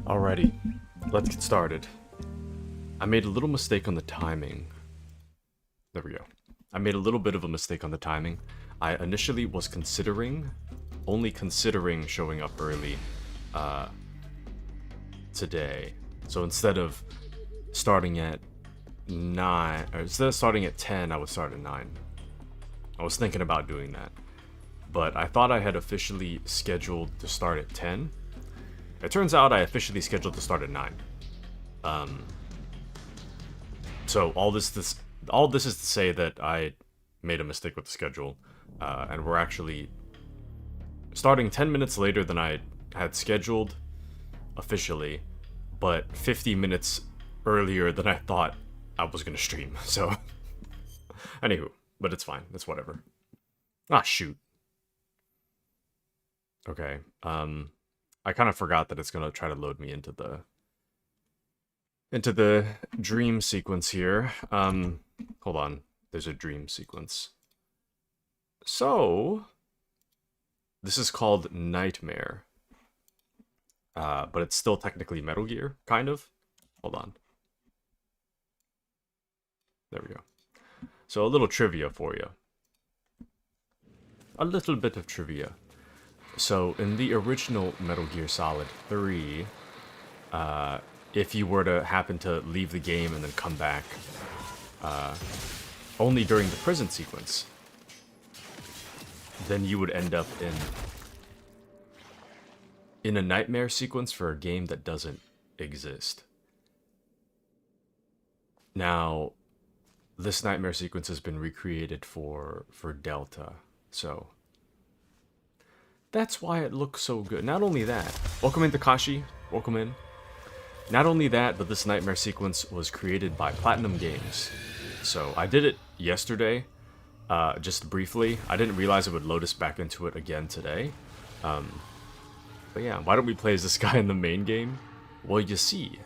Alrighty, let's get started. I made a little mistake on the timing. There we go. I made a little bit of a mistake on the timing. I initially was only considering showing up early today. So instead of starting at 9, or instead of starting at 10, I would start at 9. I was thinking about doing that. But I thought I had officially scheduled to start at 10. It turns out I officially scheduled to start at 9. So all this is to say that I made a mistake with the schedule, and we're actually starting 10 minutes later than I had scheduled officially, but 50 minutes earlier than I thought I was gonna stream. So, anywho, but it's fine. It's whatever. Ah, shoot. Okay. I kind of forgot that it's gonna try to load me into the dream sequence here. Hold on. There's a dream sequence. So, this is called Nightmare. But it's still technically Metal Gear, kind of. Hold on. There we go. So a little trivia for you. A little bit of trivia. So in the original Metal Gear Solid 3, if you were to happen to leave the game and then come back, only during the prison sequence, then you would end up in a nightmare sequence for a game that doesn't exist. Now, this nightmare sequence has been recreated for Delta, so that's why it looks so good. Not only that, welcome in Takashi, welcome in. Not only that, but this nightmare sequence was created by Platinum Games. So I did it yesterday, just briefly. I didn't realize it would load us back into it again today. But yeah, why don't we play as this guy in the main game? Well, you see,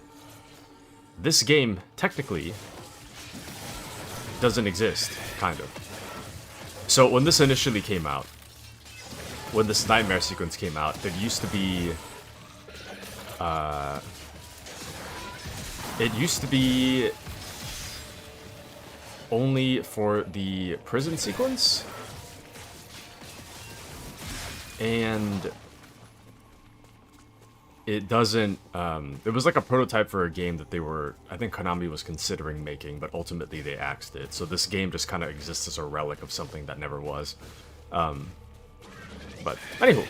this game technically doesn't exist, kind of. So when this initially came out, when this nightmare sequence came out, it used to be only for the prison sequence, and it doesn't, it was like a prototype for a game that I think Konami was considering making, but ultimately they axed it. So this game just kind of exists as a relic of something that never was. But anywho,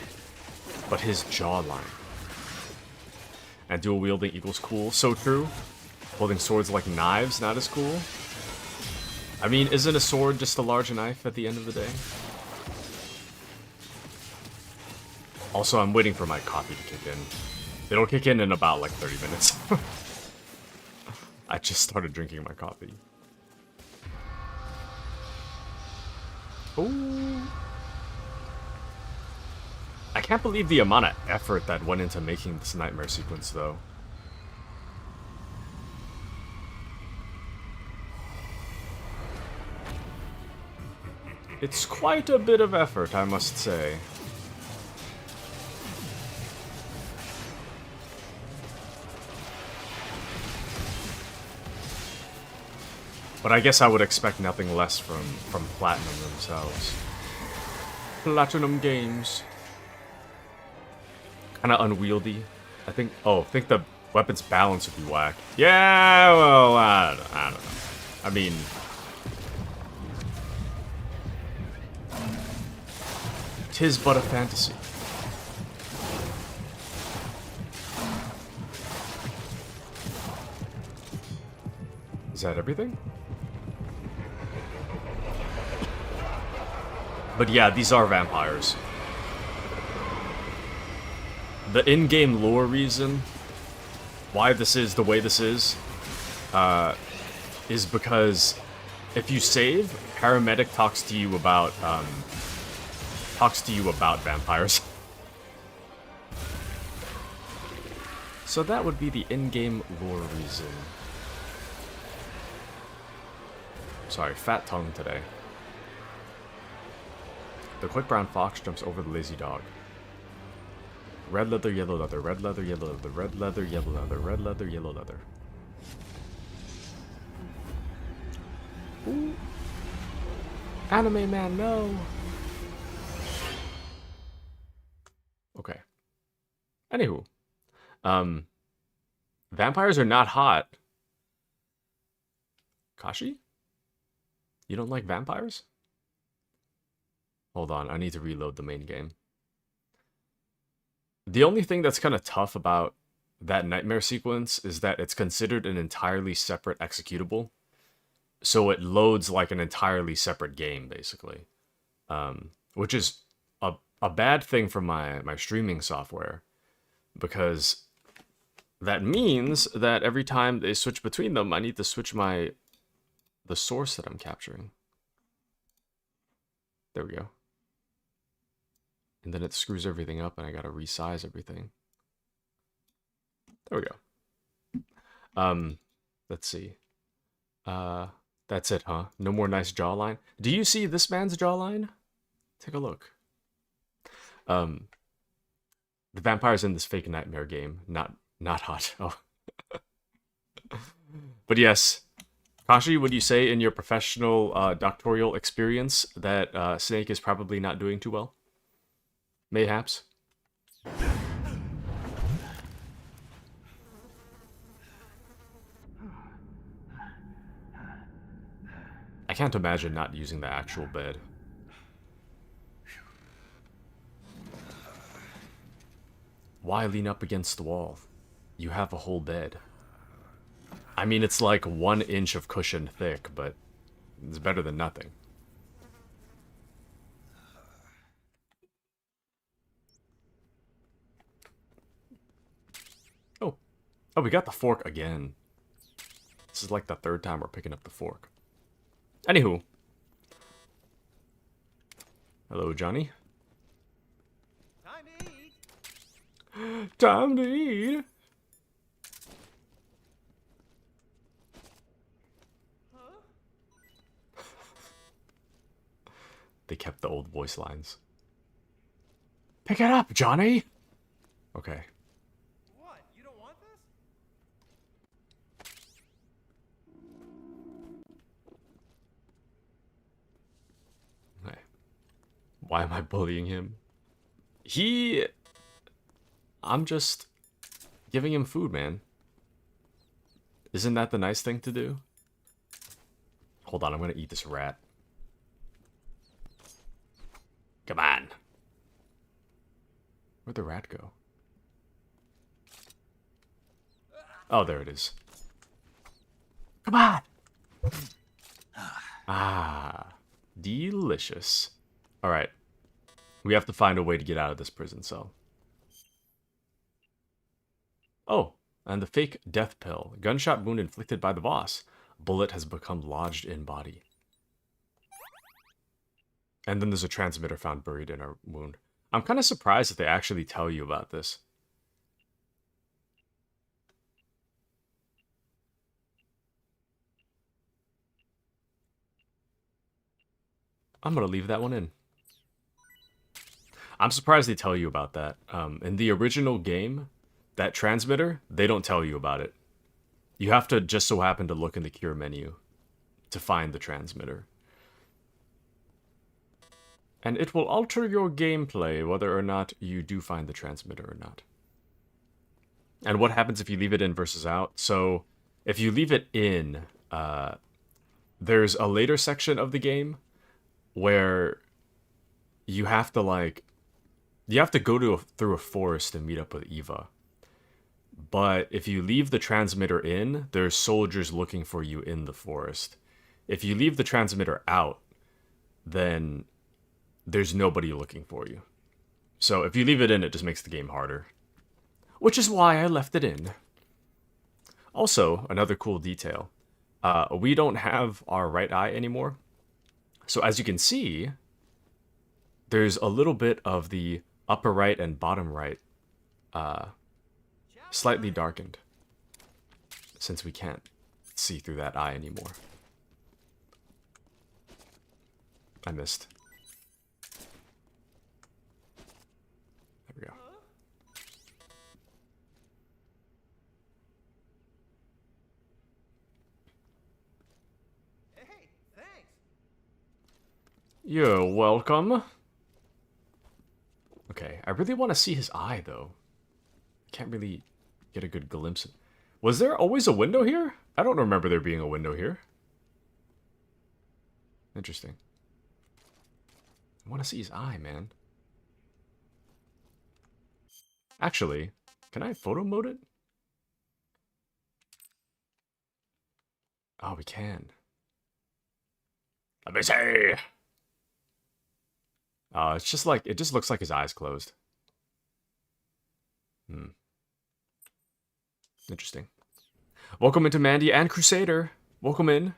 but his jawline. And dual wielding equals cool. So true. Holding swords like knives, not as cool. I mean, isn't a sword just a large knife at the end of the day? Also, I'm waiting for my coffee to kick in. It'll kick in about like 30 minutes. I just started drinking my coffee. Ooh. I can't believe the amount of effort that went into making this nightmare sequence, though. It's quite a bit of effort, I must say. But I guess I would expect nothing less from Platinum themselves. Platinum Games. Kind of unwieldy. I think the weapon's balance would be whack. Yeah, well, I don't know. I mean, tis but a fantasy. Is that everything? But yeah, these are vampires. The in-game lore reason why this is the way this is because if you save, Paramedic talks to you about vampires. So that would be the in-game lore reason. Sorry, fat tongue today. The quick brown fox jumps over the lazy dog. Red leather, yellow leather, red leather, yellow leather, red leather, yellow leather, red leather, yellow leather. Ooh. Anime man, no! Okay. Anywho. Vampires are not hot. Kashi? You don't like vampires? Hold on, I need to reload the main game. The only thing that's kind of tough about that nightmare sequence is that it's considered an entirely separate executable. So it loads like an entirely separate game, basically. Which is a bad thing for my streaming software. Because that means that every time they switch between them, I need to switch the source that I'm capturing. There we go. And then it screws everything up and I gotta resize everything. There we go. Let's see. That's it, huh? No more nice jawline. Do you see this man's jawline? Take a look. The vampires in this fake nightmare game, not hot. Oh. But yes, Kashi, would you say in your professional doctoral experience that Snake is probably not doing too well? Mayhaps. I can't imagine not using the actual bed. Why lean up against the wall? You have a whole bed. I mean, it's like 1 inch of cushion thick, but it's better than nothing. Oh, we got the fork again. This is like the 3rd time we're picking up the fork. Anywho. Hello, Johnny. Time to eat. Time to eat. Huh? They kept the old voice lines. Pick it up, Johnny! Okay. What? You don't want this? Okay. Why am I bullying him? I'm just giving him food, man. Isn't that the nice thing to do? Hold on, I'm gonna eat this rat. Come on. Where'd the rat go? Oh, there it is. Come on! Ah, delicious. Alright. We have to find a way to get out of this prison cell. Oh, and the fake death pill. Gunshot wound inflicted by the boss. Bullet has become lodged in body. And then there's a transmitter found buried in our wound. I'm kind of surprised that they actually tell you about this. I'm going to leave that one in. I'm surprised they tell you about that. In the original game, that transmitter, they don't tell you about it. You have to just so happen to look in the cure menu to find the transmitter. And it will alter your gameplay whether or not you do find the transmitter or not. And what happens if you leave it in versus out? So, if you leave it in, there's a later section of the game where you have to, go through a forest and meet up with Eva. But if you leave the transmitter in, there's soldiers looking for you in the forest. If you leave the transmitter out, then there's nobody looking for you. So if you leave it in, it just makes the game harder. Which is why I left it in. Also, another cool detail. We don't have our right eye anymore. So as you can see, there's a little bit of the upper right and bottom right slightly darkened, since we can't see through that eye anymore. I missed. There we go. You're welcome. Okay, I really want to see his eye, though. Can't really get a good glimpse. Was there always a window here? I don't remember there being a window here. Interesting. I want to see his eye, man. Actually, can I photo mode it? Oh, we can. Let me see. It's just like, it just looks like his eyes closed. Interesting. Welcome into Mandy and Crusader. Welcome in.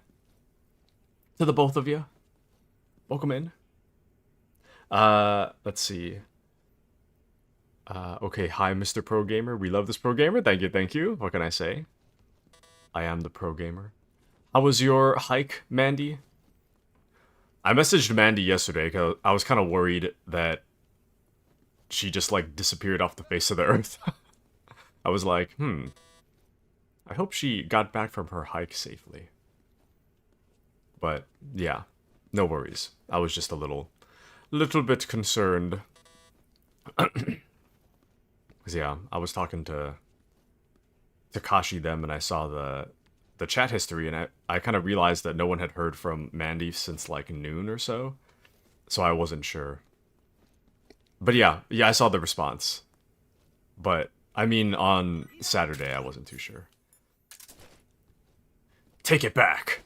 To the both of you. Welcome in. Let's see. Okay, hi, Mr. Pro Gamer. We love this Pro Gamer. Thank you, thank you. What can I say? I am the Pro Gamer. How was your hike, Mandy? I messaged Mandy yesterday because I was kind of worried that she just, like, disappeared off the face of the earth. I was like, I hope she got back from her hike safely. But, yeah, no worries. I was just a little bit concerned. Because, yeah, I was talking to Takashi them, and I saw the chat history, and I kind of realized that no one had heard from Mandy since, like, noon or so. So I wasn't sure. But yeah, I saw the response. But, I mean, on Saturday, I wasn't too sure. Take it back!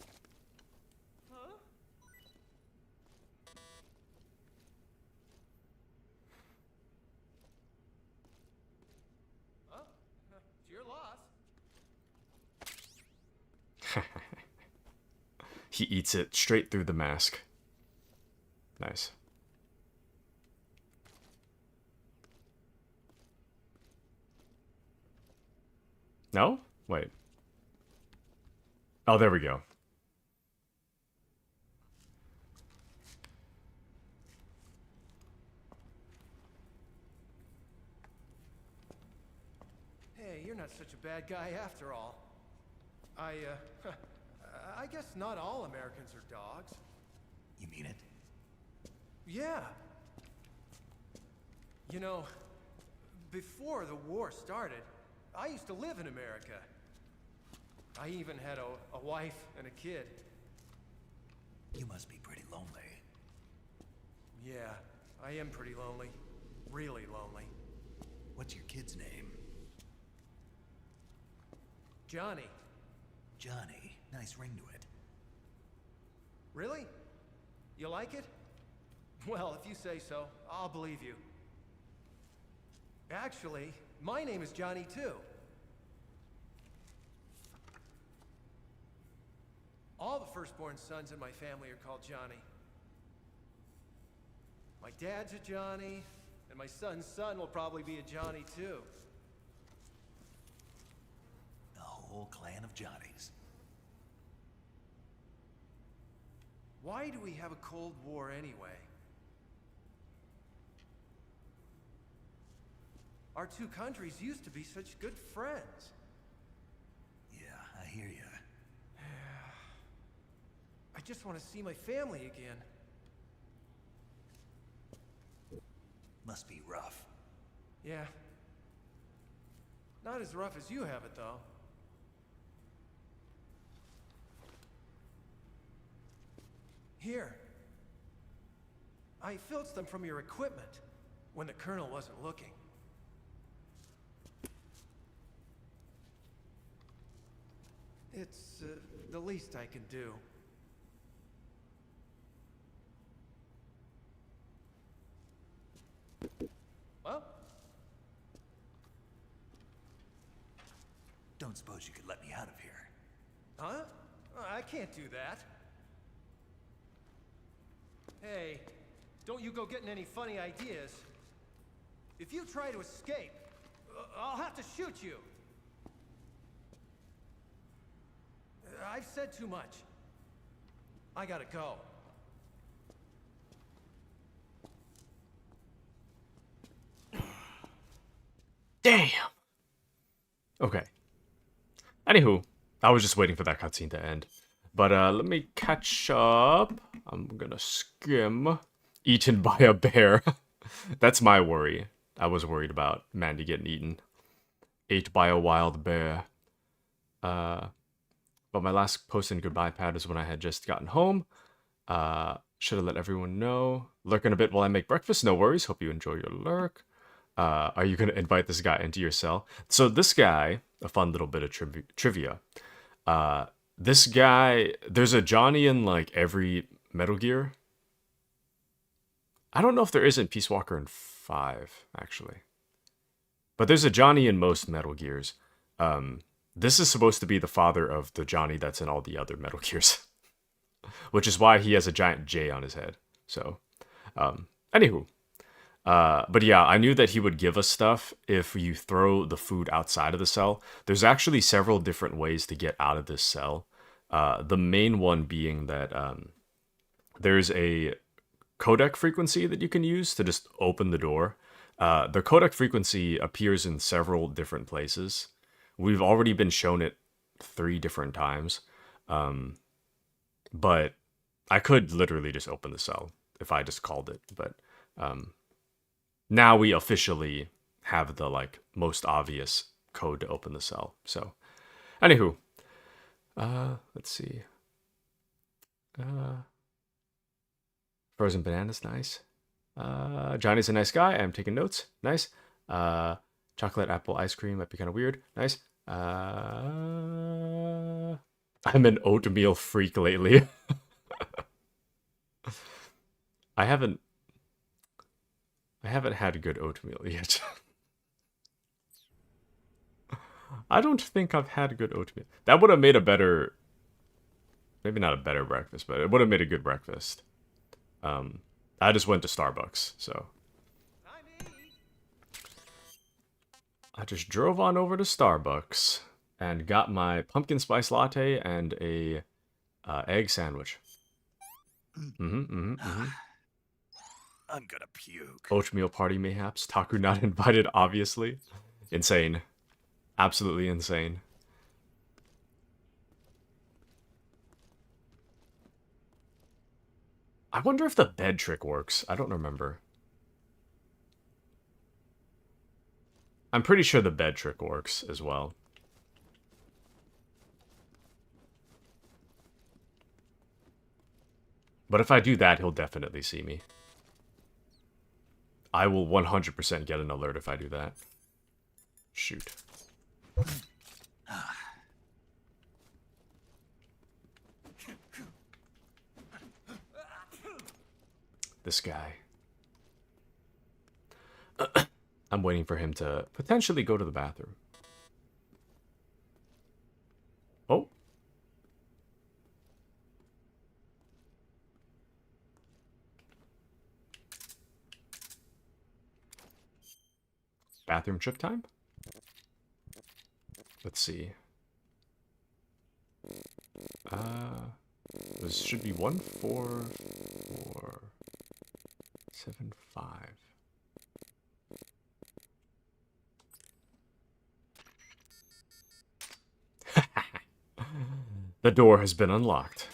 It's your loss. He eats it straight through the mask. Nice. No? Wait. Oh, there we go. Hey, you're not such a bad guy after all. I guess not all Americans are dogs. You mean it? Yeah. You know, before the war started, I used to live in America. I even had a wife and a kid. You must be pretty lonely. Yeah, I am pretty lonely. Really lonely. What's your kid's name? Johnny. Johnny. Nice ring to it. Really? You like it? Well, if you say so, I'll believe you. Actually, my name is Johnny too. All the firstborn sons in my family are called Johnny. My dad's a Johnny, and my son's son will probably be a Johnny too. The whole clan of Johnnies. Why do we have a Cold War anyway? Our two countries used to be such good friends. Yeah, I hear you. I just want to see my family again. Must be rough. Yeah. Not as rough as you have it, though. Here. I filched them from your equipment when the Colonel wasn't looking. It's the least I can do. Well, Don't suppose you could let me out of here? huh? I can't do that. Hey, don't you go getting any funny ideas. If you try to escape, I'll have to shoot you. I've said too much. I gotta go. Damn. Okay. Anywho, I was just waiting for that cutscene to end. But let me catch up. I'm gonna skim. Eaten by a bear. That's my worry. I was worried about Mandy getting eaten. Ate by a wild bear. But my last post and goodbye pad is when I had just gotten home. Should have let everyone know. Lurking a bit while I make breakfast. No worries. Hope you enjoy your lurk. Are you going to invite this guy into your cell? So this guy, a fun little bit of trivia. This guy, there's a Johnny in like every Metal Gear. I don't know if there is in Peace Walker in 5, actually. But there's a Johnny in most Metal Gears. This is supposed to be the father of the Johnny that's in all the other Metal Gears. Which is why he has a giant J on his head. So, anywho. But yeah, I knew that he would give us stuff if you throw the food outside of the cell. There's actually several different ways to get out of this cell. The main one being that there's a codec frequency that you can use to just open the door. The codec frequency appears in several different places. We've already been shown it 3 different times. But I could literally just open the cell if I just called it. But now we officially have the like most obvious code to open the cell. So, anywho, let's see. Frozen bananas, nice. Johnny's a nice guy. I'm taking notes. Nice. Chocolate apple ice cream might be kind of weird. Nice. I'm an oatmeal freak lately. I haven't had good oatmeal yet. I don't think I've had good oatmeal. That would have made a better, maybe not a better breakfast, but it would have made a good breakfast. I just went to Starbucks, so I just drove on over to Starbucks and got my pumpkin spice latte and a egg sandwich. I'm gonna puke. Oatmeal party mayhaps. Taku not invited, obviously. Insane. Absolutely insane. I wonder if the bed trick works. I don't remember. I'm pretty sure the bed trick works as well. But if I do that, he'll definitely see me. I will 100% get an alert if I do that. Shoot. This guy. I'm waiting for him to potentially go to the bathroom. Oh. Bathroom trip time? Let's see. This should be 14475. The door has been unlocked.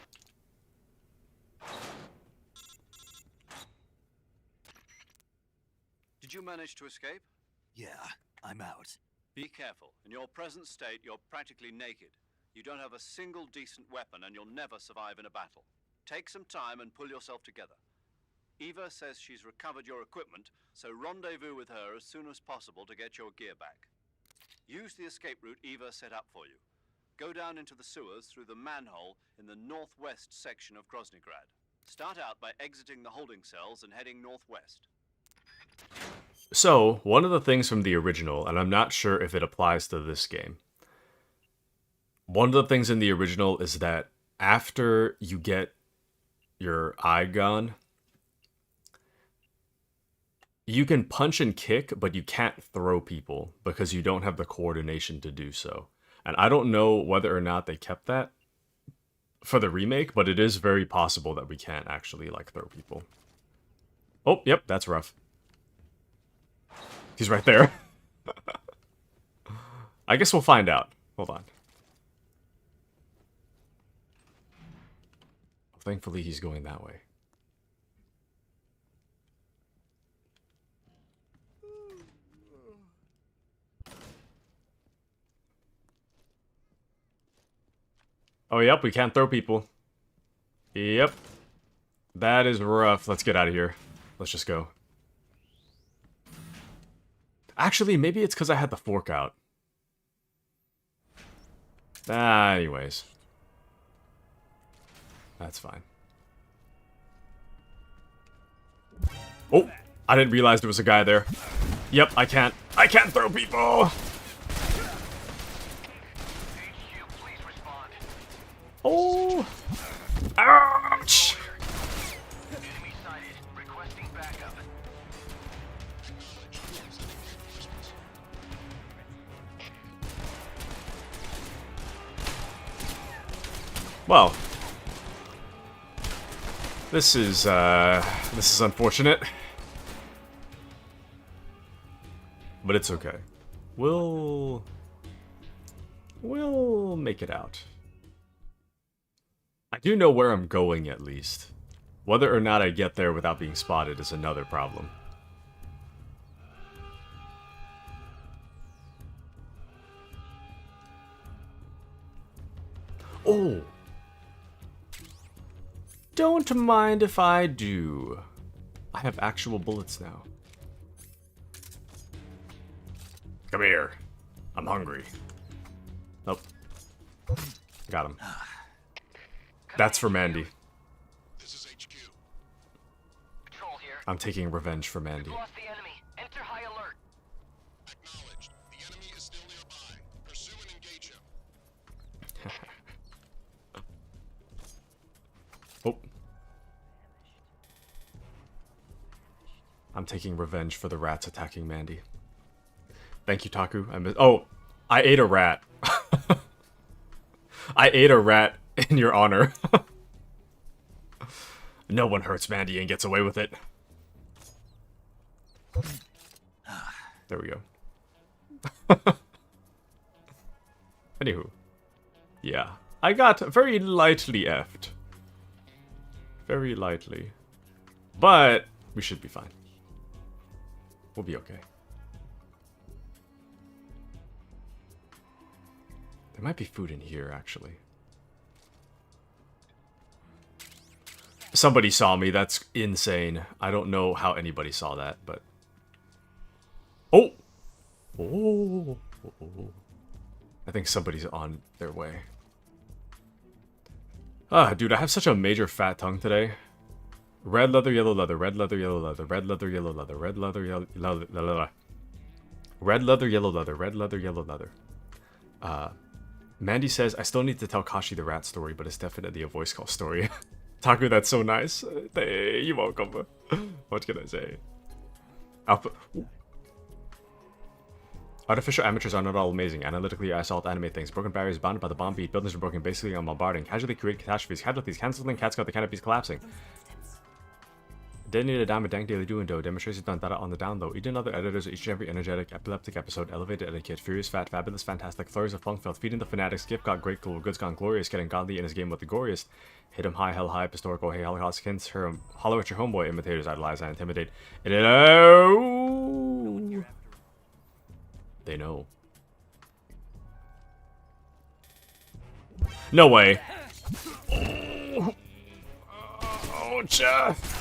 Did you manage to escape? Yeah, I'm out. Be careful. In your present state, you're practically naked. You don't have a single decent weapon, and you'll never survive in a battle. Take some time and pull yourself together. Eva says she's recovered your equipment, so rendezvous with her as soon as possible to get your gear back. Use the escape route Eva set up for you. Go down into the sewers through the manhole in the northwest section of Groznygrad. Start out by exiting the holding cells and heading northwest. So, one of the things from the original, and I'm not sure if it applies to this game. One of the things in the original is that after you get your eye gone, you can punch and kick, but you can't throw people because you don't have the coordination to do so. And I don't know whether or not they kept that for the remake, but it is very possible that we can't actually, like, throw people. Oh, yep, that's rough. He's right there. I guess we'll find out. Hold on. thankfully he's going that way. Oh, yep, we can't throw people. Yep. That is rough. Let's get out of here. Let's just go. Actually, maybe it's because I had the fork out. Anyways. That's fine. Oh! I didn't realize there was a guy there. Yep, I can't throw people! Oh! Ouch! Enemy sighted. Requesting backup. Well, this is unfortunate, but it's okay. We'll make it out. I do know where I'm going, at least. Whether or not I get there without being spotted is another problem. Oh! Don't mind if I do. I have actual bullets now. Come here. I'm hungry. Nope. Got him. That's for Mandy. This is HQ. Patrol here. I'm taking revenge for Mandy. Lost the enemy. Enter high alert. Acknowledged. The enemy is still nearby. Pursue and engage him. Oh. I'm taking revenge for the rats attacking Mandy. Thank you, Taku. Oh, I ate a rat. I ate a rat in your honor. No one hurts Mandy and gets away with it. There we go. Anywho. Yeah. I got very lightly effed. Very lightly. But we should be fine. We'll be okay. There might be food in here, actually. Somebody saw me. That's insane. I don't know how anybody saw that, but... Oh! Oh! I think somebody's on their way. Ah, dude, I have such a major fat tongue today. Red leather, yellow leather, red leather, yellow leather, red leather, yellow leather, red leather, yellow leather. Red leather, yellow leather, red leather, yellow leather. Mandy says, I still need to tell Kashi the rat story, but it's definitely a voice call story. Taku, that's so nice. You're welcome. What can I say? Artificial amateurs are not all amazing. Analytically, I assault anime things. Broken barriers bounded by the bomb beat. Buildings are broken, basically on bombarding. Casually create catastrophes. Casualties canceling. Cats got the canopies collapsing. Detonated a diamond dank daily do and do. Demonstrations done data on the down low. Even other editors of each and every energetic, epileptic episode. Elevated etiquette. Furious, fat, fabulous, fantastic. Flurries of funk felt. Feeding the fanatics. Gift got great, cool. Goods gone glorious. Getting godly in his game with the goriest. Hit him high, hell high, historical. Hey, Holocaust hints. Holler at your homeboy. Imitators idolize and intimidate. Hello. They know. No way. Oh, Jeff.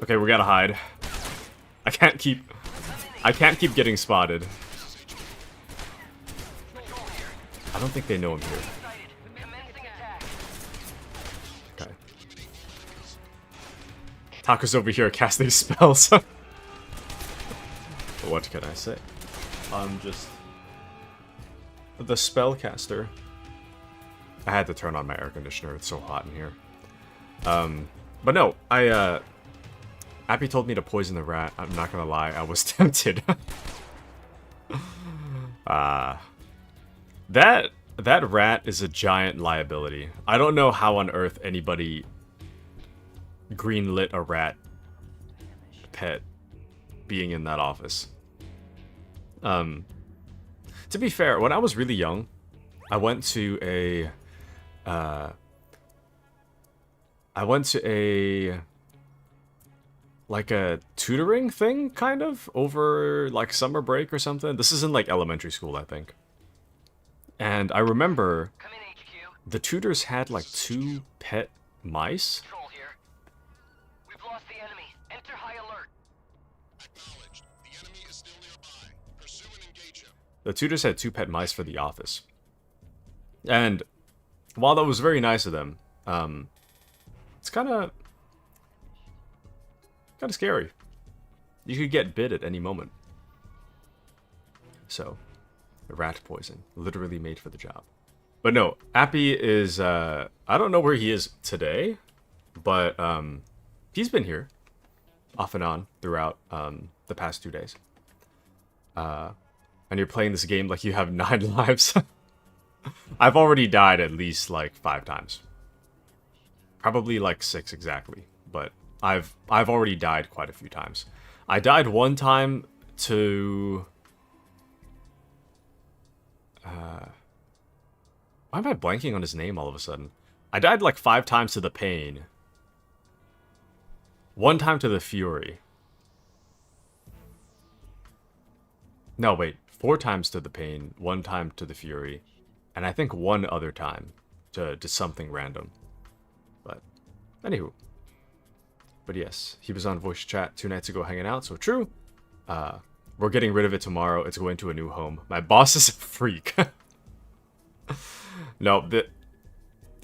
Okay, we gotta hide. I can't keep getting spotted. I don't think they know I'm here. Okay. Taku's over here casting spells. What can I say? I'm just the spellcaster. I had to turn on my air conditioner. It's so hot in here. But no, Appy told me to poison the rat. I'm not gonna lie, I was tempted. That rat is a giant liability. I don't know how on earth anybody greenlit a rat pet being in that office. To be fair, when I was really young, I went to a I went to a tutoring thing, kind of, over like summer break or something. This is in like elementary school, I think. And I remember Come in, HQ. the tutors had like 2 pet mice. Control here. We've lost the enemy. Enter high alert. Acknowledged. The enemy is still nearby. Pursue and engage him. The tutors had 2 pet mice for the office. And while that was very nice of them, it's kind of scary. You could get bit at any moment. So, rat poison, literally made for the job. But no, Appy is, I don't know where he is today, but he's been here off and on throughout the past 2 days. And you're playing this game like you have 9 lives. I've already died at least like 5 times. Probably like 6 exactly, but I've already died quite a few times. I died one time to why am I blanking on his name all of a sudden? I died like 5 times to the Pain. 1 time to the Fury. No, wait. 4 times to the Pain, 1 time to the Fury, and I think 1 other time to something random. But, anywho. But yes, he was on voice chat 2 nights ago hanging out, so true. We're getting rid of it tomorrow. It's going to a new home. My boss is a freak. No, but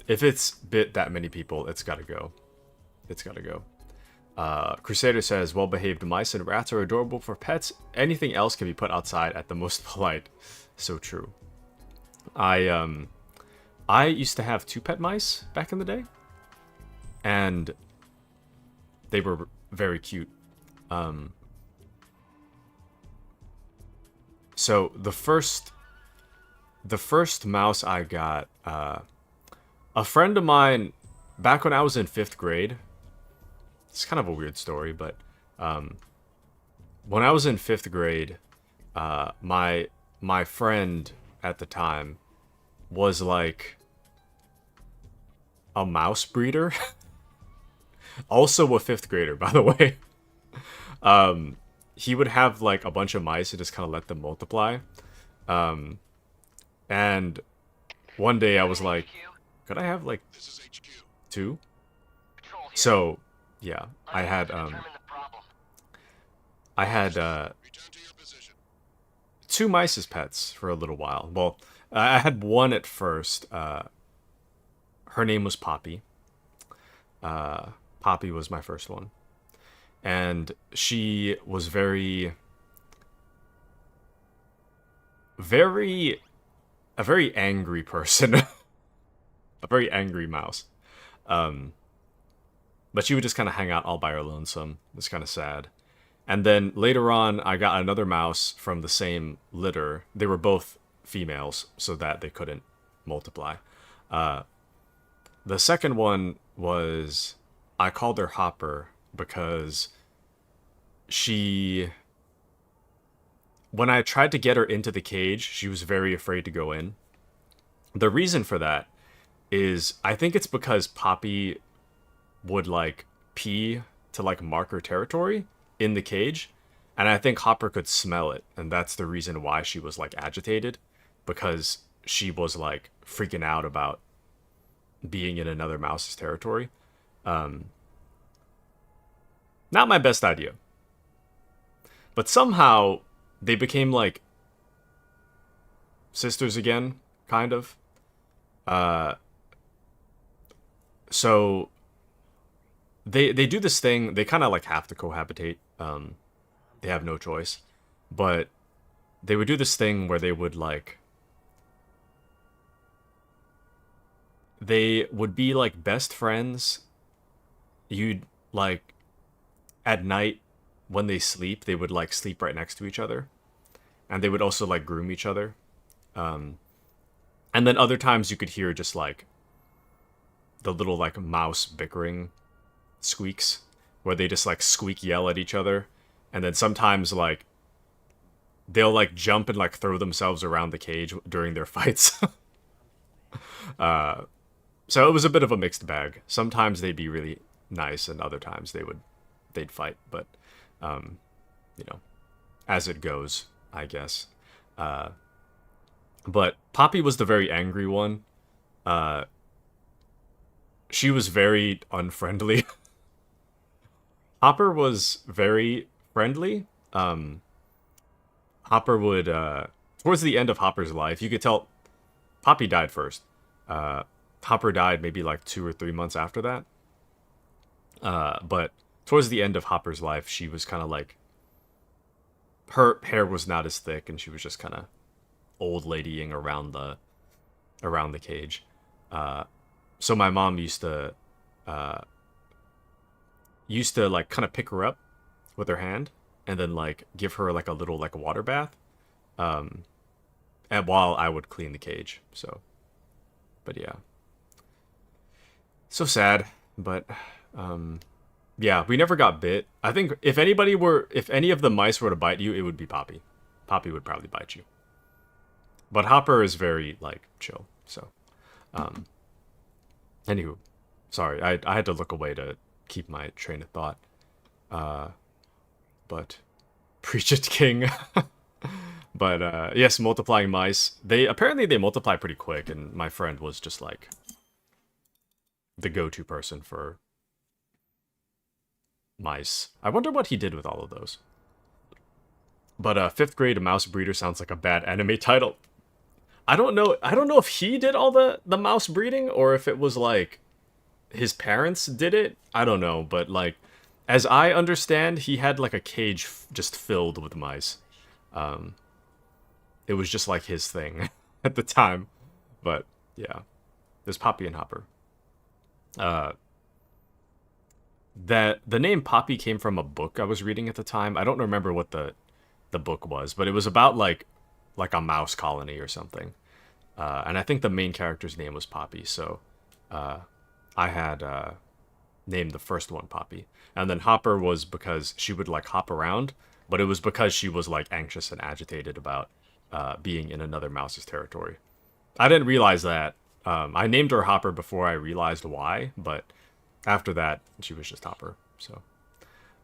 if it's bit that many people, it's gotta go. It's gotta go. Crusader says, well-behaved mice and rats are adorable for pets. Anything else can be put outside at the most polite. So true. I used to have 2 pet mice back in the day. And they were very cute. So the first mouse I got, a friend of mine, back when I was in 5th grade, it's kind of a weird story, but when I was in 5th grade, my friend at the time was like a mouse breeder. Also a 5th grader, by the way. He would have like a bunch of mice and just kind of let them multiply. And one day I was like, could I have like This is HQ. 2? Control here. So yeah, I had Determine the problem. Return to your position. 2 mice as pets for a little while. Well, I had 1 at first. Her name was Poppy. Poppy was my first one. And she was a very angry person. A very angry mouse. But she would just kind of hang out all by her lonesome. It's kind of sad. And then later on, I got another mouse from the same litter. They were both females, so that they couldn't multiply. The second one was, I called her Hopper because when I tried to get her into the cage, she was very afraid to go in. The reason for that is, I think it's because Poppy would like pee to like mark her territory in the cage, and I think Hopper could smell it, and that's the reason why she was like agitated, because she was like freaking out about being in another mouse's territory. Not my best idea. But somehow they became like sisters again, kind of. So they do this thing, they kind of like have to cohabitate. They have no choice. But they would do this thing where they would like, they would be like best friends. You'd like, at night when they sleep, they would like sleep right next to each other. And they would also like groom each other. And then other times you could hear just like the little like mouse bickering squeaks, where they just like squeak yell at each other. And then sometimes like they'll like jump and like throw themselves around the cage during their fights. So it was a bit of a mixed bag. Sometimes they'd be really nice, and other times they'd fight. But you know, as it goes, I guess. But Poppy was the very angry one. She was very unfriendly. Hopper was very friendly. Hopper would, towards the end of Hopper's life, you could tell Poppy died first. Hopper died maybe like 2 or 3 months after that. But towards the end of Hopper's life, she was kind of like, her hair was not as thick, and she was just kind of old ladying around the cage. So my mom used to like kind of pick her up with her hand and then like give her like a little like a water bath, and while I would clean the cage. So, but yeah, so sad. But yeah, we never got bit. I think if any of the mice were to bite you, it would be Poppy. Poppy would probably bite you. But Hopper is very like chill. So, anywho, sorry, I had to look away to keep my train of thought. But preach it, King. But yes, multiplying mice. They multiply pretty quick, and my friend was just like the go-to person for mice. I wonder what he did with all of those. But 5th grade mouse breeder sounds like a bad anime title. I don't know if he did all the mouse breeding or if it was like his parents did it. I don't know, but like as I understand, he had like a cage just filled with mice. It was just like his thing at the time. But yeah, there's Poppy and Hopper. That the name Poppy came from a book I was reading at the time. I don't remember what the book was, but it was about like a mouse colony or something. And I think the main character's name was Poppy, so I had named the first one Poppy. And then Hopper was because she would like hop around, but it was because she was like anxious and agitated about being in another mouse's territory. I didn't realize that. I named her Hopper before I realized why, but after that, she was just Hopper. So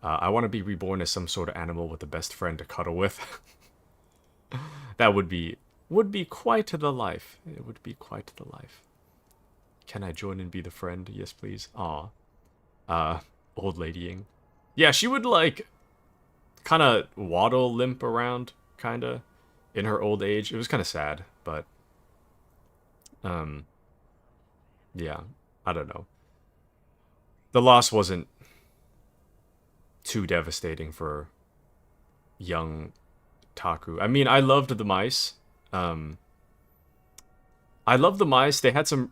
I want to be reborn as some sort of animal with a best friend to cuddle with. That would be quite the life. It would be quite the life. Can I join and be the friend? Yes, please. Aw. Old ladying. Yeah, she would like kind of waddle, limp around, kind of in her old age. It was kind of sad, but yeah, I don't know. The loss wasn't too devastating for young Taku. I mean, I loved the mice. I loved the mice. They had some,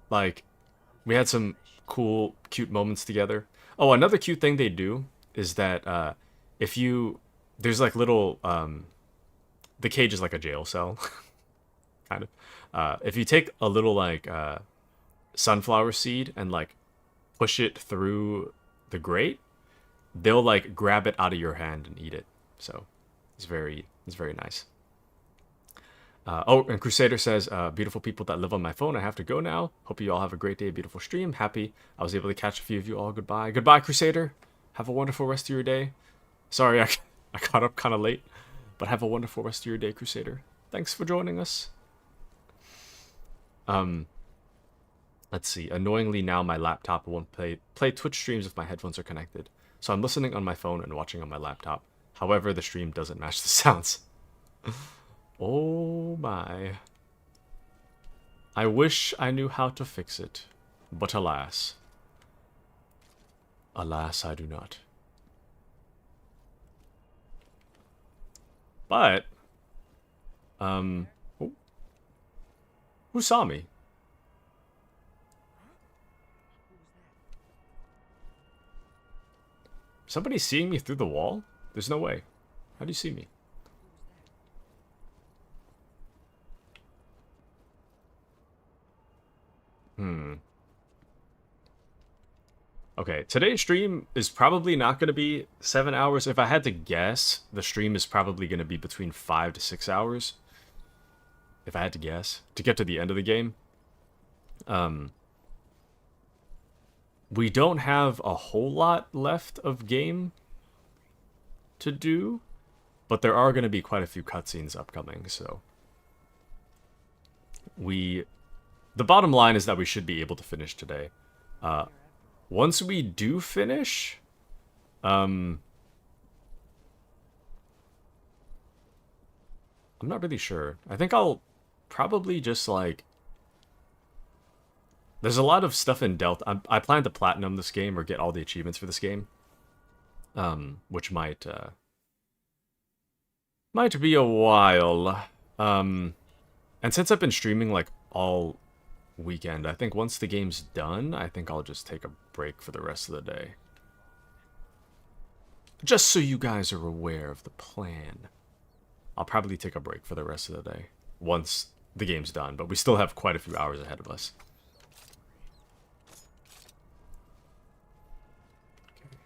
like, we had some cool, cute moments together. Oh, another cute thing they do is that if you, there's like little, the cage is like a jail cell, kind of. If you take a little like sunflower seed and like push it through the grate, they'll like grab it out of your hand and eat it. So it's very nice. Oh, and Crusader says, beautiful people that live on my phone, I have to go now. Hope you all have a great day, beautiful stream. Happy I was able to catch a few of you all. Goodbye. Goodbye, Crusader. Have a wonderful rest of your day. Sorry, I got up kind of late, but have a wonderful rest of your day, Crusader. Thanks for joining us. Let's see. Annoyingly now my laptop won't play Twitch streams if my headphones are connected. So I'm listening on my phone and watching on my laptop. However, the stream doesn't match the sounds. Oh my. I wish I knew how to fix it, but alas. Alas, I do not. But, oh. Who saw me? Somebody seeing me through the wall? There's no way. How do you see me? Okay, today's stream is probably not going to be 7 hours. If I had to guess, the stream is probably going to be between 5 to 6 hours. If I had to guess, to get to the end of the game. we don't have a whole lot left of game to do, but there are going to be quite a few cutscenes upcoming, so the bottom line is that we should be able to finish today. Once we do finish, I'm not really sure. I think I'll probably just like... There's a lot of stuff in Delta. I plan to platinum this game or get all the achievements for this game, which might be a while. And since I've been streaming like all weekend, I think once the game's done, I think I'll just take a break for the rest of the day. Just so you guys are aware of the plan. I'll probably take a break for the rest of the day once the game's done, but we still have quite a few hours ahead of us. Okay.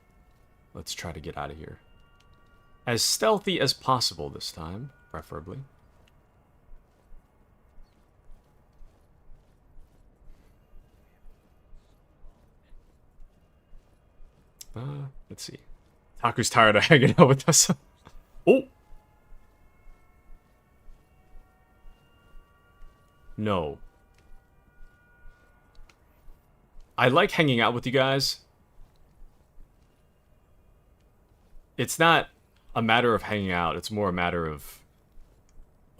Let's try to get out of here. As stealthy as possible this time, preferably. Let's see. Taku's tired of hanging out with us. Oh! No. I like hanging out with you guys. It's not a matter of hanging out. It's more a matter of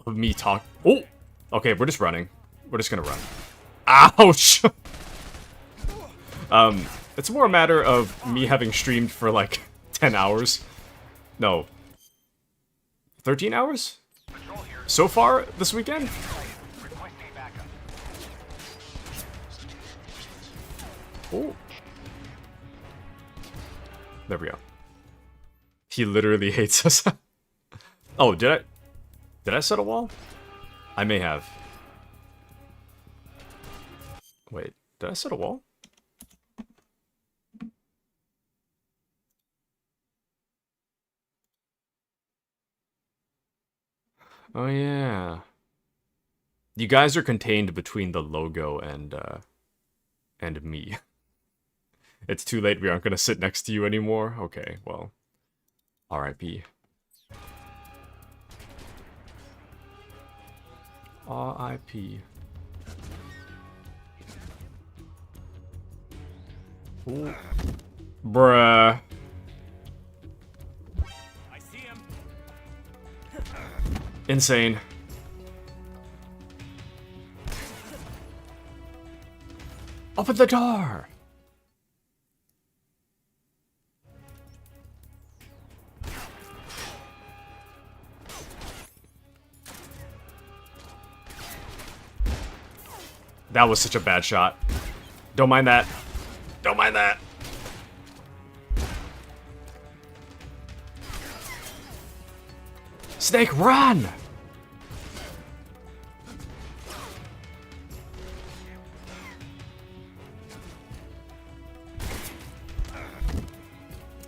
me talk. Oh! Okay, we're just running. We're just gonna run. Ouch! It's more a matter of me having streamed for like 10 hours. No. 13 hours? So far this weekend? Oh. There we go. He literally hates us. Oh, did I set a wall? I may have. Wait, did I set a wall? Oh yeah. You guys are contained between the logo and me. It's too late, we aren't gonna sit next to you anymore? Okay, well. R.I.P. R.I.P. Ooh. Bruh. I see him. Insane. Open the door! That was such a bad shot. Don't mind that. Don't mind that. Snake, run!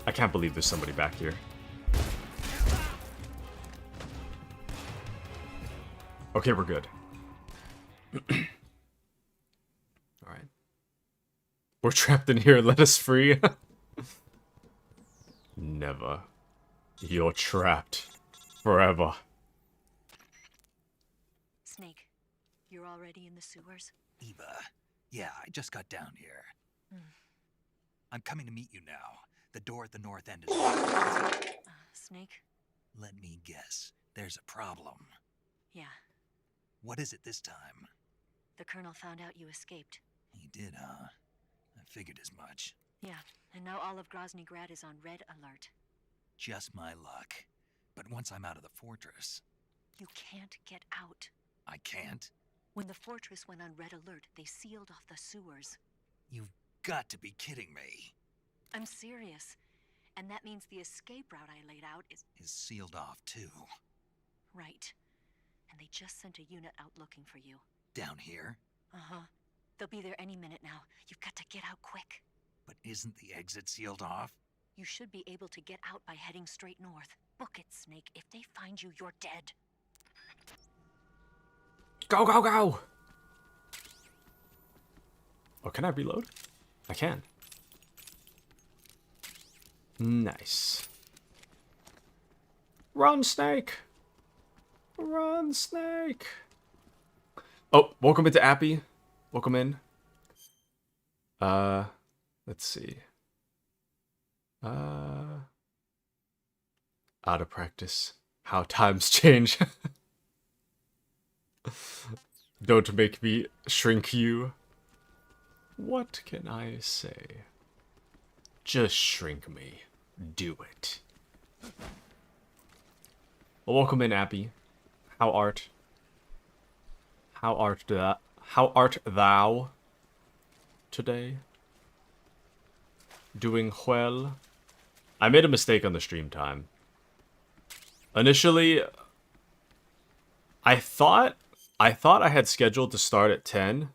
I can't believe there's somebody back here. Okay, we're good. Alright. We're trapped in here, let us free. Never. You're trapped. Forever. Snake, you're already in the sewers? Eva, yeah, I just got down here. I'm coming to meet you now. The door at the north end is... Snake? Let me guess. There's a problem. Yeah. What is it this time? The Colonel found out you escaped. He did, huh? I figured as much. Yeah, and now all of Grozny Grad is on red alert. Just my luck. But once I'm out of the fortress... You can't get out. I can't? When the fortress went on red alert, they sealed off the sewers. You've got to be kidding me. I'm serious. And that means the escape route I laid out is sealed off, too. right. And they just sent a unit out looking for you. Down here? Uh-huh. They'll be there any minute now. You've got to get out quick. But isn't the exit sealed off? You should be able to get out by heading straight north. Book it, Snake. If they find you, you're dead. Go, go, go! Oh, can I reload? I can. Nice. Run, Snake! Run, Snake! Oh, welcome into Appy. Welcome in. Let's see. Out of practice. How times change. Don't make me shrink you. What can I say? Just shrink me. Do it. Well, welcome in, Appy. How art? How art thou today? Doing well? I made a mistake on the stream time. Initially, I thought I had scheduled to start at 10,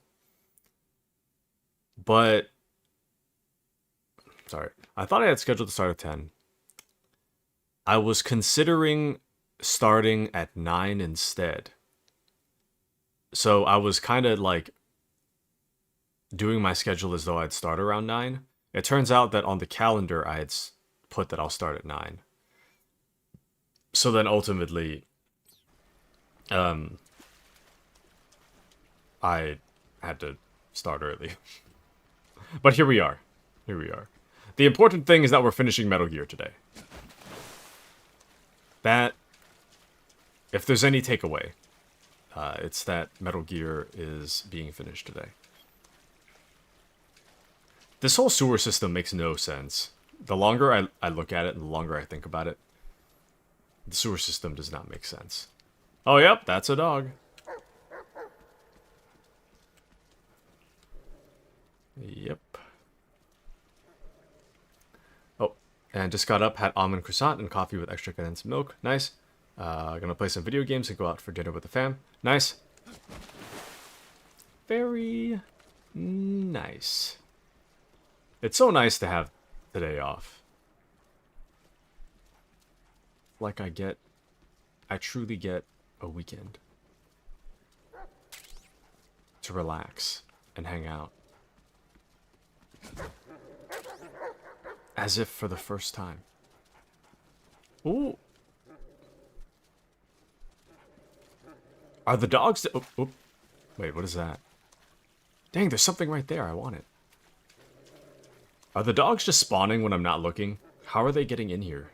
but sorry. I thought I had scheduled to start at 10. I was considering starting at 9 instead. So I was kind of like doing my schedule as though I'd start around 9. It turns out that on the calendar I had put that I'll start at 9. So then ultimately, I had to start early. But here we are. Here we are. The important thing is that we're finishing Metal Gear today. That, if there's any takeaway, it's that Metal Gear is being finished today. This whole sewer system makes no sense. The longer I look at it and the longer I think about it, the sewer system does not make sense. Oh, yep, that's a dog. Yep. Oh, and just got up, had almond croissant and coffee with extra condensed milk. Nice. Gonna play some video games and go out for dinner with the fam. Nice. Very nice. It's so nice to have today off. Like I truly get a weekend to relax and hang out. As if for the first time. Ooh. Are the dogs... Oh. Wait, what is that? Dang, there's something right there. I want it. Are the dogs just spawning when I'm not looking? How are they getting in here?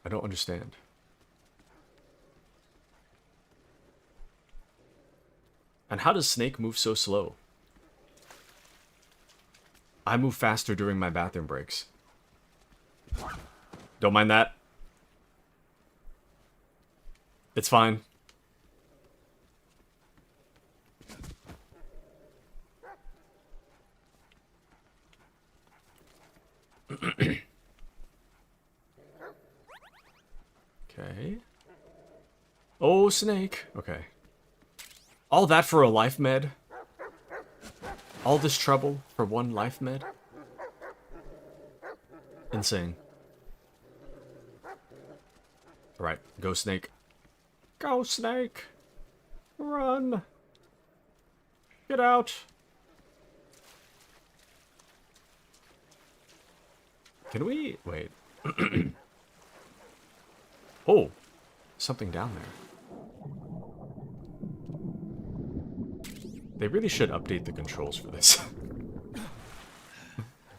I don't understand. And how does Snake move so slow? I move faster during my bathroom breaks. Don't mind that. It's fine. Okay. Oh, Snake. Okay. All that for a life med? All this trouble for one life med? Insane. Alright, go Snake. Go Snake! Run! Get out! Can we... wait. Oh! Something down there. They really should update the controls for this.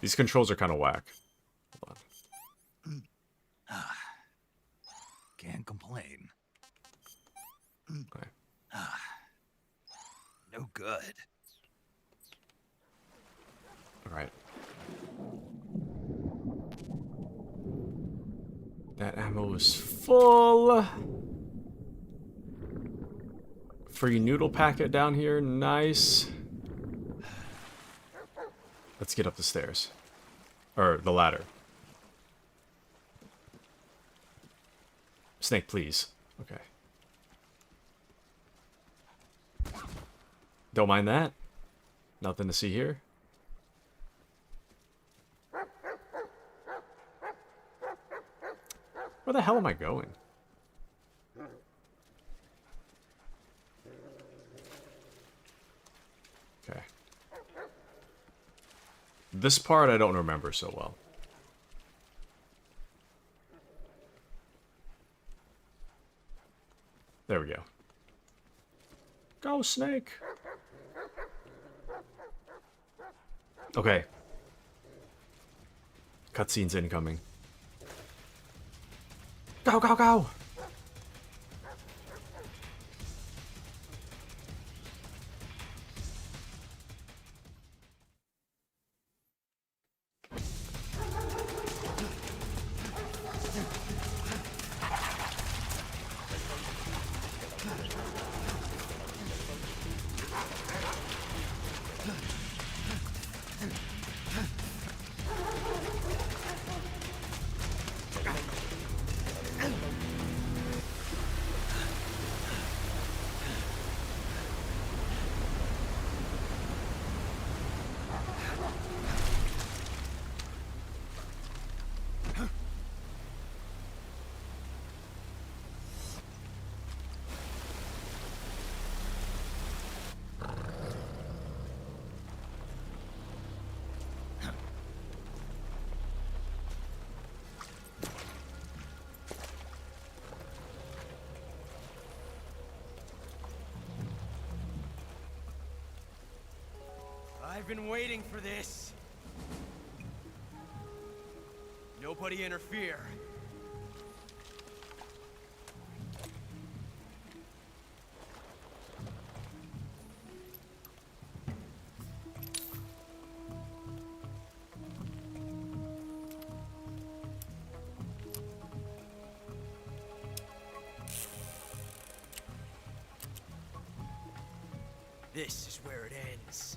These controls are kind of whack. Hold on. Can't complain. Okay. No good. Alright. That ammo is full. Free noodle packet down here. Nice. Let's get up the stairs. Or the ladder. Snake, please. Okay. Don't mind that. Nothing to see here. Where the hell am I going? Okay. This part I don't remember so well. There we go. Go, snake! Okay. Cutscenes incoming. Go, go, go! I've been waiting for this. Nobody interfere. This is where it ends.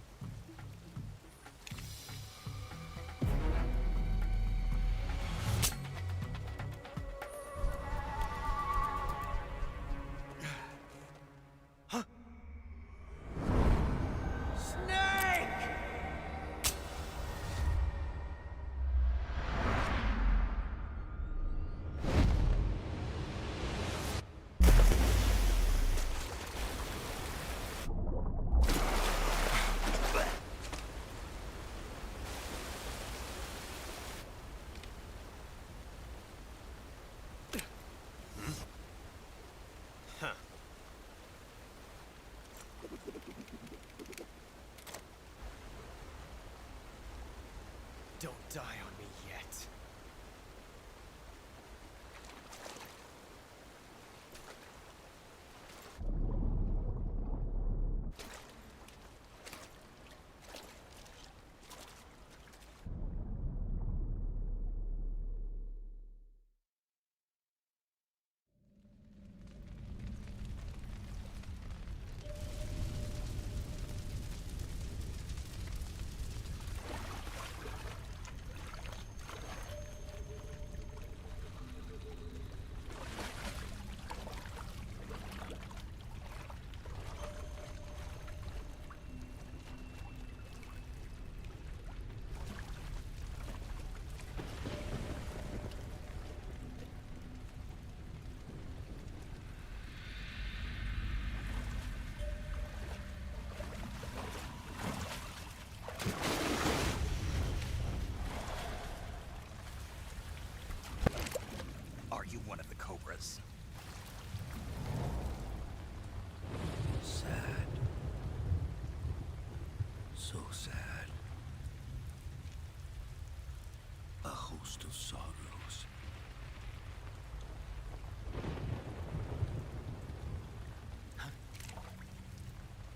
Don't die on me yet. Are you one of the Cobras? Sad. So sad. A host of sorrows.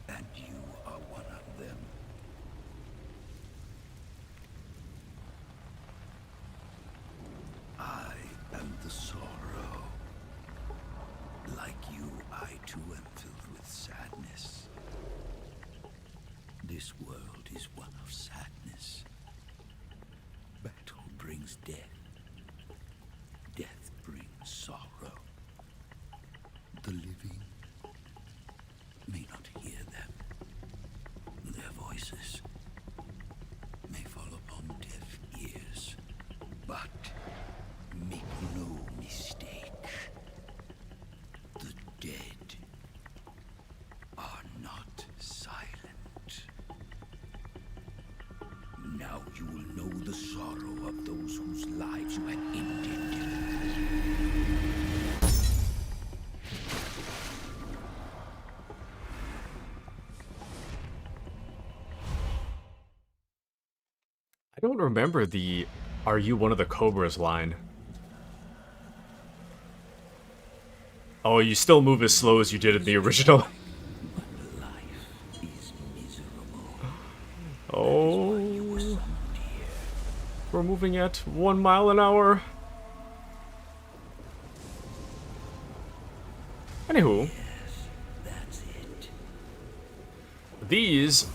And you are one of them. I am the sorrow. Like you, I too am filled with sadness. This world is one of sadness. Battle brings death. Death brings sorrow. The living may not hear them. Their voices may fall upon deaf ears. But make no mistake. The dead are not silent. Now you will I don't remember the "Are you one of the Cobras" line. Oh, you still move as slow as you did in the original. Life is miserable. Oh. We're moving at 1 mile an hour. Anywho. That's it. These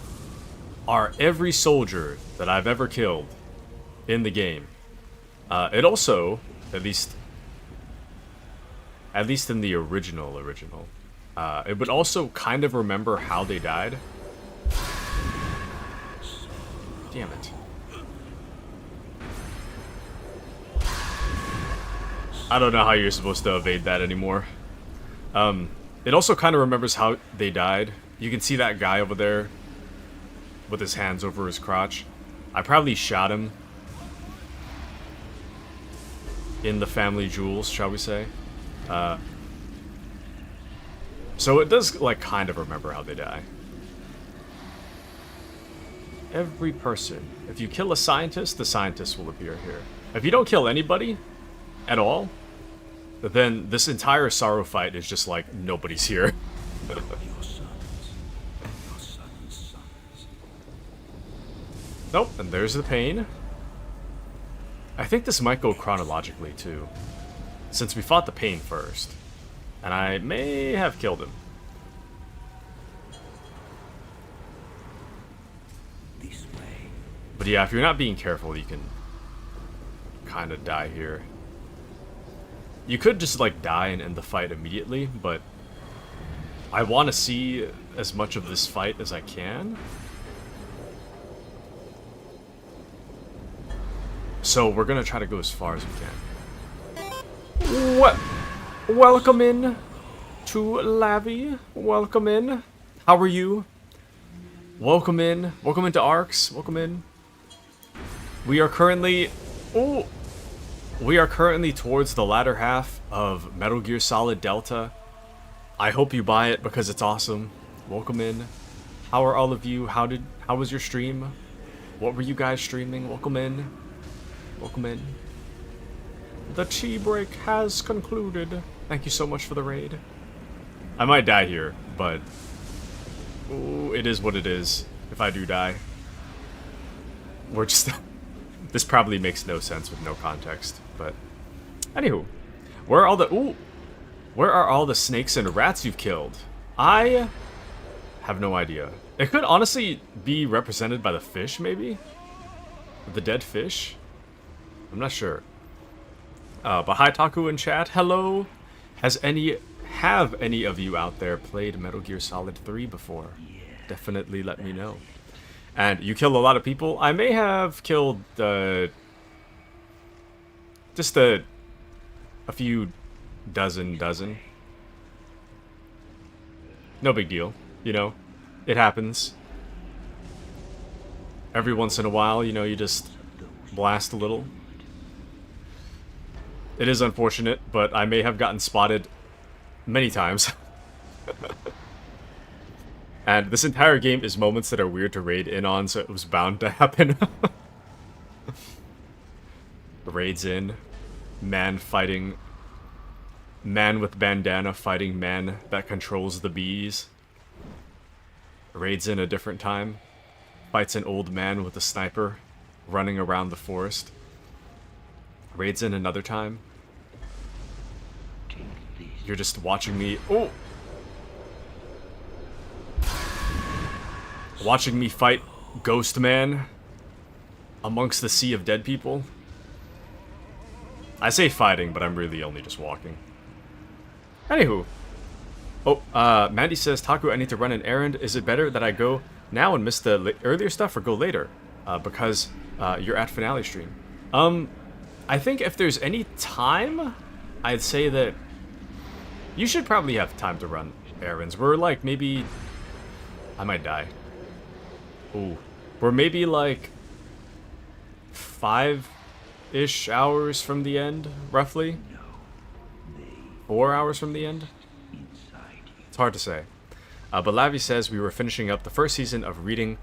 are every soldier that I've ever killed in the game. It also, at least in the original, it would also kind of remember how they died. Damn it. I don't know how you're supposed to evade that anymore. It also kind of remembers how they died. You can see that guy over there with his hands over his crotch. I probably shot him in the family jewels, shall we say. So it does, like, kind of remember how they die. Every person. If you kill a scientist, the scientist will appear here. If you don't kill anybody at all, then this entire Sorrow fight is just like, nobody's here. Your sons. Your sons' sons. Nope, and there's the pain. I think this might go chronologically, too. Since we fought the pain first. And I may have killed him. This way. But yeah, if you're not being careful, you can kind of die here. You could just, like, die and end the fight immediately, but I want to see as much of this fight as I can. So we're going to try to go as far as we can. What? Welcome in to Lavi. Welcome in. How are you? Welcome in. Welcome into Arcs. Welcome in. We are currently... Oh! We are currently towards the latter half of Metal Gear Solid Delta. I hope you buy it because it's awesome. Welcome in. How are all of you? How was your stream? What were you guys streaming? Welcome in. Welcome in. The tea break has concluded. Thank you so much for the raid. I might die here, but ooh, it is what it is. If I do die, we're just... This probably makes no sense with no context, but anywho, where are all the snakes and rats you've killed? I have no idea. It could honestly be represented by the fish, maybe? The dead fish? I'm not sure. But hi, Taku in chat. Hello. Have any of you out there played Metal Gear Solid 3 before? Definitely let me know. And you killed a lot of people. I may have killed just a few dozen. No big deal, you know. It happens. Every once in a while, you know, you just blast a little. It is unfortunate, but I may have gotten spotted many times. And this entire game is moments that are weird to raid in on, so it was bound to happen. Raids in. Man with bandana fighting man that controls the bees. Raids in a different time. Fights an old man with a sniper running around the forest. Raids in another time. You're just watching me... Oh! Watching me fight Ghost Man amongst the sea of dead people. I say fighting, but I'm really only just walking. Anywho. Oh, Mandy says, Taku, I need to run an errand. Is it better that I go now and miss the earlier stuff or go later? Because you're at finale stream. I think if there's any time, I'd say that you should probably have time to run errands. We're like maybe... I might die. Ooh. We're maybe like 5-ish hours from the end, roughly. 4 hours from the end? It's hard to say. But Lavi says we were finishing up the first season of reading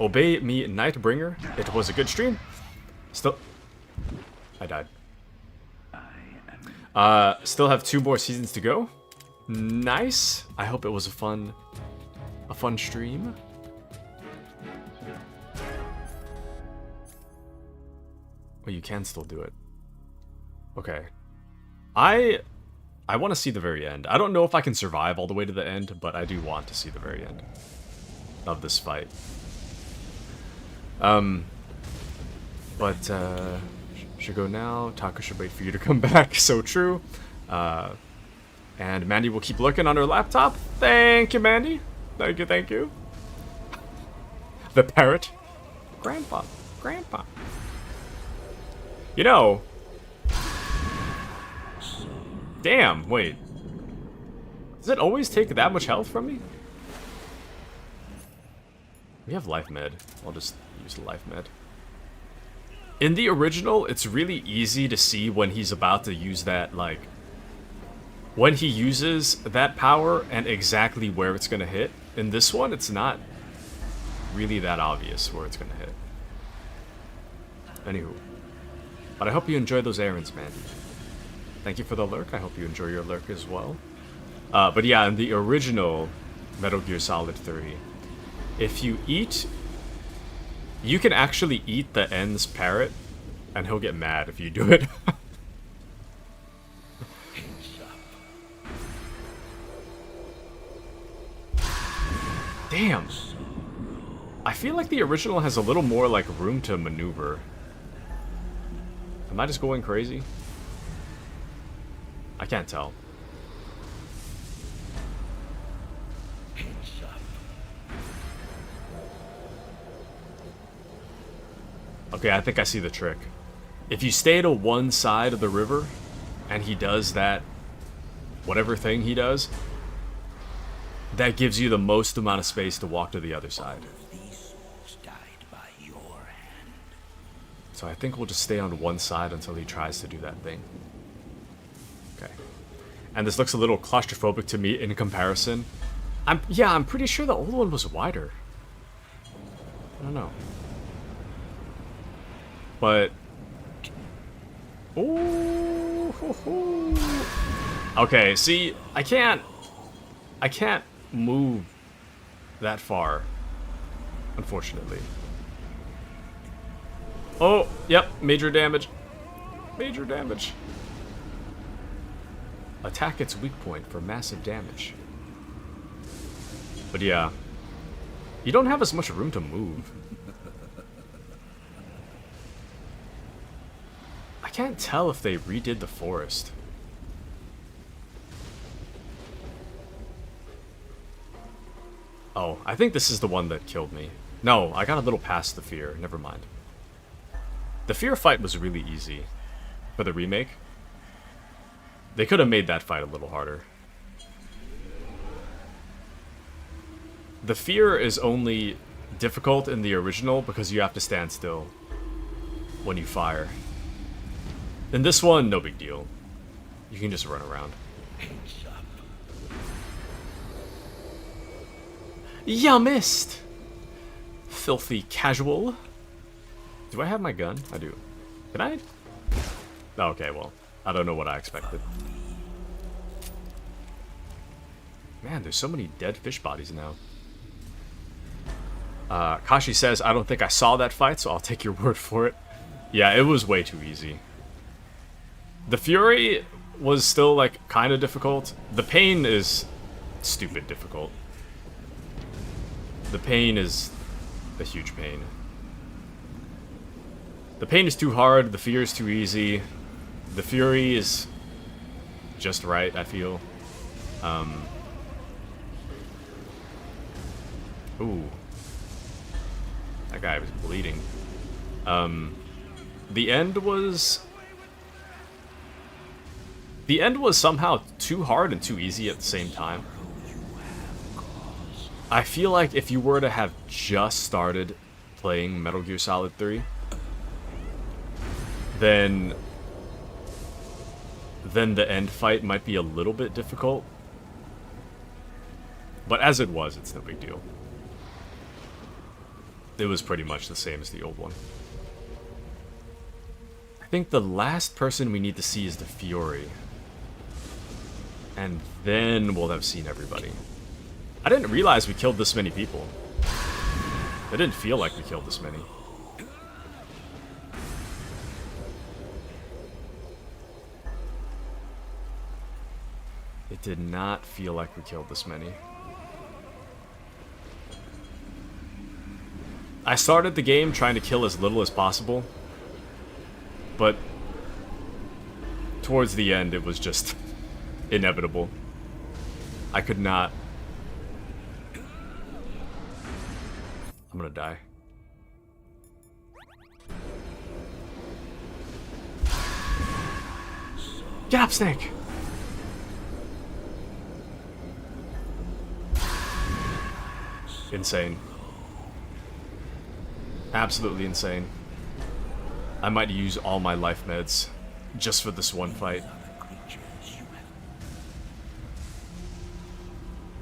Obey me, Nightbringer. It was a good stream. Still... I died. Still have 2 more seasons to go. Nice. I hope it was a fun stream. Well, you can still do it. Okay. I want to see the very end. I don't know if I can survive all the way to the end, but I do want to see the very end of this fight. Should go now. Taku should wait for you to come back. So true. And Mandy will keep looking on her laptop. Thank you, Mandy. Thank you, thank you. The parrot. Grandpa. Grandpa. You know. Damn, wait. Does it always take that much health from me? We have life med. I'll just use the life med. In the original, it's really easy to see when he's about to use that, like... when he uses that power and exactly where it's gonna hit. In this one, it's not really that obvious where it's gonna hit. Anywho. But I hope you enjoy those errands, Mandy. Thank you for the lurk. I hope you enjoy your lurk as well. But yeah, in the original Metal Gear Solid 3, if you eat... you can actually eat the N's parrot, and he'll get mad if you do it. Damn. I feel like the original has a little more, like, room to maneuver. Am I just going crazy? I can't tell. Okay, I think I see the trick. If you stay to one side of the river, and he does that, whatever thing he does, that gives you the most amount of space to walk to the other side. So I think we'll just stay on one side until he tries to do that thing. Okay. And this looks a little claustrophobic to me in comparison. I'm pretty sure the old one was wider. I don't know. But... ooh, hoo, hoo. Okay, see, I can't move that far, unfortunately. Oh, yep, major damage. Major damage. Attack its weak point for massive damage. But yeah, you don't have as much room to move. I can't tell if they redid the forest. Oh, I think this is the one that killed me. No, I got a little past the fear. Never mind. The fear fight was really easy for the remake. They could have made that fight a little harder. The fear is only difficult in the original because you have to stand still when you fire. In this one, no big deal. You can just run around. Ya missed! Filthy casual. Do I have my gun? I do. Can I? Okay, well, I don't know what I expected. Man, there's so many dead fish bodies now. Kashi says, I don't think I saw that fight, so I'll take your word for it. Yeah, it was way too easy. The Fury was still, like, kind of difficult. The Pain is stupid difficult. The Pain is a huge pain. The Pain is too hard, the Fear is too easy. The Fury is just right, I feel. Ooh. That guy was bleeding. The end was... the end was somehow too hard and too easy at the same time. I feel like if you were to have just started playing Metal Gear Solid 3, then the end fight might be a little bit difficult. But as it was, it's no big deal. it was pretty much the same as the old one. I think the last person we need to see is the Fury. And then we'll have seen everybody. I didn't realize we killed this many people. It didn't feel like we killed this many. It did not feel like we killed this many. I started the game trying to kill as little as possible, but towards the end it was just inevitable. I could not. I'm gonna die. Get up, Snake! Insane. Absolutely insane. I might use all my life meds just for this one fight.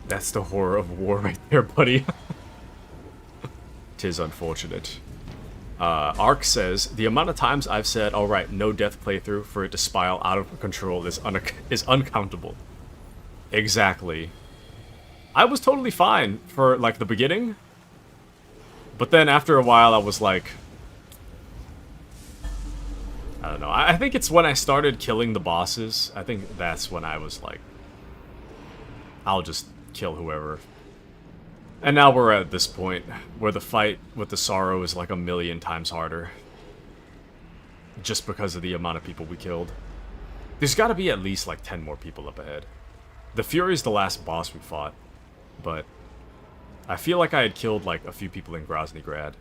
That's the horror of war right there, buddy. 'Tis unfortunate. Ark says, the amount of times I've said, alright, no death playthrough for it to spiral out of control is uncountable. Exactly. I was totally fine for, like, the beginning. But then after a while, I was like... I don't know. I think it's when I started killing the bosses. I think that's when I was like... I'll just kill whoever. And now we're at this point where the fight with the Sorrow is like 1,000,000 times harder. Just because of the amount of people we killed. There's gotta be at least like 10 more people up ahead. The Fury's the last boss we fought. But I feel like I had killed like a few people in Grozny Grad.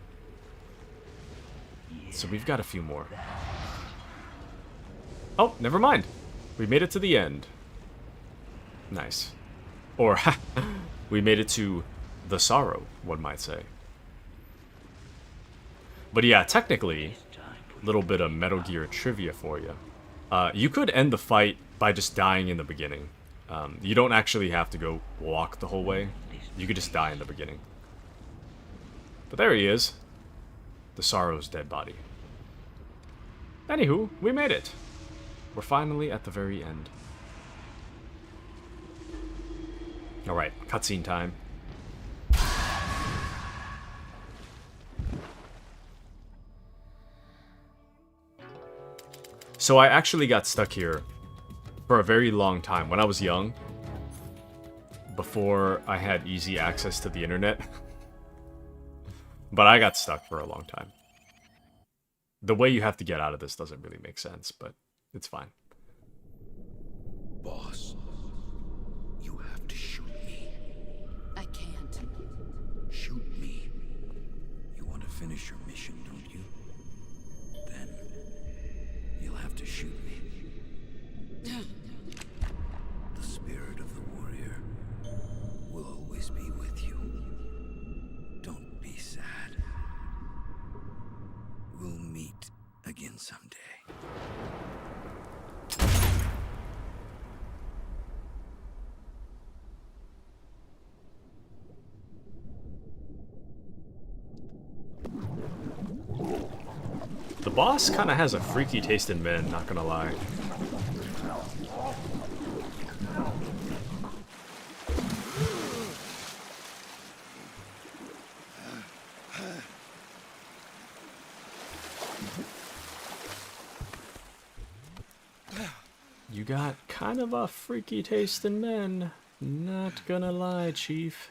So we've got a few more. Oh, never mind. We made it to the end. Nice. Or, we made it to the Sorrow, one might say. But yeah, technically, a little bit of Metal Gear trivia for you. You could end the fight by just dying in the beginning. You don't actually have to go walk the whole way. You could just die in the beginning. But there he is. The Sorrow's dead body. Anywho, we made it. We're finally at the very end. Alright, cutscene time. So I actually got stuck here for a very long time when I was young. Before I had easy access to the internet. But I got stuck for a long time. The way you have to get out of this doesn't really make sense, but it's fine. Boss, you have to shoot me. I can't. Shoot me. You want to finish your mission, don't you? Then you'll have to shoot me. The spirit of the warrior will always be with you. Don't be sad. We'll meet again someday. The boss kind of has a freaky taste in men, not gonna lie. You got kind of a freaky taste in men, not gonna lie, Chief.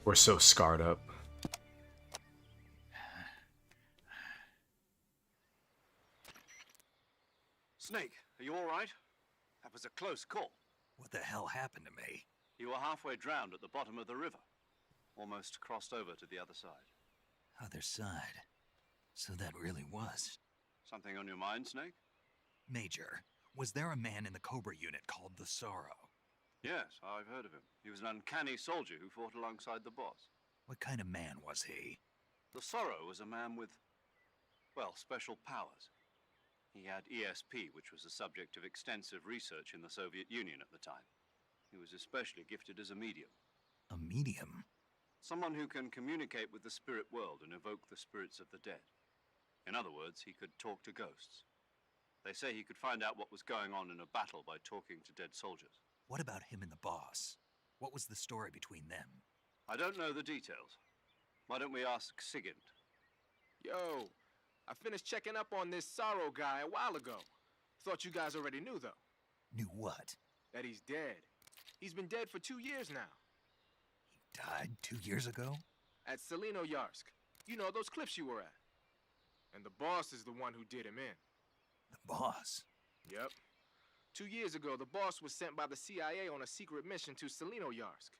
We're so scarred up. Snake, are you all right? That was a close call. What the hell happened to me? You were halfway drowned at the bottom of the river. Almost crossed over to the other side. Other side. So that really was. Something on your mind, Snake? Major, was there a man in the Cobra unit called the Sorrow? Yes, I've heard of him. He was an uncanny soldier who fought alongside the boss. What kind of man was he? The Sorrow was a man with, well, special powers. He had ESP, which was the subject of extensive research in the Soviet Union at the time. He was especially gifted as a medium. A medium? Someone who can communicate with the spirit world and evoke the spirits of the dead. In other words, he could talk to ghosts. They say he could find out what was going on in a battle by talking to dead soldiers. What about him and the boss? What was the story between them? I don't know the details. Why don't we ask Sigint? Yo, I finished checking up on this Sorrow guy a while ago. Thought you guys already knew, though. Knew what? That he's dead. He's been dead for 2 years now. He died 2 years ago? At Yarsk. You know, those cliffs you were at. And the boss is the one who did him in. The boss? Yep. 2 years ago, the boss was sent by the CIA on a secret mission to Yarsk.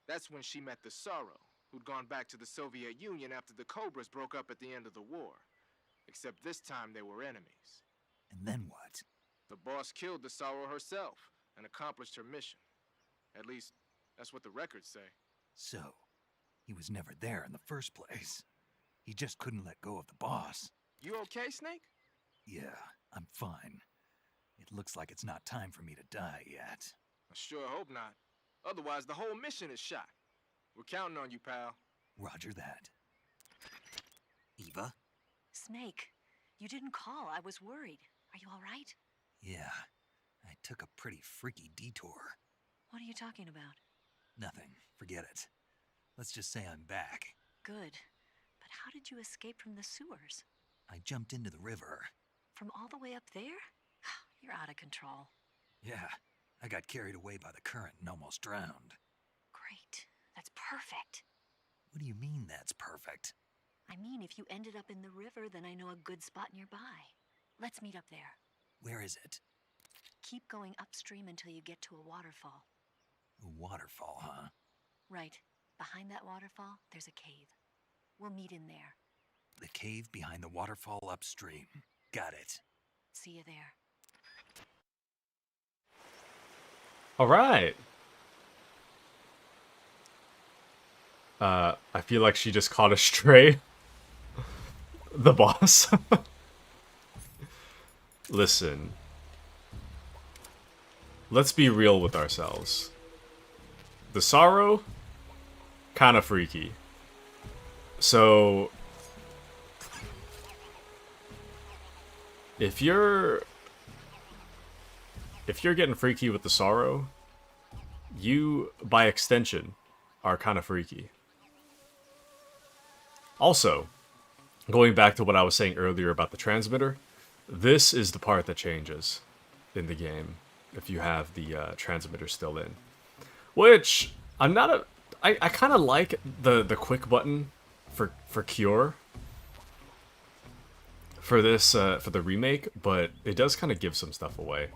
That's when she met the Sorrow, who'd gone back to the Soviet Union after the Cobras broke up at the end of the war. Except this time they were enemies. And then what? The boss killed the Sorrow herself and accomplished her mission. At least, that's what the records say. So, he was never there in the first place. He just couldn't let go of the boss. You okay, Snake? Yeah, I'm fine. It looks like it's not time for me to die yet. I sure hope not. Otherwise, the whole mission is shot. We're counting on you, pal. Roger that. Eva? Snake, you didn't call. I was worried. Are you all right? Yeah, I took a pretty freaky detour. What are you talking about? Nothing. Forget it. Let's just say I'm back. Good. But how did you escape from the sewers? I jumped into the river. From all the way up there? You're out of control. Yeah, I got carried away by the current and almost drowned. Great. That's perfect. What do you mean that's perfect? I mean, if you ended up in the river, then I know a good spot nearby. Let's meet up there. Where is it? Keep going upstream until you get to a waterfall. A waterfall, huh? Right. Behind that waterfall, there's a cave. We'll meet in there. The cave behind the waterfall upstream. Got it. See you there. All right. I feel like she just caught a stray. The boss. Listen. Let's be real with ourselves. The Sorrow, kind of freaky. So, if you're getting freaky with the Sorrow, you, by extension, are kind of freaky. Also, going back to what I was saying earlier about the transmitter, this is the part that changes in the game if you have the transmitter still in. Which, I'm not a... I kind of like the quick button for cure for this, for the remake, but it does kind of give some stuff away.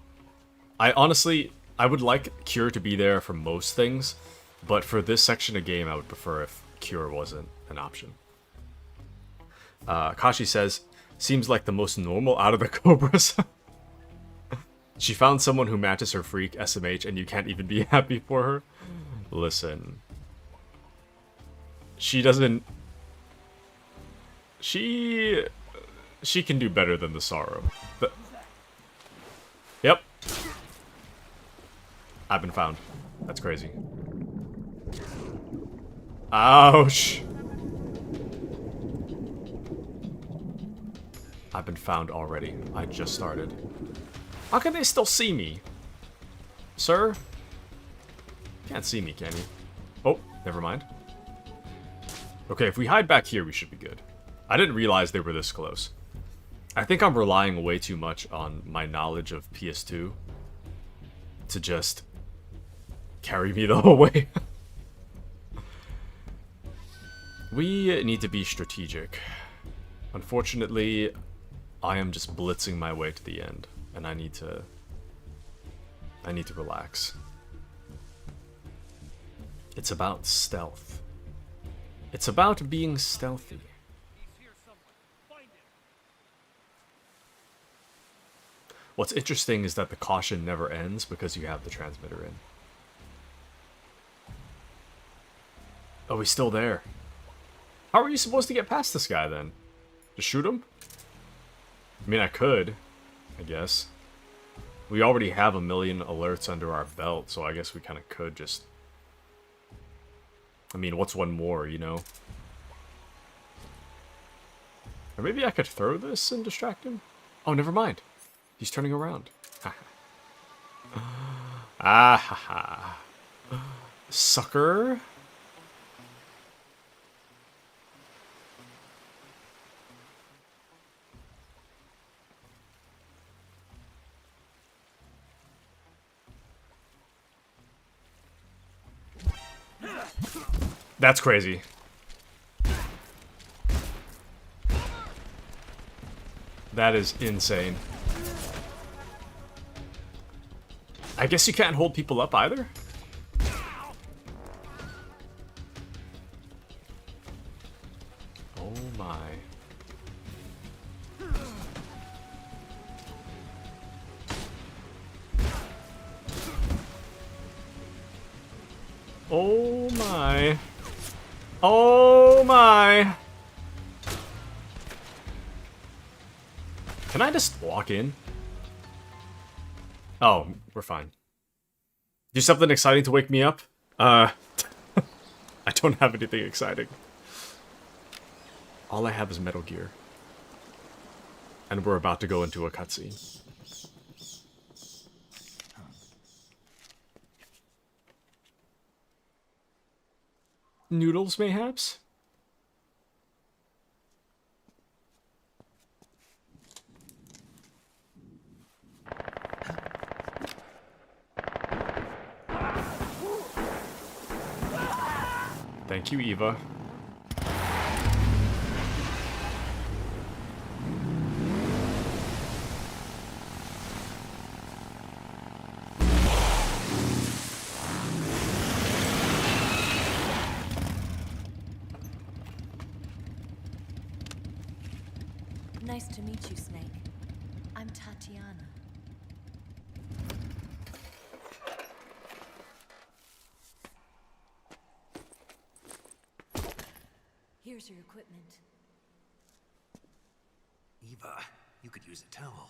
I would like cure to be there for most things, but for this section of game, I would prefer if cure wasn't an option. Kashi says, seems like the most normal out of the Cobras. She found someone who matches her freak, SMH, and you can't even be happy for her. Listen. She doesn't... She can do better than the Sorrow. But... Yep. I've been found. That's crazy. Ouch. I've been found already. I just started. How can they still see me? Sir? Can't see me, can you? Oh, never mind. Okay, if we hide back here, we should be good. I didn't realize they were this close. I think I'm relying way too much on my knowledge of PS2 to just carry me the whole way. We need to be strategic. Unfortunately, I am just blitzing my way to the end, and I need to relax. It's about stealth. It's about being stealthy. What's interesting is that the caution never ends because you have the transmitter in. Oh, he's still there. How are you supposed to get past this guy then? Just shoot him? I mean, I could, I guess. We already have 1 million alerts under our belt, so I guess we kind of could just... I mean, what's one more, you know? Or maybe I could throw this and distract him? Oh, never mind. He's turning around. Ah ha ha. Sucker. That's crazy. That is insane. I guess you can't hold people up either? Oh my. Oh my. Oh my. Can I just walk in? Oh, we're fine. Do something exciting to wake me up? I don't have anything exciting. All I have is Metal Gear. And we're about to go into a cutscene. Noodles, mayhaps? Thank you, Eva. Nice to meet you, Snake. I'm Tatiana. Here's your equipment. Eva, you could use a towel.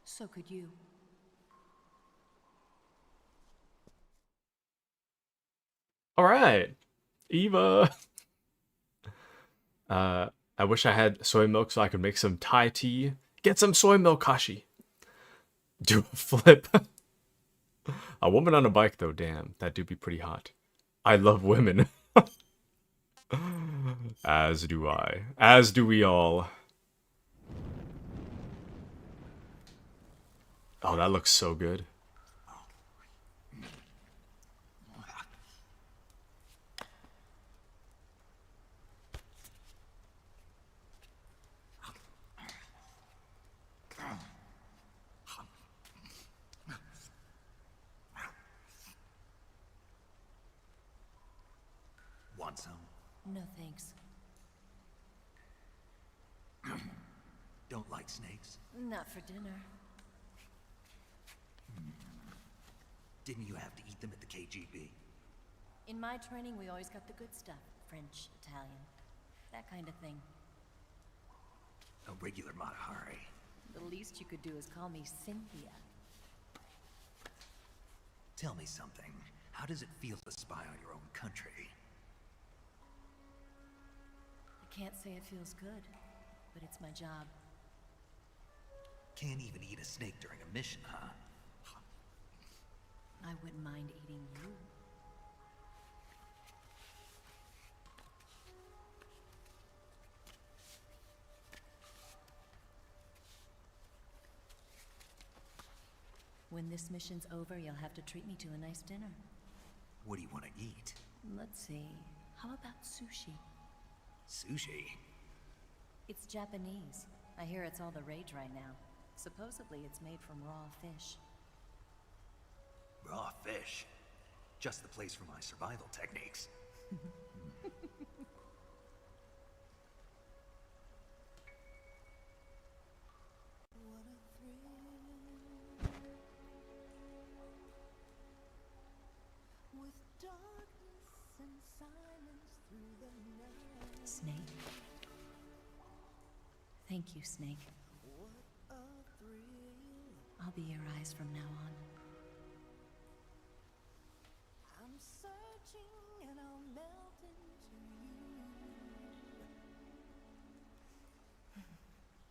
So could you. All right, Eva. I wish I had soy milk so I could make some Thai tea. Get some soy milk, Kashi. Do a flip. A woman on a bike, though, damn. That do be pretty hot. I love women. As do I. As do we all. Oh, that looks so good. Want some? No thanks. Don't like snakes? Not for dinner. Didn't you have to eat them at the KGB? In my training, we always got the good stuff. French, Italian, that kind of thing. A regular Matahari. The least you could do is call me Cynthia. Tell me something. How does it feel to spy on your own country? I can't say it feels good, but it's my job. Can't even eat a snake during a mission, huh? I wouldn't mind eating you. When this mission's over, you'll have to treat me to a nice dinner. What do you want to eat? Let's see. How about sushi? Sushi? It's Japanese. I hear it's all the rage right now. Supposedly it's made from raw fish. Raw fish? Just the place for my survival techniques. Snake. Thank you, Snake. I'll be your eyes from now on. I'm searching and I'll melt into you.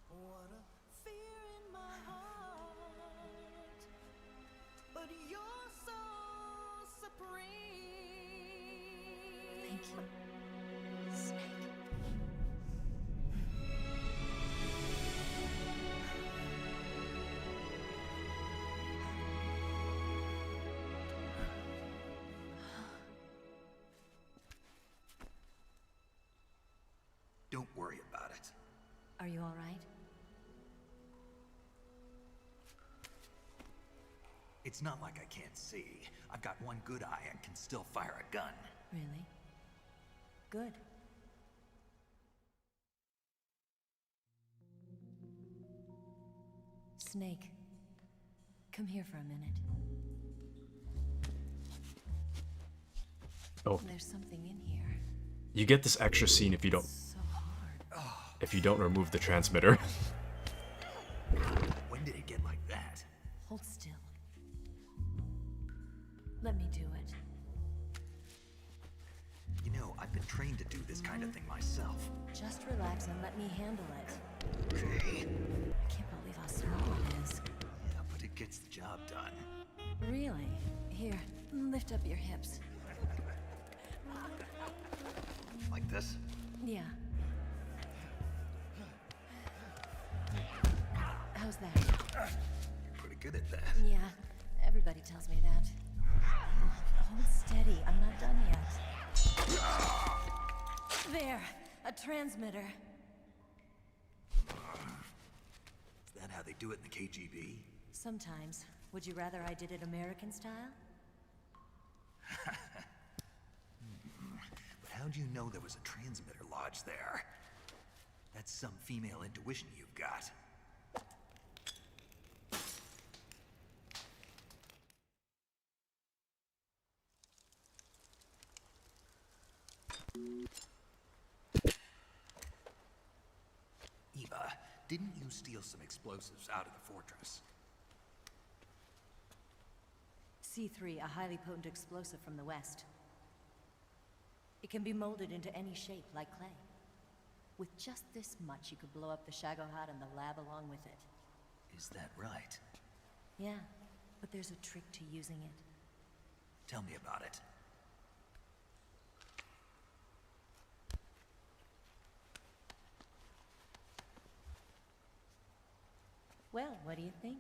What a fear in my heart, but you're so supreme. Thank you, Snake. Don't worry about it. Are you all right? It's not like I can't see. I've got one good eye and can still fire a gun. Really? Good. Snake, come here for a minute. Oh, There's something in here. you get this extra scene if you don't So hard. remove the transmitter. When did it get like that? Hold still. Let me do it. You know, I've been trained to do this kind of thing myself. Just relax and let me handle it. Okay. I can't believe how small it is. Yeah, but it gets the job done. Really? Here, lift up your hips. Like this? Yeah. How's that? You're pretty good at that. Yeah, everybody tells me that. Hold steady, I'm not done yet. There, a transmitter. Is that how they do it in the KGB? Sometimes. Would you rather I did it American style? But how'd you know there was a transmitter lodged there? That's some female intuition you've got. Eva, didn't you steal some explosives out of the fortress? C3, a highly potent explosive from the west. It can be molded into any shape, like clay. With just this much, you could blow up the Shagohod and the lab along with it. Is that right? Yeah, but there's a trick to using it. Tell me about it. Well, what do you think?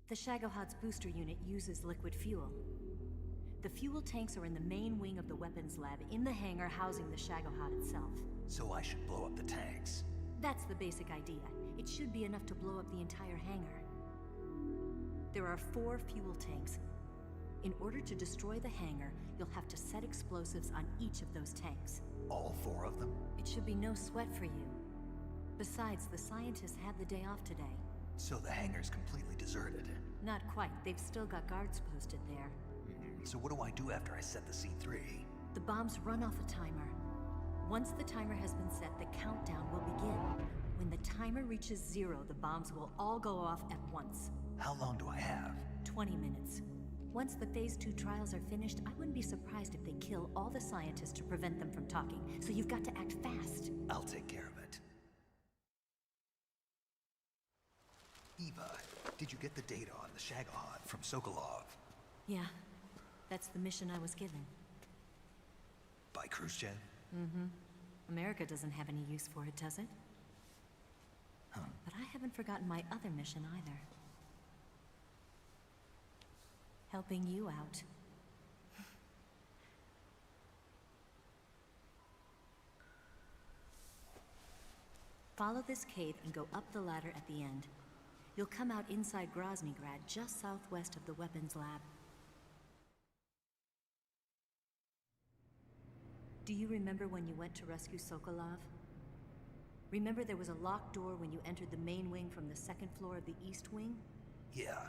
The Shagohod's booster unit uses liquid fuel. The fuel tanks are in the main wing of the weapons lab in the hangar housing the Shagohod itself. So I should blow up the tanks. That's the basic idea. It should be enough to blow up the entire hangar. There are 4 fuel tanks. In order to destroy the hangar, you'll have to set explosives on each of those tanks. All 4 of them? It should be no sweat for you. Besides, the scientists had the day off today. So the hangar's completely deserted. Not quite. They've still got guards posted there. So what do I do after I set the C3? The bombs run off a timer. Once the timer has been set, the countdown will begin. When the timer reaches 0, the bombs will all go off at once. How long do I have? 20 minutes. Once the Phase 2 trials are finished, I wouldn't be surprised if they kill all the scientists to prevent them from talking. So you've got to act fast. I'll take care of it. Eva, did you get the data on the Shagohod from Sokolov? Yeah, that's the mission I was given. By Khrushchev? Mm-hmm. America doesn't have any use for it, does it? Huh. But I haven't forgotten my other mission either. Helping you out. Follow this cave and go up the ladder at the end. You'll come out inside Groznygrad, just southwest of the weapons lab. Do you remember when you went to rescue Sokolov? Remember there was a locked door when you entered the main wing from the second floor of the east wing? Yeah.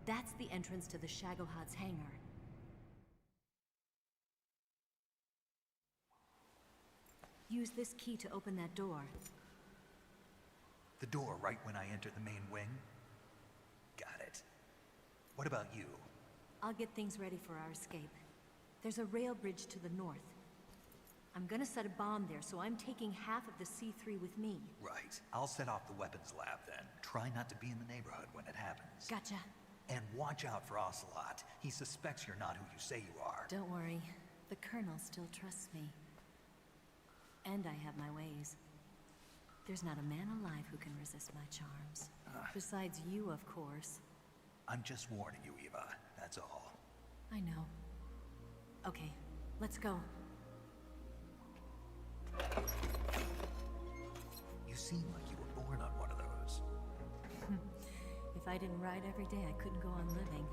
That's the entrance to the Shagohod's hangar. Use this key to open that door. The door right when I enter the main wing? Got it. What about you? I'll get things ready for our escape. There's a rail bridge to the north. I'm gonna set a bomb there, so I'm taking half of the C3 with me. Right. I'll set off the weapons lab then. Try not to be in the neighborhood when it happens. Gotcha. And watch out for Ocelot. He suspects you're not who you say you are. Don't worry. The Colonel still trusts me. And I have my ways. There's not a man alive who can resist my charms. Besides you, of course. I'm just warning you, Eva. That's all. I know. Okay, let's go. You seem like you were born on one of those. If I didn't ride every day, I couldn't go on living.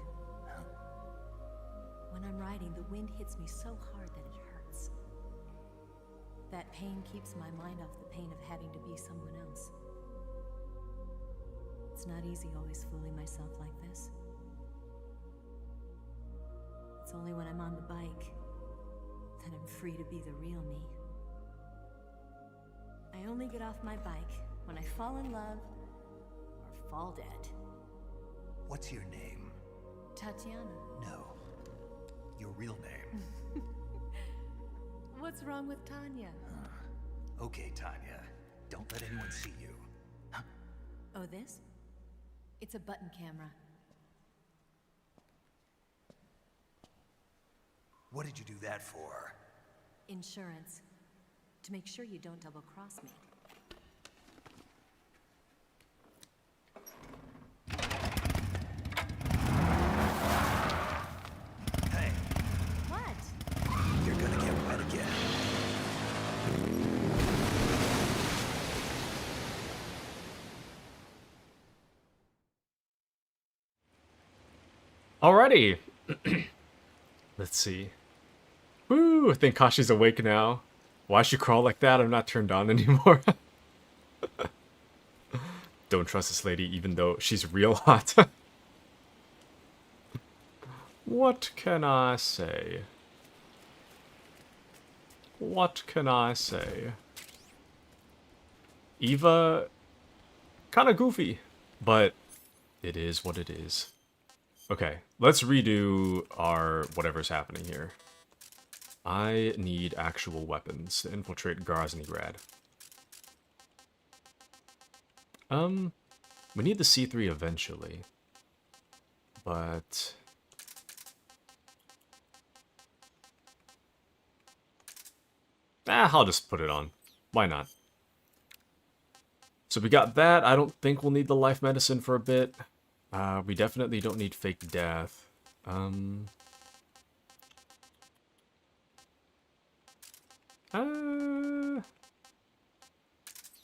When I'm riding, the wind hits me so hard that it hurts. That pain keeps my mind off the pain of having to be someone else. It's not easy always fooling myself like this. It's only when I'm on the bike that I'm free to be the real me. I only get off my bike when I fall in love or fall dead. What's your name? Tatiana. No. Your real name. What's wrong with Tanya? Okay, Tanya. Don't let anyone see you. Oh, this? It's a button camera. What did you do that for? Insurance. To make sure you don't double-cross me. Hey. What? You're gonna get wet again. Alrighty. Let's see. Woo! I think Kashi's awake now. Why she crawl like that? I'm not turned on anymore. Don't trust this lady even though she's real hot. What can I say? What can I say? Eva, kind of goofy, but it is what it is. Okay, let's redo our whatever's happening here. I need actual weapons to infiltrate Groznygrad. We need the C3 eventually. But... I'll just put it on. Why not? So we got that. I don't think we'll need the life medicine for a bit. We definitely don't need fake death.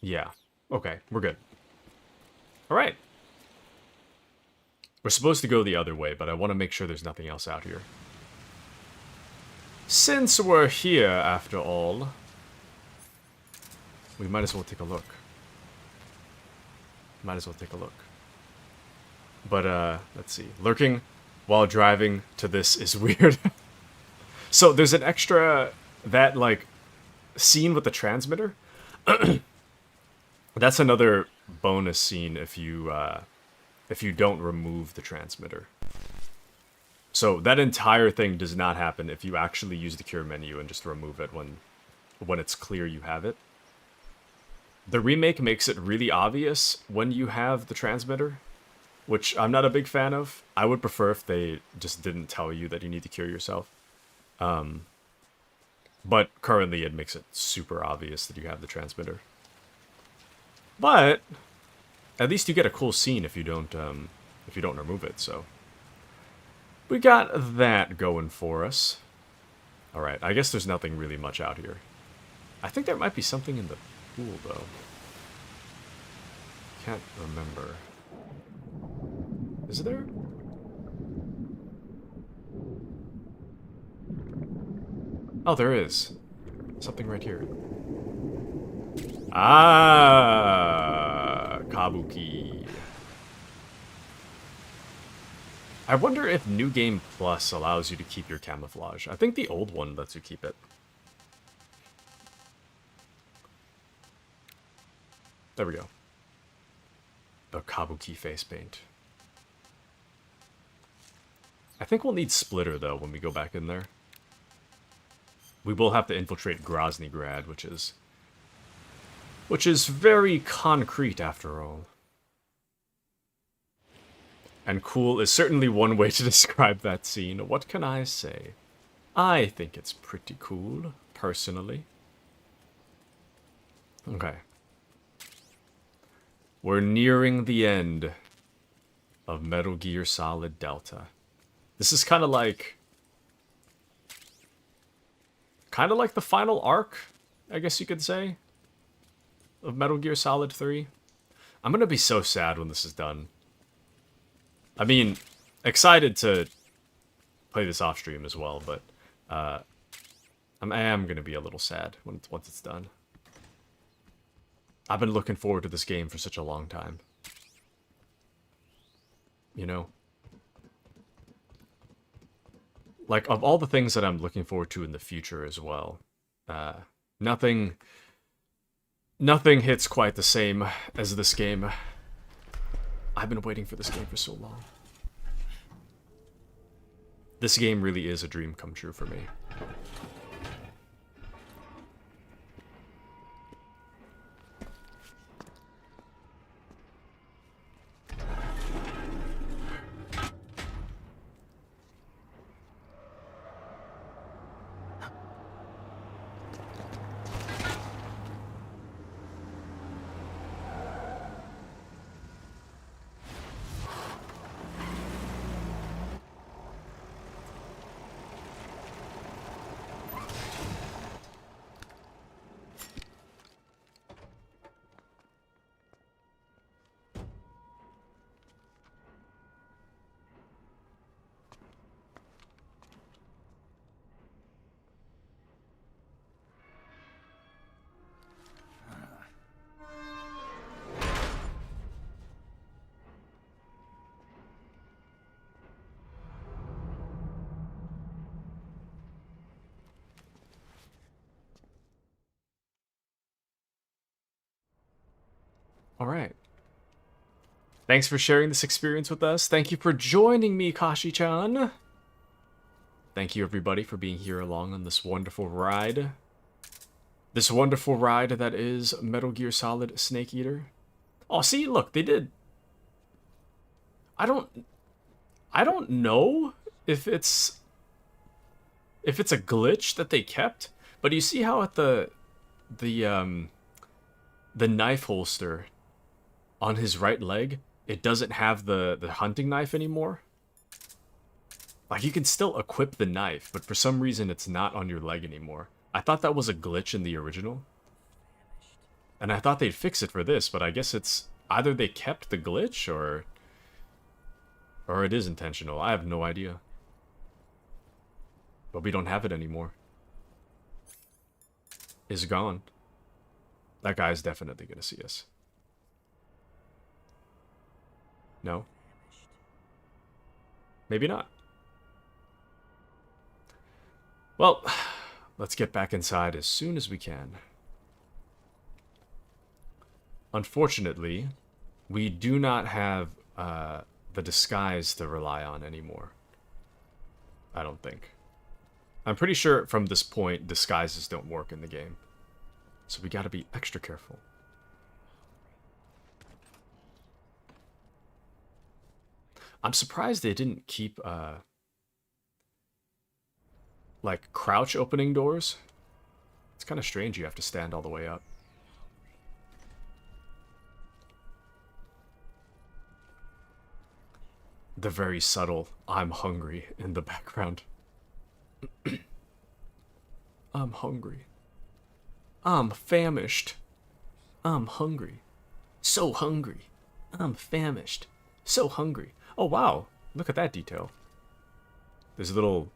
Yeah. Okay, we're good. Alright. We're supposed to go the other way, but I want to make sure there's nothing else out here. Since we're here, after all, we might as well take a look. Might as well take a look. But, let's see. Lurking while driving to this is weird. So, there's an extra, that, like, scene with the transmitter. That's another bonus scene if you don't remove the transmitter. So, that entire thing does not happen if you actually use the cure menu and just remove it when it's clear you have it. The remake makes it really obvious when you have the transmitter, which I'm not a big fan of. I would prefer if they just didn't tell you that you need to cure yourself. But currently it makes it super obvious that you have the transmitter. But at least you get a cool scene if you don't remove it, so. We got that going for us. Alright, I guess there's nothing really much out here. I think there might be something in the pool, though. Can't remember. Is there? Oh, there is. Something right here. Ah, Kabuki. I wonder if New Game Plus allows you to keep your camouflage. I think the old one lets you keep it. There we go. The Kabuki face paint. I think we'll need Splitter, though, when we go back in there. We will have to infiltrate Groznygrad, which is very concrete, after all. And cool is certainly one way to describe that scene. What can I say? I think it's pretty cool, personally. Okay. We're nearing the end of Metal Gear Solid Delta. This is kind of like the final arc, I guess you could say, of Metal Gear Solid 3. I'm gonna be so sad when this is done. I mean, excited to play this off stream as well, but I am gonna be a little sad once it's done. I've been looking forward to this game for such a long time. You know? Like, of all the things that I'm looking forward to in the future as well, nothing hits quite the same as this game. I've been waiting for this game for so long. This game really is a dream come true for me. Alright. Thanks for sharing this experience with us. Thank you for joining me, Kashi-chan. Thank you, everybody, for being here along on this wonderful ride. This wonderful ride that is Metal Gear Solid Snake Eater. Oh, see, look, they did. I don't know if it's a glitch that they kept, but you see how at the knife holster on his right leg, it doesn't have the hunting knife anymore? Like, you can still equip the knife, but for some reason it's not on your leg anymore. I thought that was a glitch in the original. And I thought they'd fix it for this, but I guess it's either they kept the glitch or it is intentional. I have no idea. But we don't have it anymore. It's gone. That guy's definitely gonna see us. No? Maybe not. Well, let's get back inside as soon as we can. Unfortunately, we do not have the disguise to rely on anymore. I don't think. I'm pretty sure from this point, disguises don't work in the game. So we gotta be extra careful. I'm surprised they didn't keep, like, crouch opening doors. It's kind of strange you have to stand all the way up. The very subtle "I'm hungry" in the background. I'm hungry. I'm famished. I'm hungry. So hungry. I'm famished. So hungry. Oh, wow. Look at that detail. There's little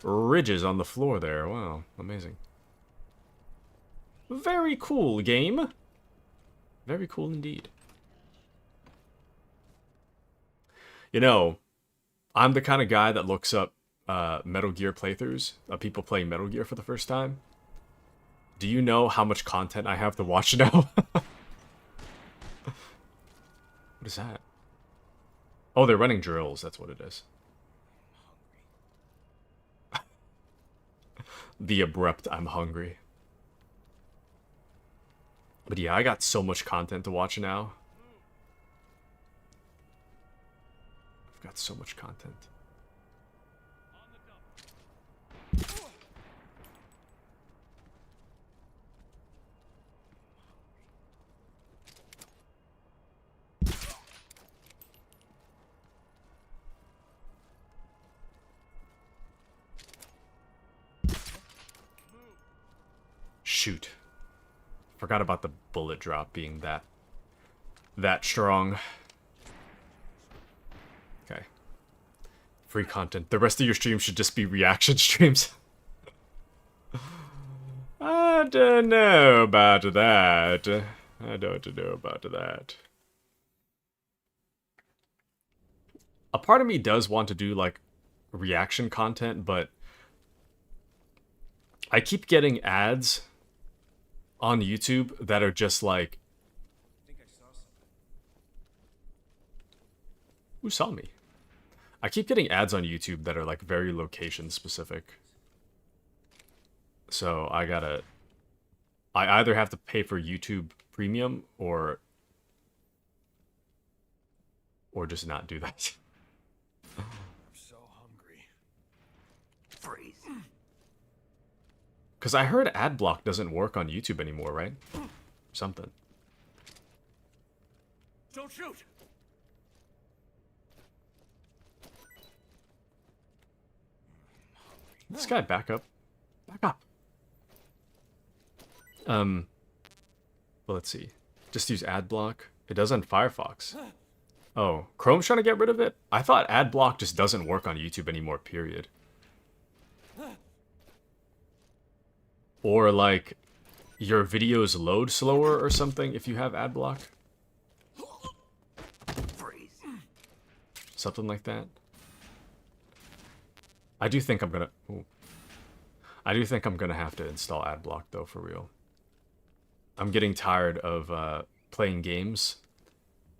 ridges on the floor there. Wow, amazing. Very cool game. Very cool indeed. You know, I'm the kind of guy that looks up Metal Gear playthroughs of people playing Metal Gear for the first time. Do you know how much content I have to watch now? What is that? Oh, they're running drills. That's what it is. The abrupt I'm hungry. But yeah, I got so much content to watch now. I've got so much content. Shoot. Forgot about the bullet drop being that strong. Okay. Free content. The rest of your stream should just be reaction streams. I don't know about that. I don't know about that. A part of me does want to do, like, reaction content, but I keep getting ads on YouTube that are just like... Who saw me? I keep getting ads on YouTube that are like very location specific. So I either have to pay for YouTube Premium or just not do that. I'm so hungry. Freeze. Because I heard ad block doesn't work on YouTube anymore, right? Something. Don't shoot. This guy, back up. Back up. Well, let's see. Just use ad block. It does on Firefox. Oh, Chrome's trying to get rid of it? I thought ad block just doesn't work on YouTube anymore, period. Or, like, your videos load slower or something if you have ad block. Freeze. Something like that. I do think I'm gonna... Ooh. I do think I'm gonna have to install ad block, though, for real. I'm getting tired of playing games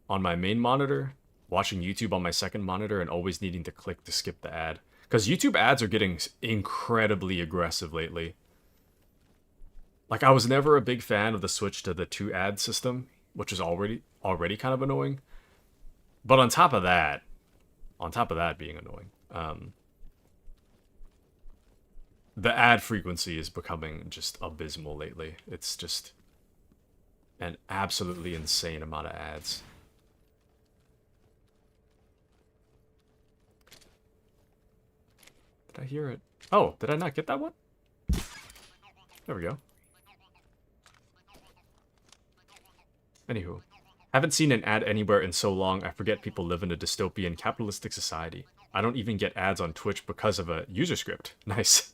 on my main monitor, watching YouTube on my second monitor, and always needing to click to skip the ad. Because YouTube ads are getting incredibly aggressive lately. Like, I was never a big fan of the switch to the 2-ad system, which is already kind of annoying. But on top of that being annoying, the ad frequency is becoming just abysmal lately. It's just an absolutely insane amount of ads. Did I hear it? Oh, did I not get that one? There we go. Anywho, haven't seen an ad anywhere in so long, I forget people live in a dystopian capitalistic society. I don't even get ads on Twitch because of a user script. Nice.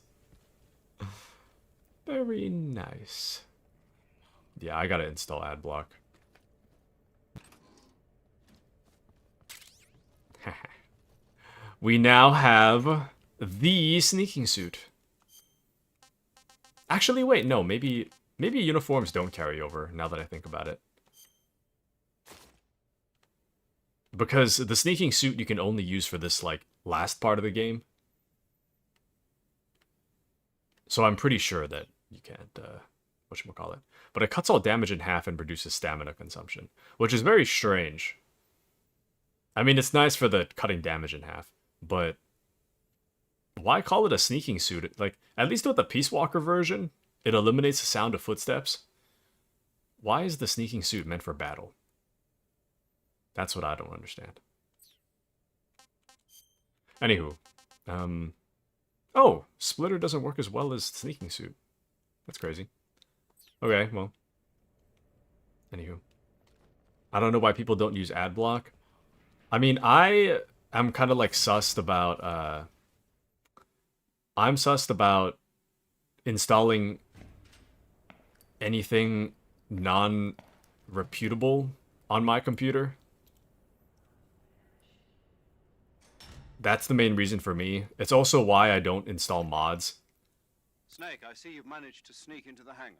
Very nice. Yeah, I gotta install adblock. We now have the sneaking suit. Actually, wait, no, maybe uniforms don't carry over, now that I think about it. Because the sneaking suit you can only use for this, like, last part of the game. So I'm pretty sure that you can't, whatchamacallit. But it cuts all damage in half and reduces stamina consumption, which is very strange. I mean, it's nice for the cutting damage in half, but why call it a sneaking suit? Like, at least with the Peace Walker version, it eliminates the sound of footsteps. Why is the sneaking suit meant for battle? That's what I don't understand. Anywho, oh, Splitter doesn't work as well as sneaking suit. That's crazy. Okay, well. Anywho. I don't know why people don't use ad block. I mean, I am kind of like sussed about I'm sussed about installing anything non-reputable on my computer. That's the main reason for me. It's also why I don't install mods. Snake, I see you've managed to sneak into the hangar.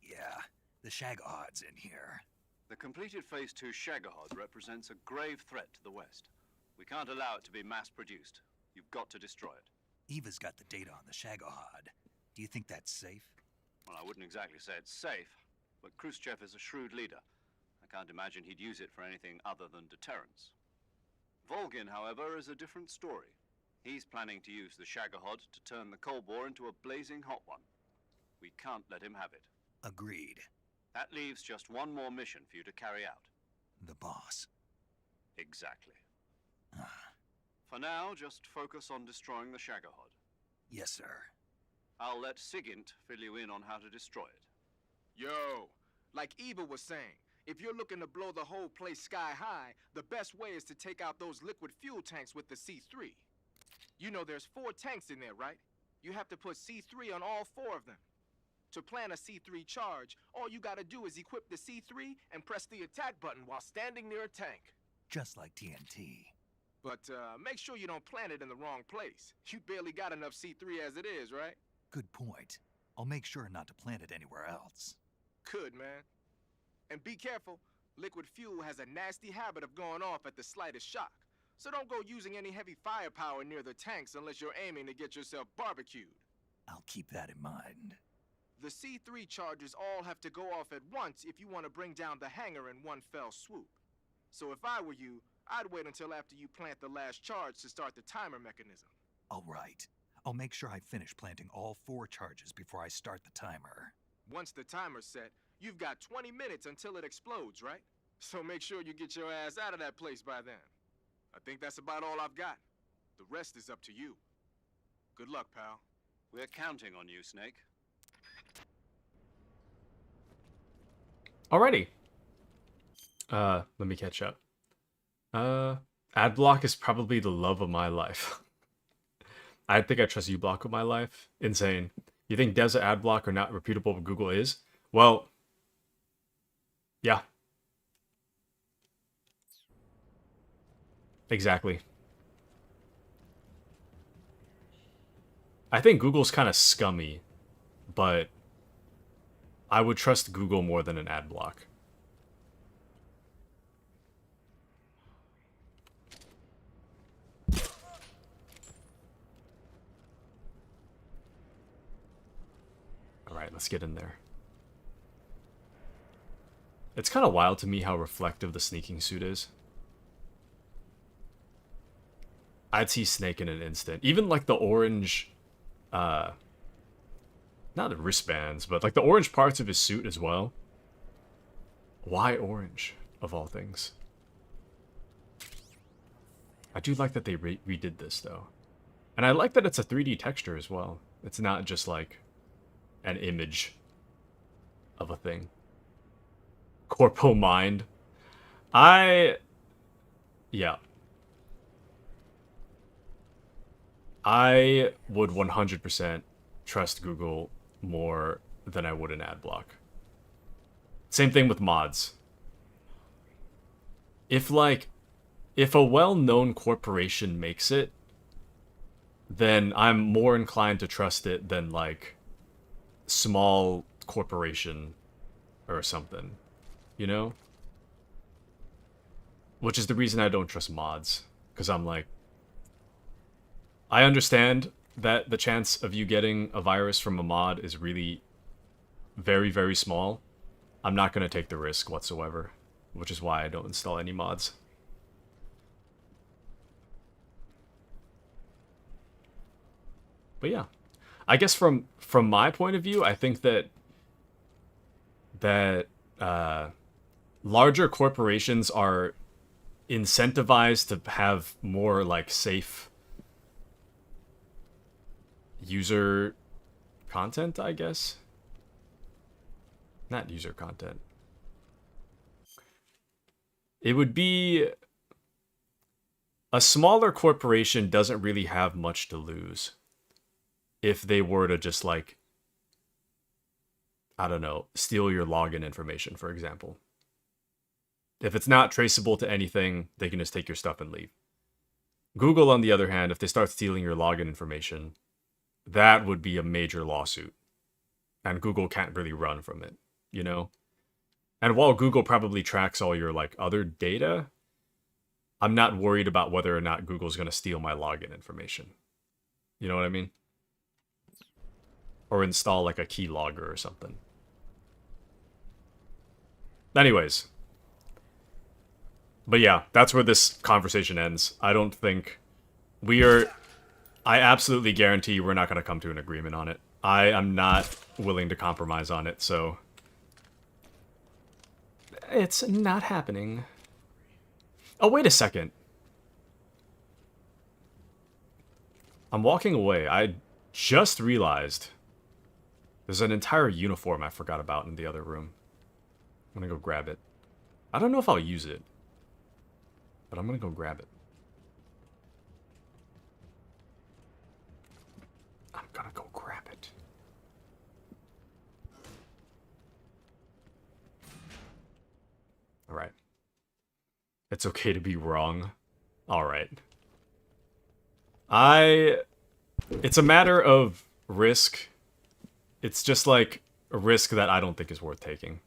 Yeah, the shag odds in here. The completed Phase 2 Shagahod represents a grave threat to the West. We can't allow it to be mass-produced. You've got to destroy it. Eva's got the data on the Shagahod. Do you think that's safe? Well, I wouldn't exactly say it's safe, but Khrushchev is a shrewd leader. I can't imagine he'd use it for anything other than deterrence. Volgin, however, is a different story. He's planning to use the Shagahod to turn the Cold War into a blazing hot one. We can't let him have it. Agreed. That leaves just one more mission for you to carry out. The boss. Exactly. For now, just focus on destroying the Shagahod. Yes, sir. I'll let Sigint fill you in on how to destroy it. Yo, like Eva was saying, if you're looking to blow the whole place sky high, the best way is to take out those liquid fuel tanks with the C3. You know there's 4 tanks in there, right? You have to put C3 on all 4 of them. To plant a C3 charge, all you gotta do is equip the C3 and press the attack button while standing near a tank. Just like TNT. But make sure you don't plant it in the wrong place. You barely got enough C3 as it is, right? Good point. I'll make sure not to plant it anywhere else. Good, man. And be careful. Liquid fuel has a nasty habit of going off at the slightest shock. So don't go using any heavy firepower near the tanks unless you're aiming to get yourself barbecued. I'll keep that in mind. The C3 charges all have to go off at once if you want to bring down the hangar in one fell swoop. So if I were you, I'd wait until after you plant the last charge to start the timer mechanism. All right. I'll make sure I finish planting all 4 charges before I start the timer. Once the timer's set, you've got 20 minutes until it explodes, right? So make sure you get your ass out of that place by then. I think that's about all I've got. The rest is up to you. Good luck, pal. We're counting on you, Snake. Alrighty. Let me catch up. Adblock is probably the love of my life. I think I trust uBlock with my life. Insane. You think devs at Adblock are not reputable, but Google is? Well, yeah. Exactly. I think Google's kind of scummy, but I would trust Google more than an Adblock. Alright, let's get in there. It's kind of wild to me how reflective the sneaking suit is. I'd see Snake in an instant. Even like the orange, not the wristbands, but like the orange parts of his suit as well. Why orange, of all things? I do like that they redid this, though. And I like that it's a 3D texture as well. It's not just like an image of a thing. Corpo Mind. Yeah. I would 100% trust Google more than I would an Adblock. Same thing with mods. If a well-known corporation makes it, then I'm more inclined to trust it than like small corporation or something, you know? Which is the reason I don't trust mods, because I'm like, I understand that the chance of you getting a virus from a mod is really very, very small. I'm not going to take the risk whatsoever, which is why I don't install any mods. But yeah, I guess from my point of view, I think that larger corporations are incentivized to have more like safe user content, I guess. Not user content. It would be... A smaller corporation doesn't really have much to lose if they were to just, like, I don't know, steal your login information, for example. If it's not traceable to anything, they can just take your stuff and leave. Google, on the other hand, if they start stealing your login information, that would be a major lawsuit. And Google can't really run from it, you know? And while Google probably tracks all your, like, other data, I'm not worried about whether or not Google's going to steal my login information. You know what I mean? Or install, like, a keylogger or something. Anyways. But yeah, that's where this conversation ends. I don't think we are... I absolutely guarantee we're not going to come to an agreement on it. I am not willing to compromise on it, so... It's not happening. Oh, wait a second. I'm walking away. I just realized there's an entire uniform I forgot about in the other room. I'm gonna go grab it. I don't know if I'll use it, but I'm gonna go grab it. I'm gonna go grab it. Alright. It's okay to be wrong. Alright. It's a matter of risk. It's just like a risk that I don't think is worth taking.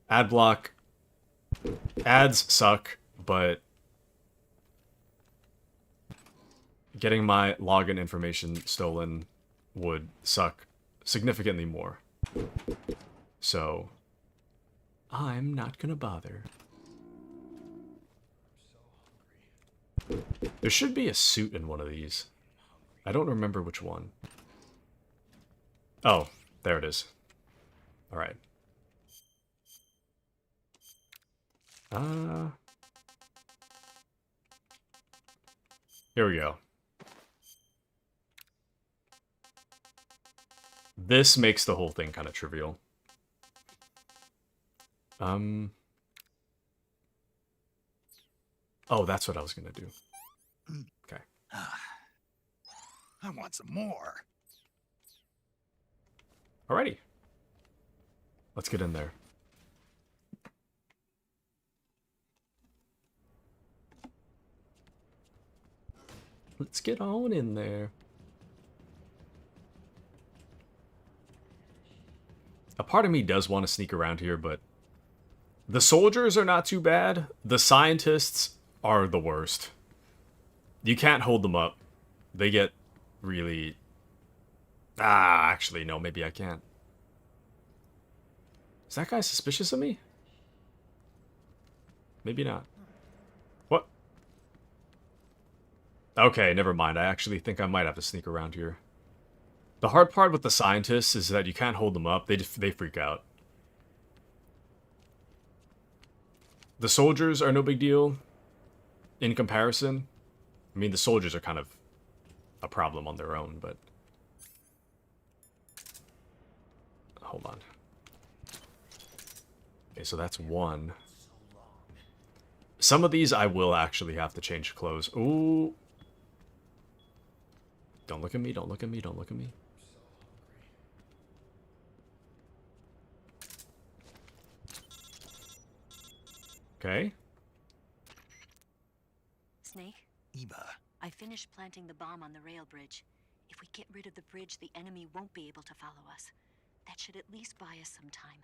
Ad block. Ads suck, but getting my login information stolen would suck significantly more. So, I'm not gonna bother. There should be a suit in one of these. I don't remember which one. Oh, there it is. Alright. Here we go. This makes the whole thing kind of trivial. Oh, that's what I was gonna do. Okay. I want some more. Alrighty. Let's get in there. Let's get on in there. A part of me does want to sneak around here, but the soldiers are not too bad. The scientists are the worst. You can't hold them up. They get really... actually, no, maybe I can't. Is that guy suspicious of me? Maybe not. What? Okay, never mind. I actually think I might have to sneak around here. The hard part with the scientists is that you can't hold them up. They freak out. The soldiers are no big deal in comparison. I mean, the soldiers are kind of a problem on their own, but... Hold on. Okay, so that's one. Some of these I will actually have to change clothes. Ooh. Don't look at me, don't look at me, don't look at me. Okay. Snake? Eva. I finished planting the bomb on the rail bridge. If we get rid of the bridge, the enemy won't be able to follow us. That should at least buy us some time.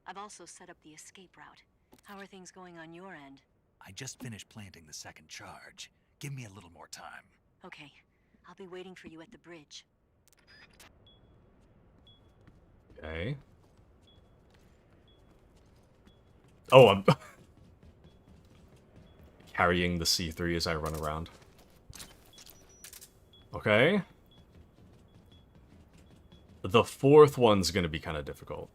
I've also set up the escape route. How are things going on your end? I just finished planting the second charge. Give me a little more time. Okay. I'll be waiting for you at the bridge. Okay. Oh, I'm... carrying the C3 as I run around. Okay. The fourth one's gonna be kind of difficult.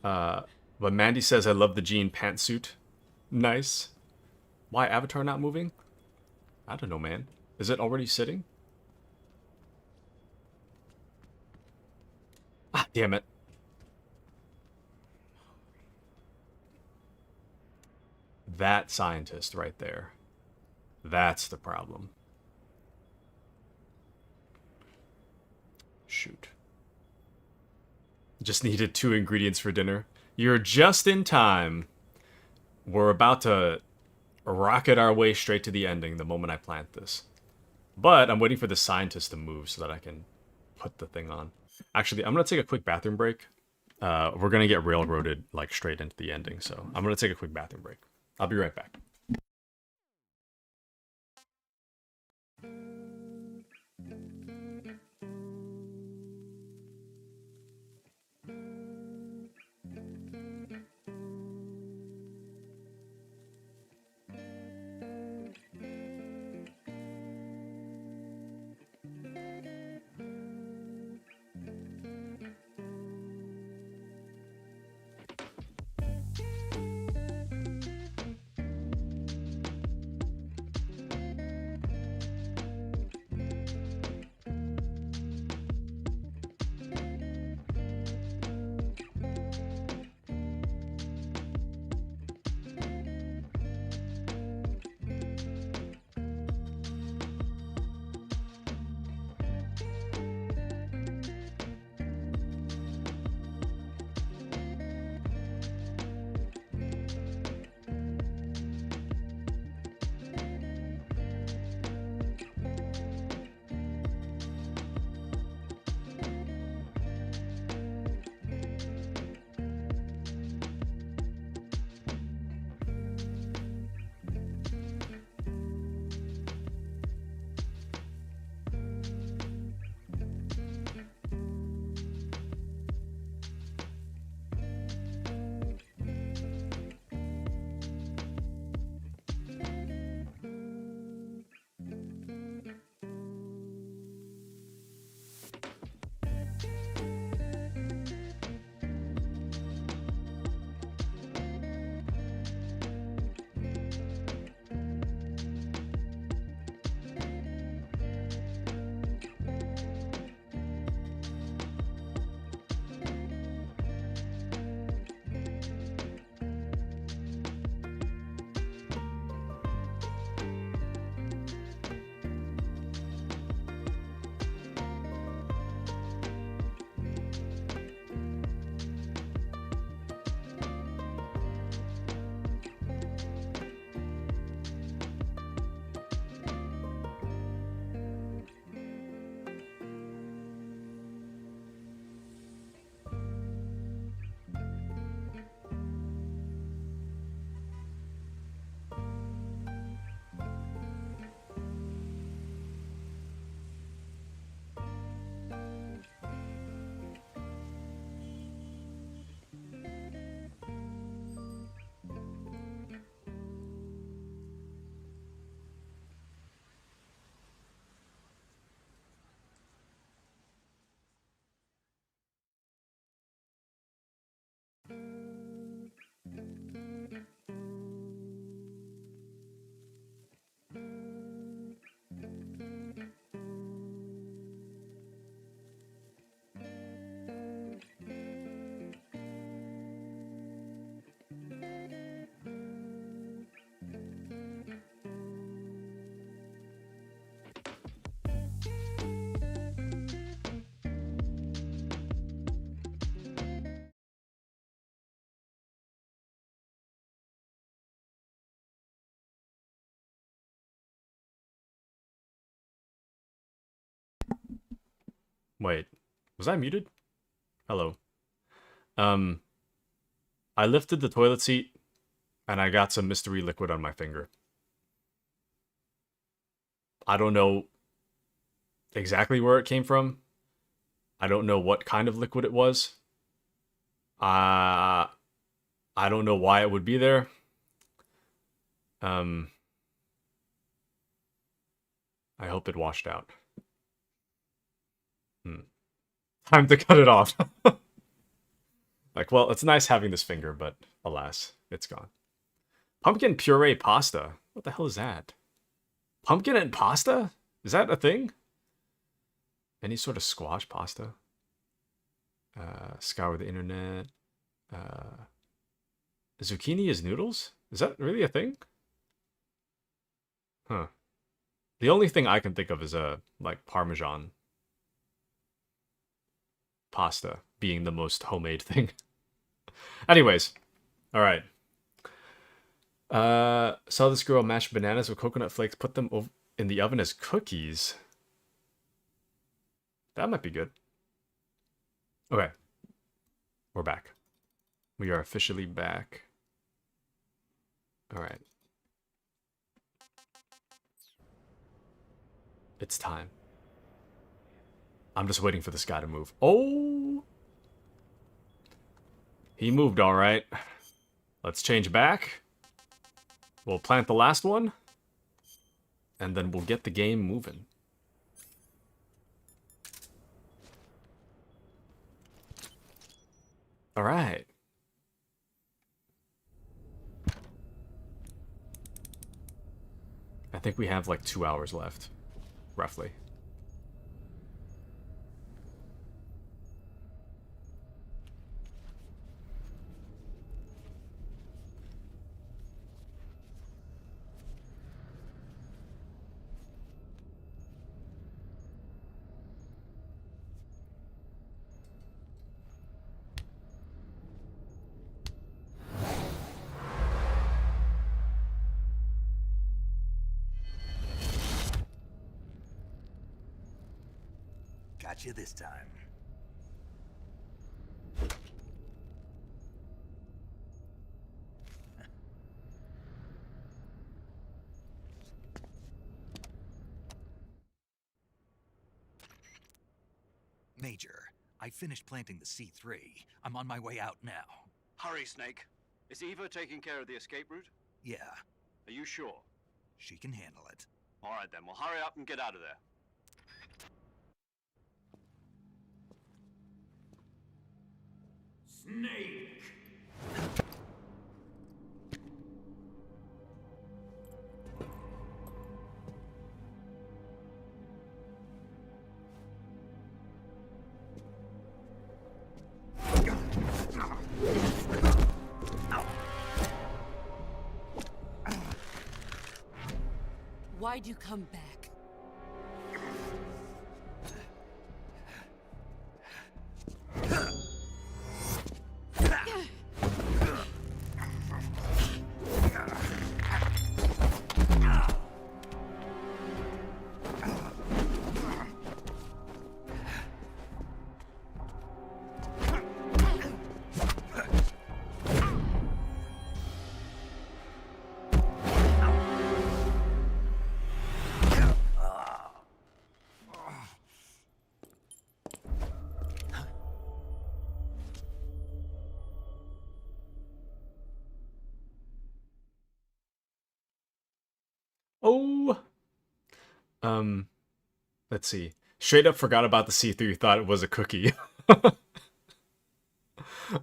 But Mandy says, I love the jean pantsuit. Nice. Why, Avatar not moving? I don't know, man. Is it already sitting? Damn it. That scientist right there. That's the problem. Shoot. Just needed 2 ingredients for dinner. You're just in time. We're about to rocket our way straight to the ending the moment I plant this. But I'm waiting for the scientist to move so that I can put the thing on. Actually, I'm going to take a quick bathroom break. We're going to get railroaded like straight into the ending, so I'm going to take a quick bathroom break. I'll be right back. Wait, was I muted? Hello. I lifted the toilet seat, and I got some mystery liquid on my finger. I don't know exactly where it came from. I don't know what kind of liquid it was. I don't know why it would be there. I hope it washed out. Time to cut it off. Like, well, it's nice having this finger, but alas, it's gone. Pumpkin puree pasta. What the hell is that? Pumpkin and pasta? Is that a thing? Any sort of squash pasta? Scour the internet. Zucchini is noodles? Is that really a thing? Huh. The only thing I can think of is like Parmesan pasta being the most homemade thing. Anyways, all right. Saw this girl mash bananas with coconut flakes, put them in the oven as cookies. That might be good. Okay. We're back. We are officially back. All right. It's time. I'm just waiting for this guy to move. Oh! He moved, all right. Let's change back. We'll plant the last one. And then we'll get the game moving. All right. I think we have like 2 hours left, roughly. Got you this time. Major, I finished planting the C3. I'm on my way out now. Hurry, Snake. Is Eva taking care of the escape route? Yeah, Are you sure? she can handle it. All right, then. Well, hurry up and get out of there. Snake! Why'd you come back? Oh! Let's see. Straight up forgot about the C3, thought it was a cookie.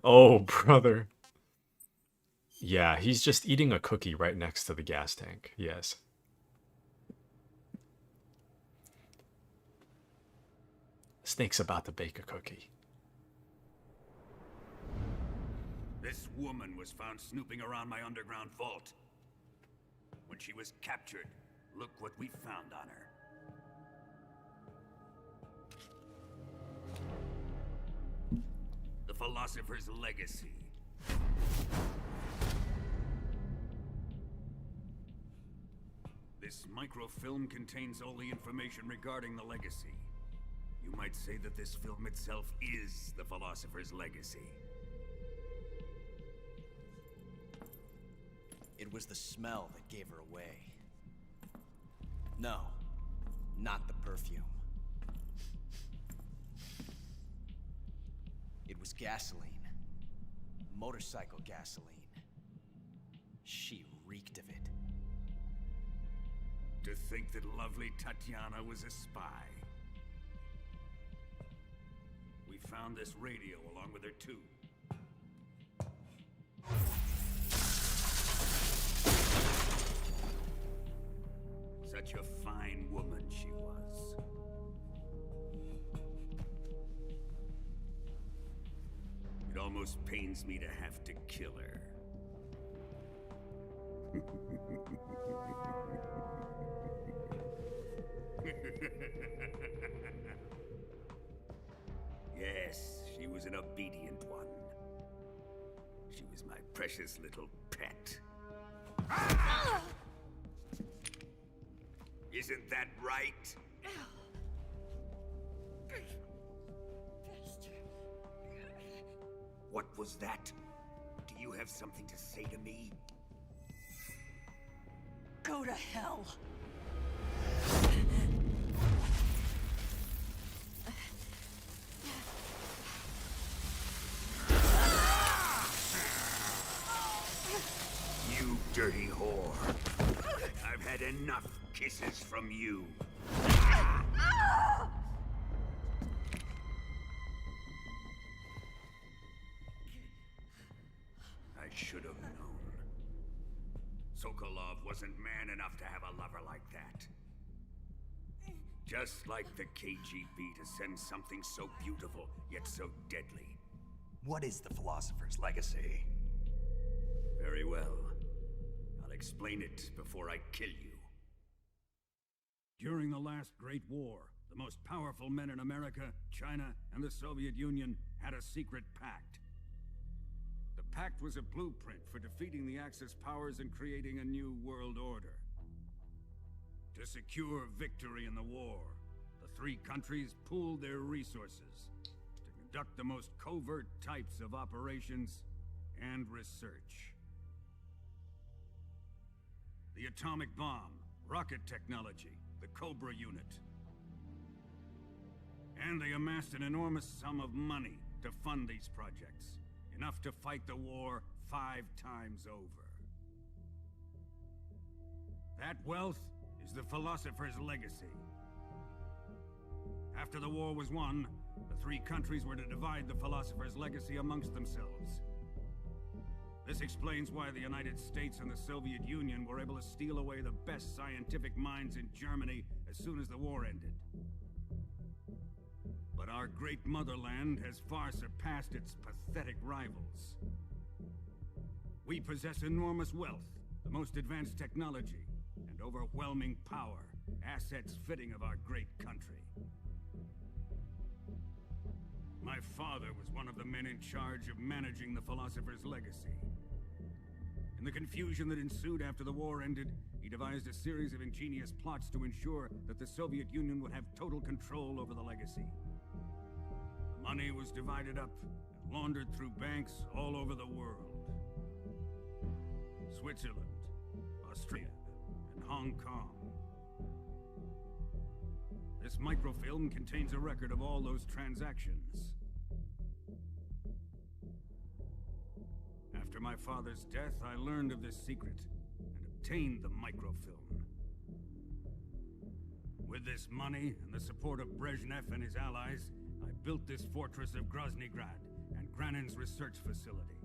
Oh, brother. Yeah, he's just eating a cookie right next to the gas tank. Yes. Snake's about to bake a cookie. This woman was found snooping around my underground vault. When she was captured, look what we found on her. The Philosopher's Legacy. This microfilm contains all the information regarding the Legacy. You might say that this film itself is the Philosopher's Legacy. It was the smell that gave her away. No, not the perfume. It was gasoline. Motorcycle gasoline. She reeked of it. To think that lovely Tatiana was a spy. We found this radio along with her too. Such a fine woman she was. almost pains me to have to kill her. Yes, she was an obedient one. She was my precious little pet. Ah! Isn't that right? What was that? Do you have something to say to me? Go to hell. You dirty whore. I've had enough kisses from you. I should have known. Sokolov wasn't man enough to have a lover like that. Just like the KGB to send something so beautiful, yet so deadly. What is the Philosopher's Legacy? Very well. I'll explain it before I kill you. During the last Great War, the most powerful men in America, China, and the Soviet Union had a secret pact. The pact was a blueprint for defeating the Axis powers and creating a new world order. To secure victory in the war, the three countries pooled their resources to conduct the most covert types of operations and research. The atomic bomb, rocket technology, the Cobra unit. And they amassed an enormous sum of money to fund these projects, enough to fight the war 5 times over. That wealth is the Philosopher's Legacy. After the war was won, the three countries were to divide the Philosopher's Legacy amongst themselves. This explains why the United States and the Soviet Union were able to steal away the best scientific minds in Germany as soon as the war ended. But our great motherland has far surpassed its pathetic rivals. We possess enormous wealth, the most advanced technology, and overwhelming power, assets fitting of our great country. My father was one of the men in charge of managing the Philosopher's Legacy. In the confusion that ensued after the war ended, he devised a series of ingenious plots to ensure that the Soviet Union would have total control over the legacy. The money was divided up and laundered through banks all over the world. Switzerland, Austria, and Hong Kong. This microfilm contains a record of all those transactions. After my father's death, I learned of this secret and obtained the microfilm. With this money and the support of Brezhnev and his allies, I built this fortress of Groznygrad and Granin's research facility.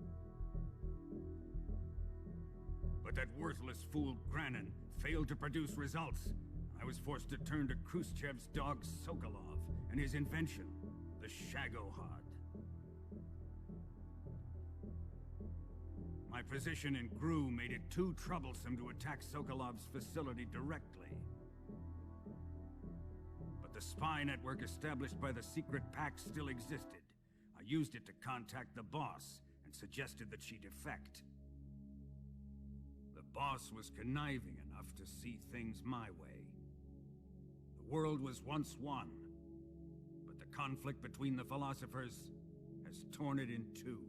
But that worthless fool Granin failed to produce results. I was forced to turn to Khrushchev's dog Sokolov and his invention, the Shagohod. My position in GRU made it too troublesome to attack Sokolov's facility directly. But the spy network established by the secret pact still existed. I used it to contact the boss and suggested that she defect. The boss was conniving enough to see things my way. The world was once one, but the conflict between the philosophers has torn it in two.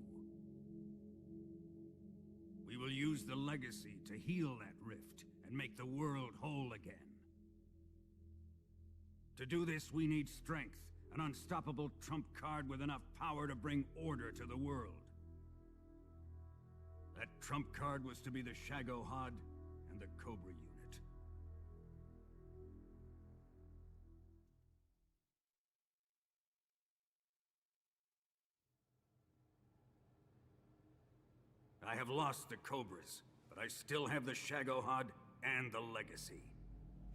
We will use the legacy to heal that rift and make the world whole again. To do this, we need strength, an unstoppable trump card with enough power to bring order to the world. That trump card was to be the Shagohod and the Cobra unit. I have lost the Cobras, but I still have the Shagohod and the legacy.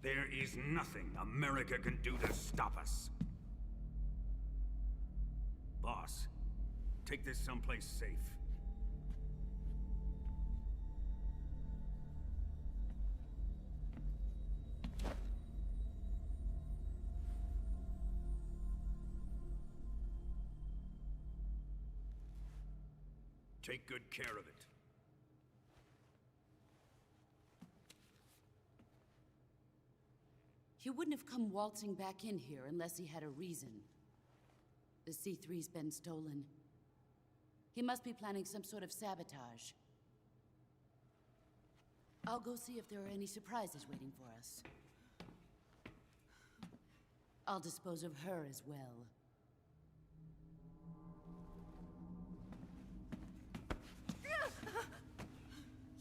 There is nothing America can do to stop us. Boss, take this someplace safe. Take good care of it. He wouldn't have come waltzing back in here unless he had a reason. The C3's been stolen. He must be planning some sort of sabotage. I'll go see if there are any surprises waiting for us. I'll dispose of her as well.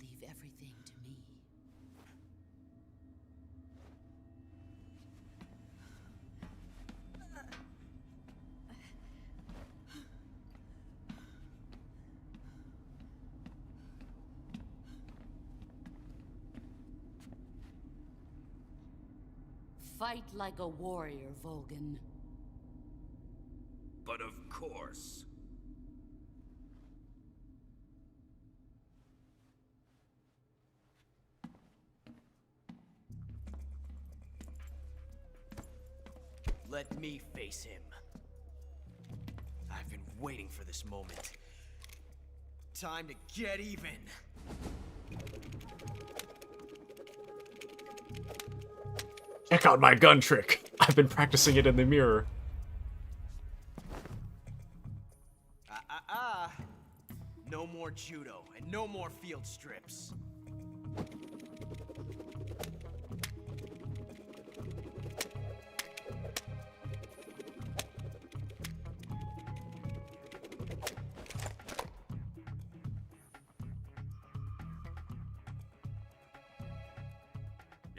Leave everything to me. Fight like a warrior, Volgan. But of course. Let me face him. I've been waiting for this moment. Time to get even. Check out my gun trick. I've been practicing it in the mirror. No more judo and no more field strips.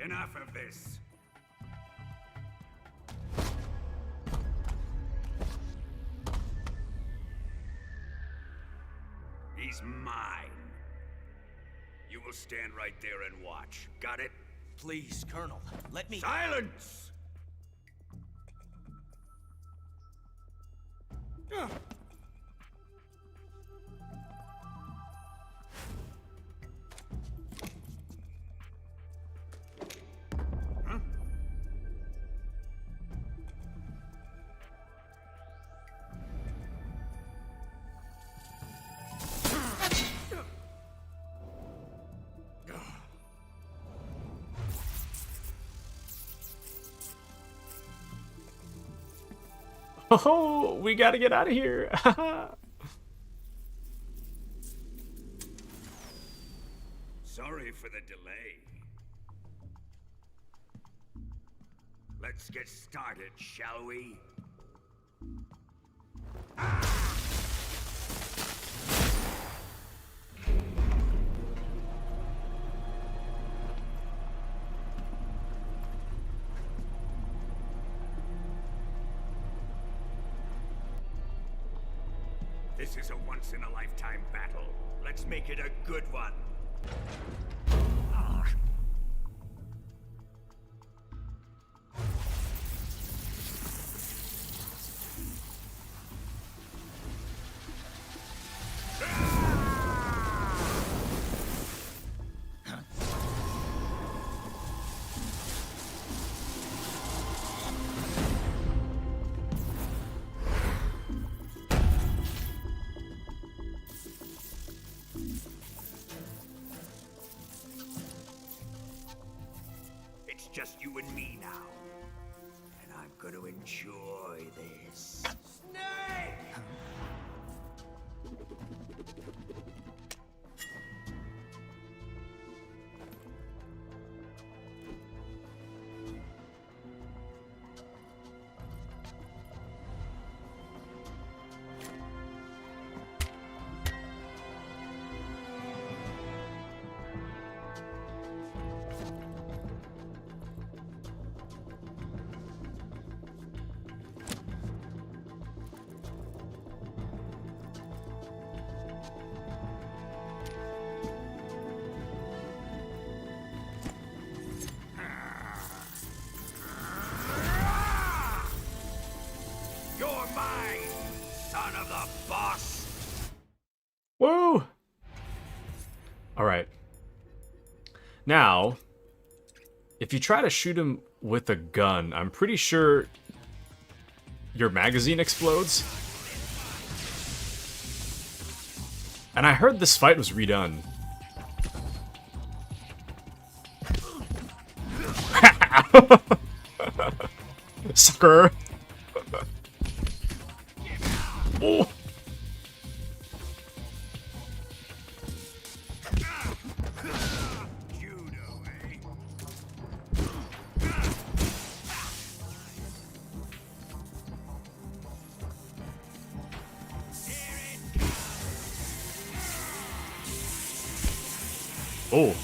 Enough of this. He's mine. You will stand right there and watch. Got it? Please, Colonel, let me— Silence! Oh, we gotta get out of here. Sorry for the delay. Let's get started, shall we? This is a once-in-a-lifetime battle. Let's make it a good one. It's just you and me now. And I'm gonna enjoy this. Snake! You're mine, son of the boss! Woo! Alright. Now, if you try to shoot him with a gun, I'm pretty sure your magazine explodes. And I heard this fight was redone. Sucker! Oh! Oh.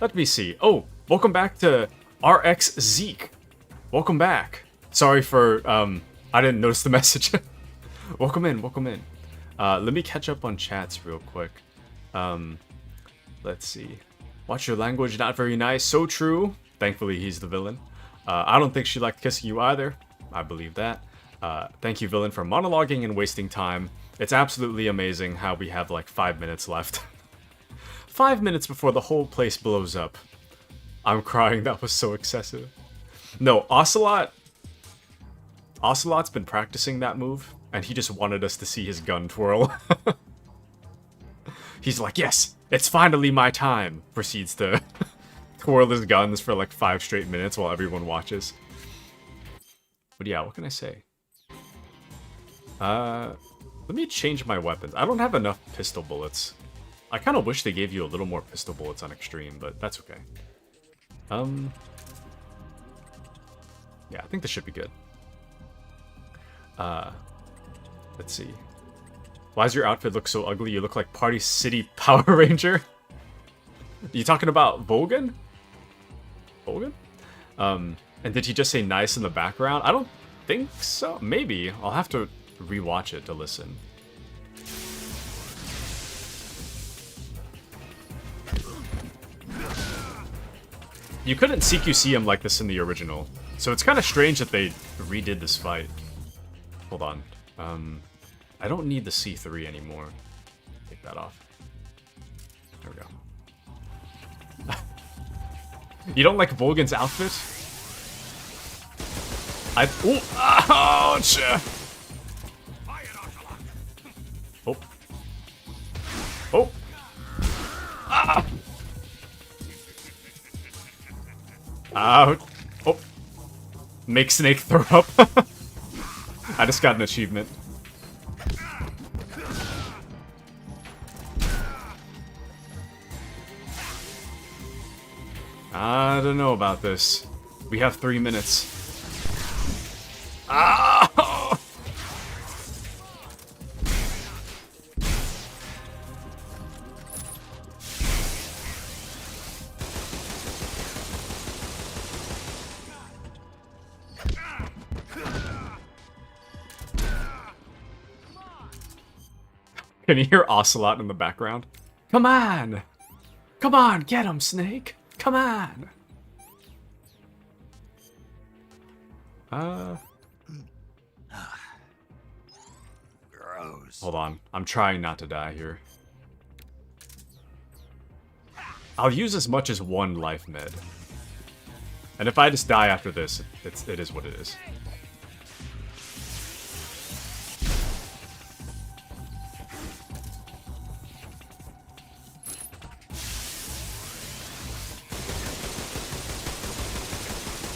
Let me see. Oh, welcome back to RX Zeke. Welcome back. Sorry for, I didn't notice the message. Welcome in, welcome in. Let me catch up on chats real quick. Let's see. Watch your language, not very nice. So true. Thankfully, he's the villain. I don't think she liked kissing you either. I believe that. Thank you, villain, for monologuing and wasting time. It's absolutely amazing how we have like 5 minutes left. 5 minutes before the whole place blows up. I'm crying, that was so excessive. No, Ocelot's been practicing that move, and he just wanted us to see his gun twirl. He's like, yes, it's finally my time. Proceeds to twirl his guns for like 5 straight minutes while everyone watches. But yeah, what can I say? Let me change my weapons. I don't have enough pistol bullets. I kind of wish they gave you a little more pistol bullets on Extreme, but that's okay. Yeah, I think this should be good. Let's see. Why does your outfit look so ugly? You look like Party City Power Ranger. You talking about Volgan? Volgan? And did he just say nice in the background? I don't think so. Maybe. I'll have to rewatch it to listen. You couldn't CQC him like this in the original, so it's kind of strange that they redid this fight. Hold on. I don't need the C3 anymore. Take that off. There we go. You don't like Volgan's outfit? Ooh, ouch! Oh. Oh. Ah! Out. Oh. Make Snake throw up. I just got an achievement. I don't know about this. We have 3 minutes. Ah! Can you hear Ocelot in the background? Come on! Come on, get him, Snake! Come on! Gross. Hold on. I'm trying not to die here. I'll use as much as 1 life med. And if I just die after this, it is what it is.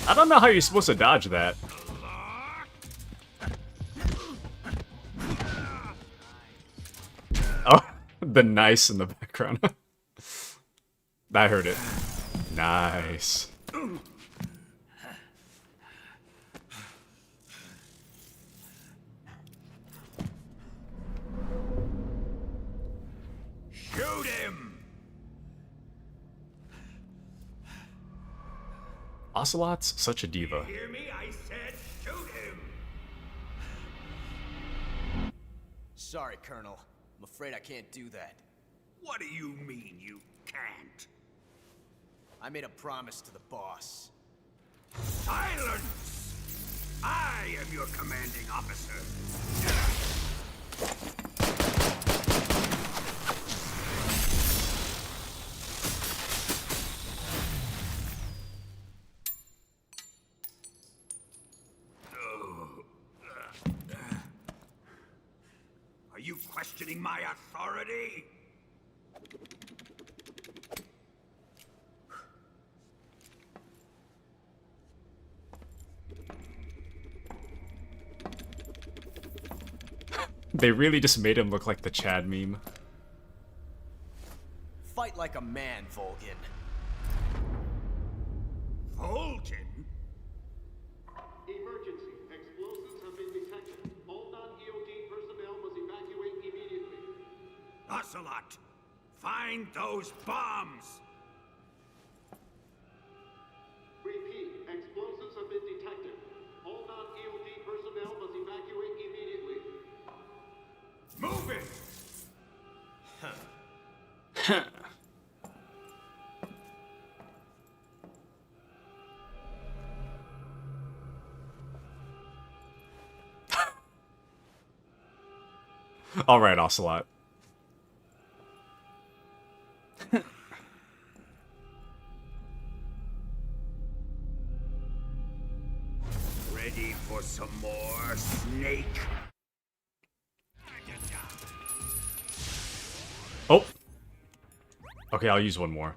I don't know how you're supposed to dodge that. Oh, the nice in the background. I heard it. Nice. Shoot him! Ocelot's such a diva. Hear me? I said shoot him! Sorry, Colonel. I'm afraid I can't do that. What do you mean you can't? I made a promise to the boss. Silence! I am your commanding officer. Are you questioning my authority? They really just made him look like the Chad meme. Fight like a man, Volgin. Volgin? Emergency. Explosives have been detected. All non-EOD personnel must evacuate immediately. Ocelot, find those bombs! Repeat. Explosives have been detected. All non-EOD personnel must evacuate immediately. Move it! All right, Ocelot. Ready for some more, Snake? Oh. Okay, I'll use one more.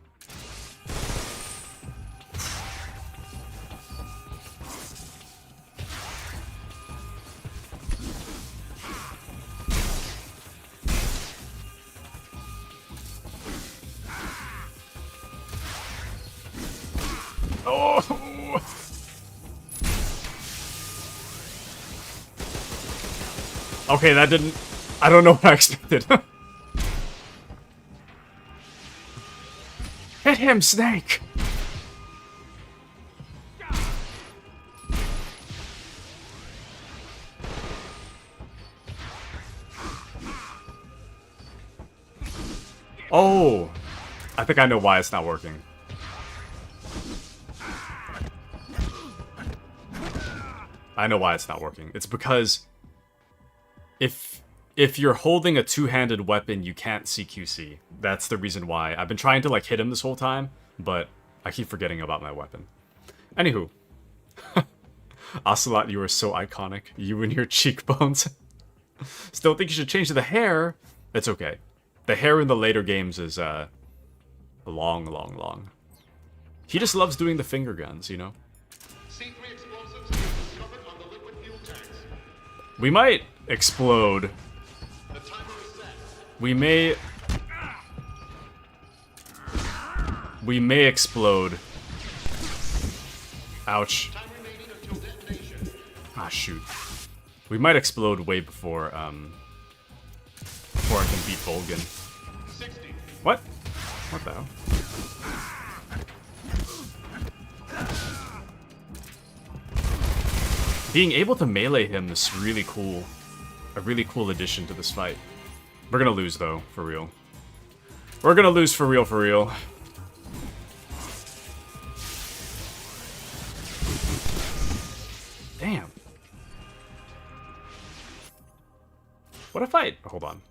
Oh. Okay, that didn't... I don't know what I expected. Hit him, Snake! Oh! I think I know why it's not working. I know why it's not working. It's because if you're holding a two-handed weapon, you can't CQC. That's the reason why. I've been trying to like hit him this whole time, but I keep forgetting about my weapon. Anywho. Ocelot, you are so iconic. You and your cheekbones. Still think you should change the hair. It's okay. The hair in the later games is long. He just loves doing the finger guns, you know? C3 explosives have been discovered on the liquid fuel tanks. We might explode. The timer is set. We may explode. Ouch. Time remaining until detonation. Ah, shoot. We might explode way before I can beat Volgin. 60. What? What the hell? Being able to melee him is really cool. A really cool addition to this fight. We're gonna lose, though, for real. We're gonna lose for real, for real. Damn. What if I... Hold on.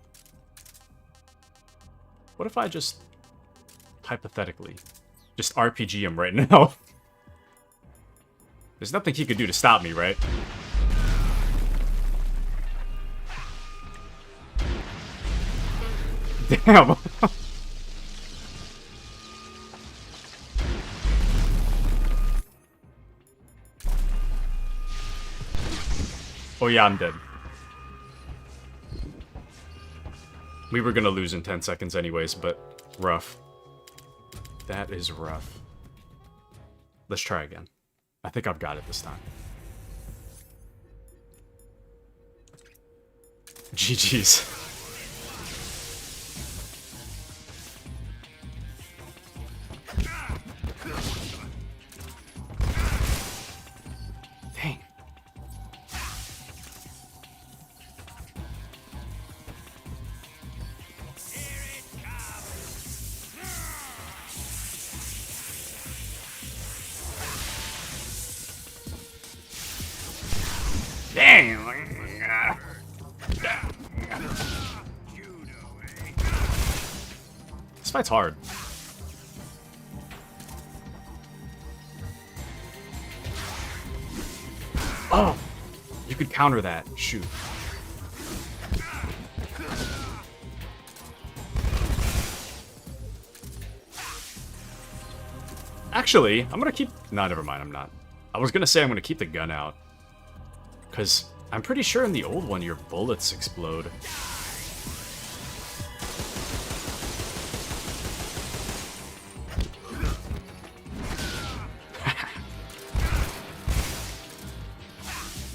What if I just... Hypothetically... Just RPG him right now? There's nothing he could do to stop me, right? Damn! Oh yeah, I'm dead. We were gonna lose in 10 seconds anyways, but rough. That is rough. Let's try again. I think I've got it this time. GG's. This fight's hard. Oh! You could counter that. Shoot. Actually, I'm gonna keep... No, never mind, I'm not. I was gonna say I'm gonna keep the gun out. Because I'm pretty sure in the old one your bullets explode.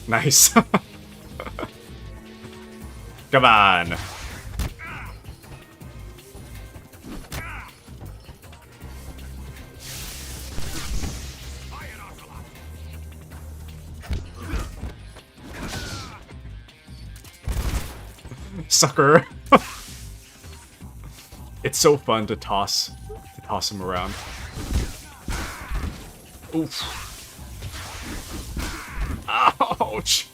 Nice. Come on. Sucker. It's so fun to toss him around. Oof. Ouch.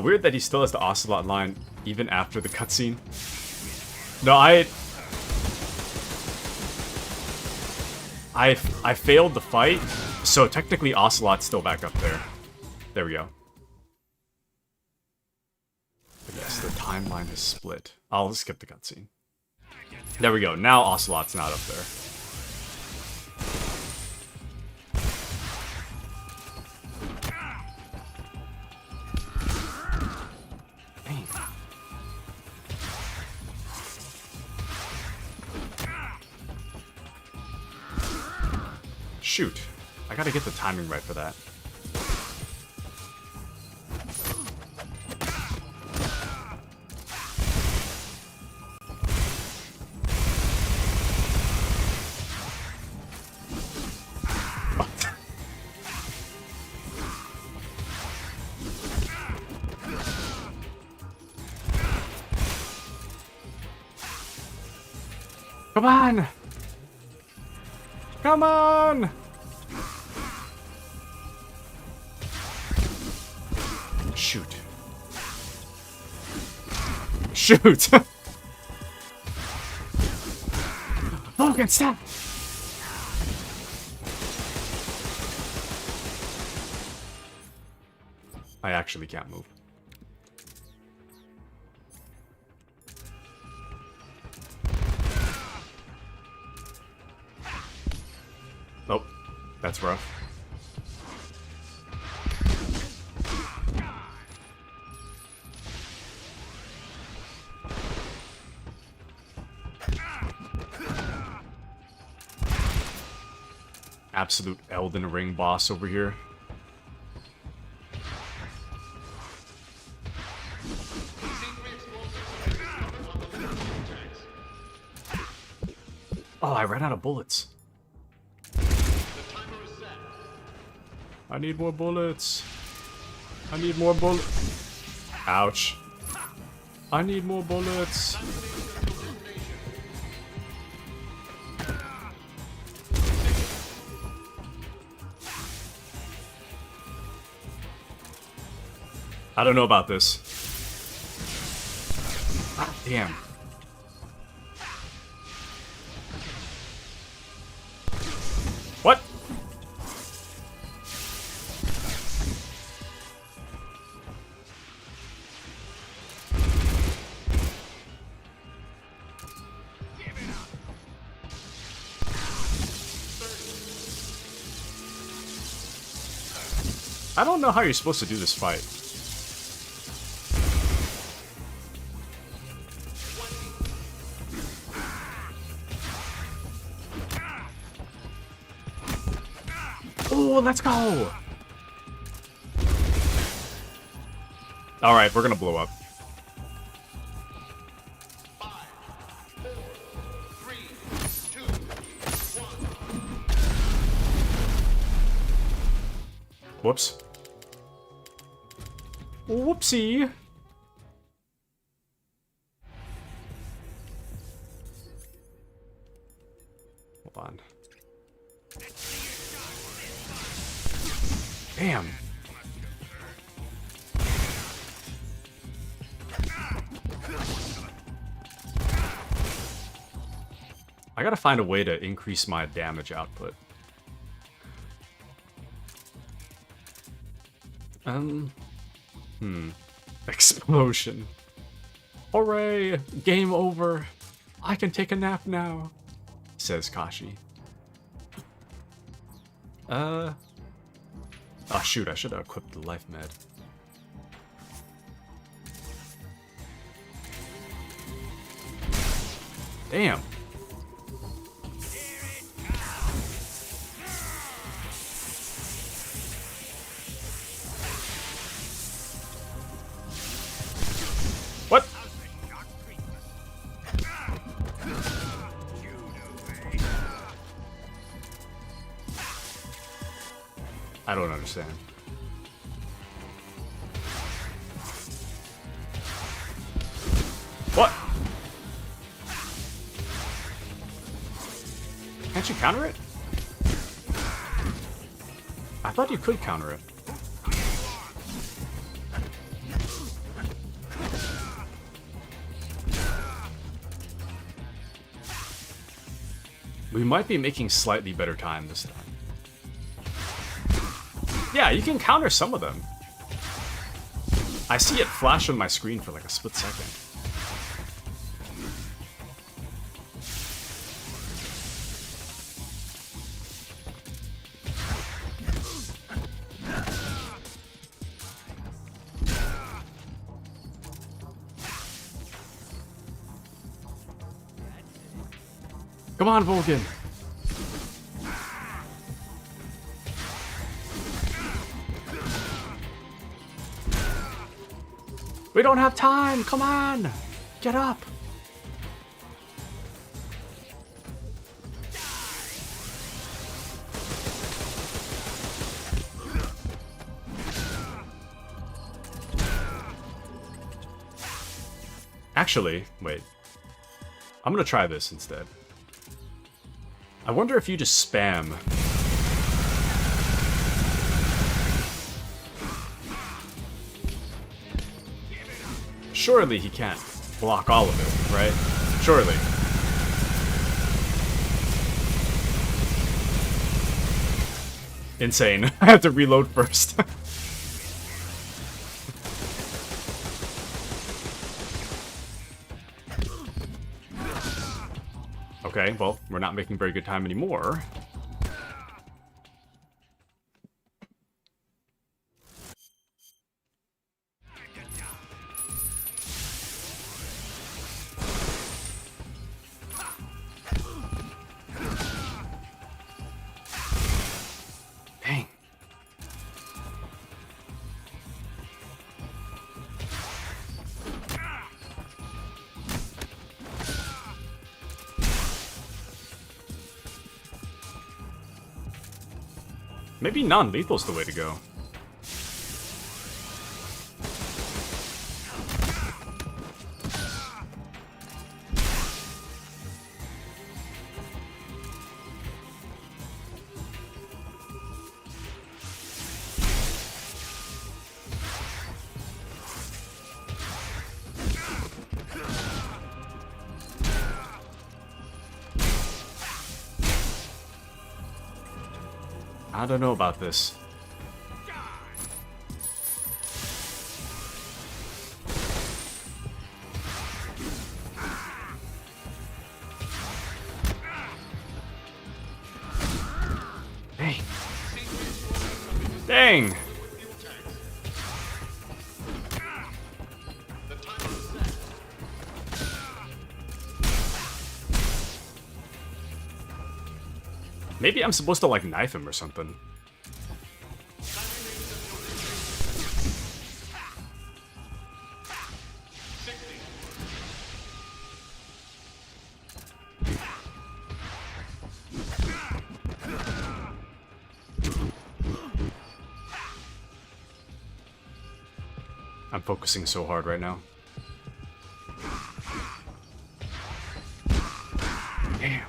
Weird that he still has the Ocelot line even after the cutscene. No, I failed the fight, so technically Ocelot's still back up there. There we go. But yes, the timeline is split. I'll skip the cutscene. There we go. Now Ocelot's not up there. Dang. Shoot. I gotta get the timing right for that. Come on! Come on! Shoot. Shoot! Logan, stop! I actually can't move. Nope. That's rough. Absolute Elden Ring boss over here. Oh, I ran out of bullets. I need more bullets. I need more bullets. Ouch. I need more bullets. I don't know about this. Ah, damn. What? I don't know how you're supposed to do this fight. Oh, let's go! Alright, we're gonna blow up. 5, 4, 3, 2, 1. Whoops. Whoopsie. Hold on. Damn. I gotta find a way to increase my damage output. Explosion. Hooray! Game over. I can take a nap now, says Kashi. Oh shoot, I should have equipped the life med. Damn. What? I don't understand. What? Can't you counter it? I thought you could counter it. We might be making slightly better time this time. Yeah, you can counter some of them. I see it flash on my screen for like a split second. Come on, Vulcan. We don't have time. Come on. Get up. Actually, wait. I'm gonna try this instead. I wonder if you just spam. Surely he can't block all of it, right? Surely. Insane. I have to reload first. Okay, well, we're not making very good time anymore. Dang. Maybe non-lethal's the way to go. I don't know about this. Dang. Dang. Maybe I'm supposed to, like, knife him or something. I'm focusing so hard right now. Damn.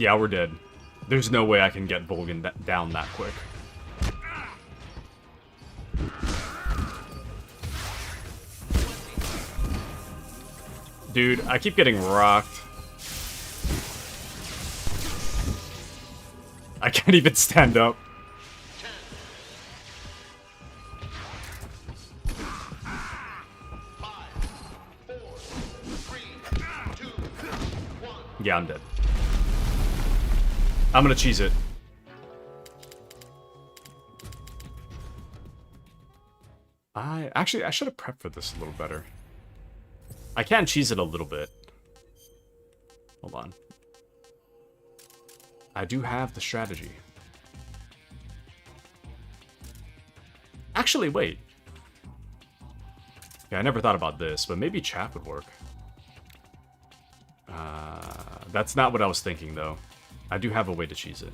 Yeah, we're dead. There's no way I can get Volgan down that quick. Dude, I keep getting rocked. I can't even stand up. Yeah, I'm dead. I'm gonna cheese it. I should have prepped for this a little better. I can cheese it a little bit. Hold on. I do have the strategy. Actually, wait. Yeah, I never thought about this, but maybe chat would work. That's not what I was thinking, though. I do have a way to cheese it.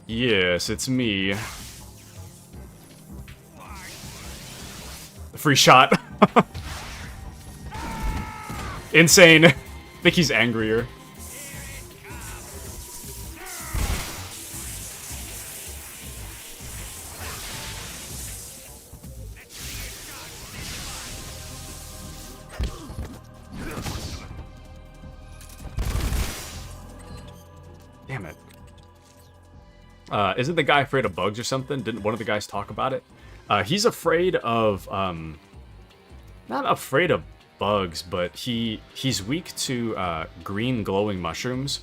Yes, it's me. Free shot. Insane. I think he's angrier. Damn it. Isn't the guy afraid of bugs or something? Didn't one of the guys talk about it? He's afraid of, not afraid of bugs, but he's weak to green glowing mushrooms.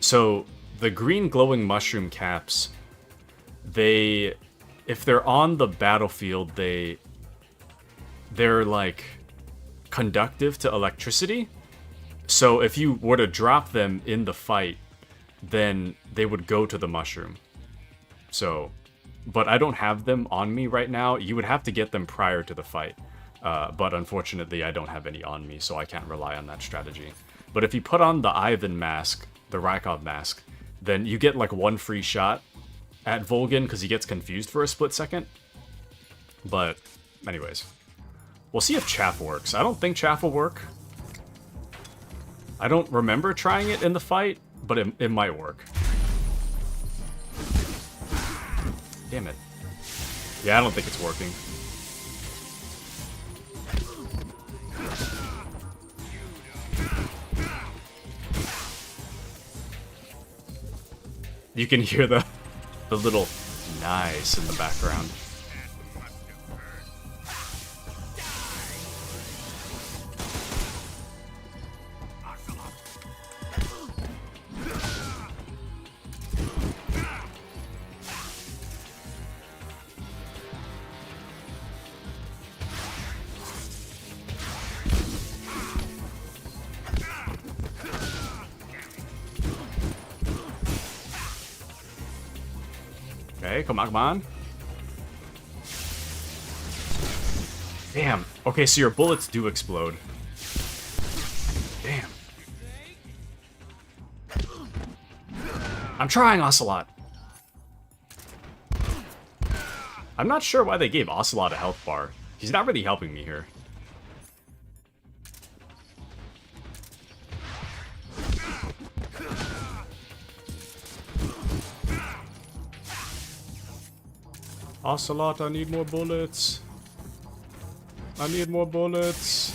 So the green glowing mushroom caps, if they're on the battlefield, they're like conductive to electricity. So if you were to drop them in the fight, then they would go to the mushroom. So, but I don't have them on me right now. You would have to get them prior to the fight. But unfortunately, I don't have any on me, so I can't rely on that strategy. But if you put on the Ivan mask, the Rykov mask, then you get like one free shot at Volgan because he gets confused for a split second. But anyways, we'll see if chaff works. I don't think chaff will work. I don't remember trying it in the fight, but it might work. Damn it. Yeah, I don't think it's working. You can hear the little nice in the background. Okay, come on, come on. Damn. Okay, so your bullets do explode. Damn. I'm trying, Ocelot. I'm not sure why they gave Ocelot a health bar. He's not really helping me here. Ocelot, I need more bullets. I need more bullets.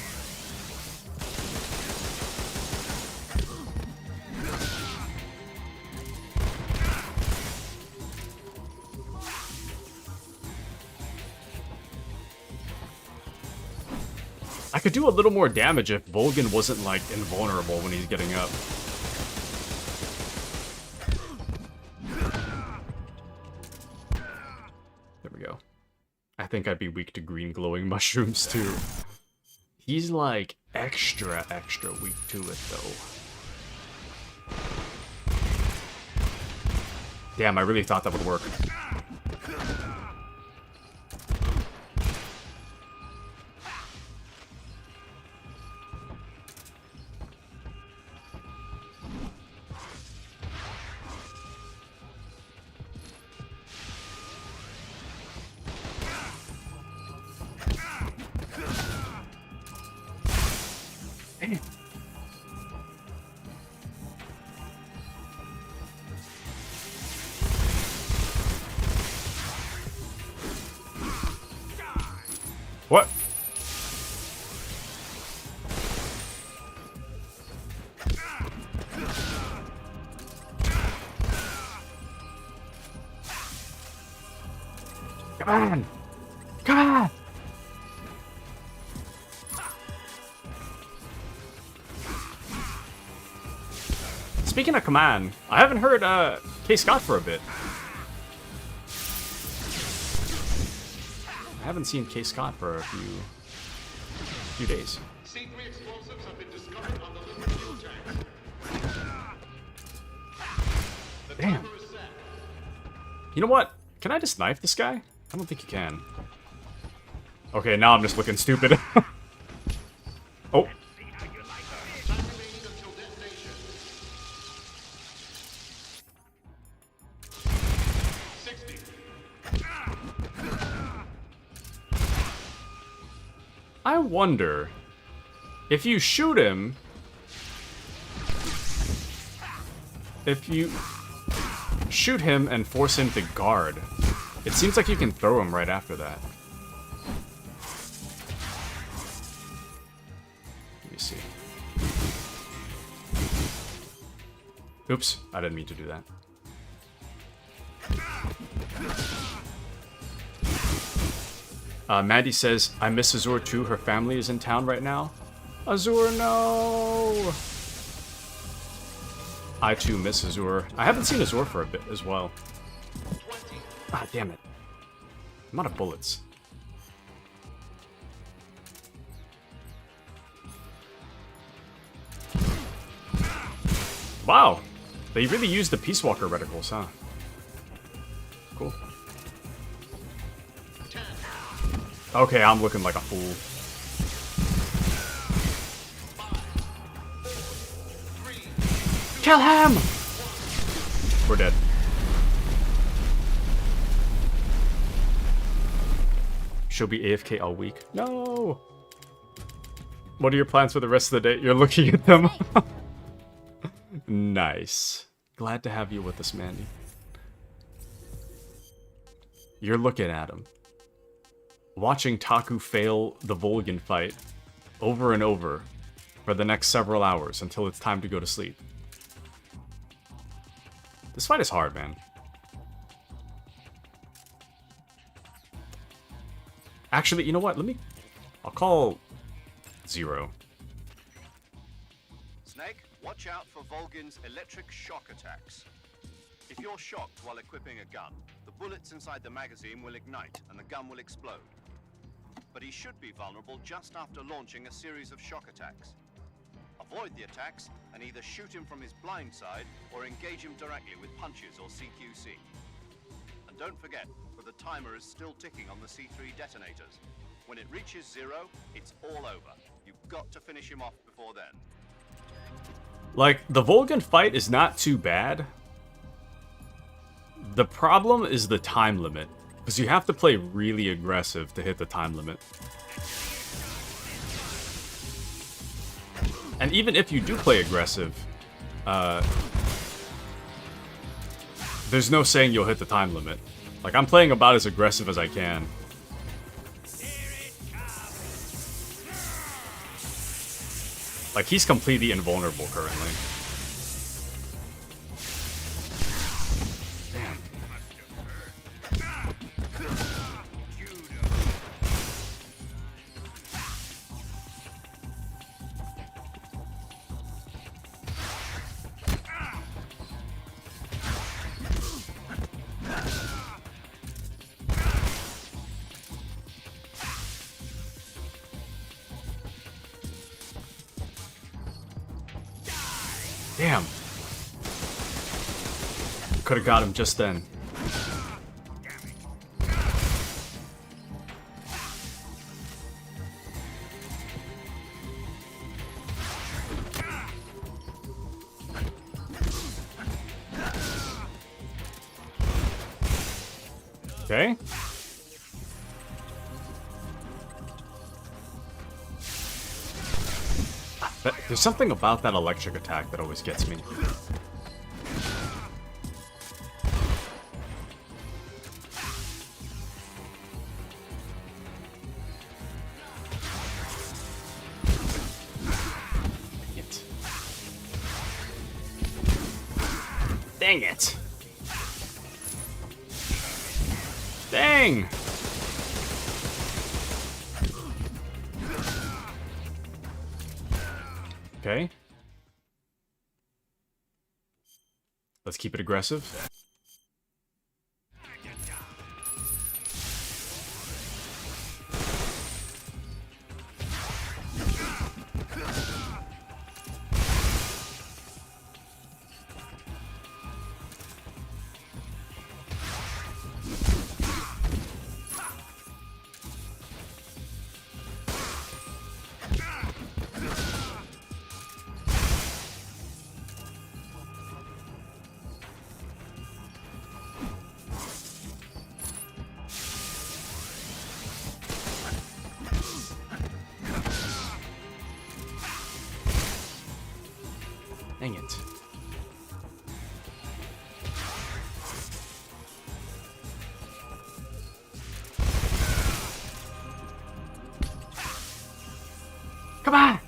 I could do a little more damage if Volgan wasn't, like, invulnerable when he's getting up. I think I'd be weak to green glowing mushrooms too. He's like extra weak to it though. Damn, I really thought that would work. What? Come on! Come on! Speaking of command, I haven't heard K. Scott for a bit. I haven't seen K. Scott for a few days. C3 explosives have been discovered on the liquid fuel tanks. The Damn. timer is set. You know what? Can I just knife this guy? I don't think you can. Okay, now I'm just looking stupid. Oh. Time remains until detonation. 60. I wonder if you shoot him, and force him to guard, it seems like you can throw him right after that. Let me see. Oops, I didn't mean to do that. Maddie says, I miss Azure too. Her family is in town right now. Azure, no! I too miss Azure. I haven't seen Azure for a bit as well. Ah, damn it. I'm out of bullets. Wow! They really used the Peace Walker reticles, huh? Cool. Okay, I'm looking like a fool. Kill him! We're dead. She'll be AFK all week. No! What are your plans for the rest of the day? You're looking at them. Nice. Glad to have you with us, Mandy. You're looking at him. Watching Taku fail the Volgan fight over and over for the next several hours until it's time to go to sleep. This fight is hard, man. Actually, you know what? I'll call Zero. Snake, watch out for Volgan's electric shock attacks. If you're shocked while equipping a gun, the bullets inside the magazine will ignite and the gun will explode. But he should be vulnerable just after launching a series of shock attacks. Avoid the attacks and either shoot him from his blind side or engage him directly with punches or CQC. And don't forget that the timer is still ticking on the C3 detonators. When it reaches 0, it's all over. You've got to finish him off before then. Like, the Volgan fight is not too bad. The problem is the time limit, because you have to play really aggressive to hit the time limit. And even if you do play aggressive, there's no saying you'll hit the time limit. Like, I'm playing about as aggressive as I can. Like, he's completely invulnerable currently. Damn. Damn. Could have got him just then. Okay. There's something about that electric attack that always gets me. Dang it. Dang! Okay. Let's keep it aggressive. Dang it. Come on!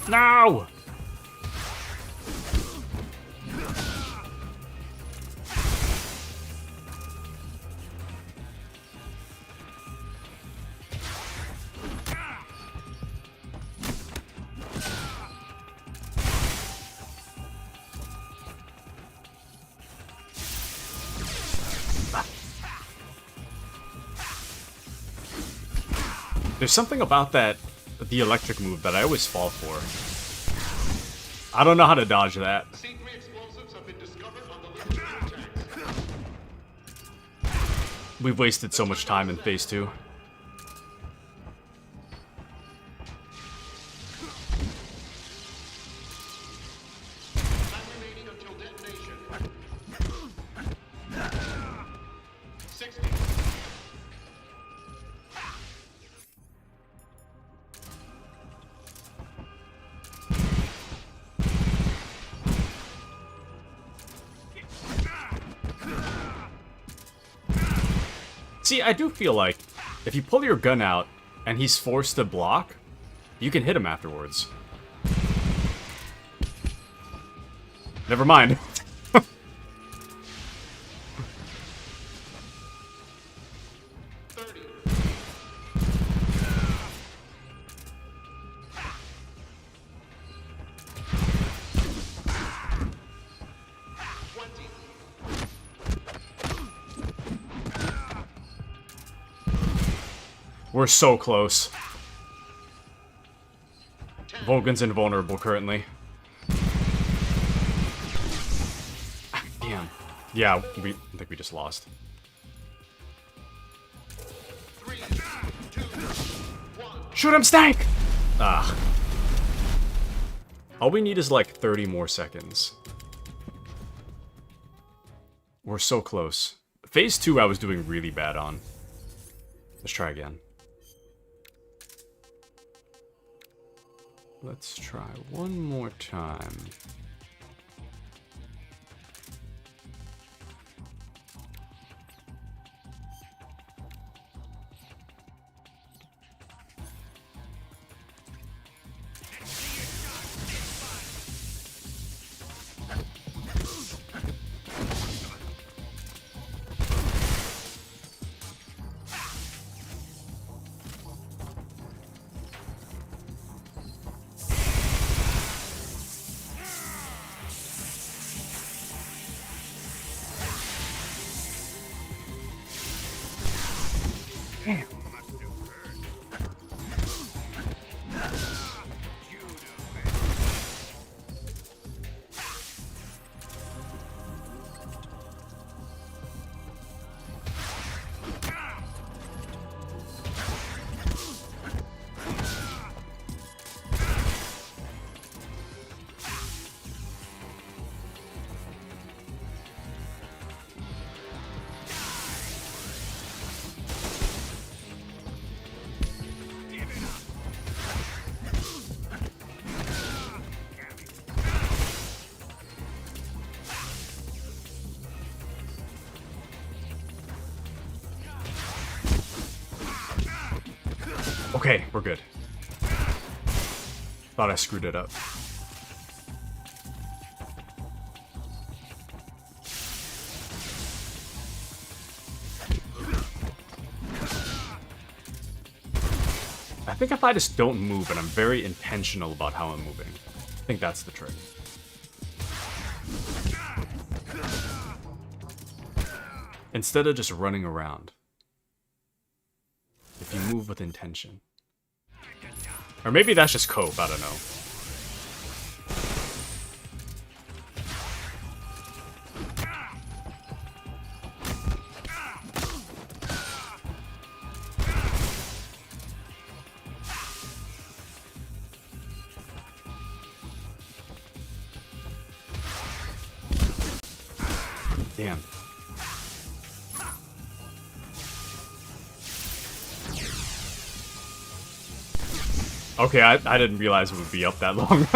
No! There's something about the electric move that I always fall for. I don't know how to dodge that. C3 explosives have been discovered on the liquid tanks. We've wasted so much time in phase 2. Time remaining until detonation. 60. See, I do feel like if you pull your gun out and he's forced to block, you can hit him afterwards. Never mind. 30. 20. We're so close. Volgan's invulnerable currently. Damn. Yeah, I think we just lost. 3, 2, 1. Shoot him, Stank! Ah. All we need is like 30 more seconds. We're so close. Phase 2 I was doing really bad on. Let's try again. Let's try one more time. Okay, we're good. Thought I screwed it up. I think if I just don't move and I'm very intentional about how I'm moving, I think that's the trick. Instead of just running around. If you move with intention. Or maybe that's just cope, I don't know. Damn. Okay, I didn't realize it would be up that long.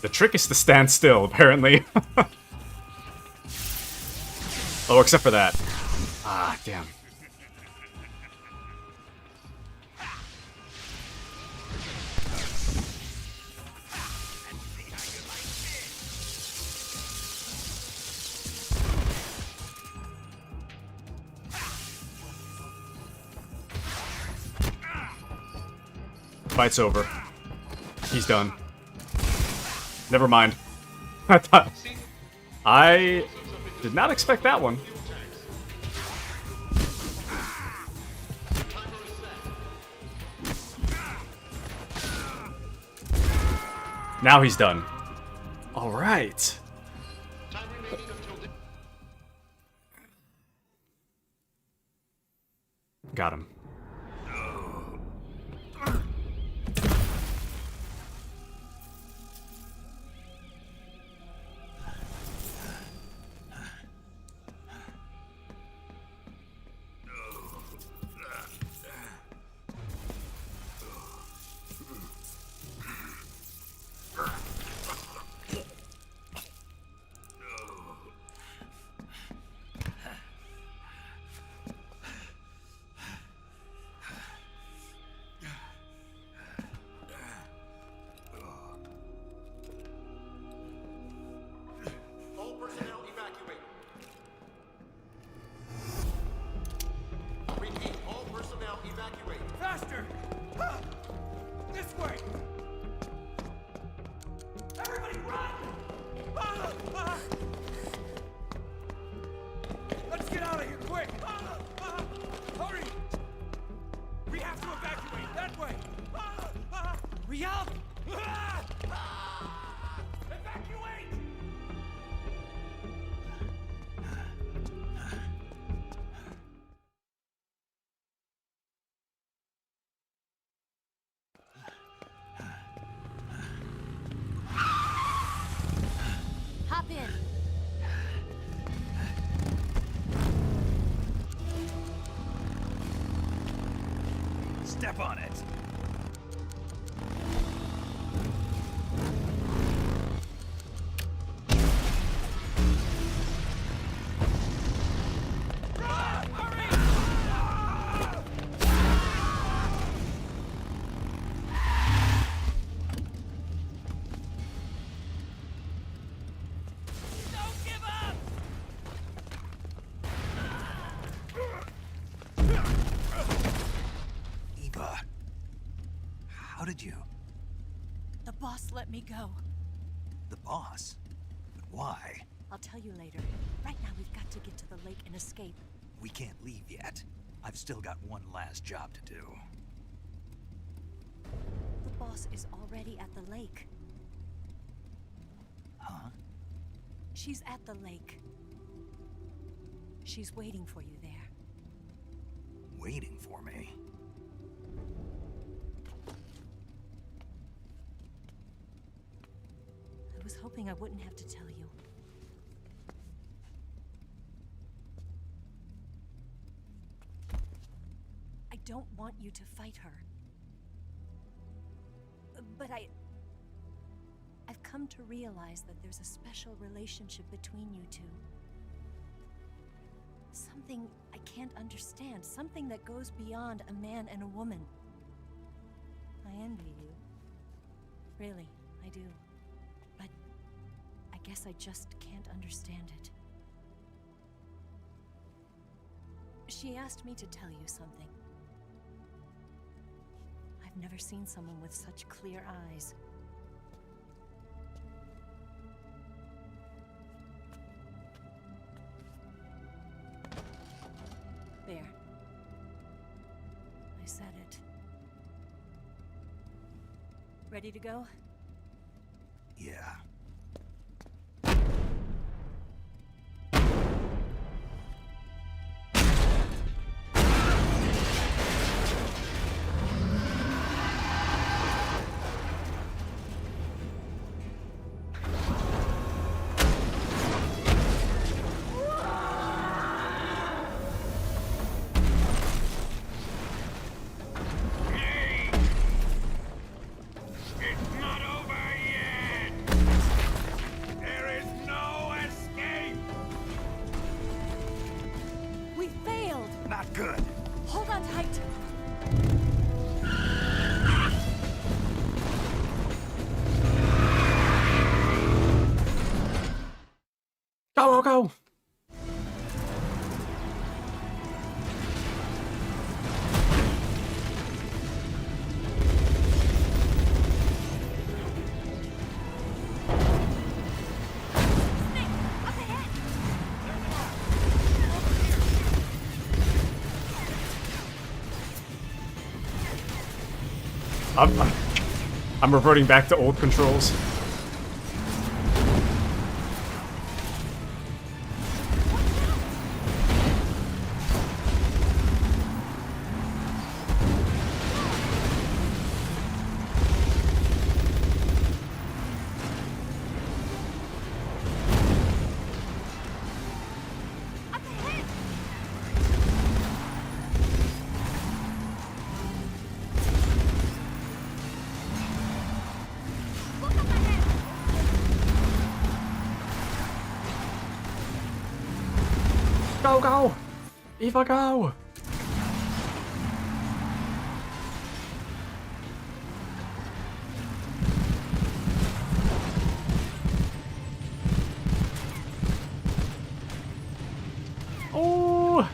The trick is to stand still, apparently. Oh, except for that. Ah, damn. Fight's over. He's done. Never mind. I did not expect that one. Now he's done. All right. Got him. Faster! This way! Everybody run! Let's get out of here, quick! Hurry! We have to evacuate that way! Ryokan! Evacuate! Hop in. Step on it. The boss let me go. The boss? But Why? I'll tell you later. Right now, we've got to get to the lake and escape. We can't leave yet. I've still got one last job to do. The boss is already at the lake. Huh? She's at the lake. She's waiting for you there. Waiting for me? I was hoping I wouldn't have to tell you. I don't want you to fight her. But I've come to realize that there's a special relationship between you two. Something I can't understand. Something that goes beyond a man and a woman. I envy you. Really, I do. But I guess I just can't understand it. She asked me to tell you something. I've never seen someone with such clear eyes. There. I said it. Ready to go? Yeah. Go, go, go! I'm reverting back to old controls. Go, go! Eva, go! Oh!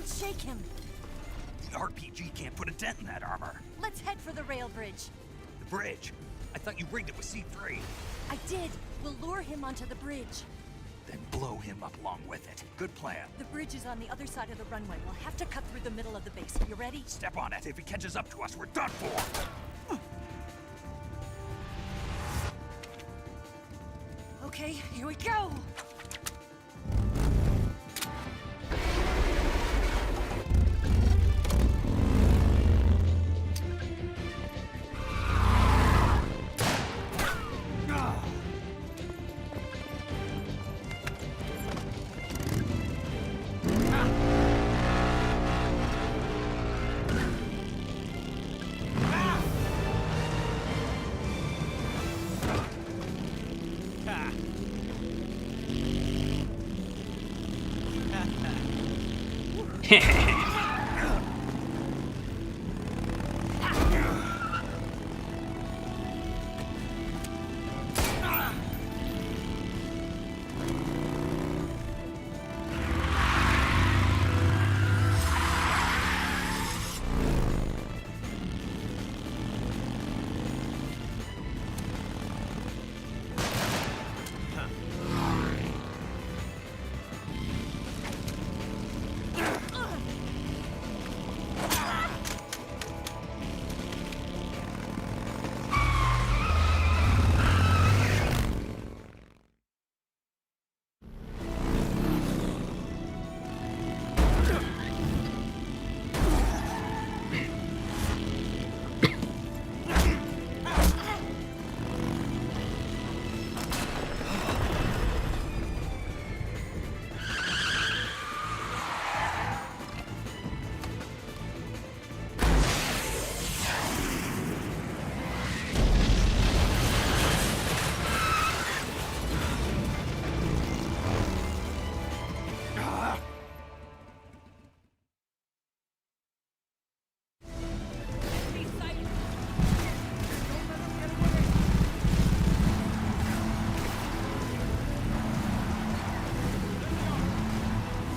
Shake him. The RPG can't put a dent in that armor. Let's head for the rail bridge. The bridge? I thought you rigged it with C3. I did. We'll lure him onto the bridge. Then blow him up along with it. Good plan. The bridge is on the other side of the runway. We'll have to cut through the middle of the base. You ready? Step on it. If he catches up to us, we're done for. Okay, here we go!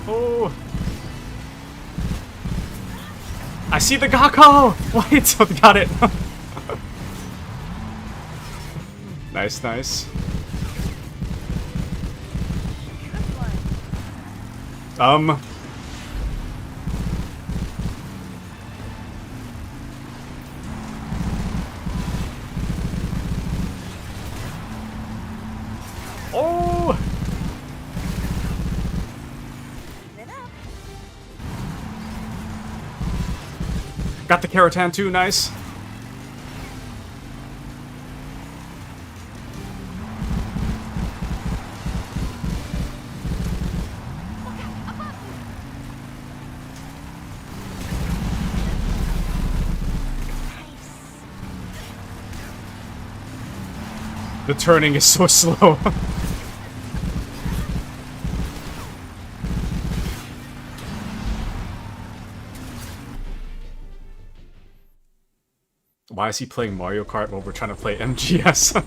Oh! I see the Gakko! Wait, got it. Nice, nice. Oh! Got the Karatan too, nice. The turning is so slow. Why is he playing Mario Kart while we're trying to play MGS?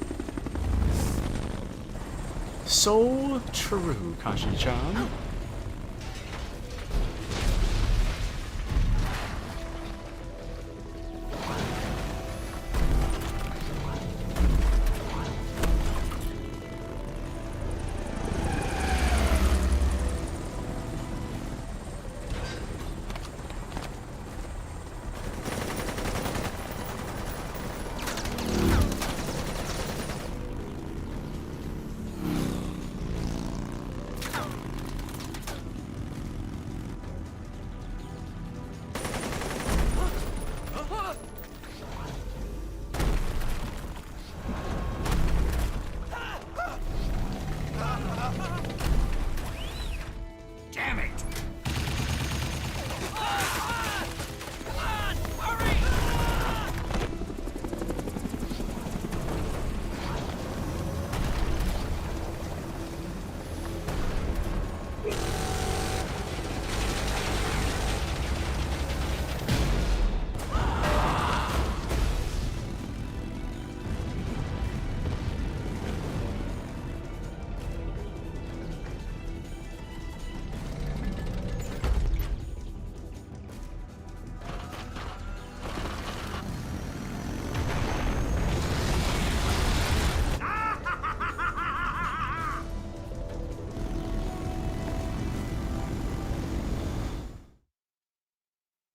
So true, Kashi-chan.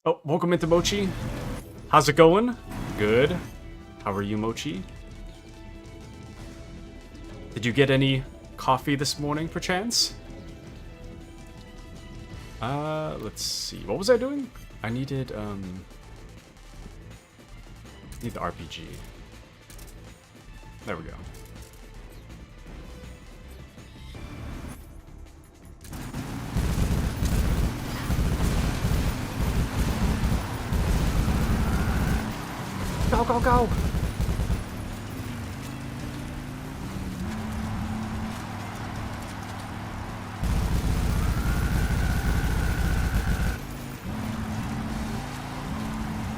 Oh, welcome into Mochi. How's it going? Good. How are you, Mochi? Did you get any coffee this morning, perchance. Let's see. What was I doing? I needed, need the RPG. There we go. Go, go, go!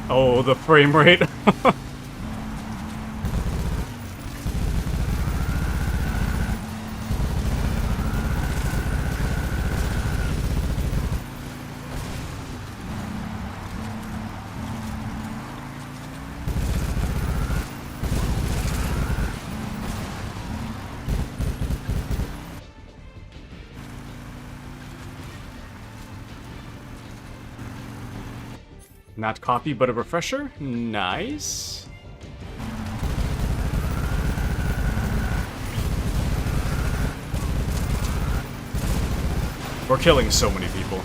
Oh, the frame rate. Not coffee, but a refresher? Nice. We're killing so many people.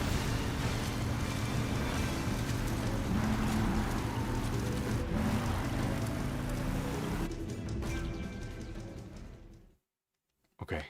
Okay.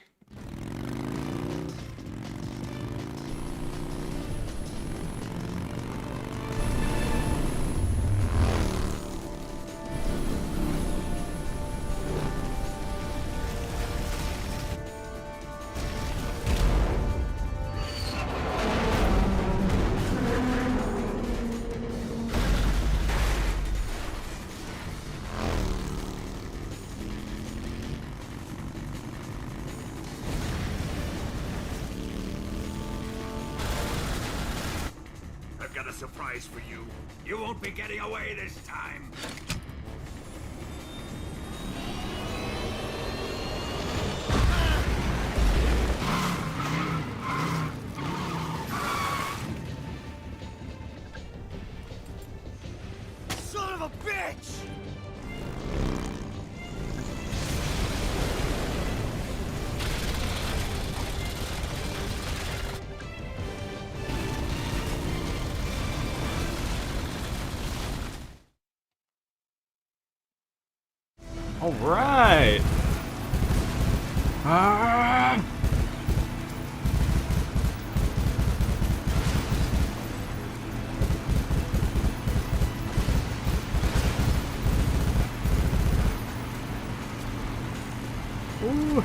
I've got a surprise for you. You won't be getting away this time. Son of a bitch! All right. Ah. Ooh.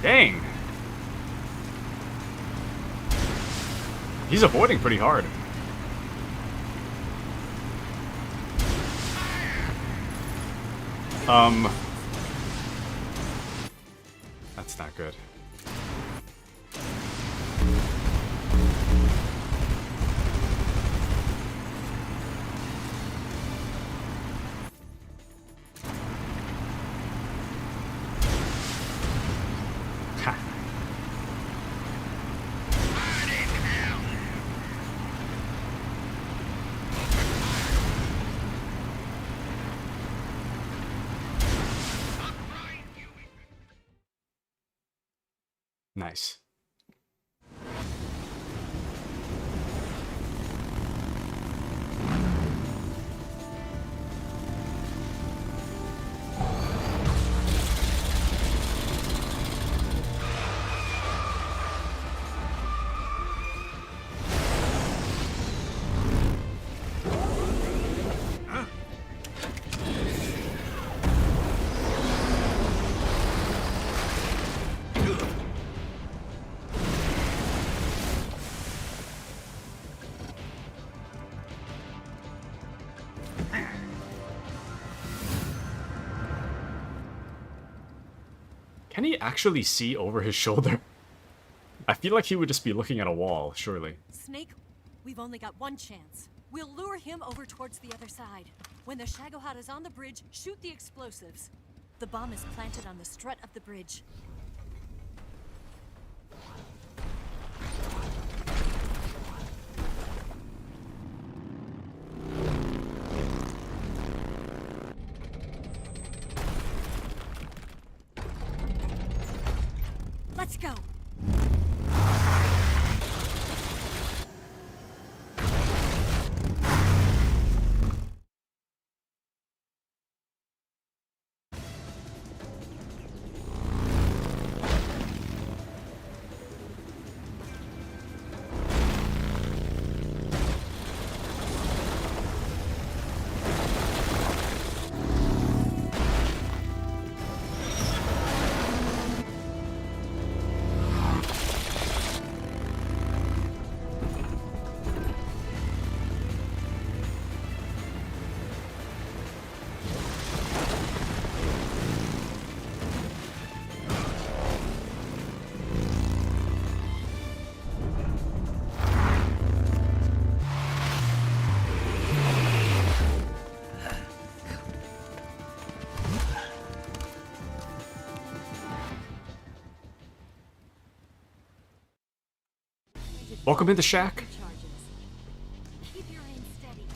Dang. He's avoiding pretty hard. That's not good. Ha. Nice. Can he actually see over his shoulder? I feel like he would just be looking at a wall, surely. Snake, we've only got one chance. We'll lure him over towards the other side. When the Shagohod is on the bridge, shoot the explosives. The bomb is planted on the strut of the bridge. Let's go. Welcome into Shack. Keep your aim steady.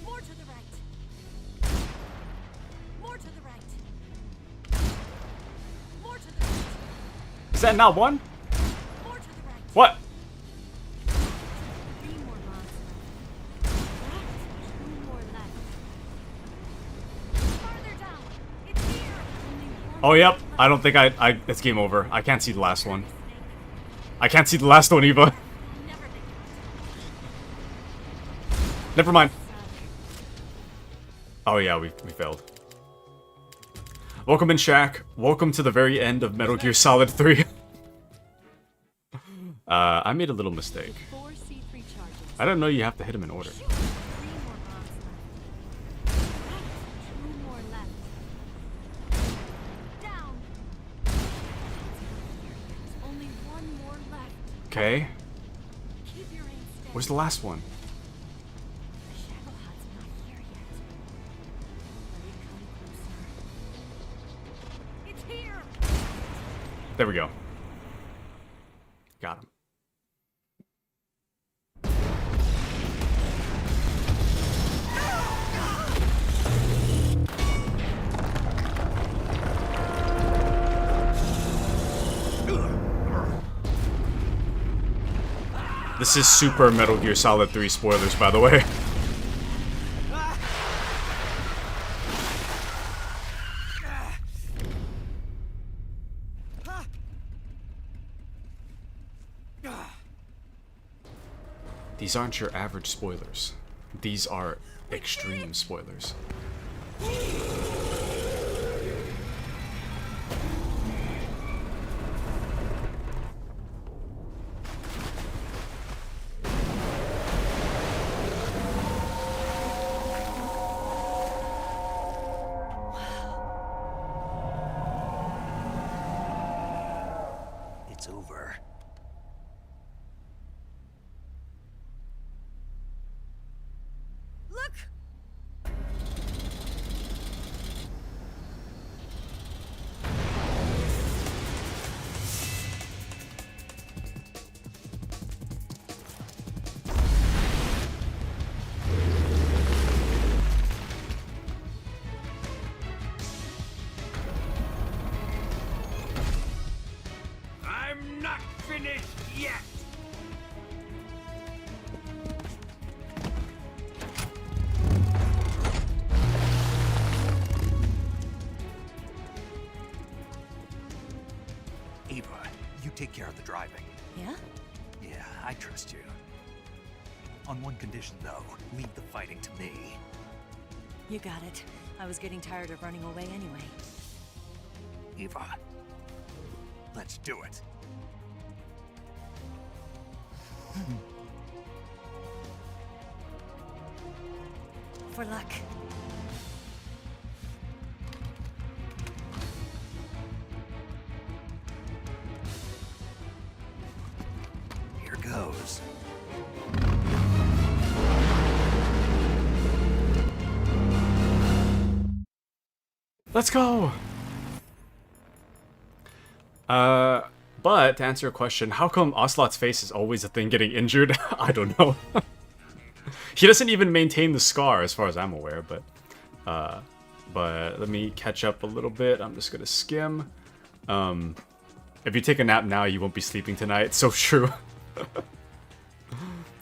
More to the right. More to the right. More to the right. Is that not one? More to the right. What? 3 more bombs left. Right. 2 more left. Farther down. It's here. Only one Oh, yep. I don't think it's game over. I can't see the last one. I can't see the last one, Eva. Never mind. Oh yeah, we failed. Welcome in, Shaq. Welcome to the very end of Metal Gear Solid 3. I made a little mistake. I didn't know you have to hit him in order. 3 more bombs left. Right. 2 more left. Down. Only 1 more left. Okay. Keep your aim steady. Where's the last one? The Shadow Hut's not here yet. Let it come closer. It's here. There we go. Got him. This is super Metal Gear Solid 3 spoilers, by the way. These aren't your average spoilers. These are extreme spoilers. It's over. Look. I'm not finished yet! Eva, you take care of the driving. Yeah? Yeah, I trust you. On one condition, though, leave the fighting to me. You got it. I was getting tired of running away anyway. Eva, let's do it. For luck. Here goes. Let's go! But to answer your question, how come Ocelot's face is always a thing getting injured? I don't know. He doesn't even maintain the scar as far as I'm aware, but let me catch up a little bit. I'm just gonna skim. If you take a nap now, you won't be sleeping tonight. So true.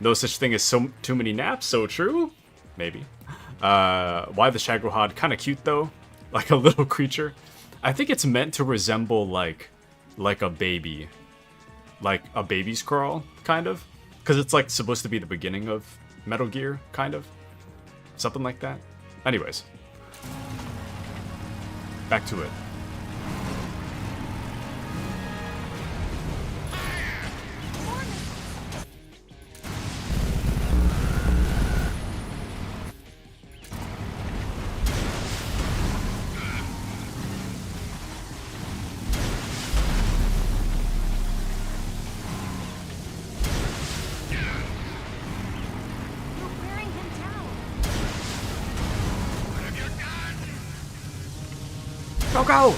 No such thing as too many naps. So true. Maybe. Why the Shagohod? Kind of cute though, like a little creature. I think it's meant to resemble like a baby, like a baby's crawl, kind of, because it's like supposed to be the beginning of Metal Gear, kind of, something like that. Anyways, back to it. Go, go!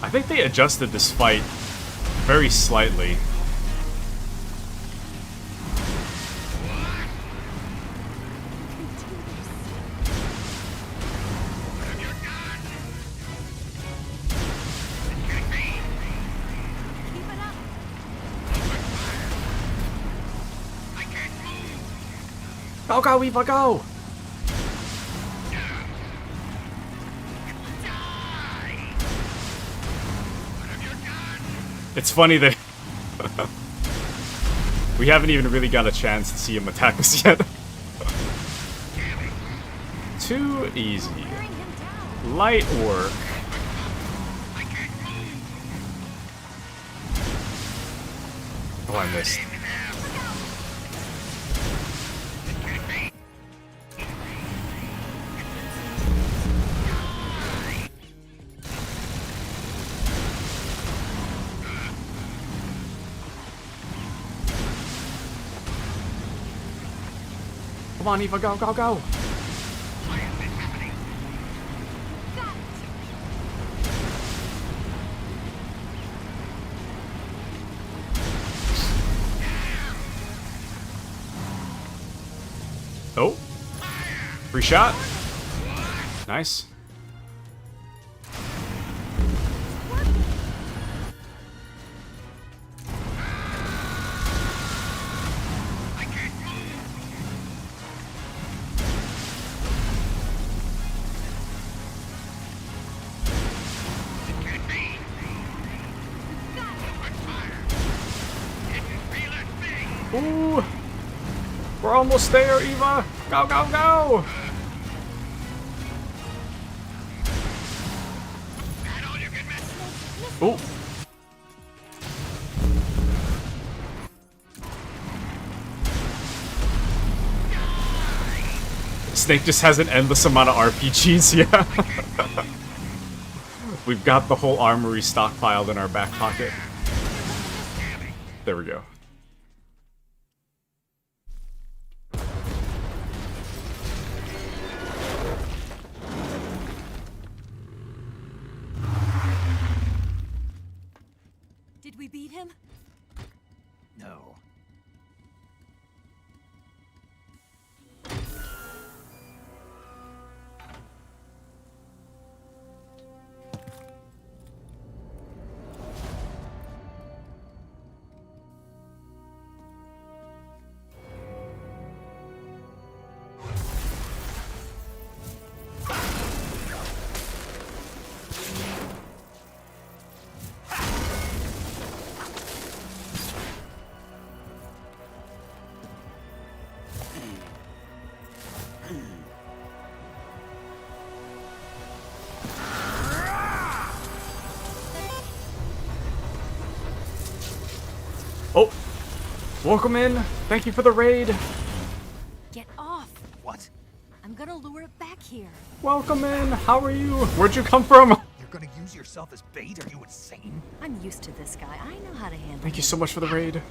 I think they adjusted this fight very slightly. Go, go, Eva, go! It's funny that we haven't even really got a chance to see him attack us yet. Too easy. Light work. Oh, I missed. Come on, Eva, go, go, go! Oh! Free shot! Nice. Ooh! We're almost there, Eva! Go, go, go! Ooh! Snake just has an endless amount of RPGs, yeah. We've got the whole armory stockpiled in our back pocket. There we go. Did we beat him? No. Oh! Welcome in! Thank you for the raid! Get off! What? I'm gonna lure it back here. Welcome in! How are you? Where'd you come from? You're gonna use yourself as bait? Are you insane? I'm used to this guy. I know how to handle Thank you so much for the raid.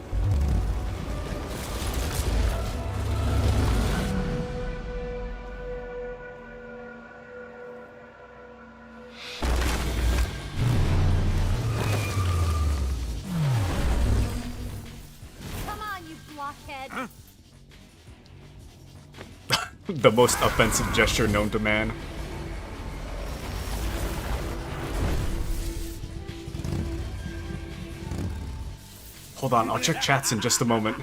The most offensive gesture known to man. Hold on, I'll check chats in just a moment.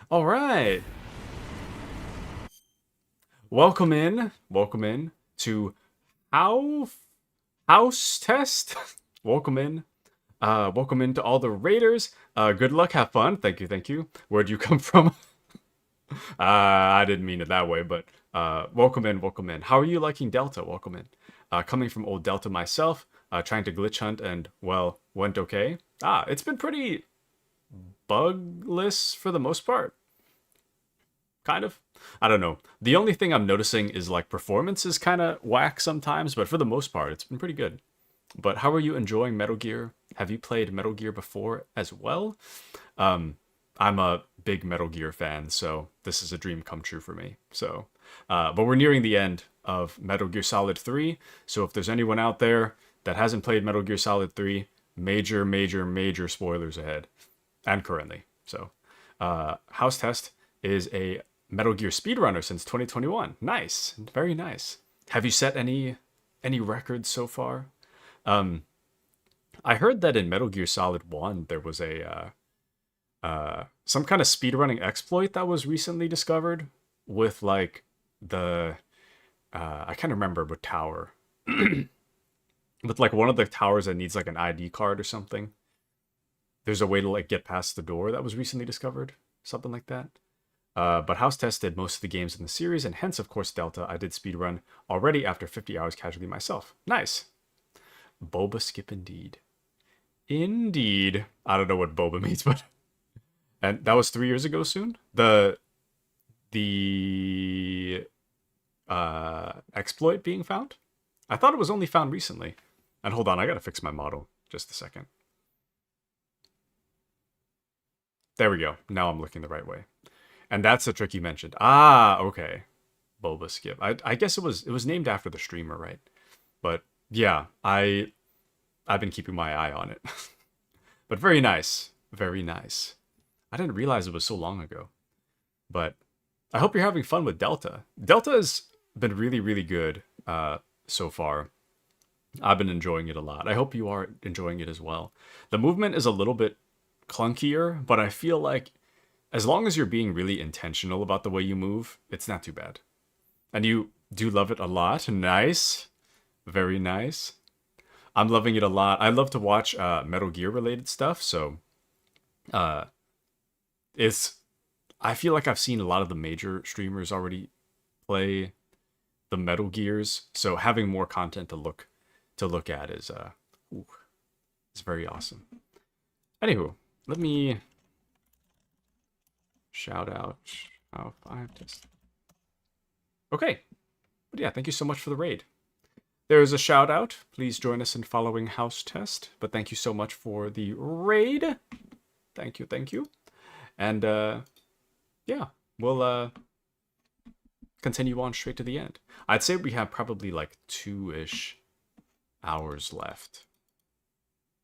All right. Welcome in to House Test. Welcome in to all the raiders. Good luck, have fun. Thank you. Where'd you come from? I didn't mean it that way, but welcome in. How are you liking Delta? Welcome in. Coming from old Delta myself, trying to glitch hunt and, well, went okay. It's been pretty bugless for the most part. Kind of. I don't know. The only thing I'm noticing is like performance is kind of whack sometimes, but for the most part, it's been pretty good. But how are you enjoying Metal Gear? Have you played Metal Gear before as well? I'm a big Metal Gear fan, so this is a dream come true for me. So, but we're nearing the end of Metal Gear Solid 3. So if there's anyone out there that hasn't played Metal Gear Solid 3, major spoilers ahead and currently. So, House Test is a Metal Gear speedrunner since 2021. Nice. Very nice. Have you set any records so far? I heard that in Metal Gear Solid 1 there was a some kind of speedrunning exploit that was recently discovered with like the I can't remember what tower. With like one of the towers that needs like an ID card or something. There's a way to like get past the door that was recently discovered. Something like that. But House Test did most of the games in the series, and hence, of course, Delta. I did speedrun already after 50 hours casually myself. Nice. Boba skip indeed. Indeed. I don't know what boba means, but... And that was 3 years ago soon? The exploit being found? I thought it was only found recently. And hold on, I gotta fix my model. Just a second. There we go. Now I'm looking the right way. And that's the trick you mentioned. Okay. Boba skip. I guess it was named after the streamer, right? But yeah, I've been keeping my eye on it. But very nice. Very nice. I didn't realize it was so long ago. But I hope you're having fun with Delta. Delta has been really good so far. I've been enjoying it a lot. I hope you are enjoying it as well. The movement is a little bit clunkier, but I feel like as long as you're being really intentional about the way you move, it's not too bad. And you do love it a lot. Nice. Very nice. I'm loving it a lot. I love to watch Metal Gear related stuff, so I feel like I've seen a lot of the major streamers already play the Metal Gears, so having more content to look at is it's very awesome. Anywho, let me shout out how 5 test. Okay. But yeah, thank you so much for the raid. There's a shout out. Please join us in following House Test. But thank you so much for the raid. Thank you. And yeah, we'll continue on straight to the end. I'd say we have probably like 2-ish hours left.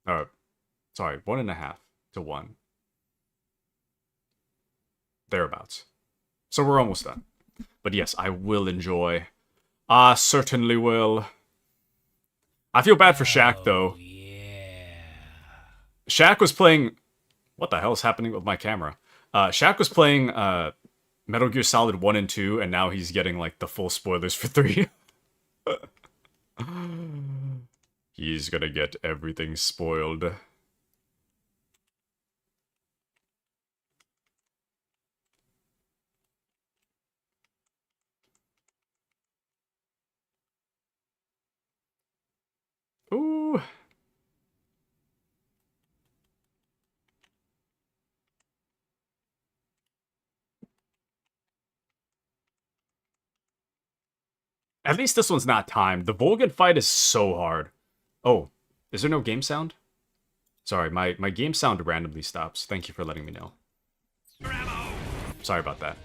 Sorry, 1.5 to 1. Thereabouts. So we're almost done. But yes, I will enjoy. Certainly will. I feel bad for Shaq, though. Yeah. Shaq was playing... What the hell is happening with my camera? Shaq was playing Metal Gear Solid 1 and 2, and now he's getting, like, the full spoilers for 3. He's gonna get everything spoiled. Ooh. At least this one's not timed. The Volgan fight is so hard. Oh, is there no game sound? Sorry, my game sound randomly stops. Thank you for letting me know. Sorry about that.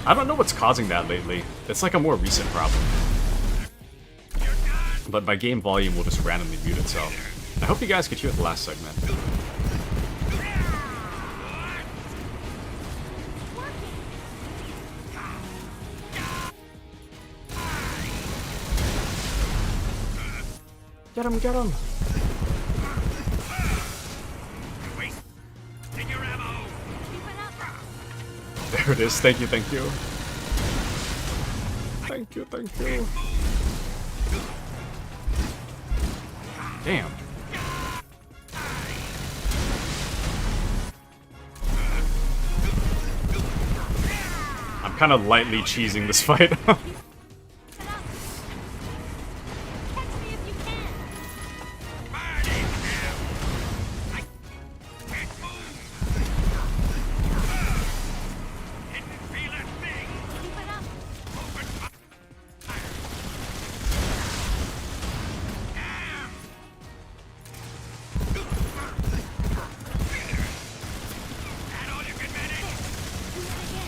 I don't know what's causing that lately. It's like a more recent problem. But my game volume will just randomly mute itself. I hope you guys could hear the last segment. Get him, get him! There it is, thank you, thank you. Thank you, thank you. Damn. I'm kind of lightly cheesing this fight.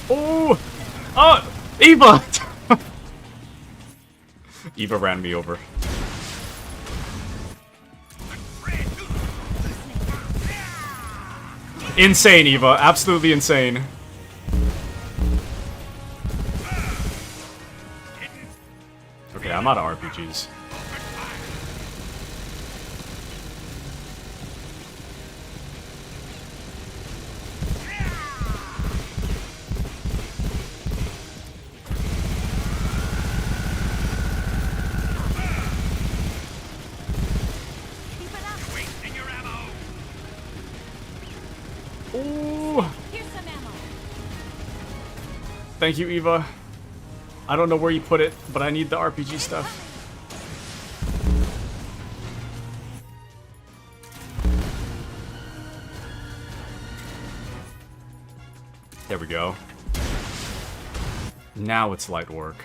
Oh! Oh! Eva! Eva ran me over. Insane, Eva. Absolutely insane. Okay, I'm out of RPGs. Thank you, Eva. I don't know where you put it, but I need the RPG stuff. There we go. Now it's light work.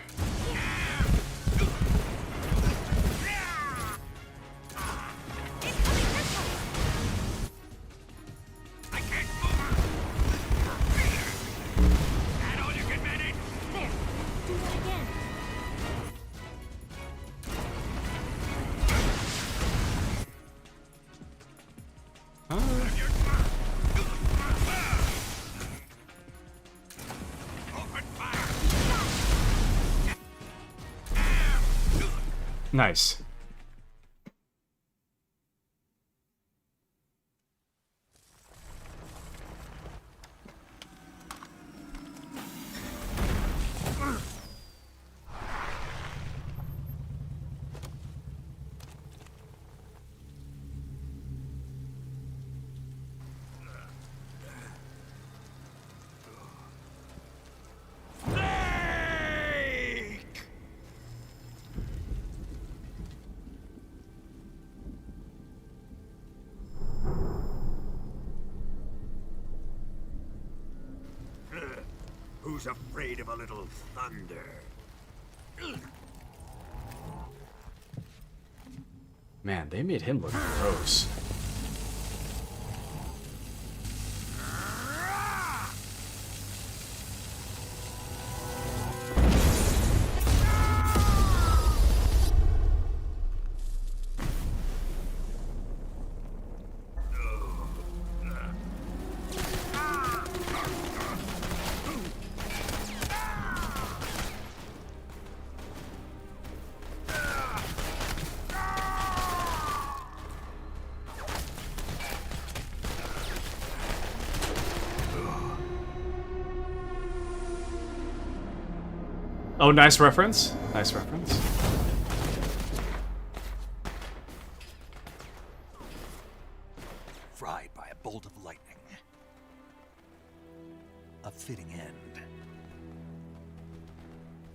Nice. Who's afraid of a little thunder? Man, they made him look gross. Oh, nice reference. Nice reference. Fried by a bolt of lightning. A fitting end.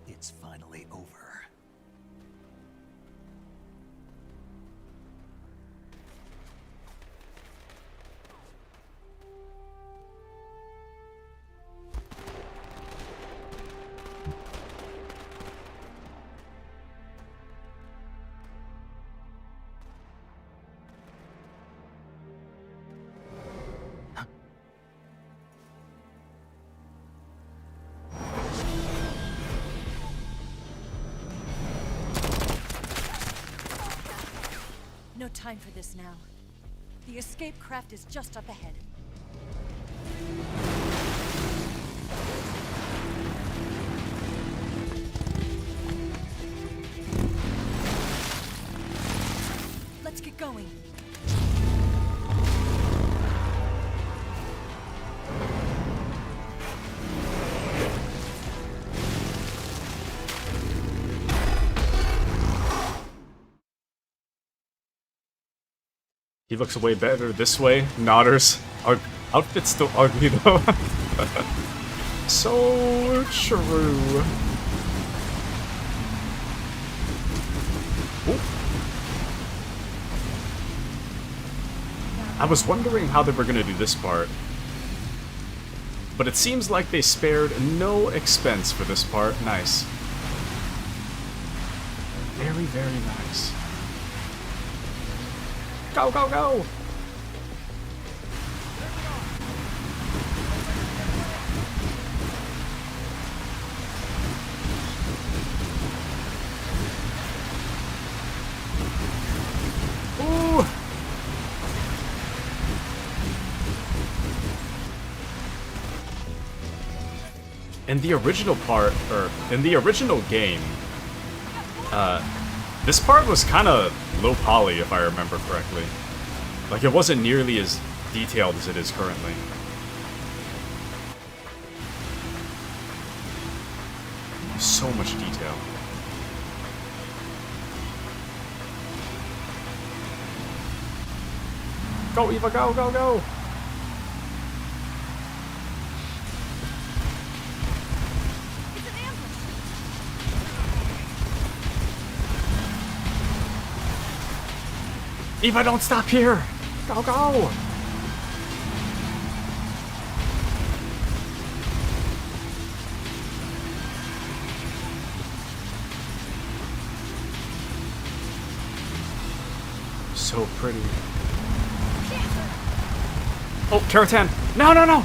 It's finally over. time for this now. The escape craft is just up ahead. Let's get going. He looks way better this way. Nodders. Our outfit's still ugly though. So true. Ooh. I was wondering how they were gonna do this part. But it seems like they spared no expense for this part. Nice. Very, very nice. Go, go, go! Ooh! In the original part, or in the original game, this part was kind of low poly, if I remember correctly. Like, it wasn't nearly as detailed as it is currently. So much detail. Go, Eva, go, go, go! Eva, don't stop here! Go, go! So pretty. Oh, Keratan! No, no, no!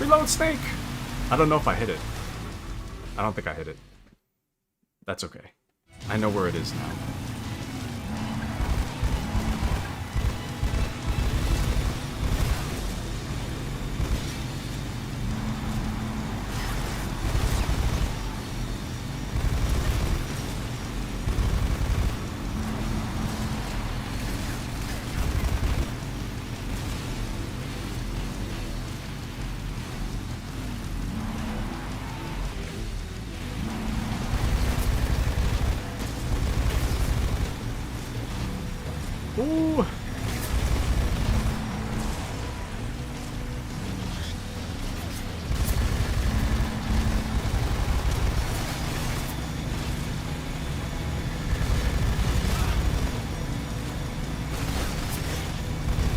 Reload, Snake! I don't know if I hit it. I don't think I hit it. That's okay. I know where it is now. Ooh.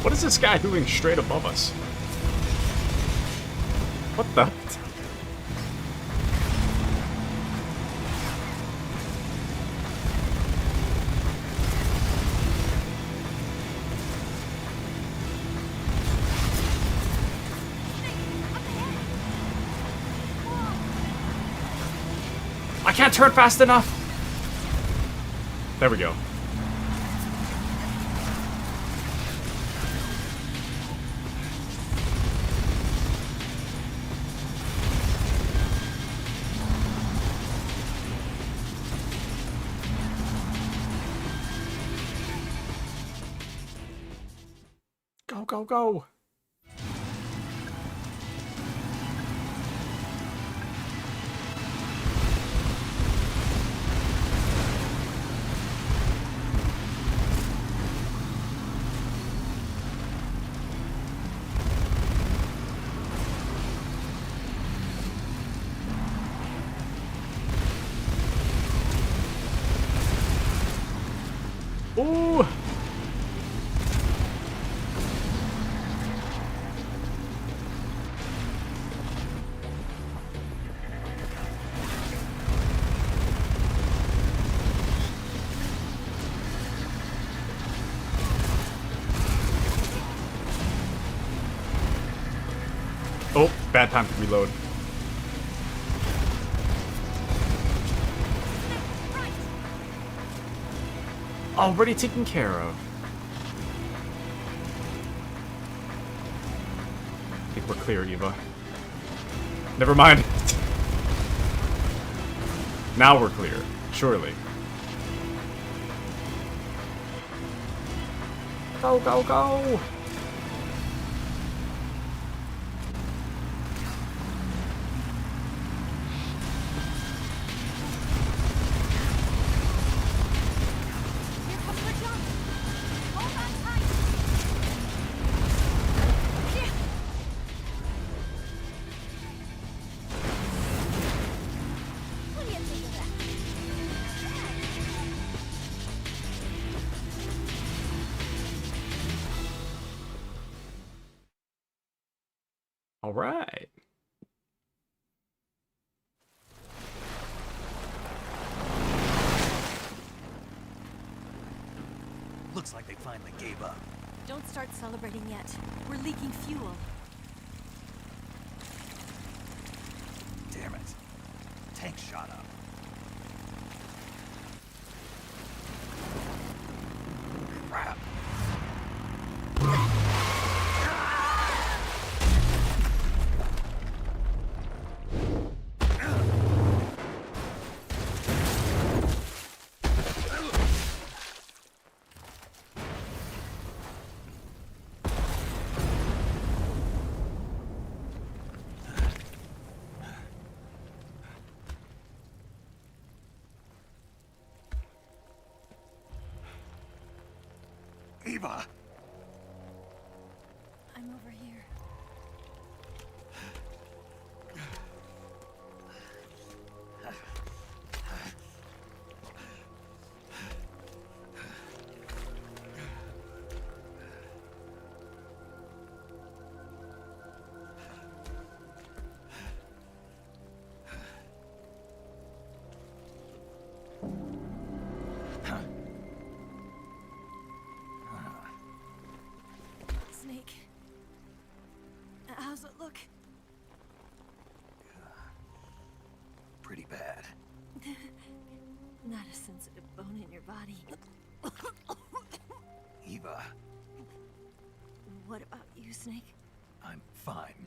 What is this guy doing straight above us? What the? I can't turn fast enough! There we go. Go, go, go! Ooh! Oh, bad time to reload. Already taken care of. I think we're clear, Eva. Never mind. Now we're clear, surely. Go, go, go! All right. Looks like they finally gave up. Don't start celebrating yet. We're leaking fuel. Damn it. Tank shot up. Crap. Eva! I'm over here. Snake. How's it look? Pretty bad. Not a sensitive bone in your body. Eva, What about you, Snake? I'm fine.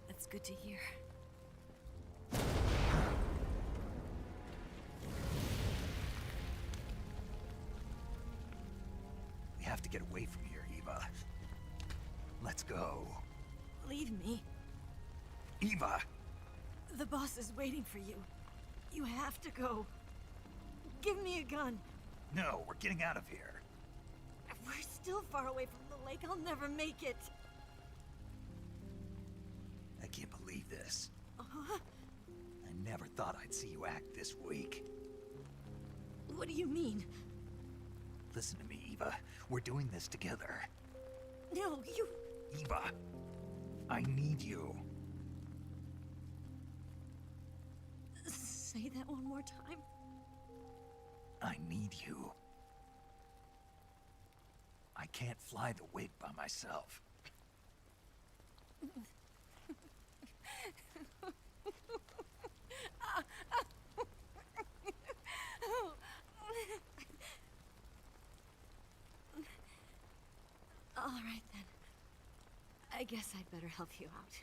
That's good to hear. We have to get away from here, Eva. Let's go. Leave me. Eva! The boss is waiting for you. You have to go. Give me a gun. No, we're getting out of here. We're still far away from the lake. I'll never make it. I can't believe this. Uh-huh. I never thought I'd see you act this weak. What do you mean? Listen to me, Eva. We're doing this together. No, you... Eva, I need you. Say that one more time. I need you. I can't fly the wig by myself. All right, then. I guess I'd better help you out.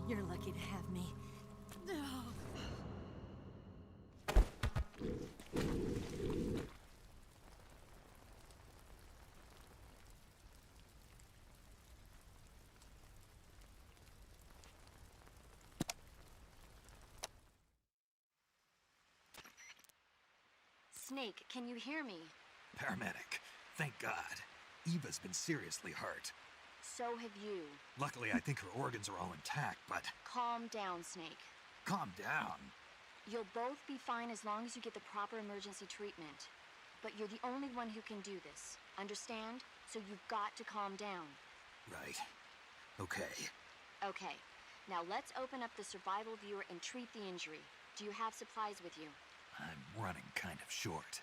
You're lucky to have me. Snake, can you hear me? Paramedic, thank God. Eva's been seriously hurt. So have you. Luckily, I think her organs are all intact, but... Calm down, Snake. Calm down. You'll both be fine as long as you get the proper emergency treatment. But you're the only one who can do this. Understand? So you've got to calm down. Right. Okay. Okay. Now let's open up the survival viewer and treat the injury. Do you have supplies with you? I'm running kind of short.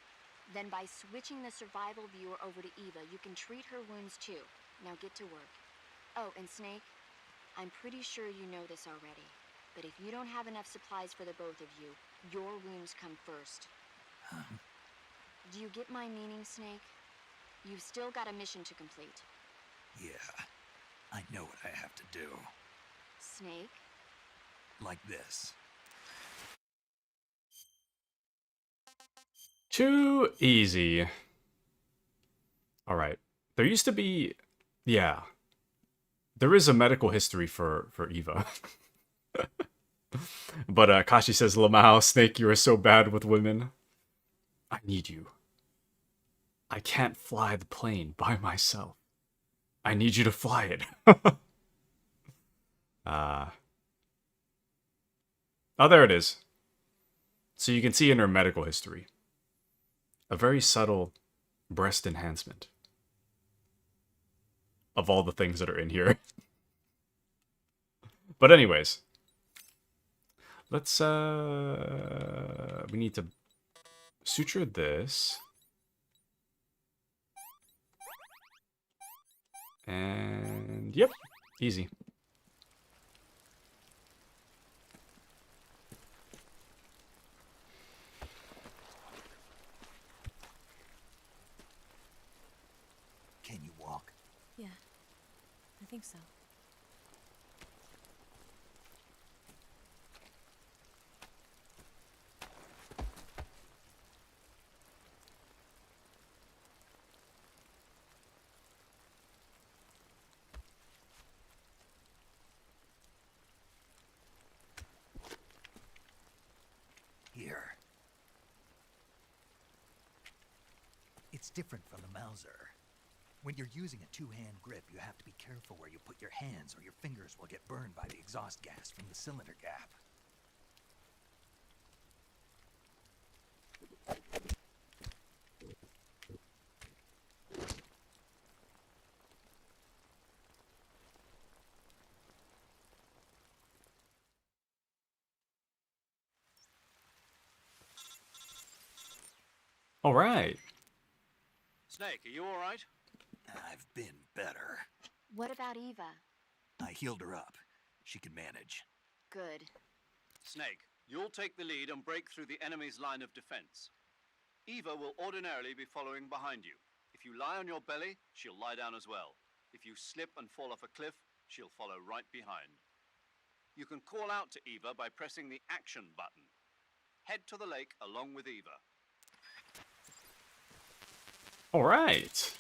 Then by switching the survival viewer over to Eva, you can treat her wounds too. Now get to work. Oh, and Snake, I'm pretty sure you know this already, but if you don't have enough supplies for the both of you, your wounds come first. Do you get my meaning, Snake? You've still got a mission to complete. Yeah, I know what I have to do. Snake? Like this. Too easy. Alright. There used to be... Yeah. There is a medical history for Eva. But Kashi says, Lamau, Snake, you are so bad with women. I need you. I can't fly the plane by myself. I need you to fly it. Oh, there it is. So you can see in her medical history. A very subtle breast enhancement. Of all the things that are in here. But anyways. Let's, we need to suture this. And, yep, easy. Can you walk? Yeah, I think so. Here. It's different from the Mauser. When you're using a two-hand grip, you have to be careful where you put your hands or your fingers will get burned by the exhaust gas from the cylinder gap. All right. Snake, are you all right? I've been better. What about Eva? I healed her up. She can manage. Good. Snake, you'll take the lead and break through the enemy's line of defense. Eva will ordinarily be following behind you. If you lie on your belly, she'll lie down as well. If you slip and fall off a cliff, she'll follow right behind. You can call out to Eva by pressing the action button. Head to the lake along with Eva. All right.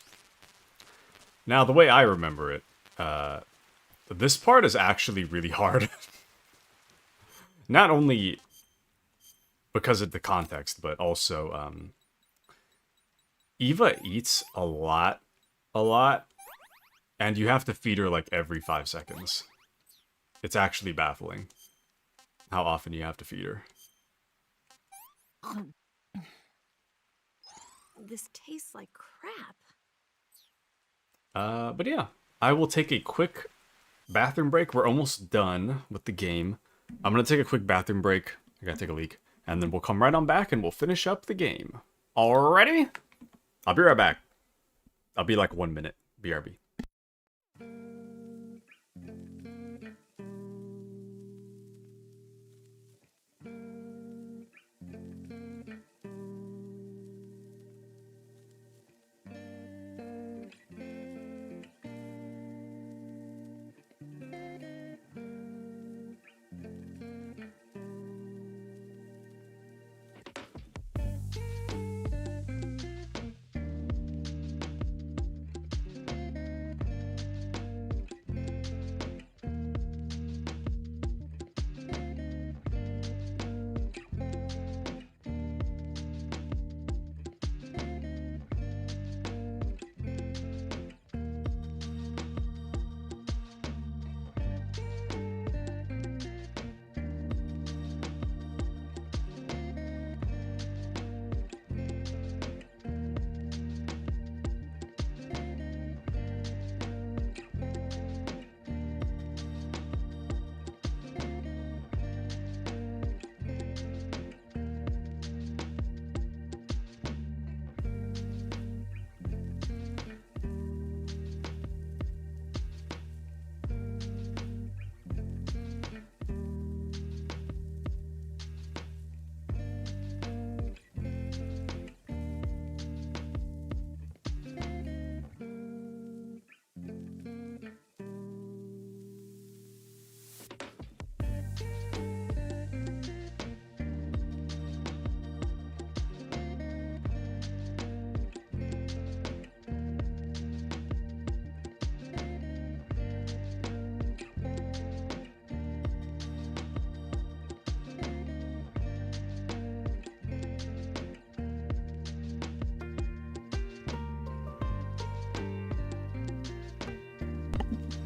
Now, the way I remember it, this part is actually really hard. Not only because of the context, but also, Eva eats a lot, and you have to feed her like every 5 seconds. It's actually baffling how often you have to feed her. This tastes like crap. But yeah, I will take a quick bathroom break. We're almost done with the game. I'm gonna take a quick bathroom break. I gotta take a leak. And then we'll come right on back and we'll finish up the game. Alrighty? I'll be right back. I'll be like 1 minute. BRB.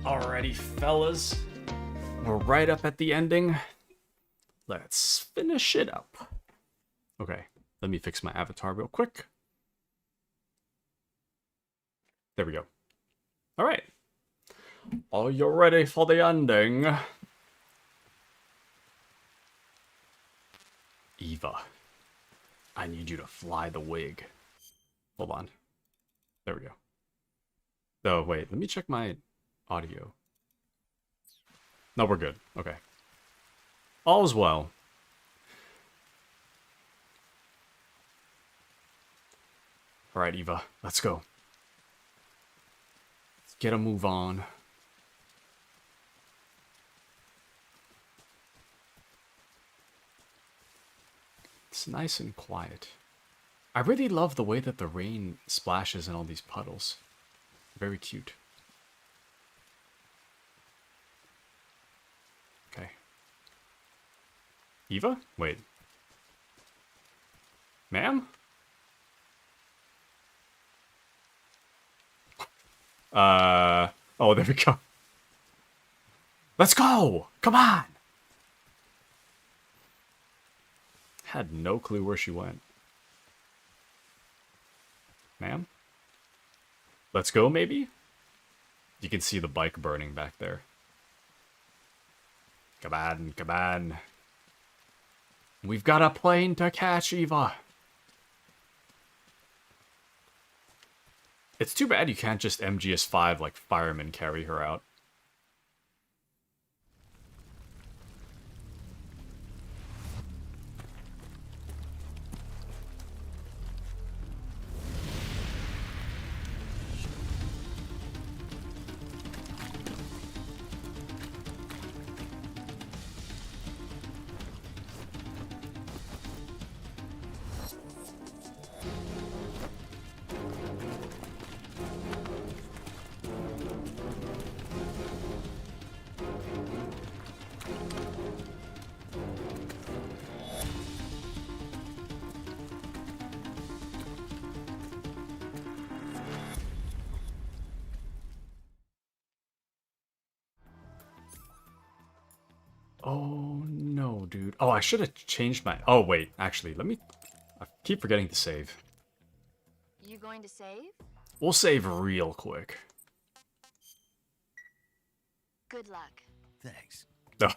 Alrighty, fellas. We're right up at the ending. Let's finish it up. Okay, let me fix my avatar real quick. There we go. Alright. Are you ready for the ending? Eva, I need you to fly the wig. Hold on. There we go. Oh, wait, let me check my audio. No, we're good. Okay. All's well. Alright, Eva, let's go. Let's get a move on. It's nice and quiet. I really love the way that the rain splashes in all these puddles. Very cute. Okay. Eva? Wait. Ma'am? Oh, there we go. Let's go! Come on! Had no clue where she went. Ma'am? Let's go, maybe? You can see the bike burning back there. Come on, come on. We've got a plane to catch, Eva. It's too bad you can't just MGS5 like firemen carry her out. Oh, no, dude. Oh, I should have changed my... Oh, wait. Actually, let me... I keep forgetting to save. You going to save? We'll save real quick. Good luck. Thanks. Oh,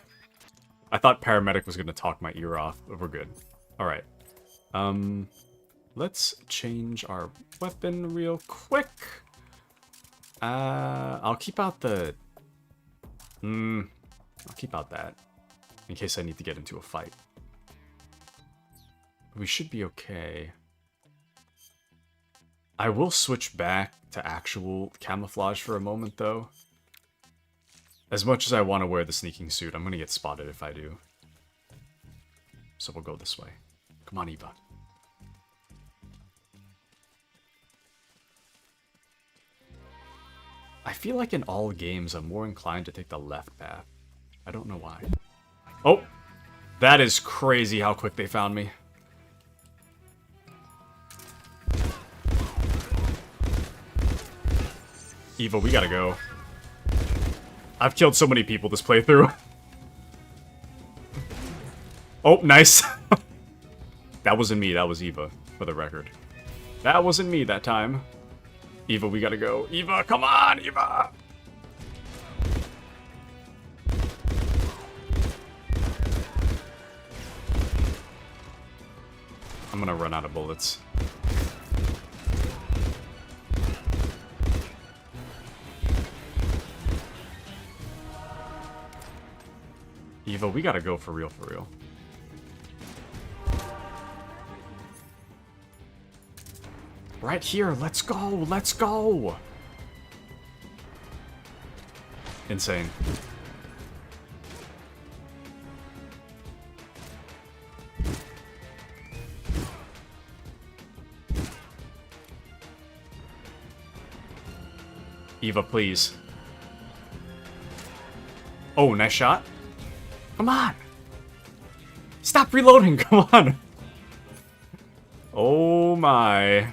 I thought paramedic was going to talk my ear off, but we're good. Alright. Let's change our weapon real quick. I'll keep out the... I'll keep out that. In case I need to get into a fight. We should be okay. I will switch back to actual camouflage for a moment, though. As much as I want to wear the sneaking suit, I'm going to get spotted if I do. So we'll go this way. Come on, Eva. I feel like in all games, I'm more inclined to take the left path. I don't know why. Oh! That is crazy how quick they found me. Eva, we gotta go. I've killed so many people this playthrough. Oh, nice. That wasn't me, that was Eva, for the record. That wasn't me that time. Eva, we gotta go. Eva, come on, Eva! I'm gonna run out of bullets. Eva, we gotta go for real, for real. Right here, let's go, let's go! Insane. Eva, please. Oh, nice shot. Come on! Stop reloading, come on! Oh my.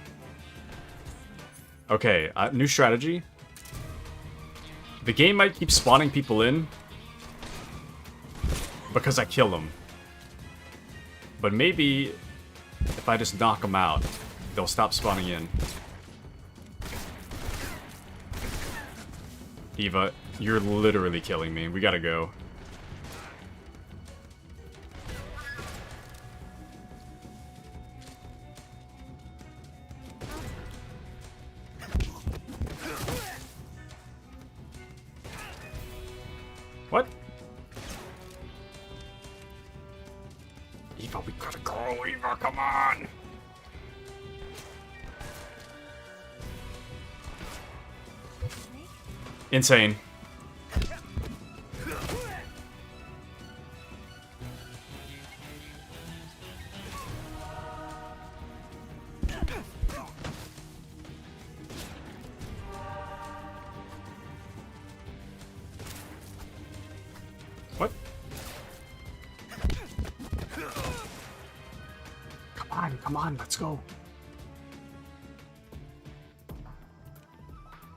Okay, new strategy. The game might keep spawning people in because I kill them. But maybe if I just knock them out, they'll stop spawning in. Eva, you're literally killing me. We gotta go. What? Eva, we gotta go. Eva, come on. Insane. What? Come on, let's go.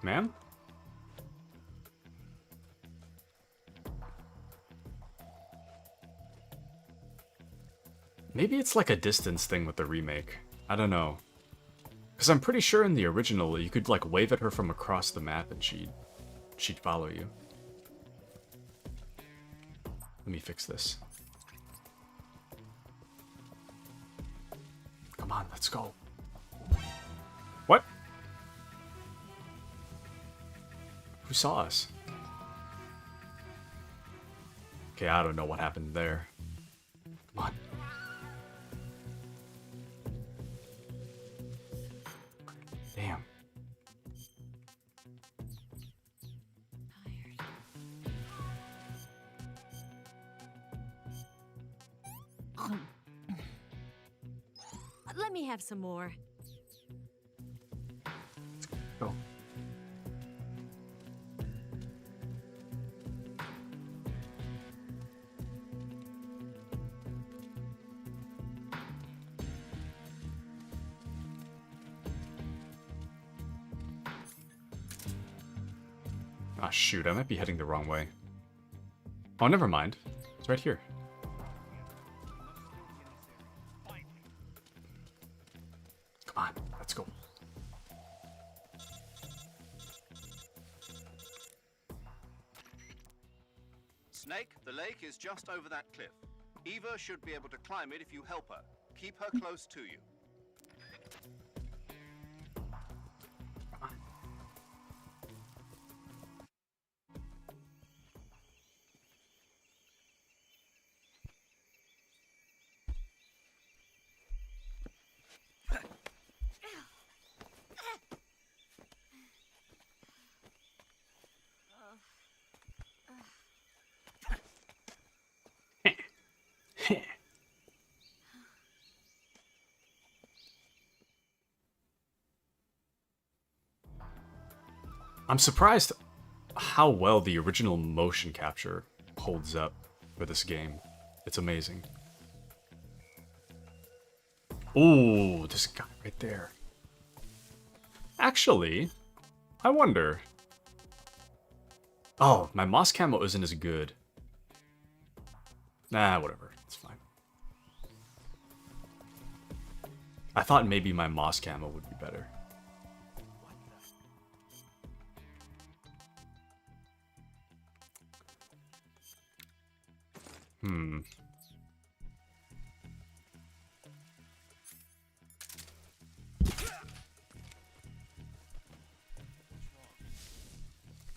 Ma'am? Maybe it's like a distance thing with the remake. I don't know. Because I'm pretty sure in the original you could like wave at her from across the map and she'd follow you. Let me fix this. Come on, let's go. What? Who saw us? Okay, I don't know what happened there. Come on. Damn. Let me have some more. Go. Ah, shoot, I might be heading the wrong way. Oh, never mind. It's right here. Come on, let's go. Snake, the lake is just over that cliff. Eva should be able to climb it if you help her. Keep her close to you. I'm surprised how well the original motion capture holds up for this game. It's amazing. Ooh, this guy right there. Actually, I wonder. Oh, my moss camo isn't as good. Nah, whatever. It's fine. I thought maybe my moss camo would be better.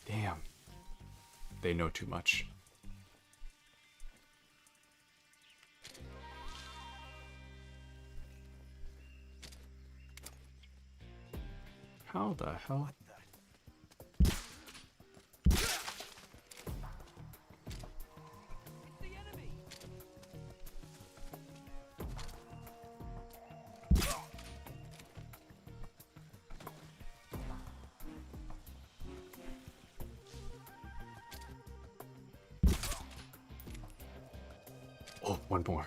Damn. They know too much. How the hell? Oh, one more.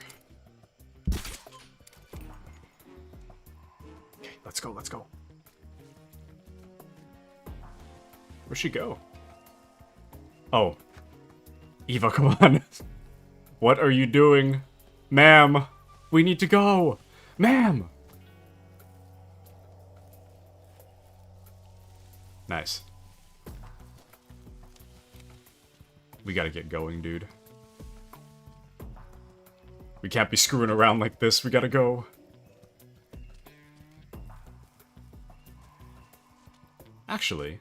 Okay, let's go, let's go. Where'd she go? Oh. Eva, come on. What are you doing? Ma'am, we need to go. Ma'am. Nice. We gotta get going, dude. We can't be screwing around like this. We gotta go. Actually,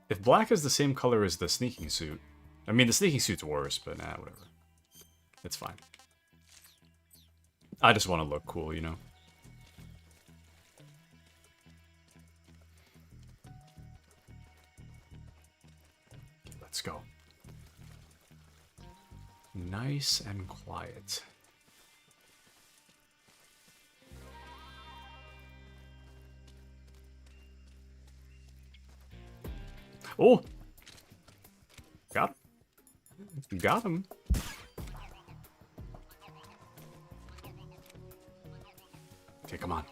if black is the same color as the sneaking suit, I mean, the sneaking suit's worse, but nah, whatever. It's fine. I just want to look cool, you know? Let's go. Nice and quiet. Oh! Got him. Got him. Okay, come on.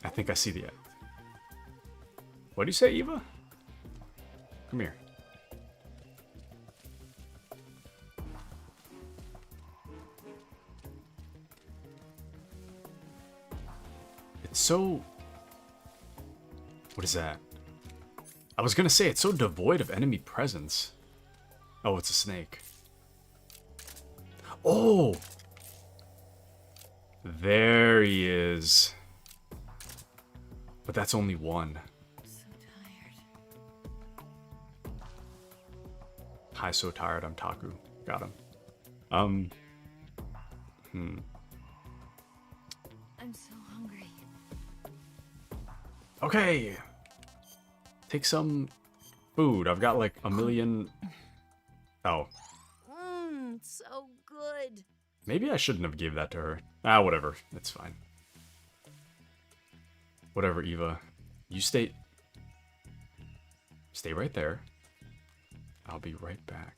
I think I see the end. What do you say, Eva? Come here. It's so... What is that? I was gonna say, it's so devoid of enemy presence. Oh, it's a snake. Oh! There he is. But that's only one. I'm so tired. Hi, so tired, I'm Taku. Got him. I'm so hungry. Okay. Take some food. I've got like a million... Oh. So good. Maybe I shouldn't have gave that to her. Ah, whatever. It's fine. Whatever, Eva. You stay right there. I'll be right back.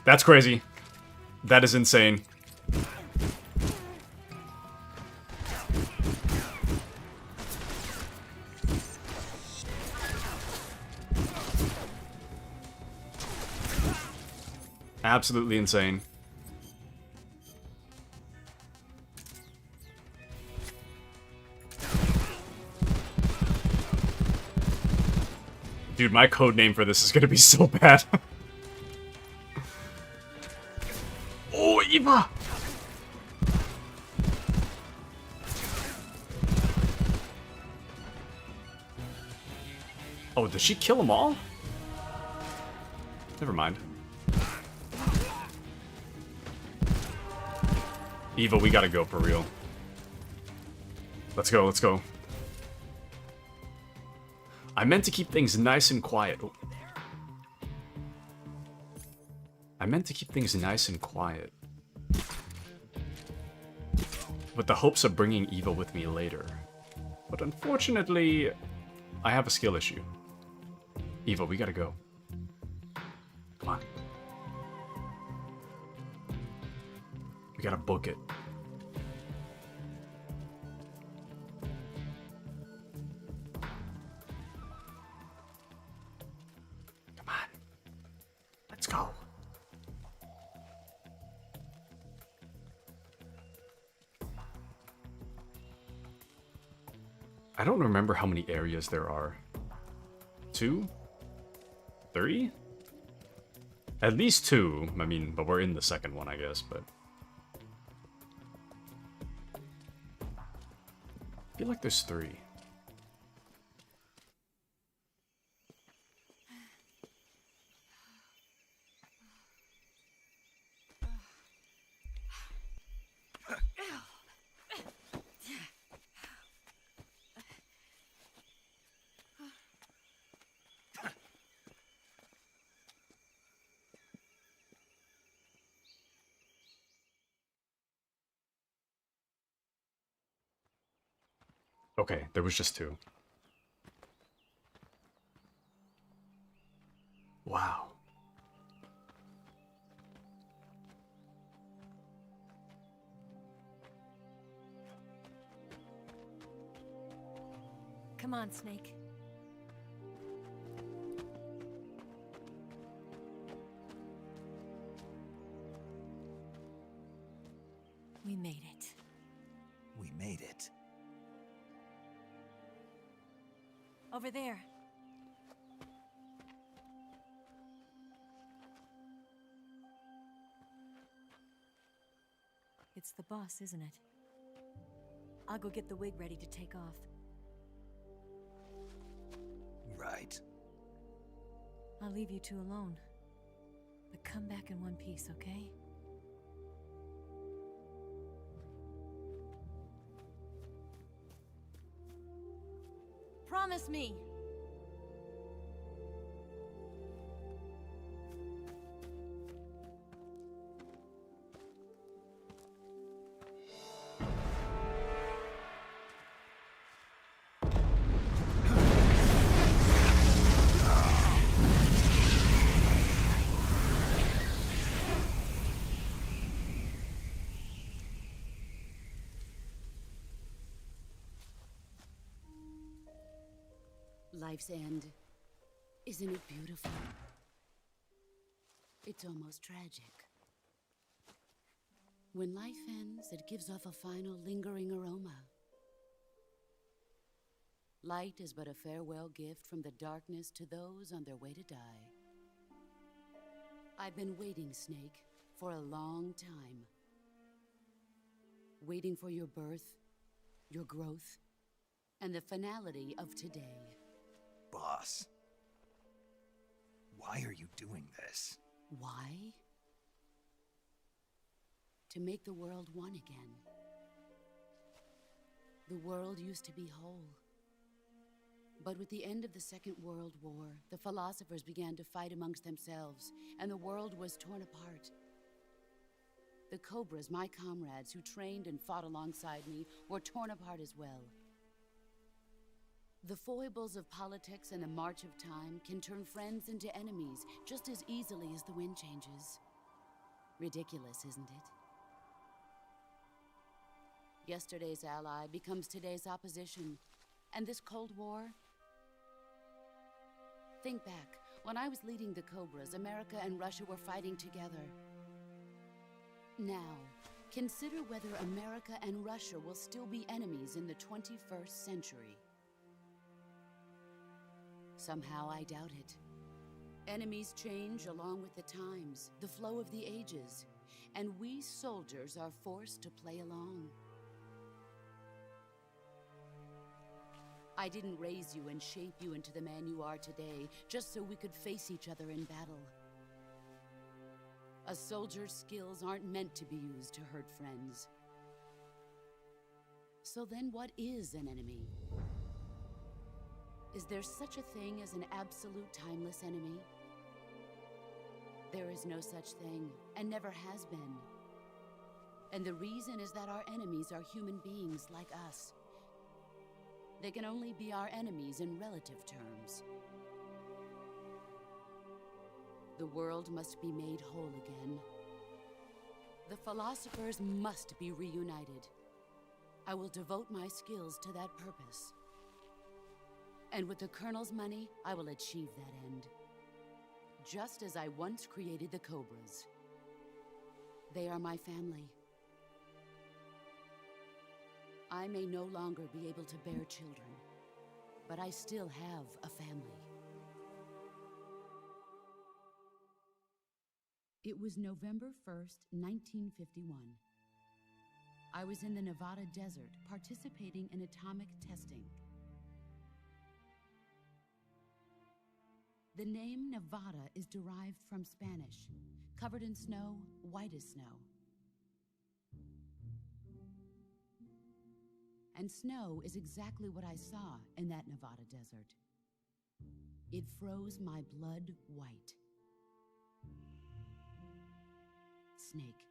That's crazy. That is insane. Absolutely insane. Dude, my code name for this is gonna be so bad. Oh, Eva! Oh, did she kill them all? Never mind. Eva, we gotta go for real. Let's go, let's go. I meant to keep things nice and quiet. Oh. I meant to keep things nice and quiet. With the hopes of bringing Eva with me later. But unfortunately, I have a skill issue. Eva, we gotta go. Come on. We gotta book it. Come on. Let's go. I don't remember how many areas there are. 2? 3? At least 2. I mean, but we're in the second one, I guess, but... I feel like there's 3. Okay, there was just 2. Wow. Come on, Snake. We made it. We made it. Over there. It's the boss, isn't it? I'll go get the wig ready to take off. Right. I'll leave you two alone. But come back in one piece, okay? Promise me! Life's end. Isn't it beautiful? It's almost tragic. When life ends, it gives off a final lingering aroma. Light is but a farewell gift from the darkness to those on their way to die. I've been waiting, Snake, for a long time. Waiting for your birth, your growth, and the finality of today. Boss. Why are you doing this? Why? To make the world one again. The world used to be whole. But with the end of the Second World War, the philosophers began to fight amongst themselves, and the world was torn apart. The Cobras, my comrades who trained and fought alongside me, were torn apart as well. The foibles of politics and the march of time can turn friends into enemies just as easily as the wind changes. Ridiculous, isn't it? Yesterday's ally becomes today's opposition. And this Cold War? Think back. When I was leading the Cobras, America and Russia were fighting together. Now, consider whether America and Russia will still be enemies in the 21st century. Somehow I doubt it. Enemies change along with the times, the flow of the ages, and we soldiers are forced to play along. I didn't raise you and shape you into the man you are today just so we could face each other in battle. A soldier's skills aren't meant to be used to hurt friends. So then what is an enemy? Is there such a thing as an absolute timeless enemy? There is no such thing, and never has been. And the reason is that our enemies are human beings like us. They can only be our enemies in relative terms. The world must be made whole again. The philosophers must be reunited. I will devote my skills to that purpose. And with the Colonel's money, I will achieve that end. Just as I once created the Cobras. They are my family. I may no longer be able to bear children, but I still have a family. It was November 1st, 1951. I was in the Nevada desert participating in atomic testing. The name Nevada is derived from Spanish, covered in snow, white as snow. And snow is exactly what I saw in that Nevada desert. It froze my blood white. Snake,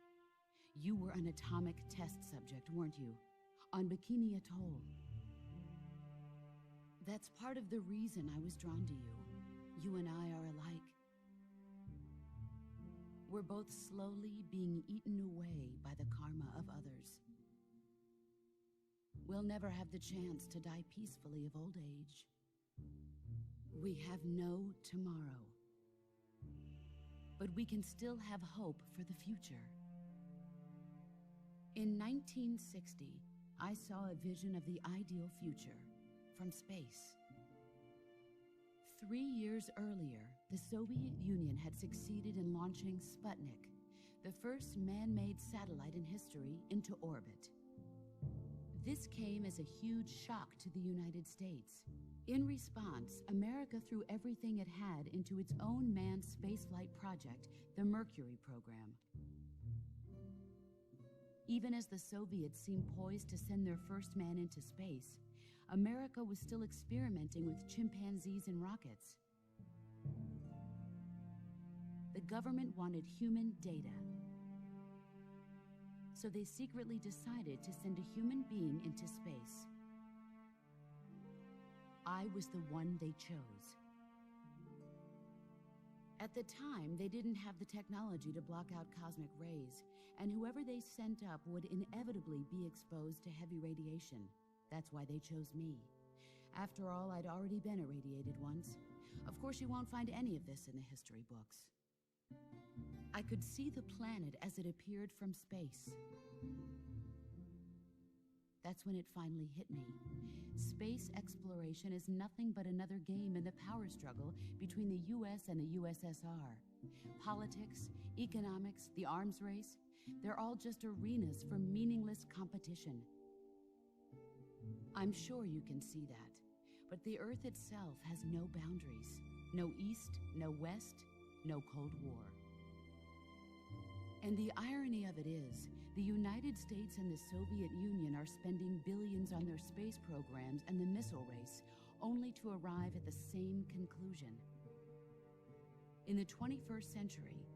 you were an atomic test subject, weren't you? On Bikini Atoll. That's part of the reason I was drawn to you. You and I are alike. We're both slowly being eaten away by the karma of others. we'll never have the chance to die peacefully of old age. We have no tomorrow. But we can still have hope for the future. In 1960, I saw a vision of the ideal future from space. 3 years earlier, the Soviet Union had succeeded in launching Sputnik, the first man-made satellite in history, into orbit. This came as a huge shock to the United States. In response, America threw everything it had into its own manned spaceflight project, the Mercury program. Even as the Soviets seemed poised to send their first man into space, America was still experimenting with chimpanzees and rockets. The government wanted human data. So they secretly decided to send a human being into space. I was the one they chose. At the time, they didn't have the technology to block out cosmic rays, and whoever they sent up would inevitably be exposed to heavy radiation. That's why they chose me. After all, I'd already been irradiated once. Of course, you won't find any of this in the history books. I could see the planet as it appeared from space. That's when it finally hit me. Space exploration is nothing but another game in the power struggle between the US and the USSR. Politics, economics, the arms race, they're all just arenas for meaningless competition. I'm sure you can see that, but the Earth itself has no boundaries. No East, no West, no Cold War. And the irony of it is, the United States and the Soviet Union are spending billions on their space programs and the missile race, only to arrive at the same conclusion. In the 21st century,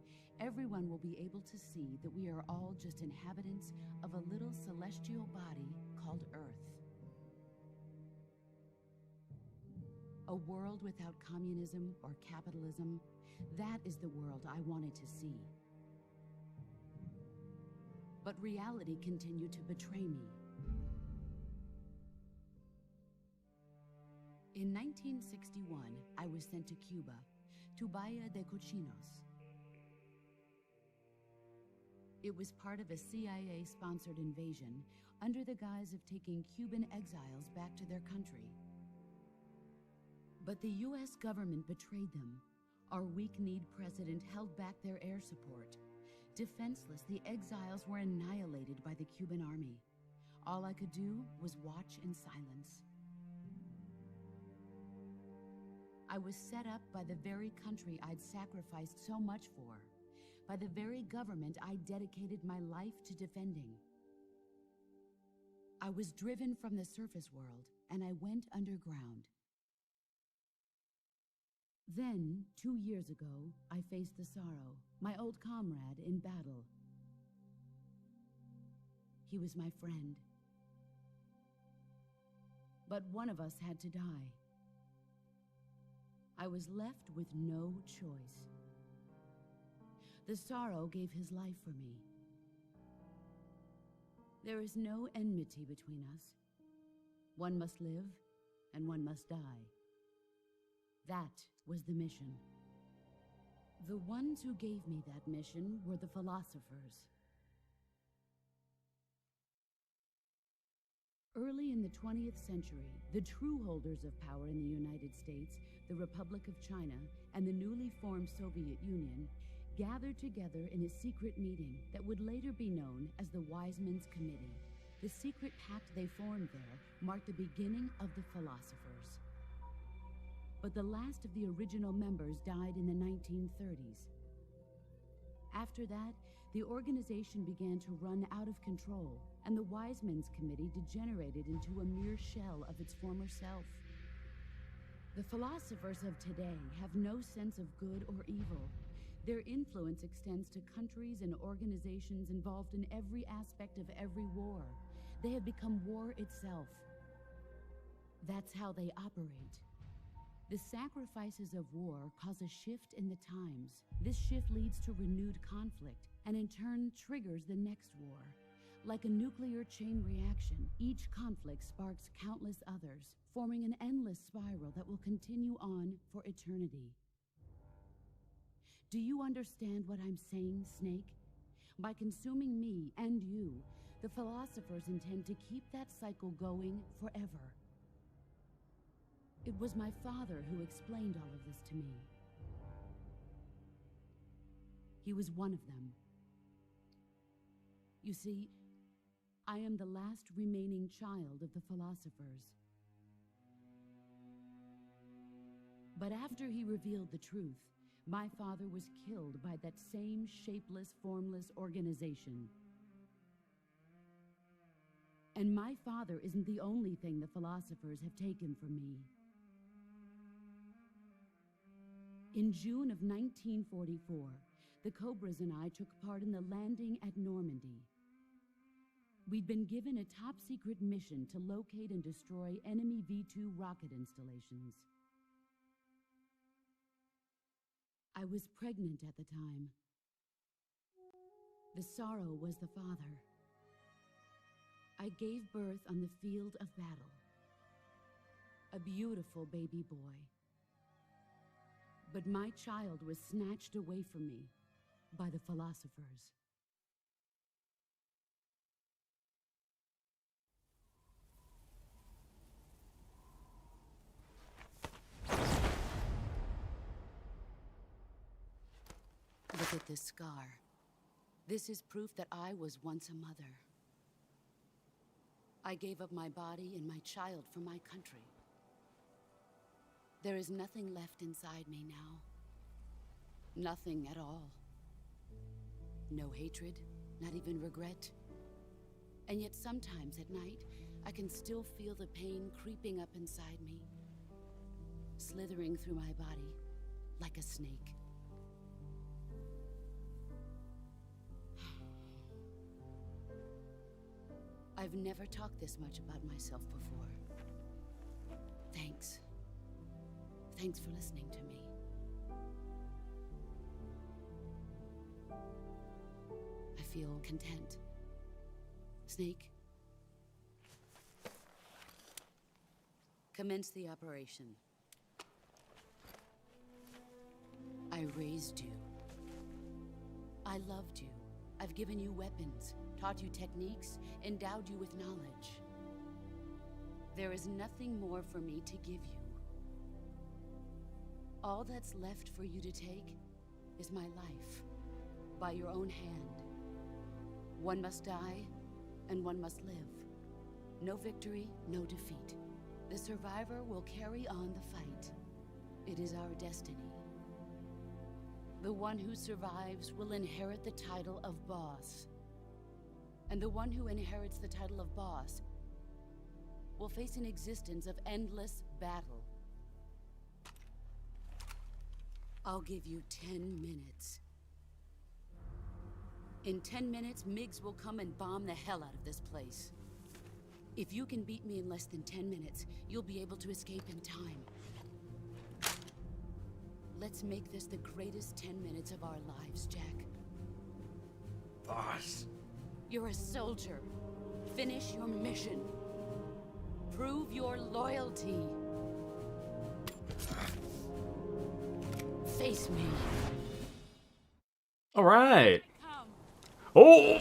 everyone will be able to see that we are all just inhabitants of a little celestial body called Earth. A world without communism or capitalism, that is the world I wanted to see. But reality continued to betray me. In 1961, I was sent to Cuba, to Bahia de Cochinos. It was part of a CIA-sponsored invasion under the guise of taking Cuban exiles back to their country. But the US government betrayed them. Our weak-kneed president held back their air support. Defenseless, the exiles were annihilated by the Cuban army. All I could do was watch in silence. I was set up by the very country I'd sacrificed so much for, by the very government I dedicated my life to defending. I was driven from the surface world, and I went underground. Then, 2 years ago, I faced the Sorrow, my old comrade in battle. He was my friend. But one of us had to die. I was left with no choice. The Sorrow gave his life for me. There is no enmity between us. One must live, and one must die. That was the mission. The ones who gave me that mission were the philosophers. Early in the 20th century, the true holders of power in the United States, the Republic of China, and the newly formed Soviet Union gathered together in a secret meeting that would later be known as the Wise Men's Committee. The secret pact they formed there marked the beginning of the philosophers. But the last of the original members died in the 1930s. After that, the organization began to run out of control, and the Wise Men's Committee degenerated into a mere shell of its former self. The philosophers of today have no sense of good or evil. Their influence extends to countries and organizations involved in every aspect of every war. They have become war itself. That's how they operate. The sacrifices of war cause a shift in the times. This shift leads to renewed conflict, and in turn triggers the next war. Like a nuclear chain reaction, each conflict sparks countless others, forming an endless spiral that will continue on for eternity. Do you understand what I'm saying, Snake? By consuming me and you, the philosophers intend to keep that cycle going forever. It was my father who explained all of this to me. He was one of them. You see, I am the last remaining child of the philosophers. But after he revealed the truth, my father was killed by that same shapeless, formless organization. And my father isn't the only thing the philosophers have taken from me. In June of 1944, the Cobras and I took part in the landing at Normandy. We'd been given a top-secret mission to locate and destroy enemy V2 rocket installations. I was pregnant at the time. The sorrow was the father. I gave birth on the field of battle. A beautiful baby boy. But my child was snatched away from me by the philosophers. Look at this scar. This is proof that I was once a mother. I gave up my body and my child for my country. There is nothing left inside me now. Nothing at all. No hatred, not even regret. And yet sometimes at night, I can still feel the pain creeping up inside me, slithering through my body like a snake. I've never talked this much about myself before. Thanks. Thanks for listening to me. I feel content. Snake, commence the operation. I raised you. I loved you. I've given you weapons, taught you techniques, endowed you with knowledge. There is nothing more for me to give you. All that's left for you to take is my life, by your own hand. One must die, and one must live. No victory, no defeat. The survivor will carry on the fight. It is our destiny. The one who survives will inherit the title of boss. And the one who inherits the title of boss will face an existence of endless battle. I'll give you 10 minutes. In 10 minutes, MiGs will come and bomb the hell out of this place. If you can beat me in less than 10 minutes, you'll be able to escape in time. Let's make this the greatest 10 minutes of our lives, Jack. Boss. You're a soldier. Finish your mission. Prove your loyalty. Face me. All right. Oh!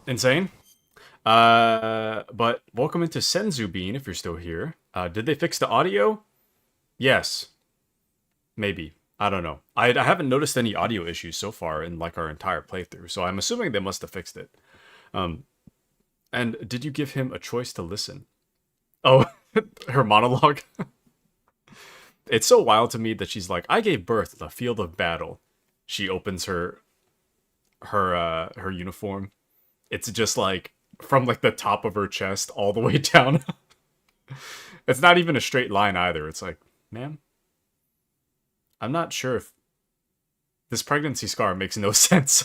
Insane. But welcome into Senzu Bean if you're still here. Did they fix the audio? Yes. Maybe. I don't know. I haven't noticed any audio issues so far in like our entire playthrough, so I'm assuming they must have fixed it. And did you give him a choice to listen? Oh, her monologue. It's so wild to me that she's like, I gave birth in the field of battle. She opens her uniform. It's just like from like the top of her chest all the way down. It's not even a straight line either. It's like, ma'am, I'm not sure if this pregnancy scar makes no sense.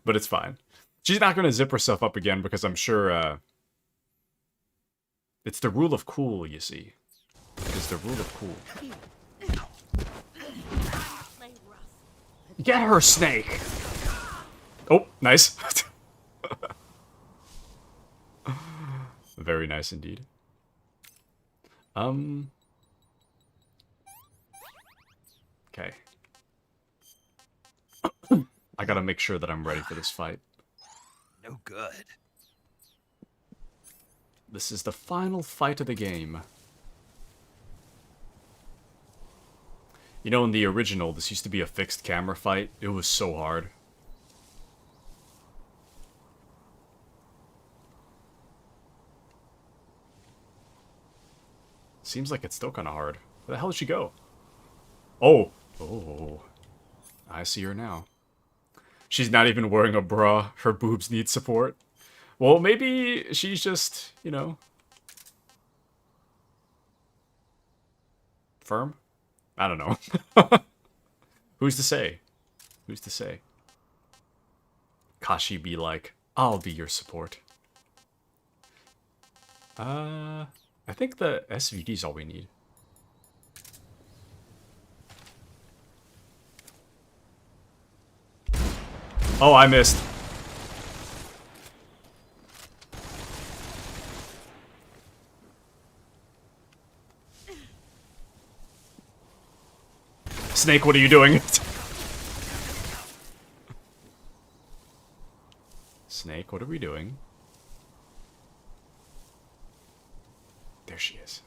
But it's fine. She's not going to zip herself up again because I'm sure it's the rule of cool, you see. It's the rule of cool. Get her, Snake! Oh, nice. Very nice indeed. Okay. I gotta make sure that I'm ready for this fight. No good. This is the final fight of the game. You know, in the original, this used to be a fixed camera fight. It was so hard. Seems like it's still kind of hard. Where the hell did she go? Oh. Oh. I see her now. She's not even wearing a bra. Her boobs need support. Well, maybe she's just, you know... firm? I don't know. Who's to say? Who's to say? Kashi be like, I'll be your support. I think the SVD's all we need. Oh, I missed. Snake, what are you doing? Snake, what are we doing? There she is.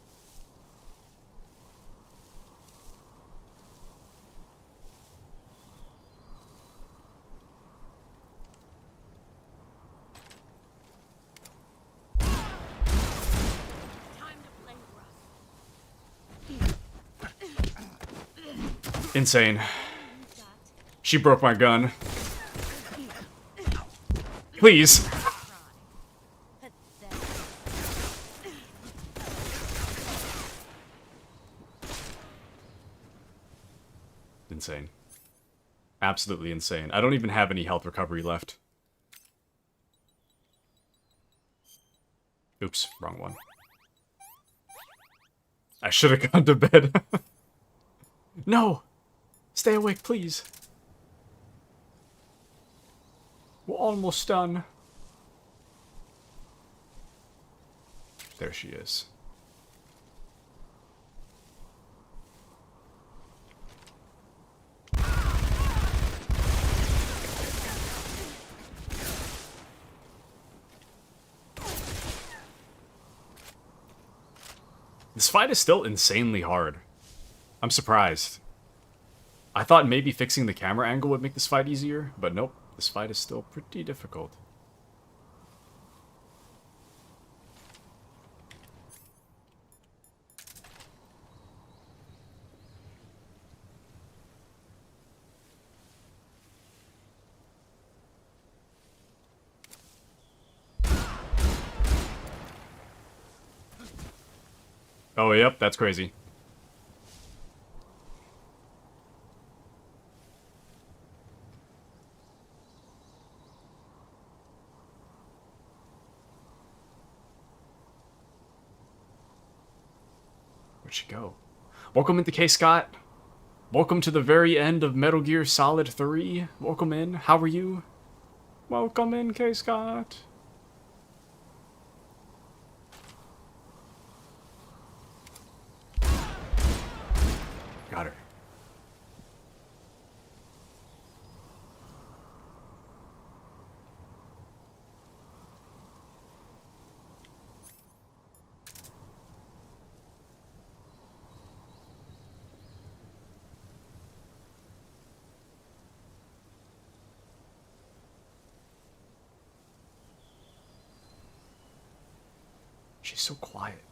Insane. She broke my gun. Please. Insane. Absolutely insane. I don't even have any health recovery left. Oops, wrong one. I should have gone to bed. No! Stay awake, please. We're almost done. There she is. This fight is still insanely hard. I'm surprised. I thought maybe fixing the camera angle would make this fight easier, but nope. This fight is still pretty difficult. Oh, yep, that's crazy. Where'd she go? Welcome into K. Scott. Welcome to the very end of Metal Gear Solid 3. Welcome in. How are you? Welcome in, K. Scott. Got her. She's so quiet.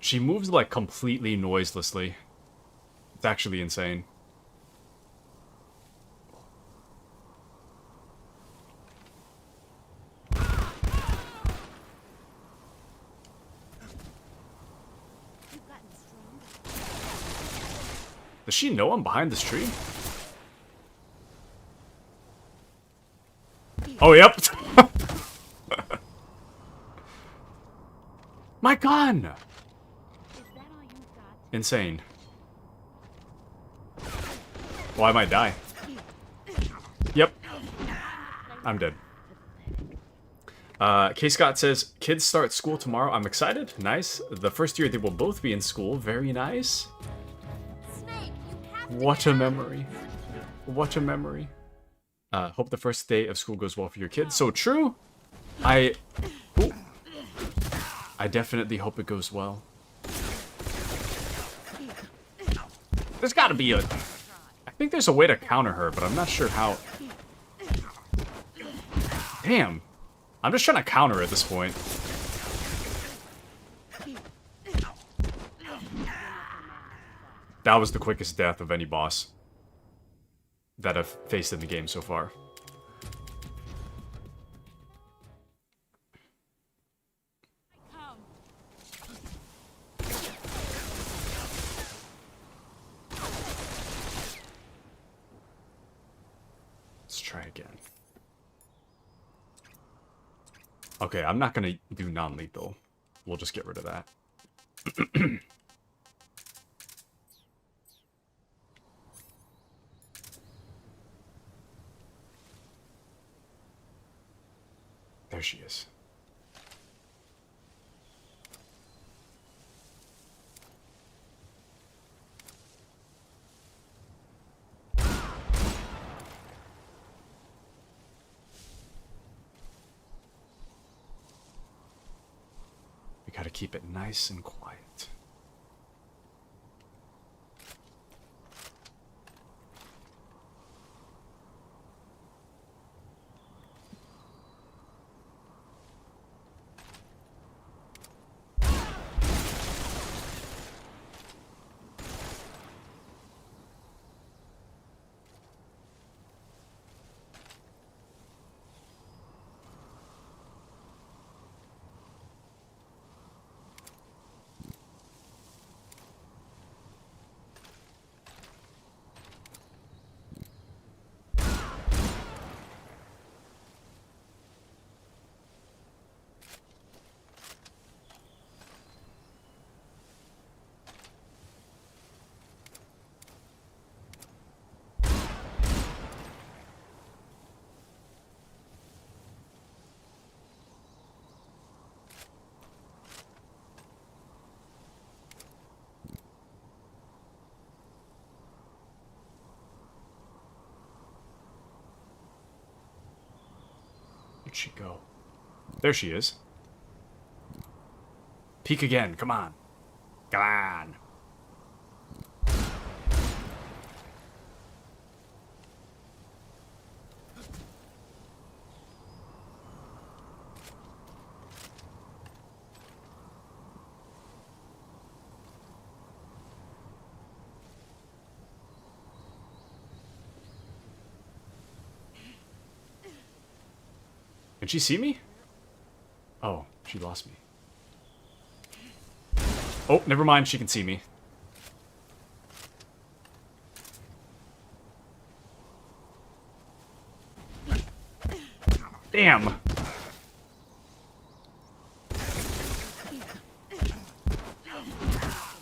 She moves like completely noiselessly. It's actually insane. Does she know I'm behind this tree? Oh, yep. My gun! Insane. Well, I might die. Yep. I'm dead. K. Scott says, kids start school tomorrow. I'm excited. Nice. The first year they will both be in school. Very nice. What a memory. What a memory. Hope the first day of school goes well for your kids. So true. I definitely hope it goes well. There's gotta be a... I think there's a way to counter her, but I'm not sure how. Damn. I'm just trying to counter at this point. That was the quickest death of any boss that I've faced in the game so far. Let's try again. Okay, I'm not gonna do non-lethal. We'll just get rid of that. There she is. We gotta keep it nice and quiet. Where'd she go? There she is. Peek again, come on. Come on. Did she see me? Oh, she lost me. Oh, never mind, she can see me. Damn!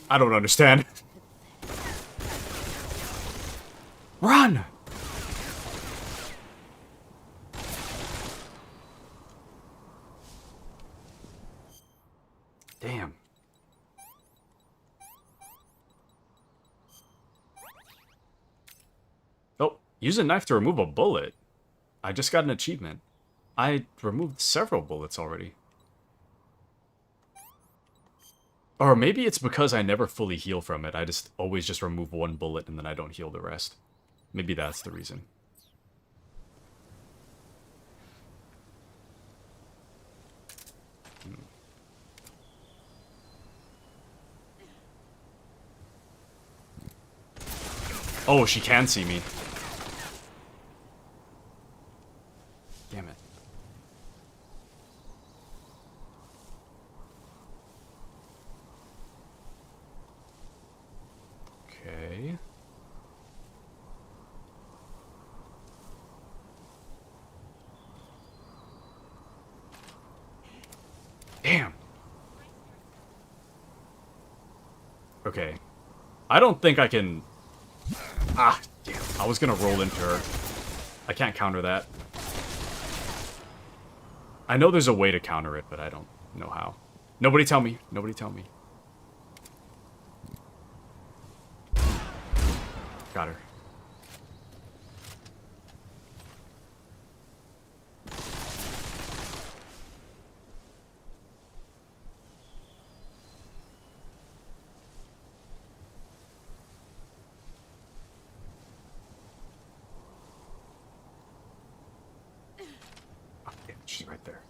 I don't understand. Run! Damn. Oh, use a knife to remove a bullet. I just got an achievement. I removed several bullets already. Or maybe it's because I never fully heal from it. I just always just remove one bullet and then I don't heal the rest. Maybe that's the reason. Oh, she can see me. Damn it. Okay. Damn. Okay. I don't think I can... Ah, damn. I was gonna roll into her. I can't counter that. I know there's a way to counter it, but I don't know how. Nobody tell me. Nobody tell me. Got her. Oh, damn, she's right there.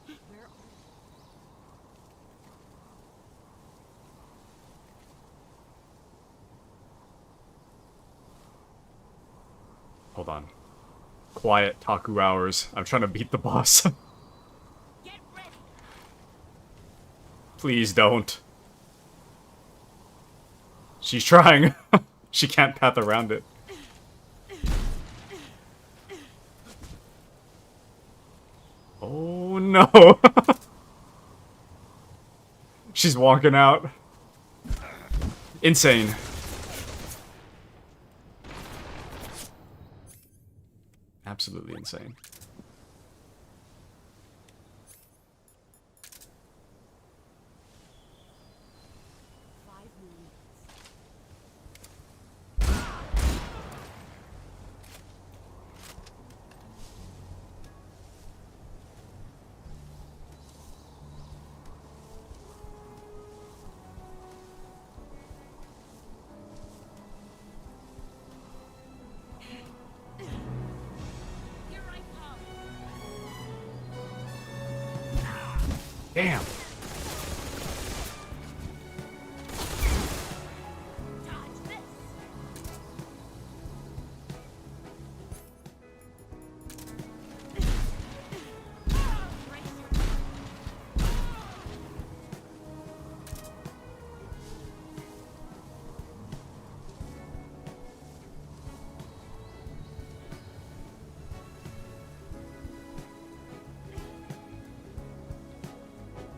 Hold on. Quiet Taku hours. I'm trying to beat the boss. Please don't. She's trying. She can't path around it. Oh no. She's walking out. Insane. Absolutely insane. Damn.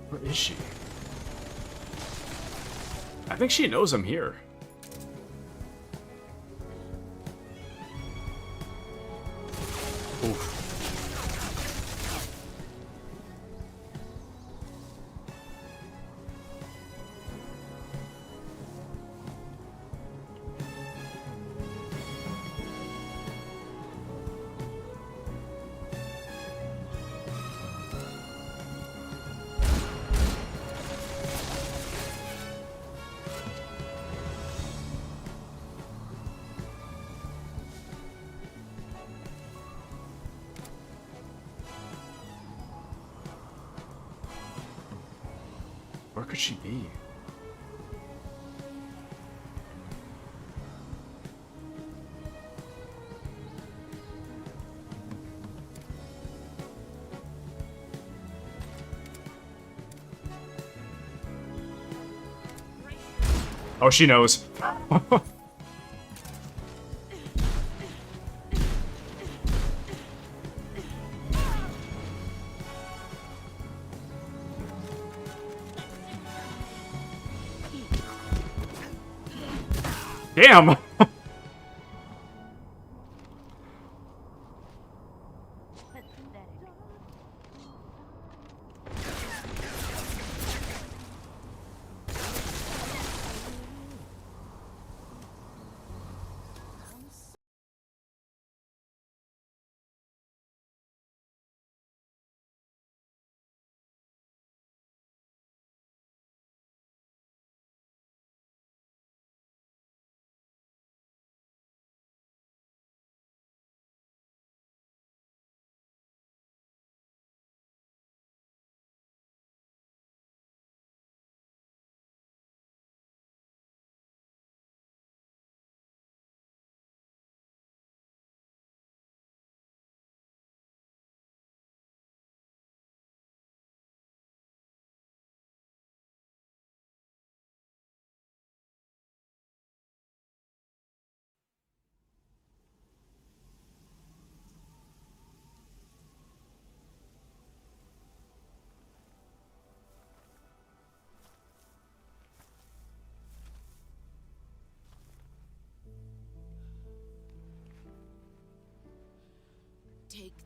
Where is she? I think she knows I'm here. Oof. Where could she be? Oh, she knows. Damn!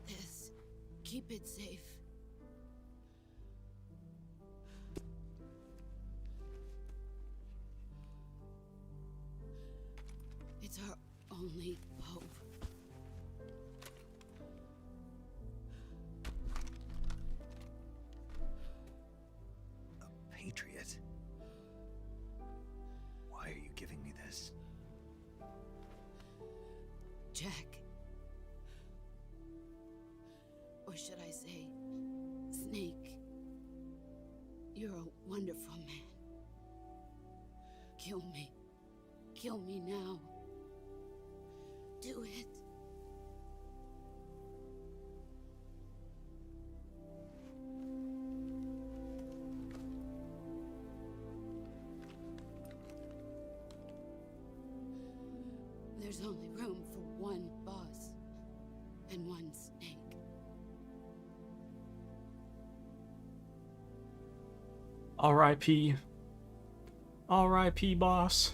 this. Keep it safe. It's our only hope. A patriot? Why are you giving me this? Jack. Or should I say, Snake. You're a wonderful man. Kill me. Kill me now. Do it. There's only room for one boss and one snake. R.I.P. R.I.P. boss.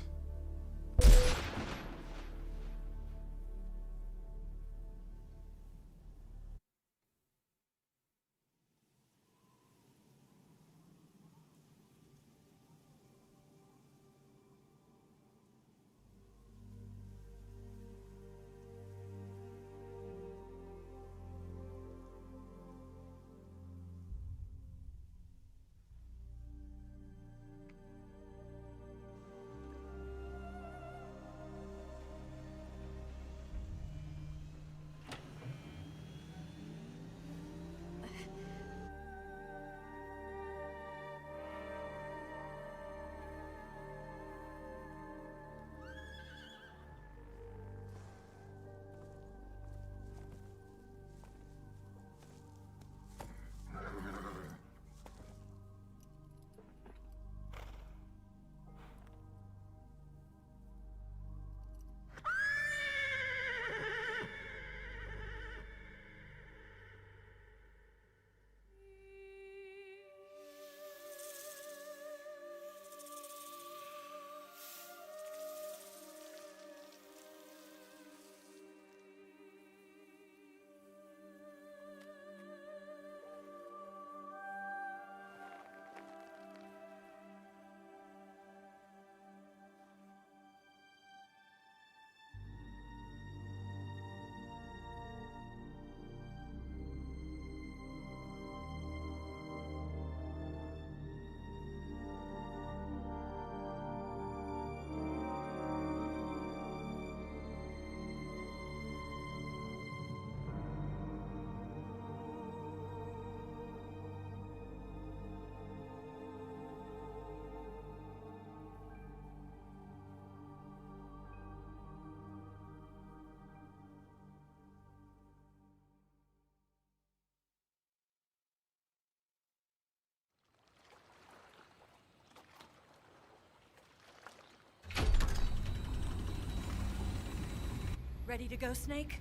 Ready to go, Snake?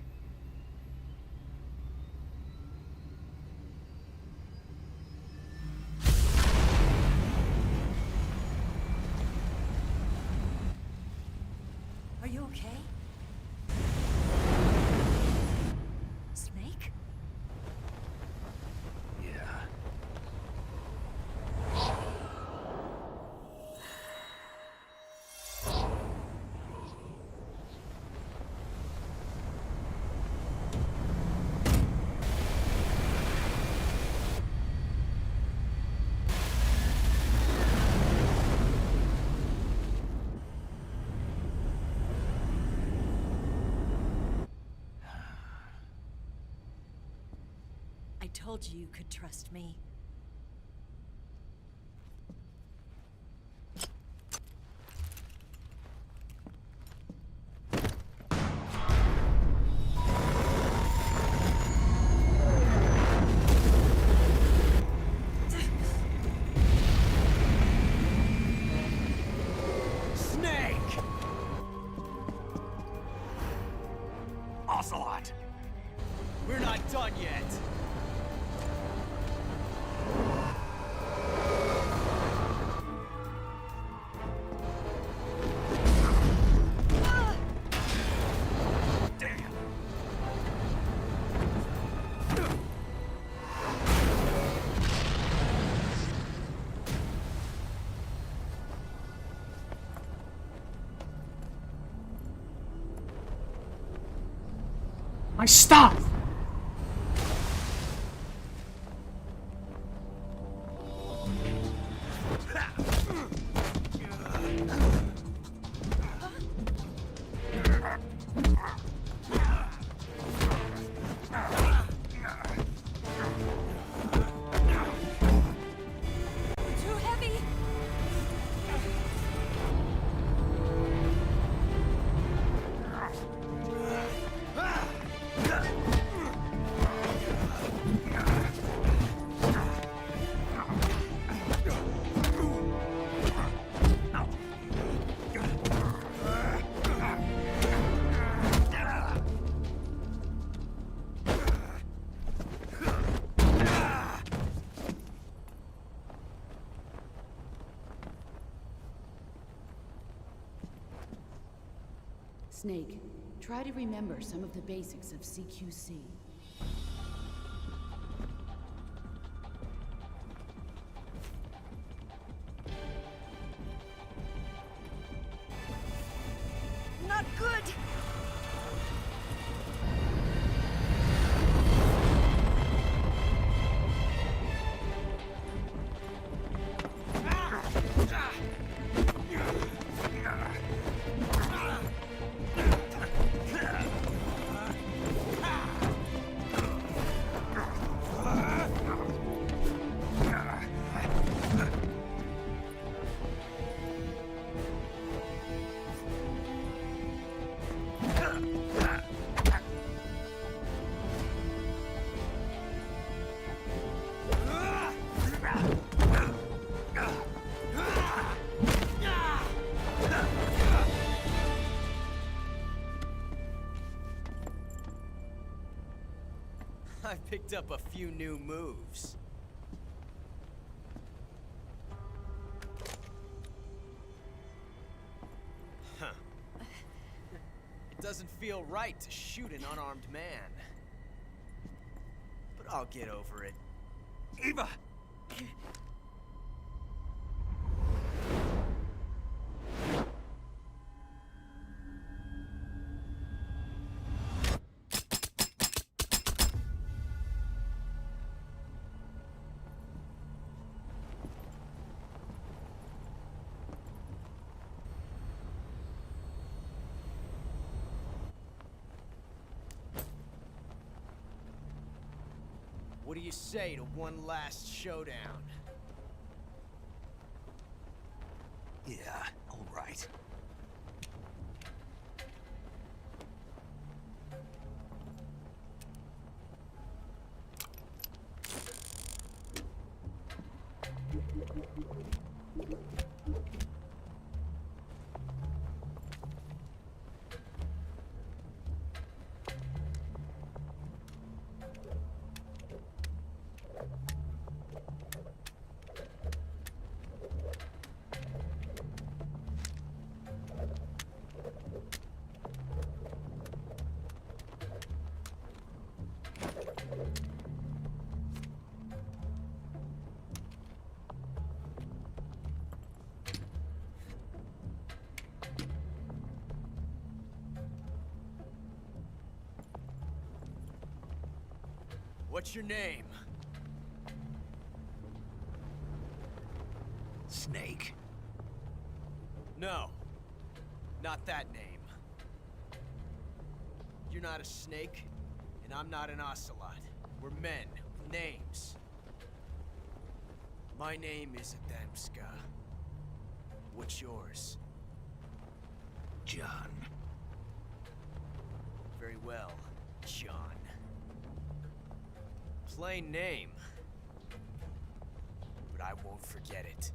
Are you okay? Snake? Yeah. I told you you could trust me. Snake! Ocelot! We're not done yet. I stopped! Too heavy. Snake, try to remember some of the basics of CQC. Not good! I picked up a few new moves. Huh. It doesn't feel right to shoot an unarmed man. But I'll get over it. Eva! What do you say to one last showdown? Yeah, all right. What's your name? Snake. No. Not that name. You're not a snake, and I'm not an ocelot. We're men with names. My name is Adamska. What's yours? John. Very well, John. Plain name. But I won't forget it.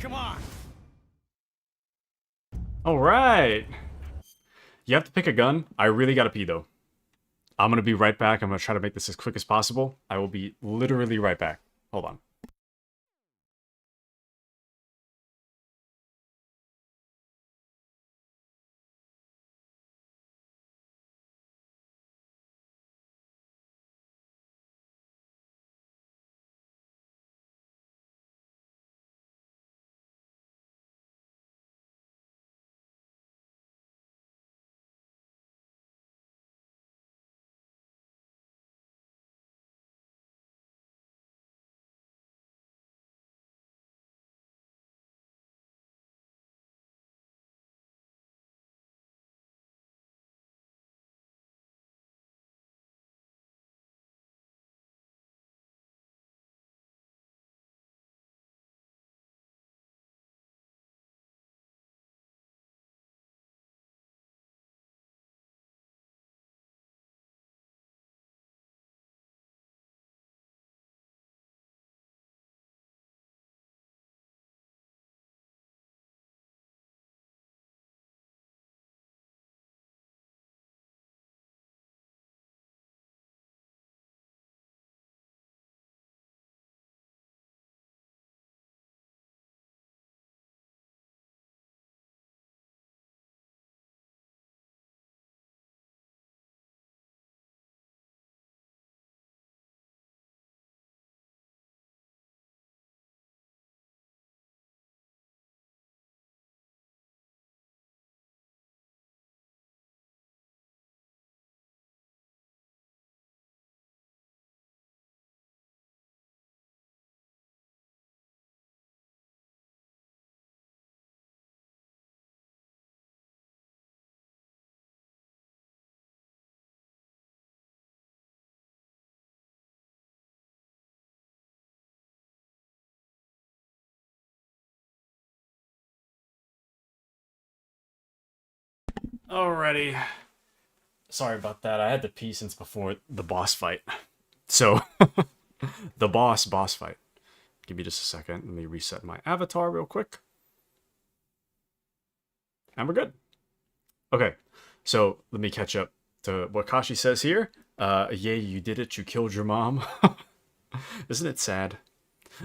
Come on! Alright! You have to pick a gun. I really gotta pee though. I'm gonna be right back. I'm gonna try to make this as quick as possible. I will be literally right back. Hold on. Alrighty. Sorry about that. I had to pee since before the boss fight. So, the boss fight. Give me just a second. Let me reset my avatar real quick. And we're good. Okay, so let me catch up to what Kashi says here. Yay, you did it. You killed your mom. Isn't it sad?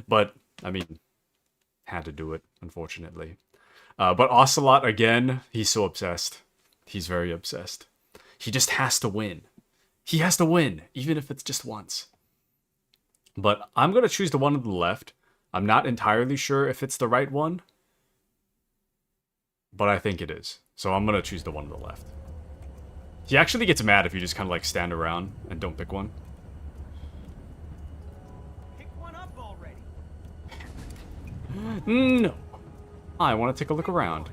But, I mean, had to do it, unfortunately. But Ocelot, again, he's so obsessed. He's very obsessed. He just has to win. He has to win, even if it's just once. But I'm going to choose the one on the left. I'm not entirely sure if it's the right one. But I think it is. So I'm going to choose the one on the left. He actually gets mad if you just kind of like stand around and don't pick one. Pick one up already. No. I want to take a look around.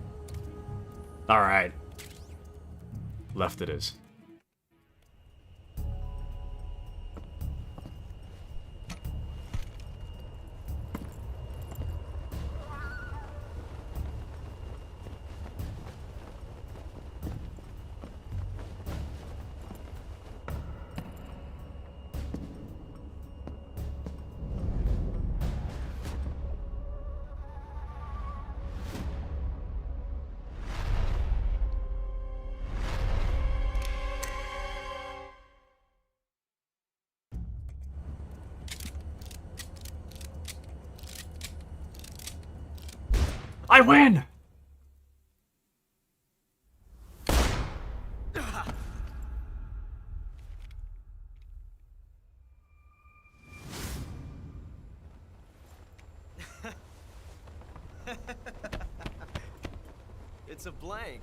Alright. Left it is. I win! It's a blank.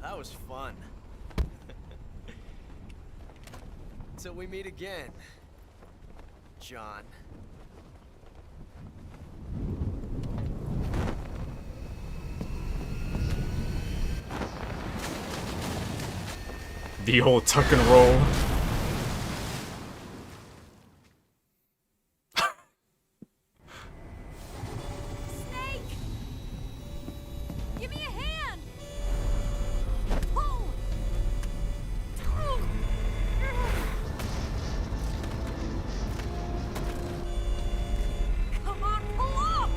That was fun. Till we meet again, John. The whole tuck and roll. Give me a hand! Come on, pull up!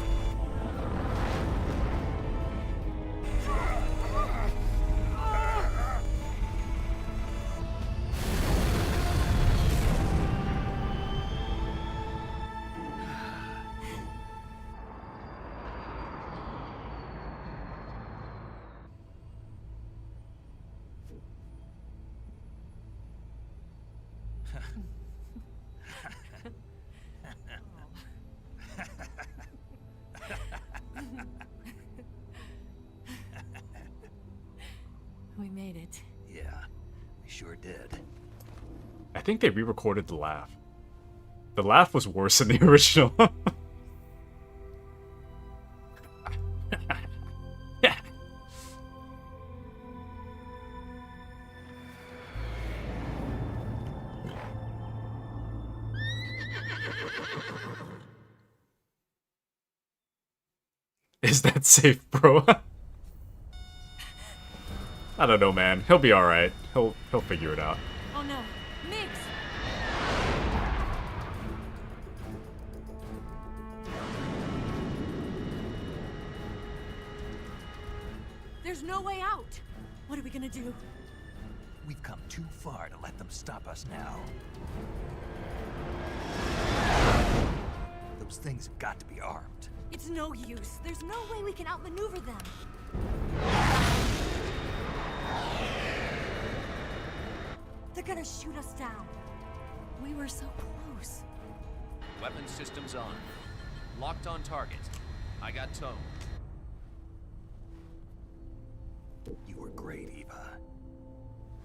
We made it. Yeah, we sure did. I think they re-recorded the laugh. The laugh was worse than the original. Is that safe, bro? I don't know, man. He'll be alright. He'll figure it out. Oh no, Migs! There's no way out. What are we gonna do? We've come too far to let them stop us now. Those things have got to be armed. It's no use. There's no way we can outmaneuver them. They're gonna shoot us down. We were so close. Weapon systems on. Locked on target. I got towed. You were great, Eva.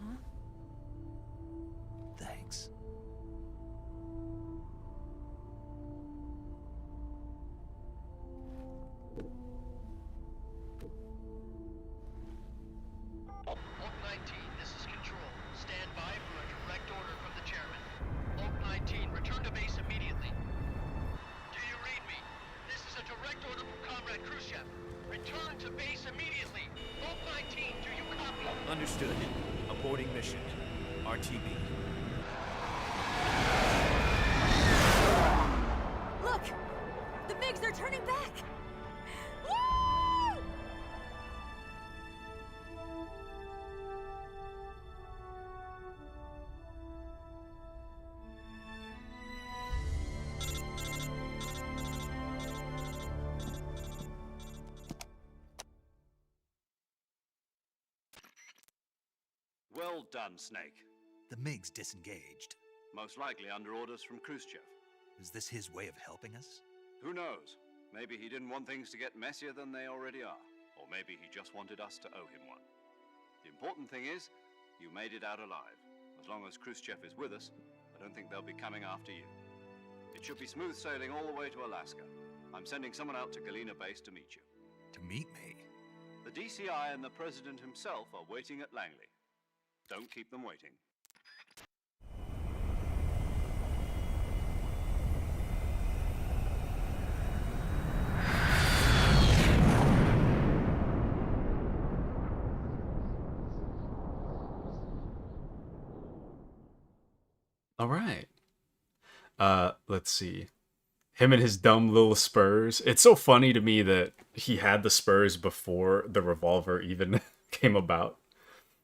Huh? Thanks. Hulk 19, this is Control. Stand by for a Understood. Aborting mission. RTB. Look! The MiGs are turning back! Woo! Well done, Snake. The MiGs disengaged. Most likely under orders from Khrushchev. Is this his way of helping us? Who knows? Maybe he didn't want things to get messier than they already are. Or maybe he just wanted us to owe him one. The important thing is, you made it out alive. As long as Khrushchev is with us, I don't think they'll be coming after you. It should be smooth sailing all the way to Alaska. I'm sending someone out to Galena Base to meet you. To meet me? The DCI and the President himself are waiting at Langley. Don't keep them waiting. All right. Let's see. Him and his dumb little spurs. It's so funny to me that he had the spurs before the revolver even came about.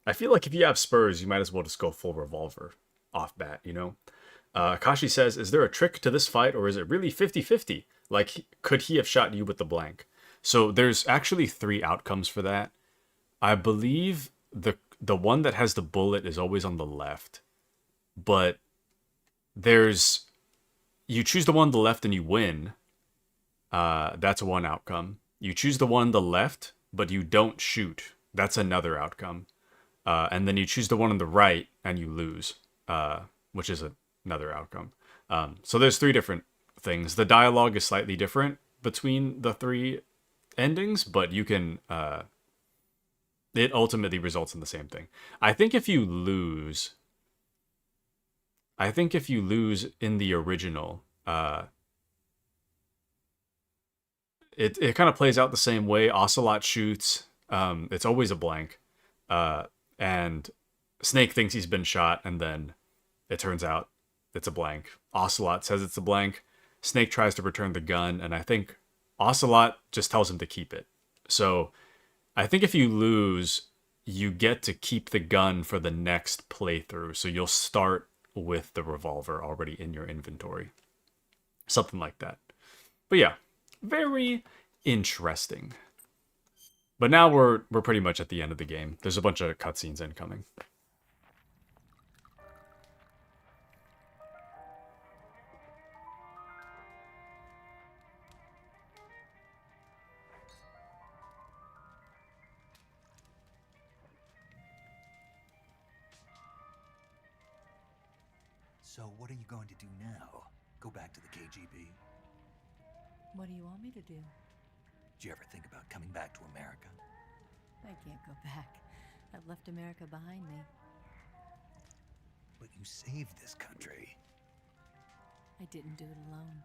I feel like if you have spurs, you might as well just go full revolver off bat, you know? Kashi says, is there a trick to this fight or is it really 50-50? Like, could he have shot you with the blank? So there's actually 3 outcomes for that. I believe the one that has the bullet is always on the left. But you choose the one on the left and you win. That's one outcome. You choose the one on the left, but you don't shoot. That's another outcome. And then you choose the one on the right and you lose, which is another outcome. So there's 3 different things. The dialogue is slightly different between the 3 endings, but you can... it ultimately results in the same thing. I think if you lose in the original, it kind of plays out the same way. Ocelot shoots. It's always a blank. And Snake thinks he's been shot, and then it turns out it's a blank. Ocelot says it's a blank. Snake tries to return the gun, and I think Ocelot just tells him to keep it. So I think if you lose, you get to keep the gun for the next playthrough. So you'll start with the revolver already in your inventory. Something like that. But yeah, very interesting. But now we're pretty much at the end of the game. There's a bunch of cutscenes incoming. So what are you going to do now? Go back to the KGB? What do you want me to do? Did you ever think about coming back to America? I can't go back. I've left America behind me. But you saved this country. I didn't do it alone.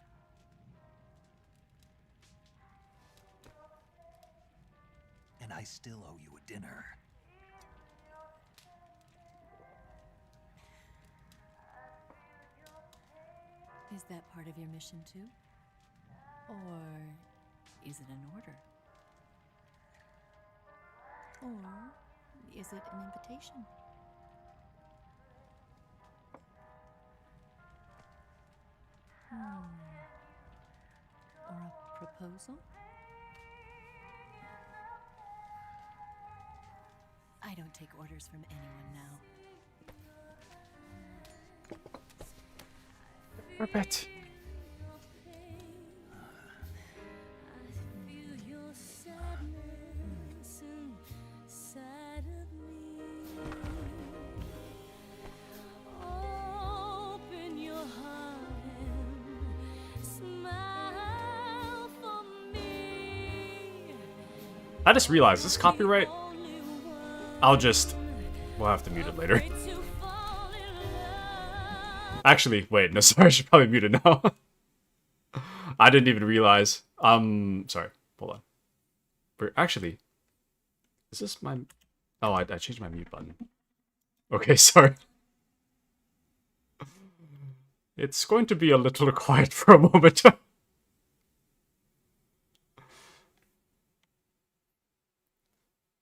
And I still owe you a dinner. Is that part of your mission too? Or is it an order? Or is it an invitation? Or a proposal? I don't take orders from anyone now. Perfect. I just realized this copyright. We'll have to mute it later. Actually, wait, no, sorry, I should probably mute it now. I didn't even realize. Sorry, hold on. Actually, is this my... Oh, I changed my mute button. Okay, sorry. It's going to be a little quiet for a moment.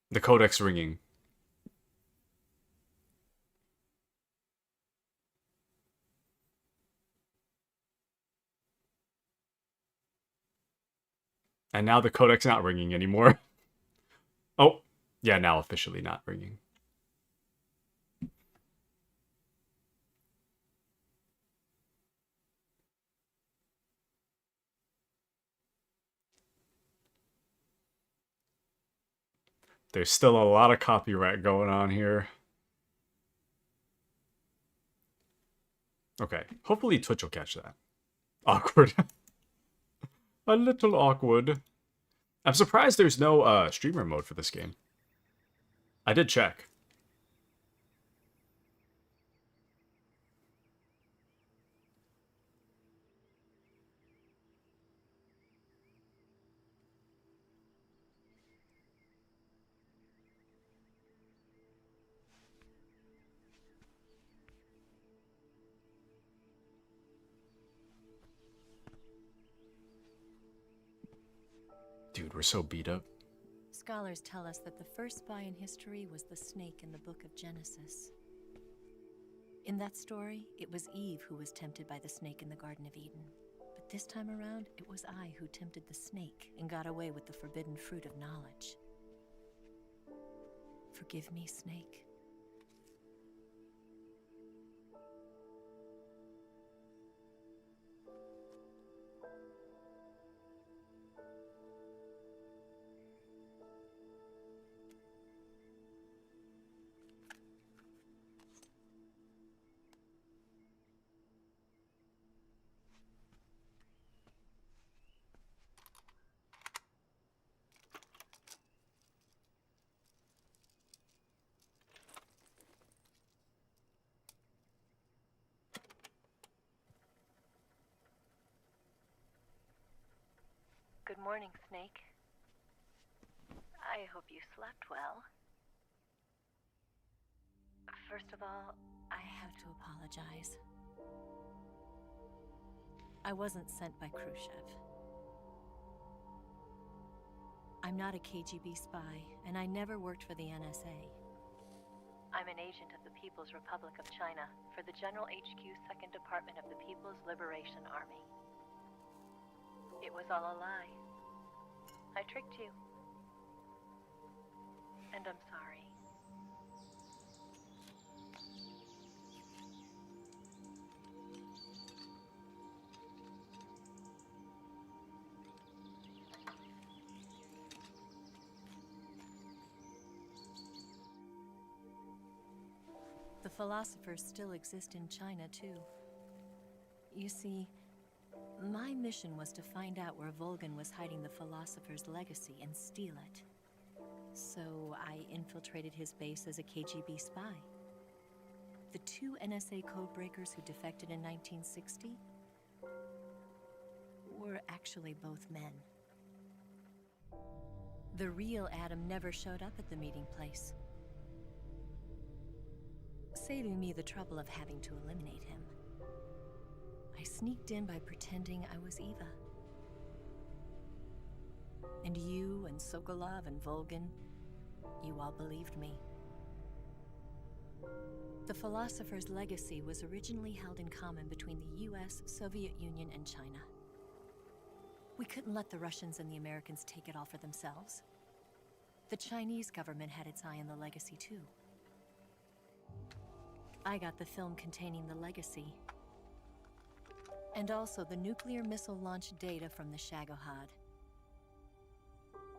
The codec's ringing. And now the codec's not ringing anymore. Oh, yeah, now officially not ringing. There's still a lot of copyright going on here. Okay, hopefully Twitch will catch that. Awkward. A little awkward. I'm surprised there's no streamer mode for this game. I did check. Dude, we're so beat up. Scholars tell us that the first spy in history was the snake in the book of Genesis. In that story, it was Eve who was tempted by the snake in the Garden of Eden. But this time around, it was I who tempted the snake and got away with the forbidden fruit of knowledge. Forgive me, snake. Good morning, Snake. I hope you slept well. First of all, I have to apologize. I wasn't sent by Khrushchev. I'm not a KGB spy, and I never worked for the NSA. I'm an agent of the People's Republic of China for the General HQ 2nd Department of the People's Liberation Army. It was all a lie. I tricked you. And I'm sorry. The philosophers still exist in China, too. You see, my mission was to find out where Volgan was hiding the philosopher's legacy and steal it. So I infiltrated his base as a KGB spy. The 2 NSA codebreakers who defected in 1960 were actually both men. The real Adam never showed up at the meeting place, saving me the trouble of having to eliminate him. I sneaked in by pretending I was Eva. And you and Sokolov and Volgan, you all believed me. The philosopher's legacy was originally held in common between the US, Soviet Union, and China. We couldn't let the Russians and the Americans take it all for themselves. The Chinese government had its eye on the legacy too. I got the film containing the legacy, and also the nuclear missile launch data from the Shagohod.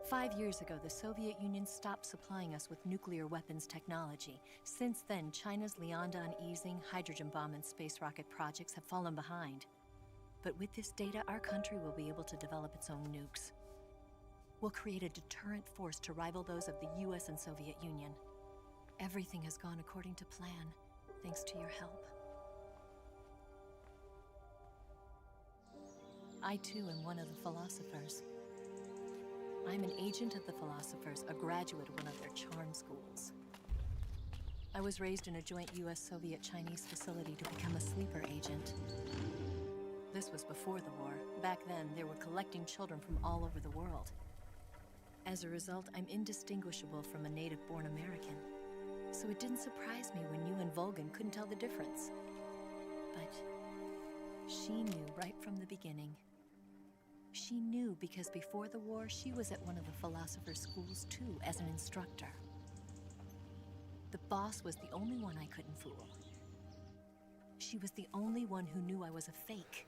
5 years ago, the Soviet Union stopped supplying us with nuclear weapons technology. Since then, China's Liandon easing, hydrogen bomb, and space rocket projects have fallen behind. But with this data, our country will be able to develop its own nukes. We'll create a deterrent force to rival those of the US and Soviet Union. Everything has gone according to plan, thanks to your help. I too am one of the philosophers. I'm an agent of the philosophers, a graduate of one of their charm schools. I was raised in a joint US-Soviet-Chinese facility to become a sleeper agent. This was before the war. Back then, they were collecting children from all over the world. As a result, I'm indistinguishable from a native-born American. So it didn't surprise me when you and Volgan couldn't tell the difference. But she knew right from the beginning. She knew because before the war, she was at one of the philosopher's schools too, as an instructor. The boss was the only one I couldn't fool. She was the only one who knew I was a fake.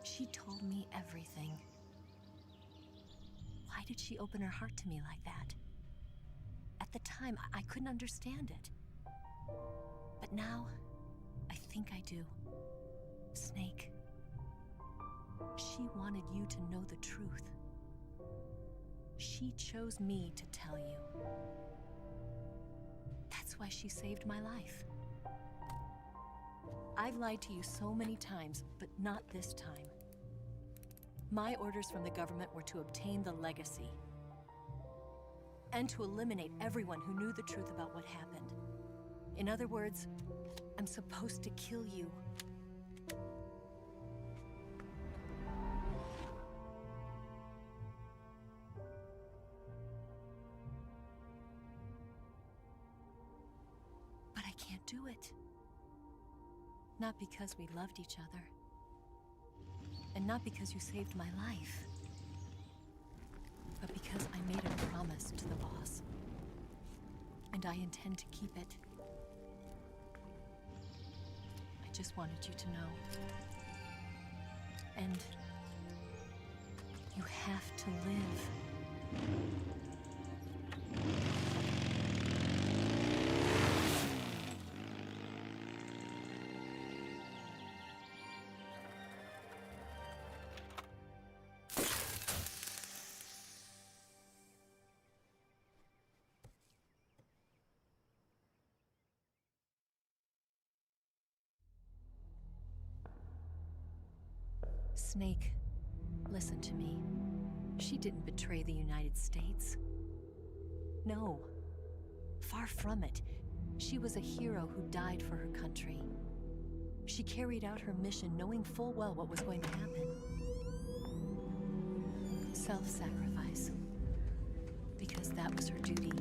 She told me everything. Why did she open her heart to me like that? At the time, I couldn't understand it. But now, I think I do. Snake. She wanted you to know the truth. She chose me to tell you. That's why she saved my life. I've lied to you so many times, but not this time. My orders from the government were to obtain the legacy and to eliminate everyone who knew the truth about what happened. In other words, I'm supposed to kill you. But I can't do it. Not because we loved each other. And not because you saved my life. But because I made a promise to the boss. And I intend to keep it. I just wanted you to know. And you have to live. Snake, listen to me. She didn't betray the United States. No. Far from it. She was a hero who died for her country. She carried out her mission knowing full well what was going to happen. Self-sacrifice. Because that was her duty.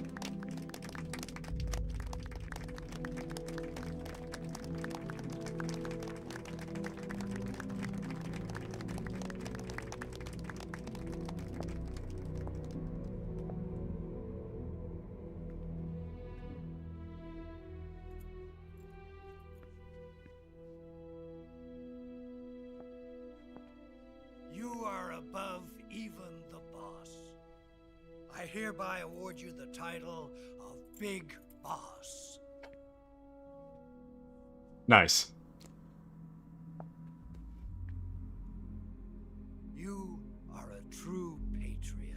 You are above even the boss. I hereby award you the title of Big Boss. Nice. You are a true patriot.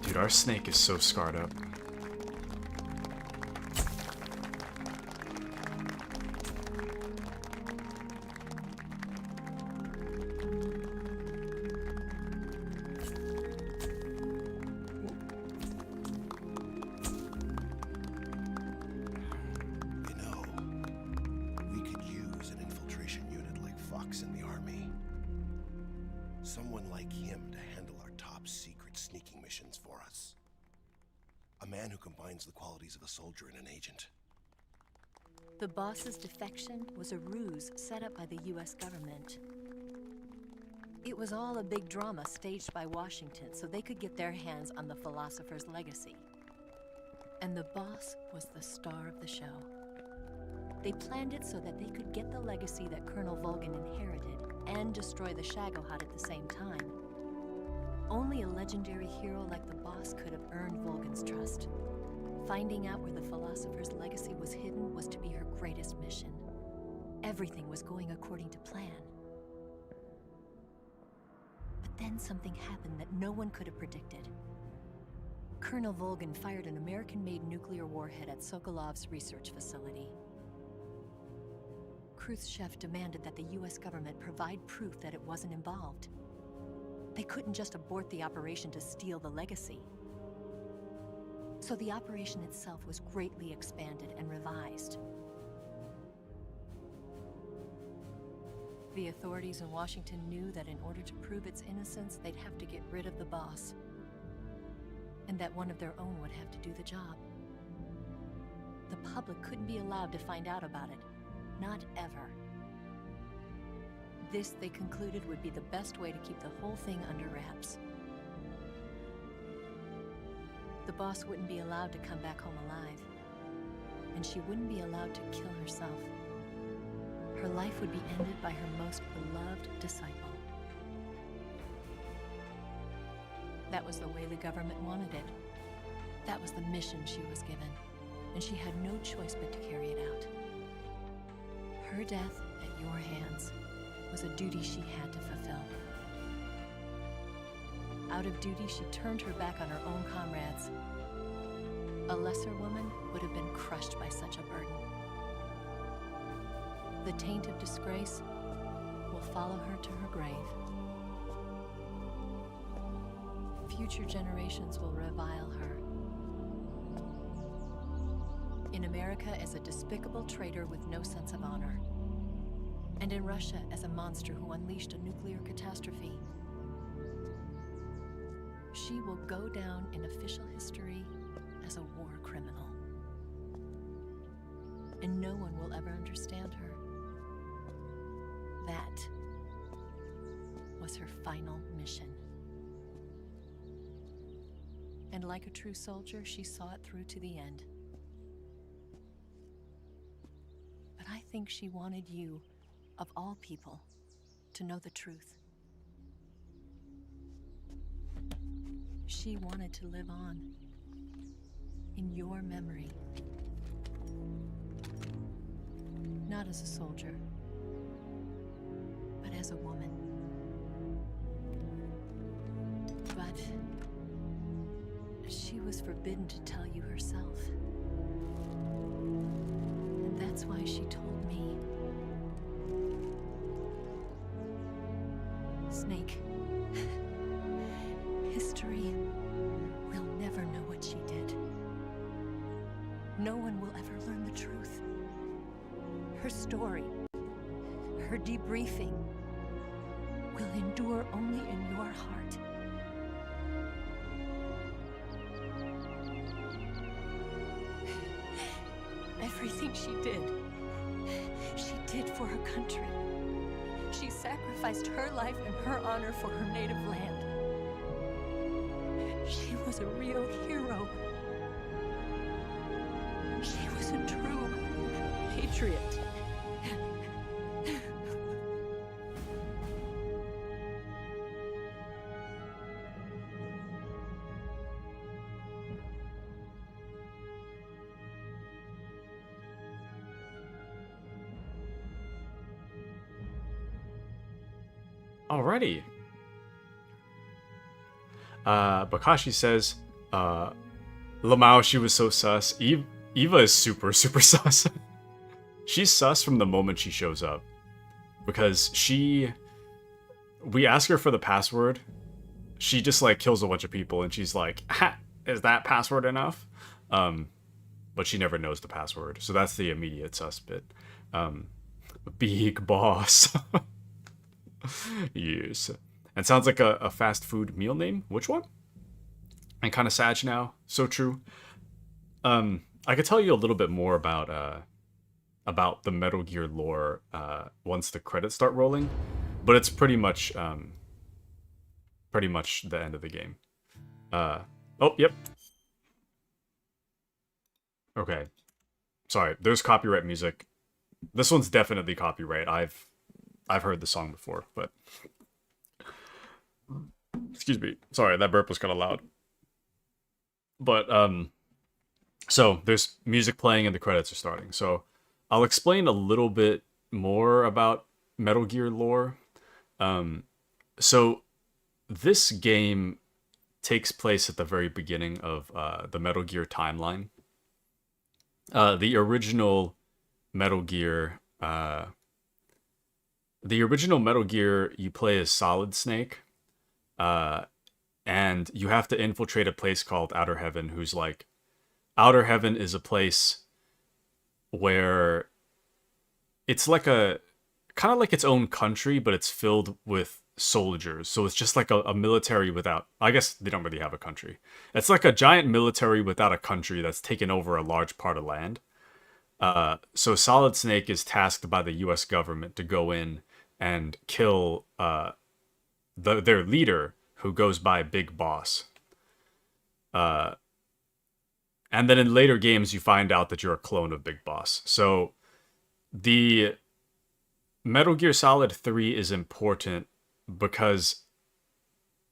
Dude, our snake is so scarred up. You know, we could use an infiltration unit like Fox in the army. Someone like him to handle our top secret sneaking missions for us. A man who combines the qualities of a soldier and an agent. The boss's defection was a ruse set up by the US government. It was all a big drama staged by Washington so they could get their hands on the philosopher's legacy. And the boss was the star of the show. They planned it so that they could get the legacy that Colonel Volgan inherited and destroy the Shagohod at the same time. Only a legendary hero like the boss could have earned Volgan's trust. Finding out where the philosopher's legacy was hidden was to be her greatest mission. Everything was going according to plan. But then something happened that no one could have predicted. Colonel Volgan fired an American-made nuclear warhead at Sokolov's research facility. Khrushchev demanded that the US government provide proof that it wasn't involved. They couldn't just abort the operation to steal the legacy. So the operation itself was greatly expanded and revised. The authorities in Washington knew that in order to prove its innocence, they'd have to get rid of the boss, and that one of their own would have to do the job. The public couldn't be allowed to find out about it. Not ever. This, they concluded, would be the best way to keep the whole thing under wraps. The boss wouldn't be allowed to come back home alive, and she wouldn't be allowed to kill herself. Her life would be ended by her most beloved disciple. That was the way the government wanted it. That was the mission she was given, and she had no choice but to carry it out. Her death at your hands was a duty she had to fulfill. Out of duty, she turned her back on her own comrades. A lesser woman would have been crushed by such a burden. The taint of disgrace will follow her to her grave. Future generations will revile her. In America as a despicable traitor with no sense of honor. And in Russia as a monster who unleashed a nuclear catastrophe. She will go down in official history as a war criminal. And no one will ever understand her. That was her final mission. And like a true soldier, she saw it through to the end. But I think she wanted you, of all people, to know the truth. She wanted to live on in your memory. Not as a soldier, but as a woman. But she was forbidden to tell you herself. And that's why she told me. Snake, history will never know what she did. No one will ever learn the truth. Her story, her debriefing, will endure only in your heart. Everything she did for her country. She sacrificed her life and her honor for her native land. She was a real hero. She was a true patriot. Alrighty. Bakashi says, Lamau, she was so sus. Eva is super sus. She's sus from the moment she shows up. Because we ask her for the password, she just like kills a bunch of people and she's like, ha, is that password enough? But she never knows the password. So that's the immediate sus bit. Big boss. Yes. And sounds like a fast food meal name. Which one? I'm kind of sad now. So true. I could tell you a little bit more about the Metal Gear lore once the credits start rolling, but it's pretty much the end of the game. Oh, yep. Okay. Sorry, there's copyright music. This one's definitely copyright. I've heard the song before, but Excuse me. Sorry, that burp was kind of loud. But so there's music playing and the credits are starting. So I'll explain a little bit more about Metal Gear lore. So this game takes place at the very beginning of the Metal Gear timeline. The original Metal Gear, you play as Solid Snake, and you have to infiltrate a place called Outer Heaven. Outer Heaven is a place where it's like kind of like its own country, but it's filled with soldiers. So it's just like a military without, I guess they don't really have a country. It's like a giant military without a country that's taken over a large part of land. So Solid Snake is tasked by the US government to go in and kill their leader, who goes by Big Boss. And then in later games, you find out that you're a clone of Big Boss. So the Metal Gear Solid 3 is important because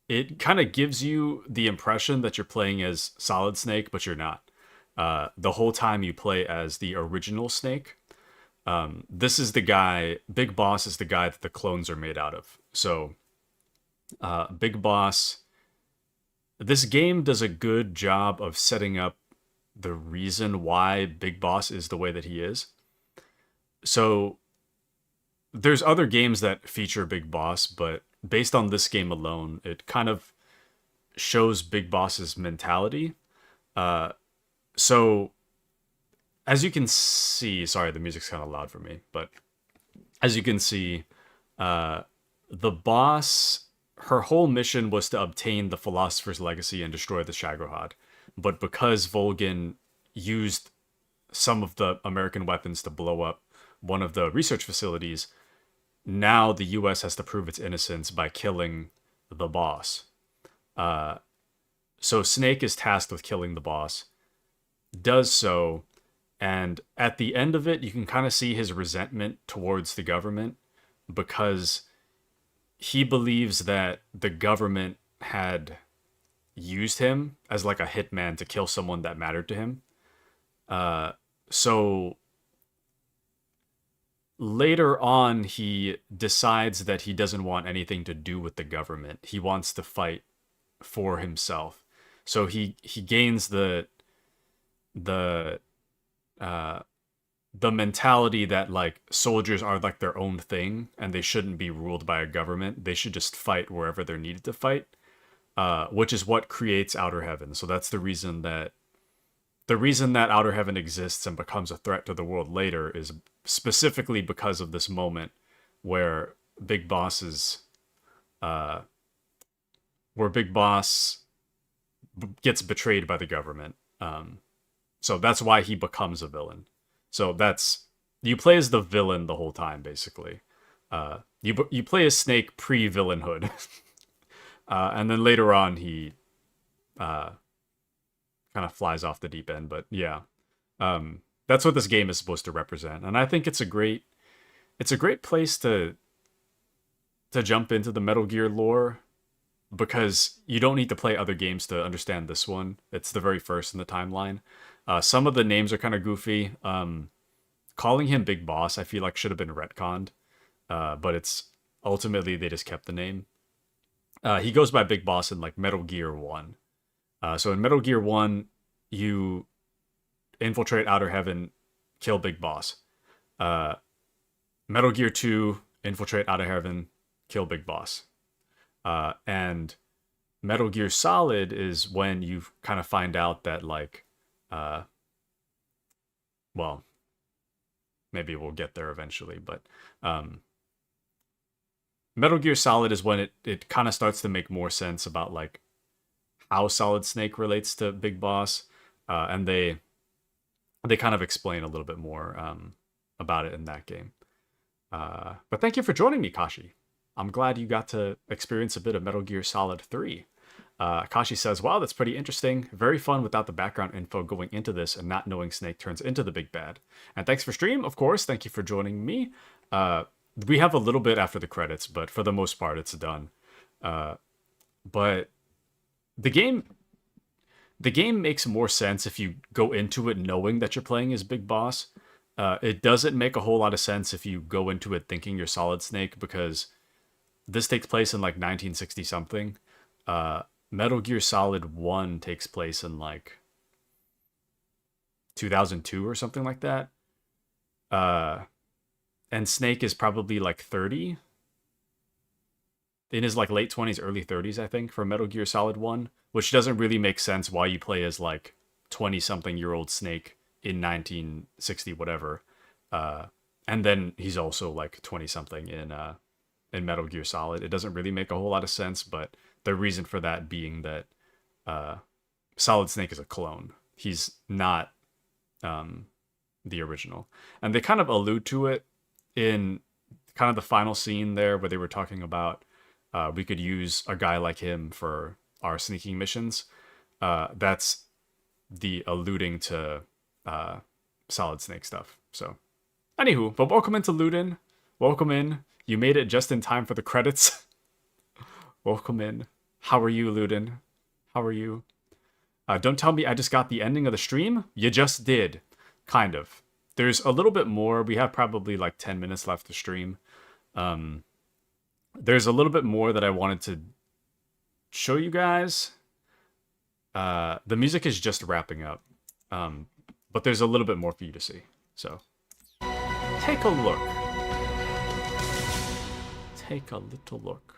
it kind of gives you the impression that you're playing as Solid Snake, but you're not. The whole time you play as the original Snake. This is the guy, Big Boss is the guy that the clones are made out of. So Big Boss, this game does a good job of setting up the reason why Big Boss is the way that he is. So there's other games that feature Big Boss, but based on this game alone, it kind of shows Big Boss's mentality. So as you can see, sorry, the music's kind of loud for me, but as you can see, the boss, her whole mission was to obtain the Philosopher's Legacy and destroy the Shagohod. But because Volgin used some of the American weapons to blow up one of the research facilities, now the US has to prove its innocence by killing the boss. So Snake is tasked with killing the boss, does so, and at the end of it, you can kind of see his resentment towards the government because he believes that the government had used him as like a hitman to kill someone that mattered to him. So later on, he decides that he doesn't want anything to do with the government. He wants to fight for himself. So he gains the mentality that like soldiers are like their own thing and they shouldn't be ruled by a government. They should just fight wherever they're needed to fight, which is what creates Outer Heaven. So that's the reason that Outer Heaven exists and becomes a threat to the world later is specifically because of this moment where Big Boss gets betrayed by the government. So that's why he becomes a villain. So you play as the villain the whole time, basically. You play as Snake pre-villainhood. And then later on, he kind of flies off the deep end. But yeah, that's what this game is supposed to represent. And I think it's a great place to jump into the Metal Gear lore, because you don't need to play other games to understand this one. It's the very first in the timeline. Some of the names are kind of goofy. Calling him Big Boss, I feel like should have been retconned. But it's ultimately they just kept the name. He goes by Big Boss in like Metal Gear 1. So in Metal Gear 1, you infiltrate Outer Heaven, kill Big Boss. Metal Gear 2, infiltrate Outer Heaven, kill Big Boss. And Metal Gear Solid is when you kind of find out that like, well, maybe we'll get there eventually, but Metal Gear Solid is when it kind of starts to make more sense about like how Solid Snake relates to Big Boss, and they kind of explain a little bit more about it in that game. But thank you for joining me, Kashi. I'm glad you got to experience a bit of Metal Gear Solid 3. Kashi says, wow, that's pretty interesting. Very fun without the background info going into this and not knowing Snake turns into the big bad. And thanks for stream, of course. Thank you for joining me. We have a little bit after the credits, but for the most part, it's done. but the game makes more sense if you go into it knowing that you're playing as Big Boss. It doesn't make a whole lot of sense if you go into it thinking you're Solid Snake, because this takes place in like 1960 something. Metal Gear Solid 1 takes place in like 2002 or something like that. And Snake is probably like 30. In his like late 20s, early 30s, I think, for Metal Gear Solid 1, which doesn't really make sense why you play as like 20-something-year-old Snake in 1960 whatever. And then he's also like 20-something in Metal Gear Solid. It doesn't really make a whole lot of sense, but the reason for that being that Solid Snake is a clone. He's not the original. And they kind of allude to it in kind of the final scene there where they were talking about we could use a guy like him for our sneaking missions. That's the alluding to Solid Snake stuff. So, anywho, but welcome into Luden. Welcome in. You made it just in time for the credits. Welcome in. How are you, Luden? How are you? Don't tell me I just got the ending of the stream. You just did. Kind of. There's a little bit more. We have probably like 10 minutes left to stream. There's a little bit more that I wanted to show you guys. The music is just wrapping up. But there's a little bit more for you to see. So, take a look. Take a little look.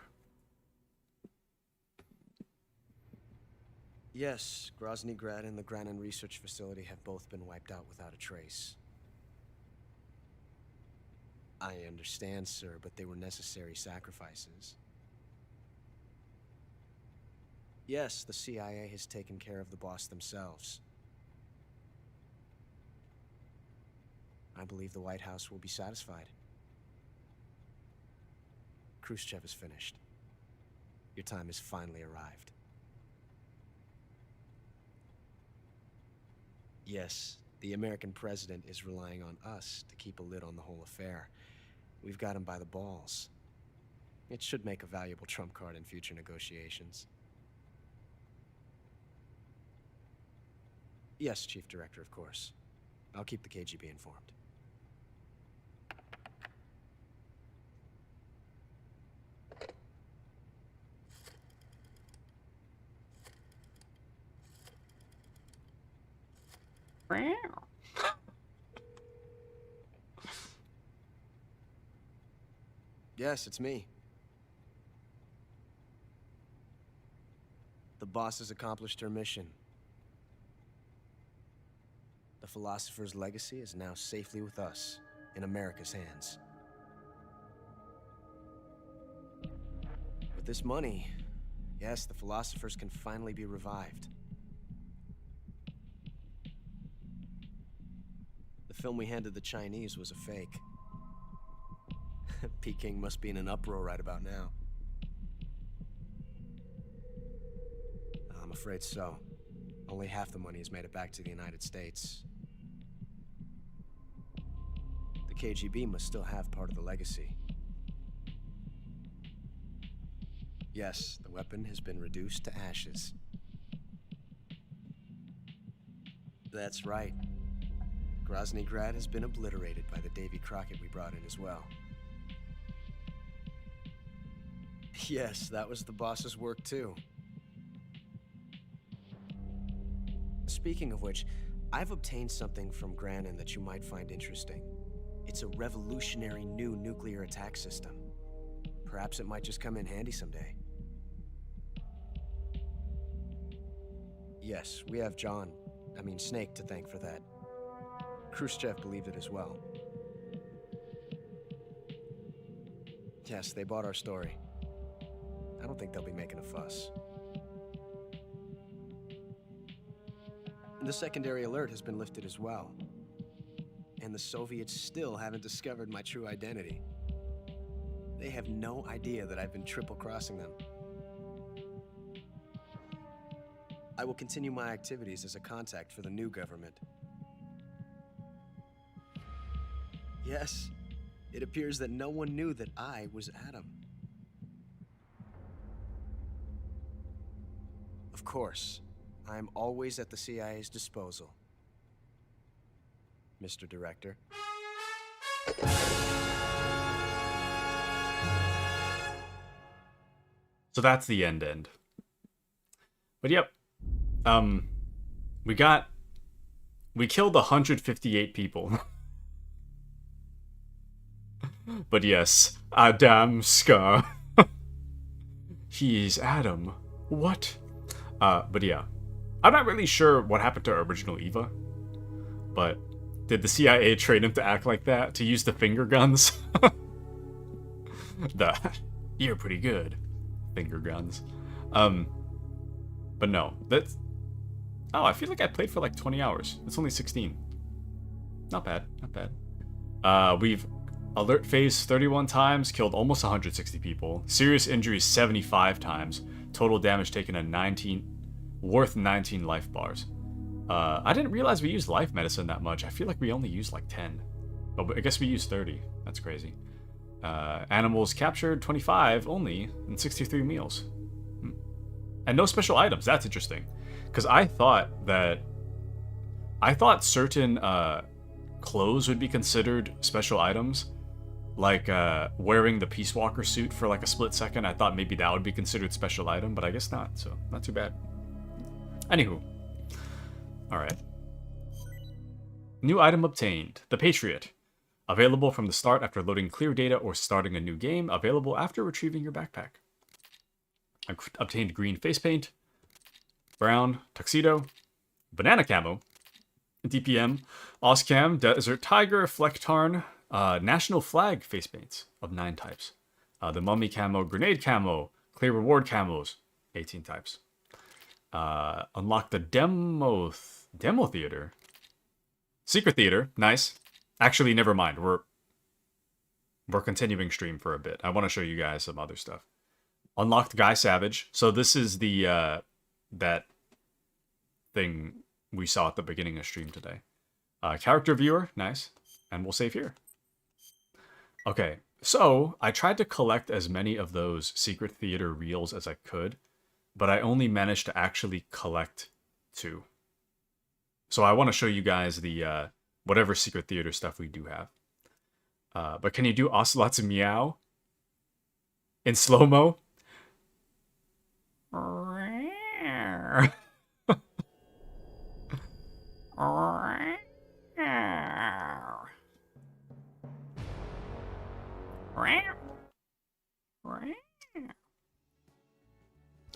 Yes, Grozny Grad and the Granin Research Facility have both been wiped out without a trace. I understand, sir, but they were necessary sacrifices. Yes, the CIA has taken care of the boss themselves. I believe the White House will be satisfied. Khrushchev is finished. Your time has finally arrived. Yes, the American president is relying on us to keep a lid on the whole affair. We've got him by the balls. It should make a valuable trump card in future negotiations. Yes, Chief Director, of course. I'll keep the KGB informed. Yes, it's me. The boss has accomplished her mission. The philosopher's legacy is now safely with us, in America's hands. With this money, yes, the philosophers can finally be revived. The film we handed the Chinese was a fake. Peking must be in an uproar right about now. I'm afraid so. Only half the money has made it back to the United States. The KGB must still have part of the legacy. Yes, the weapon has been reduced to ashes. That's right. Grozny Grad has been obliterated by the Davy Crockett we brought in as well. Yes, that was the boss's work too. Speaking of which, I've obtained something from Granin that you might find interesting. It's a revolutionary new nuclear attack system. Perhaps it might just come in handy someday. Yes, we have Snake to thank for that. Khrushchev believed it as well. Yes, they bought our story. I don't think they'll be making a fuss. The secondary alert has been lifted as well. And the Soviets still haven't discovered my true identity. They have no idea that I've been triple-crossing them. I will continue my activities as a contact for the new government. Yes, it appears that no one knew that I was Adam. course. I'm always at the CIA's disposal, Mr. Director. So that's the end. But yep. We killed 158 people. But yes, Adam Scar. He's Adam. What? But yeah. I'm not really sure what happened to original Eva. But did the CIA train him to act like that? To use the finger guns? You're pretty good. Finger guns. But no. That's... Oh, I feel like I played for like 20 hours. It's only 16. Not bad. Not bad. We've alert phase 31 times, killed almost 160 people. Serious injuries 75 times. Total damage taken at 19, worth 19 life bars. I didn't realize we used life medicine that much. I feel like we only used like 10. But I guess we used 30. That's crazy. Animals captured 25 only, and 63 meals. And no special items. That's interesting. Because I thought certain clothes would be considered special items. Like wearing the Peace Walker suit for like a split second. I thought maybe that would be considered special item, but I guess not. So, not too bad. Anywho. Alright. New item obtained. The Patriot. Available from the start after loading clear data or starting a new game. Available after retrieving your backpack. I obtained green face paint. Brown tuxedo. Banana camo. DPM. Oscam. Desert Tiger. Flecktarn. National flag face paints of 9 types. The mummy camo. Grenade camo. Clear reward camos. 18 types. Unlock the demo theater. Secret theater. Nice. Actually, never mind. We're continuing stream for a bit. I want to show you guys some other stuff. Unlocked Guy Savage. So this is the that thing we saw at the beginning of stream today. Character viewer. Nice. And we'll save here. Okay. So I tried to collect as many of those secret theater reels as I could, but I only managed to actually collect 2. So I want to show you guys the whatever secret theater stuff we do have. But can you do Ocelot's meow in slow-mo?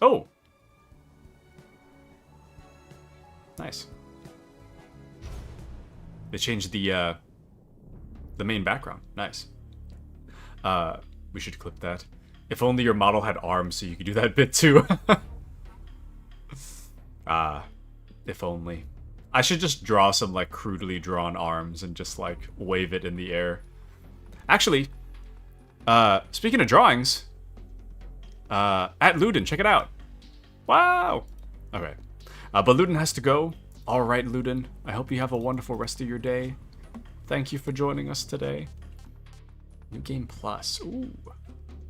Oh! Nice. They changed the main background. Nice. We should clip that. If only your model had arms so you could do that bit too. If only. I should just draw some like crudely drawn arms and just like wave it in the air. Actually, speaking of drawings, at Luden, check it out. Wow. Okay. But Luden has to go. All right, Luden. I hope you have a wonderful rest of your day. Thank you for joining us today. New Game Plus. Ooh.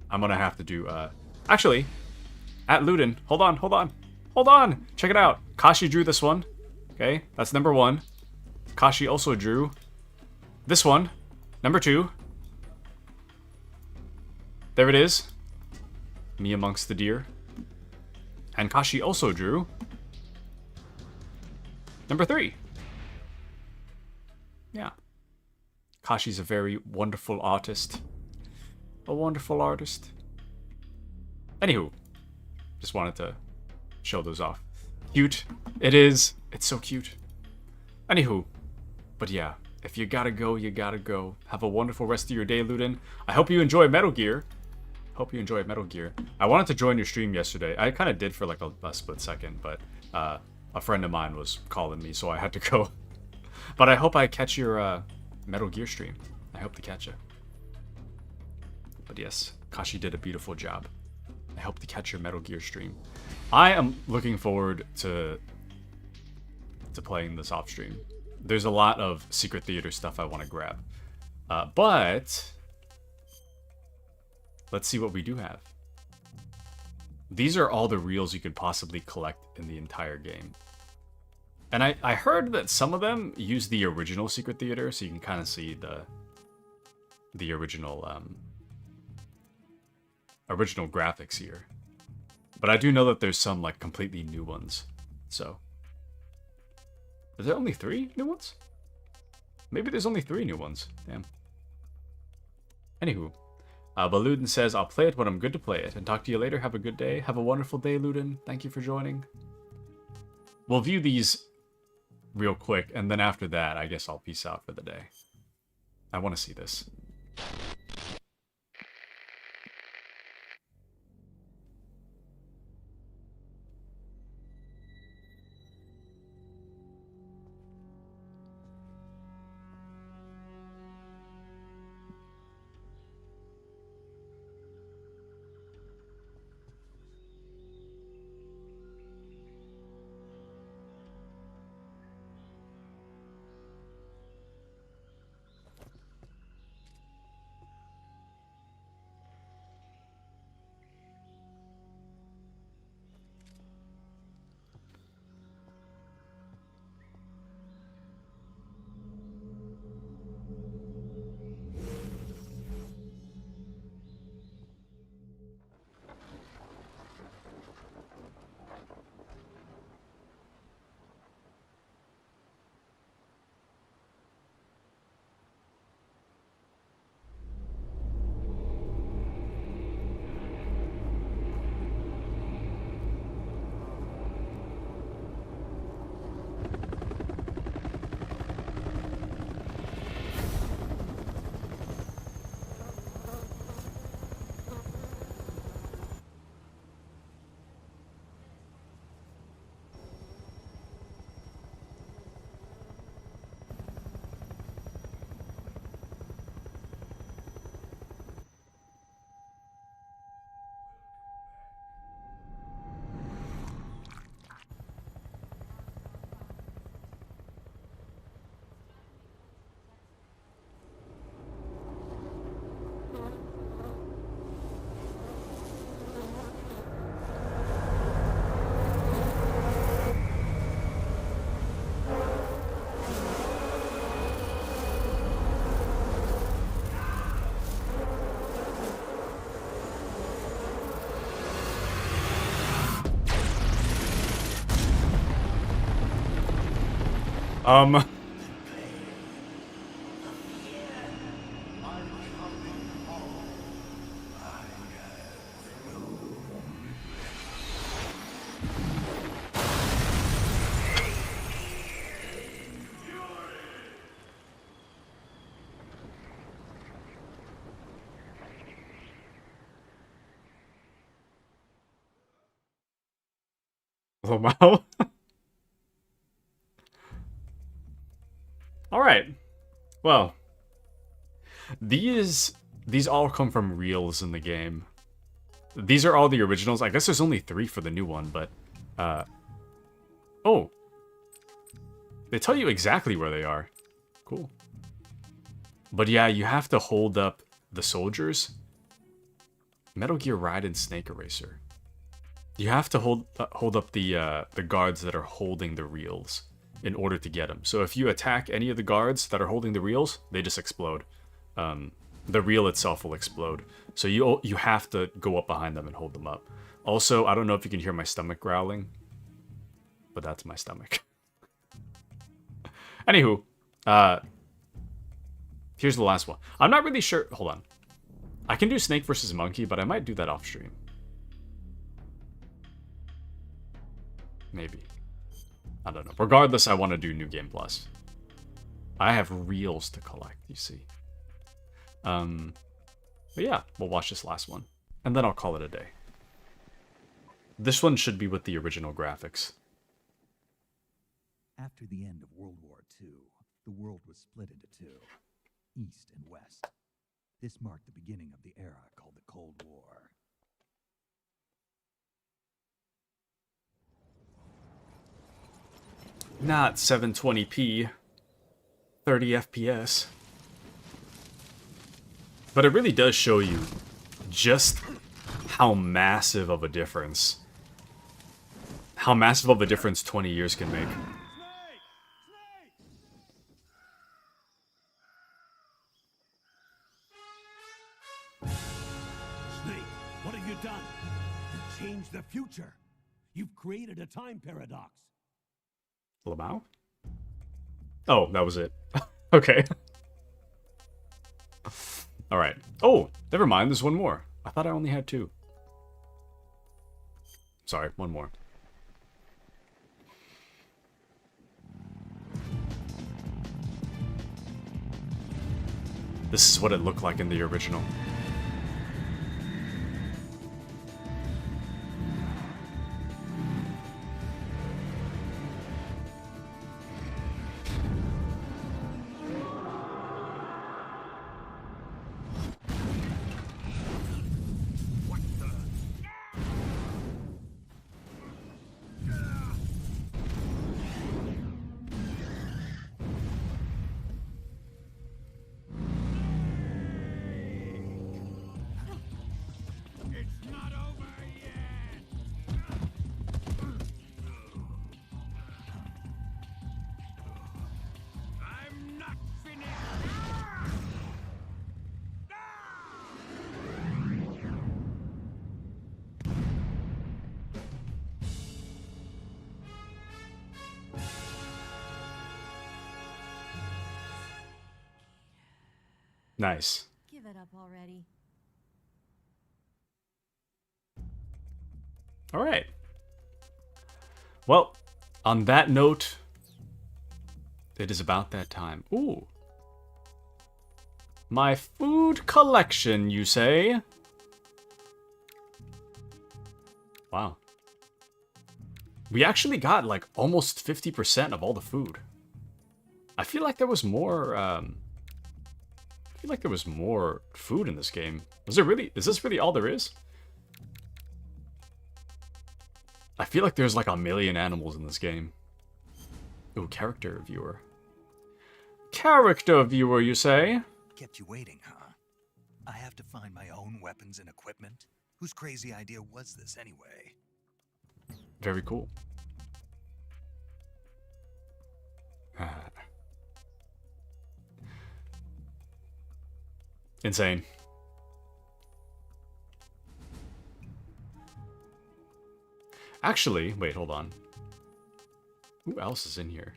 I'm gonna have to do, actually, at Luden. Hold on. Check it out. Kashi drew this one. Okay, that's number 1. Kashi also drew this one. Number 2. There it is. Me amongst the deer. And Kashi also drew number 3. Yeah. Kashi's a very wonderful artist. A wonderful artist. Anywho. Just wanted to show those off. Cute. It is. It's so cute. Anywho. But yeah. If you gotta go, you gotta go. Have a wonderful rest of your day, Luden. I hope you enjoy Metal Gear. I wanted to join your stream yesterday. I kind of did for like a split second, but a friend of mine was calling me, so I had to go. But I hope I catch your Metal Gear stream. I hope to catch you. But yes, Kashi did a beautiful job. I hope to catch your Metal Gear stream. I am looking forward to playing this off stream. There's a lot of secret theater stuff I want to grab. But let's see what we do have. These are all the reels you could possibly collect in the entire game. And I heard that some of them use the original Secret Theater, so you can kind of see the original original graphics here. But I do know that there's some like completely new ones. So, is there only 3 new ones? Maybe there's only 3 new ones. Damn. Anywho, but Luden says, I'll play it when I'm good to play it. And talk to you later. Have a good day. Have a wonderful day, Luden. Thank you for joining. We'll view these real quick, and then after that, I guess I'll peace out for the day. I want to see this. Wow. All right. Well, these all come from reels in the game. These are all the originals. I guess there's only 3 for the new one, but oh, they tell you exactly where they are. Cool. But yeah, you have to hold up the soldiers. Metal Gear Raiden Snake Eraser. You have to hold up the guards that are holding the reels in order to get them. So if you attack any of the guards that are holding the reels, they just explode. The reel itself will explode. So you have to go up behind them and hold them up. Also, I don't know if you can hear my stomach growling, but that's my stomach. Anywho, here's the last one. I'm not really sure. Hold on. I can do Snake versus Monkey, but I might do that off stream. Maybe. I don't know. Regardless, I want to do New Game Plus. I have reels to collect, you see. But yeah, we'll watch this last one. And then I'll call it a day. This one should be with the original graphics. After the end of World War II, the world was split into 2, East and West. This marked the beginning of the era called the Cold War. Not 720p, 30 FPS. But it really does show you just how massive of a difference. How massive of a difference 20 years can make. Snake, what have you done? You changed the future. You've created a time paradox. Lamau? Oh, that was it. Okay. Alright. Oh, never mind, there's one more. I thought I only had 2. Sorry, one more. This is what it looked like in the original. Nice. Give it up already. Alright. Well, on that note, it is about that time. Ooh. My food collection, you say? Wow. We actually got like almost 50% of all the food. I feel like there was more, I feel like there was more food in this game. Was there really? Is this really all there is? I feel like there's like a million animals in this game. Ooh, character viewer. Character viewer, you say? Kept you waiting, huh? I have to find my own weapons and equipment? Whose crazy idea was this anyway? Very cool. Insane. Actually, wait, hold on. Who else is in here?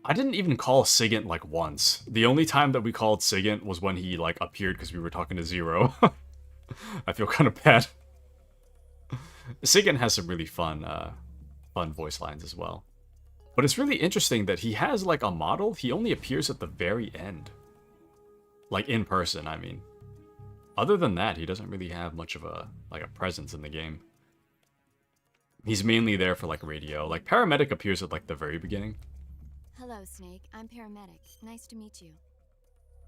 I didn't even call Sigint like once. The only time that we called Sigint was when he like appeared because we were talking to Zero. I feel kind of bad. Sigint has some really fun voice lines as well. But it's really interesting that he has like a model. He only appears at the very end. Like in person, I mean. Other than that, he doesn't really have much of a presence in the game. He's mainly there for like radio. Like Paramedic appears at like the very beginning. Hello, Snake. I'm Paramedic. Nice to meet you.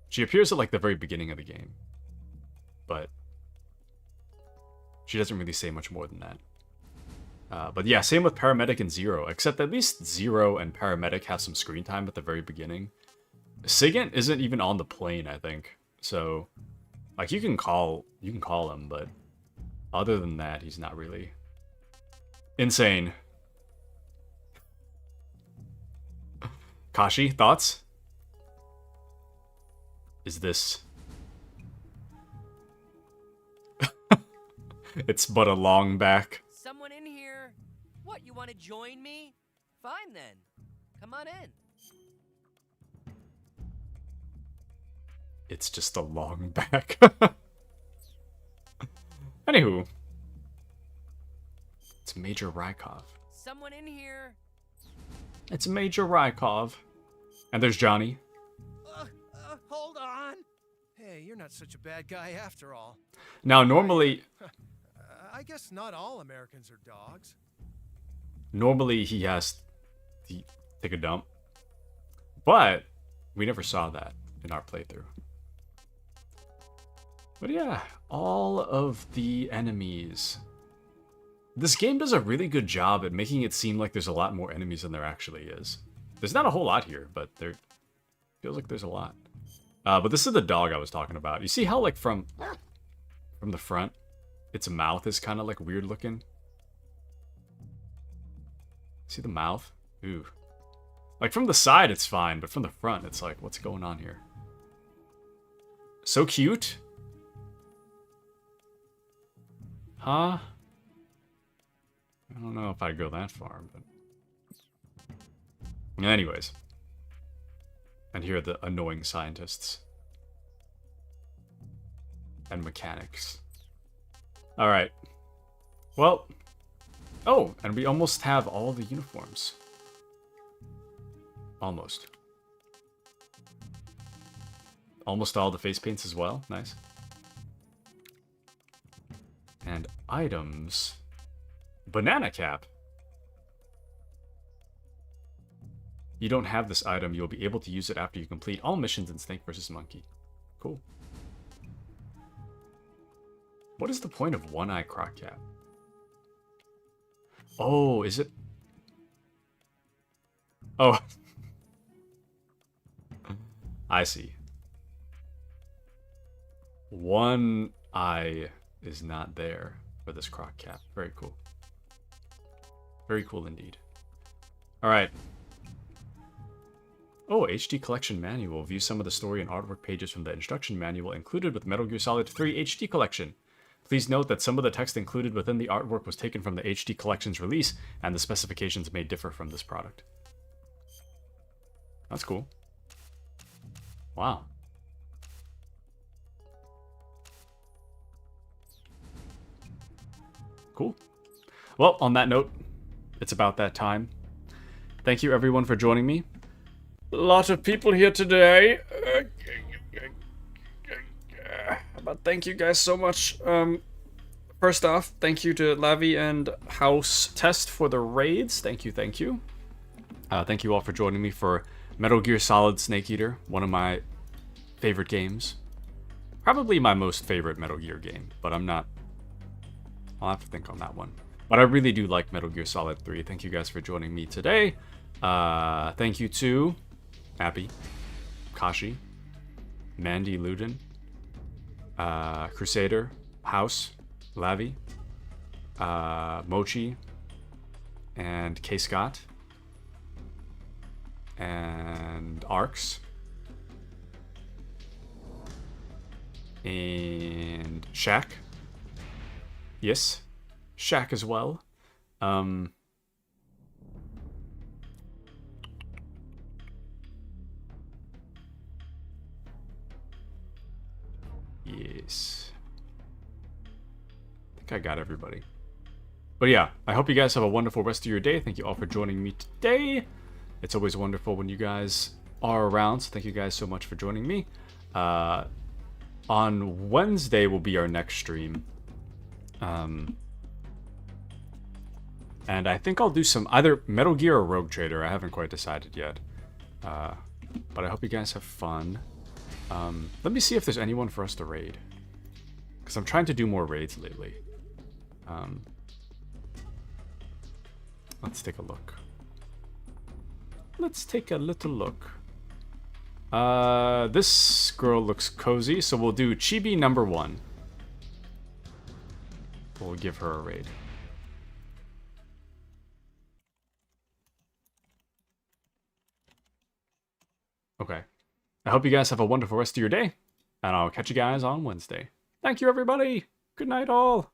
She appears at like the very beginning of the game. But she doesn't really say much more than that. But yeah, same with Paramedic and Zero, except at least Zero and Paramedic have some screen time at the very beginning. Sigint isn't even on the plane, I think. So, like, you can call him, but other than that, he's not really. Insane. Kashi, thoughts? Is this... It's but a long back. Someone in here? What, you want to join me? Fine then. Come on in. It's just a long back. Anywho. It's Major Rykov. Someone in here? It's Major Rykov. And there's Johnny. Hold on. Hey, you're not such a bad guy after all. Now, normally... I guess not all Americans are dogs. Normally, he has to take a dump. But we never saw that in our playthrough. But yeah, all of the enemies. This game does a really good job at making it seem like there's a lot more enemies than there actually is. There's not a whole lot here, but there feels like there's a lot. But this is the dog I was talking about. You see how, like, from the front, its mouth is kind of like weird looking. See the mouth? Ooh. Like from the side it's fine, but from the front it's like, what's going on here? So cute. Huh? I don't know if I'd go that far, but... Anyways. And here are the annoying scientists. And mechanics. Alright. Well. Oh, and we almost have all the uniforms. Almost. Almost all the face paints as well. Nice. And items. Banana cap. You don't have this item. You'll be able to use it after you complete all missions in Snake vs. Monkey. Cool. What is the point of one-eye croc cap? Oh, is it? Oh. I see. One eye is not there for this croc cap. Very cool. Very cool indeed. Alright. Oh, HD Collection Manual. View some of the story and artwork pages from the instruction manual included with Metal Gear Solid 3 HD Collection. Please note that some of the text included within the artwork was taken from the HD Collection's release, and the specifications may differ from this product. That's cool. Wow. Cool. Well, on that note, it's about that time. Thank you everyone for joining me. A lot of people here today. But thank you guys so much. First off, thank you to Lavi and House Test for the raids. Thank you, thank you. Thank you all for joining me for Metal Gear Solid Snake Eater, one of my favorite games. Probably my most favorite Metal Gear game, but I'm not... I'll have to think on that one. But I really do like Metal Gear Solid 3. Thank you guys for joining me today. Thank you to Abby, Kashi, Mandy Luden, Crusader, House, Lavi, Mochi, and K. Scott, and Arx, and Shaq. Yes, Shaq as well. Yes. I think I got everybody. But yeah, I hope you guys have a wonderful rest of your day. Thank you all for joining me today. It's always wonderful when you guys are around, so thank you guys so much for joining me. On Wednesday will be our next stream. And I think I'll do some either Metal Gear or Rogue Trader. I haven't quite decided yet. But I hope you guys have fun. Let me see if there's anyone for us to raid. Because I'm trying to do more raids lately. Let's take a look. Let's take a little look. This girl looks cozy, so we'll do Chibi number 1. We'll give her a raid. Okay. I hope you guys have a wonderful rest of your day, and I'll catch you guys on Wednesday. Thank you, everybody. Good night, all.